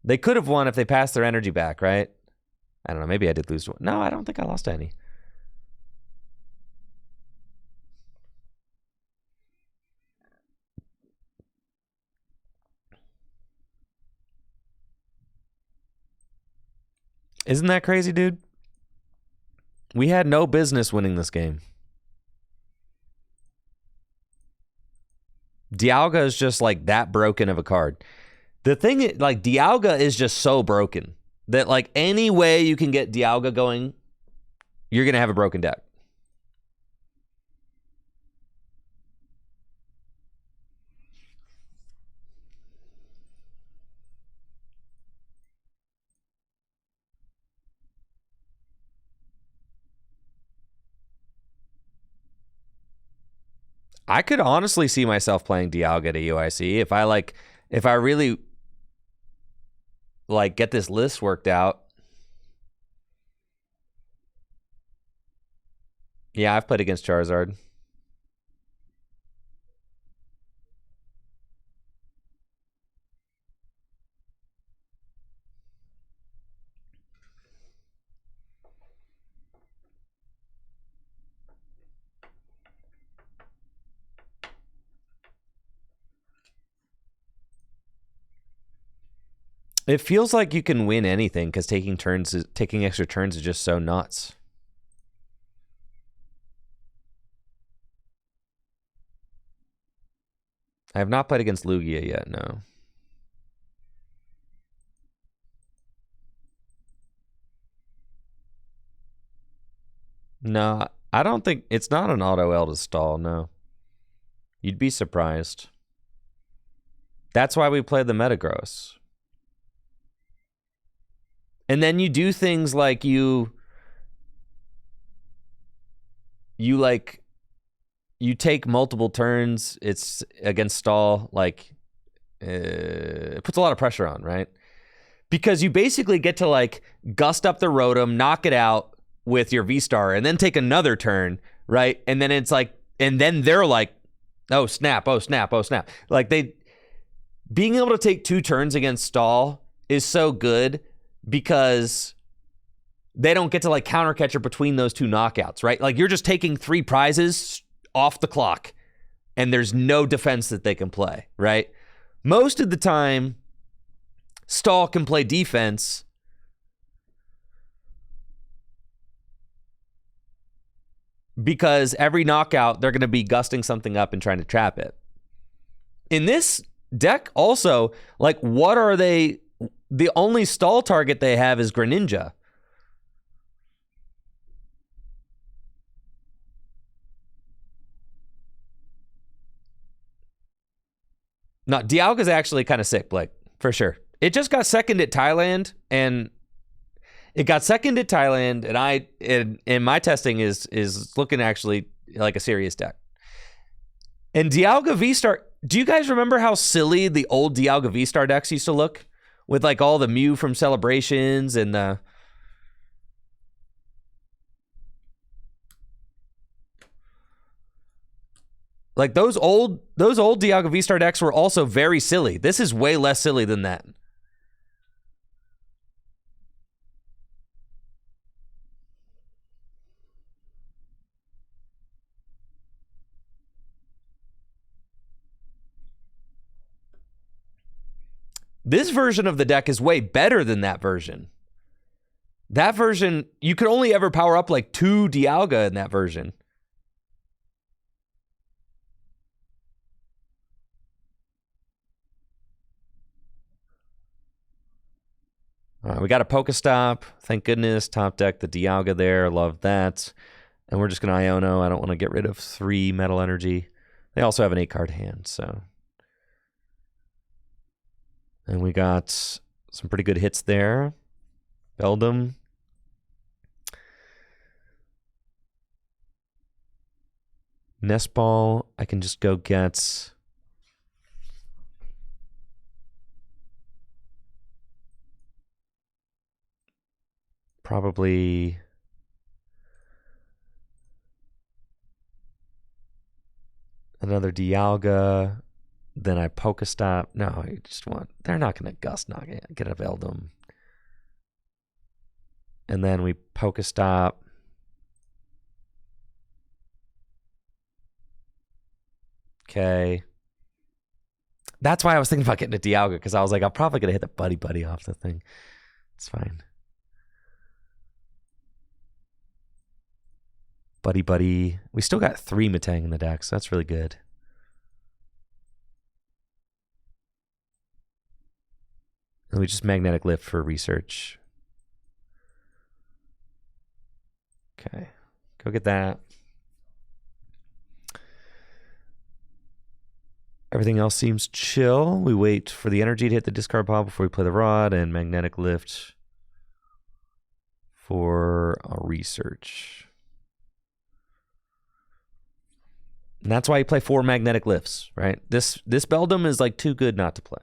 Speaker 1: They could have won if they passed their energy back, right? I don't know, maybe I did lose one. No, I don't think I lost any. Isn't that crazy, dude? We had no business winning this game. Dialga is just like that broken of a card. The thing, like, Dialga is just so broken that, like, any way you can get Dialga going, you're going to have a broken deck. I could honestly see myself playing Dialga to UIC if I really like get this list worked out. Yeah, I've played against Charizard. It feels like you can win anything because taking extra turns is just so nuts. I have not played against Lugia yet, no. No, I don't think it's not an auto L to stall, no. You'd be surprised. That's why we play the Metagross. And then you do things like you take multiple turns. It's against stall, like it puts a lot of pressure on, right? Because you basically get to like gust up the Rotom, knock it out with your VSTAR, and then take another turn, right? And then it's like, and then they're like, oh snap, oh snap, oh snap. Like being able to take 2 turns against stall is so good because they don't get to like counter catcher between those 2 knockouts, right? Like you're just taking 3 prizes off the clock and there's no defense that they can play, right? Most of the time, stall can play defense because every knockout, they're going to be gusting something up and trying to trap it. In this deck also, like what are they? The only stall target they have is Greninja. No, Dialga's actually kind of sick, Blake, for sure. It just got second at Thailand, and my testing is looking actually like a serious deck. And Dialga V-Star, do you guys remember how silly the old Dialga V-Star decks used to look? With like all the Mew from Celebrations and the... Like those old Dialga V-Star decks were also very silly. This is way less silly than that. This version of the deck is way better than that version. That version, you could only ever power up like 2 Dialga in that version. We got a Pokestop. Thank goodness. Top deck the Dialga there. Love that. And we're just going to Iono. I don't want to get rid of 3 Metal Energy. They also have an 8-card hand, so... And we got some pretty good hits there. Beldum. Nest Ball. I can just go get... Probably... another Dialga... Then I Pokestop. No, I just want... They're not going to Gust knock it. Get a Beldum. And then we Pokestop. Okay. That's why I was thinking about getting a Dialga, because I was like, I'm probably going to hit the Buddy Buddy off the thing. It's fine. Buddy Buddy. We still got 3 Metang in the deck, so that's really good. And we just Magnetic Lift for research. Okay, go get that. Everything else seems chill. We wait for the energy to hit the discard pile before we play the rod, and Magnetic Lift for a research. And that's why you play 4 Magnetic Lifts, right? This Beldum is like too good not to play.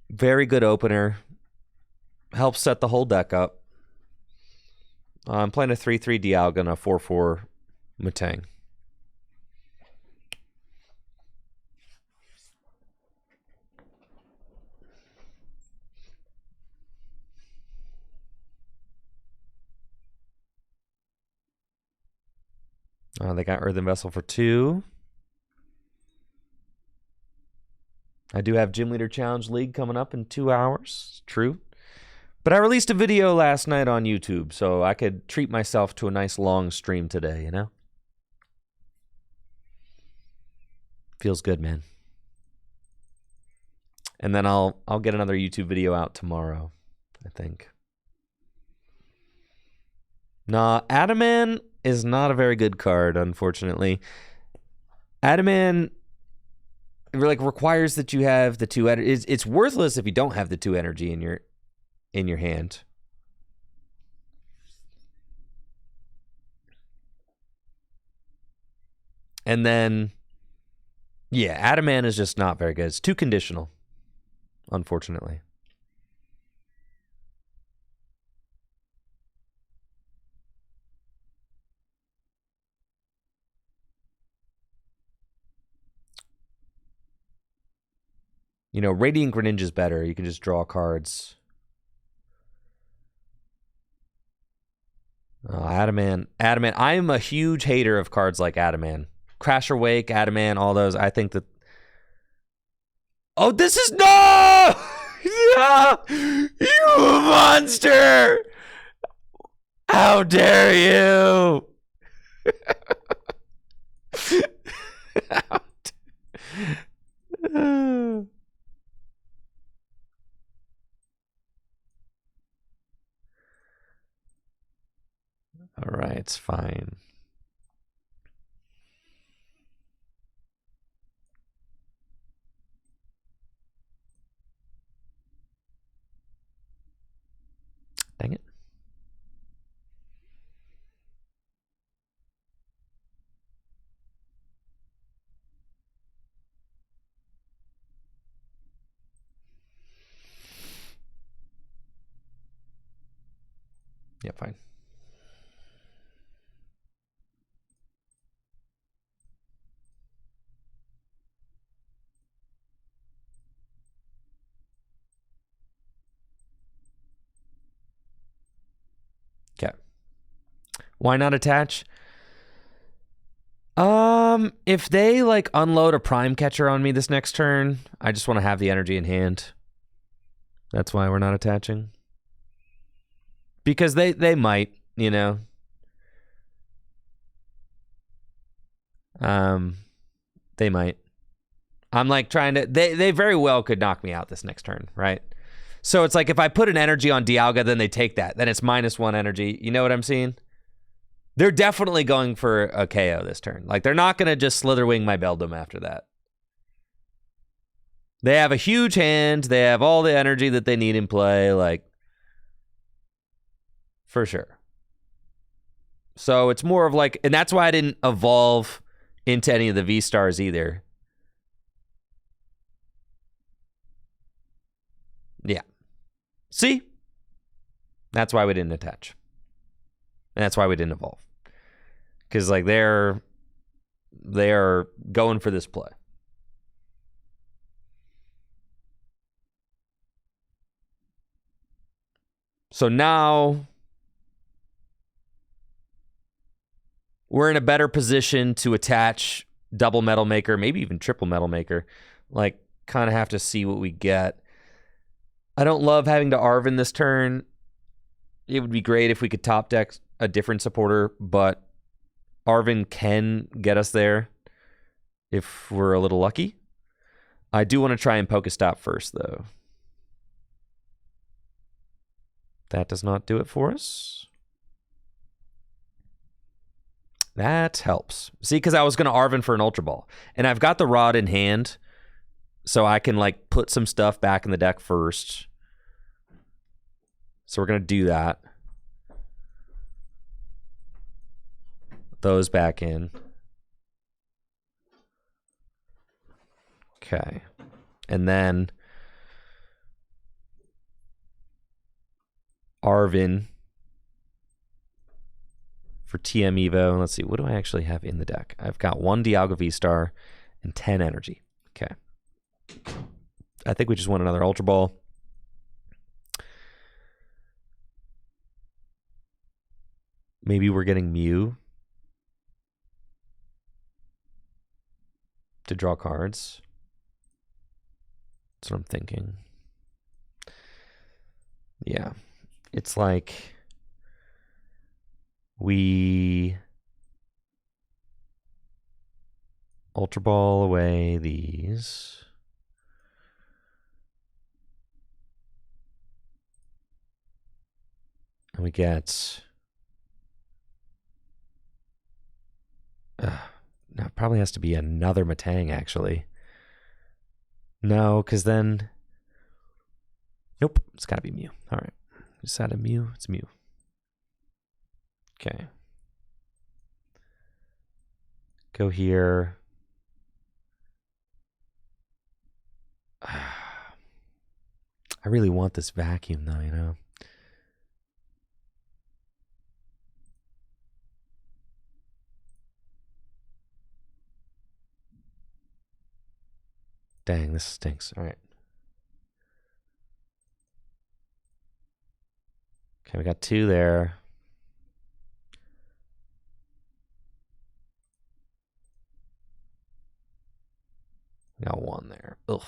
Speaker 1: Very good opener. Helps set the whole deck up. I'm playing a 3/3 Dialga and a 4/4 Metang. They got Earthen Vessel for 2. I do have Gym Leader Challenge League coming up in 2 hours. True. But I released a video last night on YouTube, so I could treat myself to a nice long stream today, you know? Feels good, man. And then I'll get another YouTube video out tomorrow, I think. Nah, Adaman is not a very good card, unfortunately. Adaman like requires that you have the 2 energy. It's worthless if you don't have the 2 energy in your hand. And then yeah, Adaman is just not very good. It's too conditional, unfortunately. You know, Radiant Greninja is better. You can just draw cards. Adaman. I am a huge hater of cards like Adaman. Crasher Wake, Adaman, all those. I think that... Oh, this is... No! Yeah! You monster! How dare you! All right, it's fine. Dang it. Yeah, fine. Okay. Why not attach? If they like unload a prime catcher on me this next turn, I just want to have the energy in hand. That's why we're not attaching. Because they might, you know. They might. I'm like trying to they very well could knock me out this next turn, right? So it's like if I put an energy on Dialga, then they take that. Then it's -1 energy. You know what I'm seeing? They're definitely going for a KO this turn. Like, they're not going to just Slitherwing my Beldum after that. They have a huge hand. They have all the energy that they need in play. Like, for sure. So it's more of like... And that's why I didn't evolve into any of the VSTARs either. Yeah. See? That's why we didn't attach. And that's why we didn't evolve. Because, like, they are going for this play. So now we're in a better position to attach double Metal Maker, maybe even triple Metal Maker. Like, kind of have to see what we get. I don't love having to Arven this turn. It would be great if we could top deck a different supporter, but Arvin can get us there if we're a little lucky. I do want to try and Pokestop first, though. That does not do it for us. That helps. See, because I was going to Arvin for an Ultra Ball. And I've got the Rod in hand, so I can, like, put some stuff back in the deck first. So we're going to do that. Those back in. Okay. And then Arvin for TM Evo. Let's see, what do I actually have in the deck? I've got 1 Dialga VSTAR and 10 energy. Okay. I think we just want another Ultra Ball. Maybe we're getting Mew to draw cards. That's what I'm thinking. Yeah. It's like we Ultra Ball away these. And we get... now it probably has to be another Matang, actually. No, because then... Nope, it's got to be Mew. All right. Just add a Mew. It's Mew. Okay. Go here. I really want this vacuum, though, you know? Dang, this stinks. All right. Okay, we got 2 there. We got 1 there. Ugh.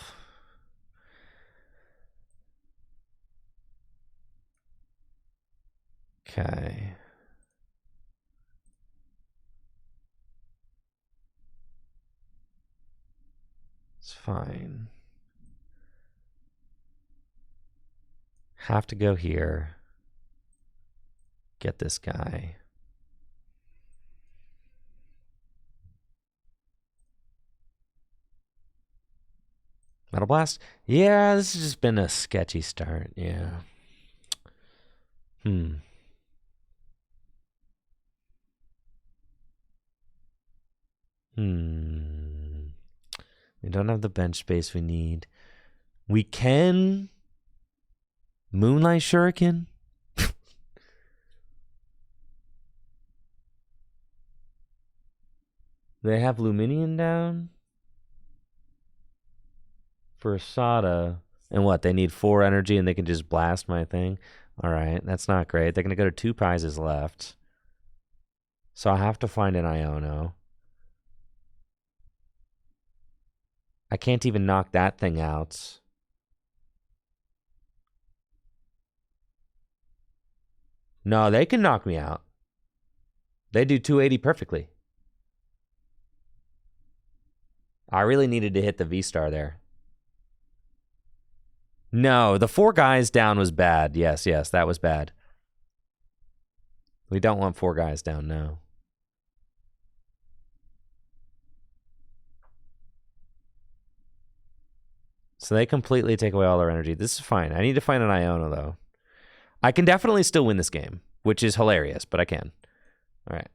Speaker 1: Okay. It's fine. Have to go here. Get this guy. Metal Blast? Yeah, this has just been a sketchy start. Yeah. We don't have the bench space we need. We can Moonlight Shuriken. They have Luminion down for Asada. And what? They need 4 energy and they can just blast my thing? All right, that's not great. They're going to go to 2 prizes left. So I have to find an Iono. I can't even knock that thing out. No, they can knock me out. They do 280 perfectly. I really needed to hit the V-Star there. No, the 4 guys down was bad. Yes, that was bad. We don't want 4 guys down, no. So they completely take away all their energy. This is fine. I need to find an Iono, though. I can definitely still win this game, which is hilarious, but I can. All right.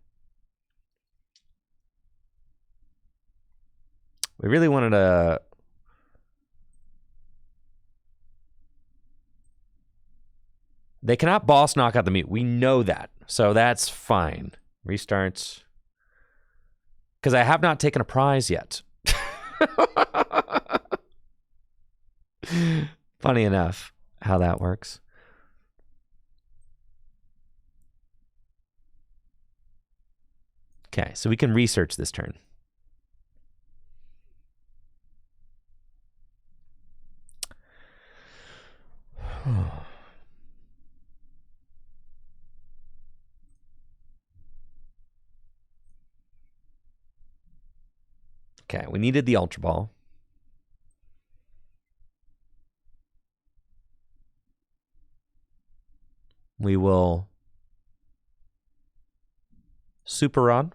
Speaker 1: We really wanted to... They cannot boss knock out the Mew. We know that. So that's fine. Restarts. Because I have not taken a prize yet. Funny enough how that works. Okay, so we can research this turn. Okay, we needed the Ultra Ball. We will Super Rod.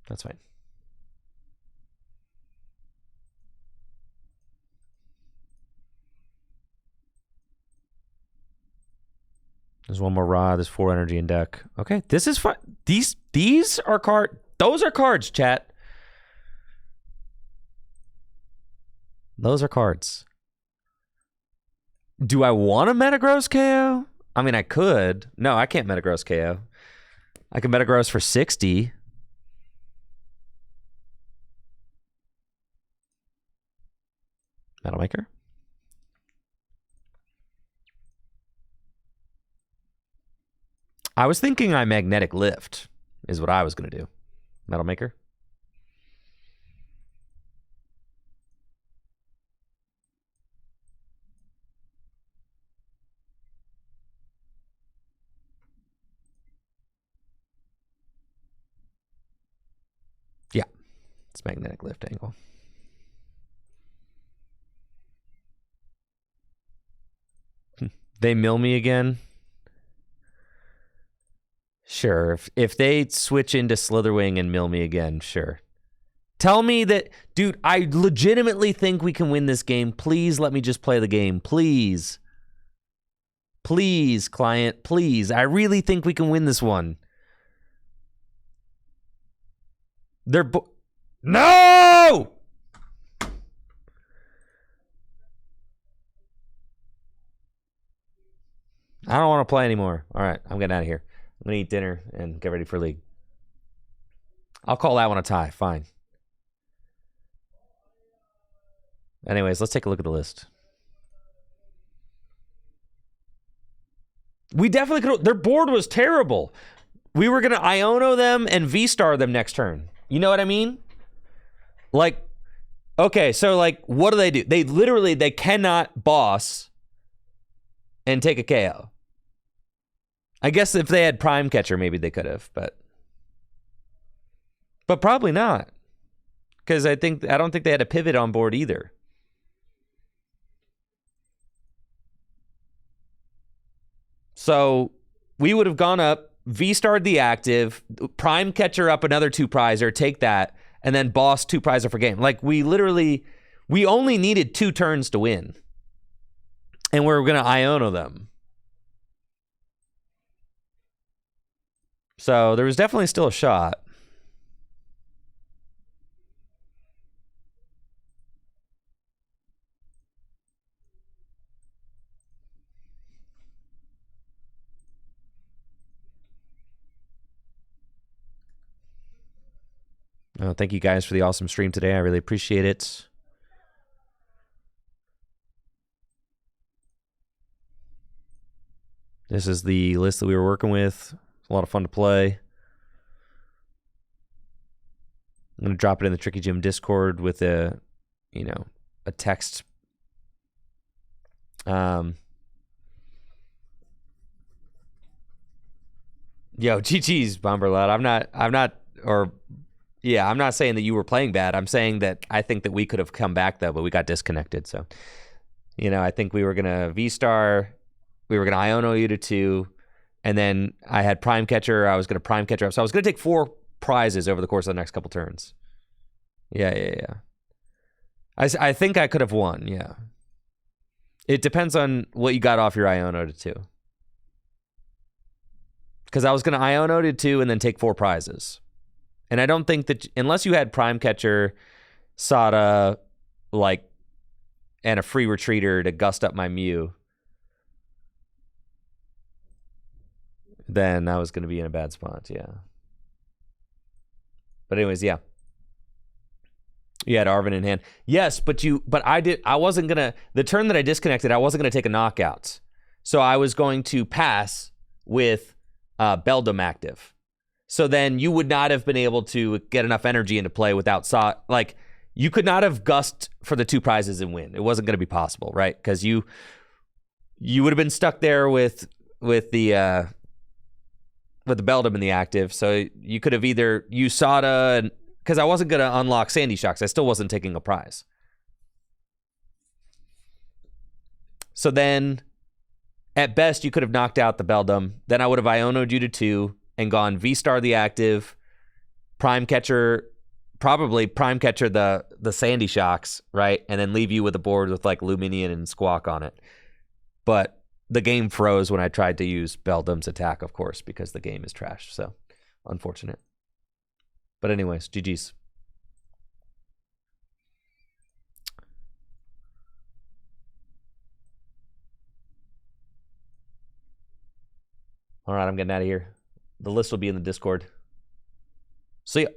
Speaker 1: That's fine. There's one more rod. There's 4 energy in deck. Okay, this is fun. These are card. Those are cards, chat. Those are cards. Do I want to Metagross KO? I mean, I could. No, I can't Metagross KO. I can Metagross for 60. Metal Maker. I was thinking I Magnetic Lift is what I was going to do. Metal Maker. Yeah, it's Magnetic Lift angle. They mill me again. Sure. If they switch into Slitherwing and mill me again, sure. Tell me that, dude, I legitimately think we can win this game. Please let me just play the game. Please. Please, client. Please. I really think we can win this one. They're No! I don't want to play anymore. All right, I'm getting out of here. I'm going to eat dinner and get ready for League. I'll call that one a tie. Fine. Anyways, let's take a look at the list. We definitely could. Their board was terrible. We were going to Iono them and VSTAR them next turn. You know what I mean? Like, okay, so like, what do? They literally, they cannot boss and take a KO. I guess if they had Prime Catcher, maybe they could have, but probably not. Because I don't think they had a pivot on board either. So we would have gone up, V-starred the active, Prime Catcher up another 2 prizer, take that, and then boss 2 prizer for game. Like, we only needed 2 turns to win. And we were going to Iono them. So there was definitely still a shot. Thank you guys for the awesome stream today. I really appreciate it. This is the list that we were working with. It's a lot of fun to play. I'm going to drop it in the Tricky Gym Discord with a text. Yo, GG's, Bomberlad. I'm not saying that you were playing bad. I'm saying that I think that we could have come back, though, but we got disconnected. So, I think we were going to V-Star. We were going to Iono you to 2. And then I had Prime Catcher. I was going to Prime Catcher up. So I was going to take 4 prizes over the course of the next couple turns. Yeah. I think I could have won, yeah. It depends on what you got off your Iono to 2. Because I was going to Iono to 2 and then take 4 prizes. And I don't think that, unless you had Prime Catcher, Sada, and a free retreater to gust up my Mew, then I was going to be in a bad spot, yeah. But anyways, yeah. You had Arvin in hand. Yes, but I wasn't going to, the turn that I disconnected, I wasn't going to take a knockout. So I was going to pass with Beldum active. So then you would not have been able to get enough energy into play without You could not have gussed for the 2 prizes and win. It wasn't going to be possible, right? Because you would have been stuck there with the Beldum in the active. So you could have either used Sada, because I wasn't going to unlock Sandy Shocks. I still wasn't taking a prize. So then, at best, you could have knocked out the Beldum. Then I would have Iono'd you to 2 and gone VSTAR the active, Prime Catcher, probably Prime Catcher the Sandy Shocks, right? And then leave you with a board with like Luminion and Squawk on it. But the game froze when I tried to use Beldum's attack, of course, because the game is trashed. So, unfortunate. But anyways, GG's. All right, I'm getting out of here. The list will be in the Discord. See ya.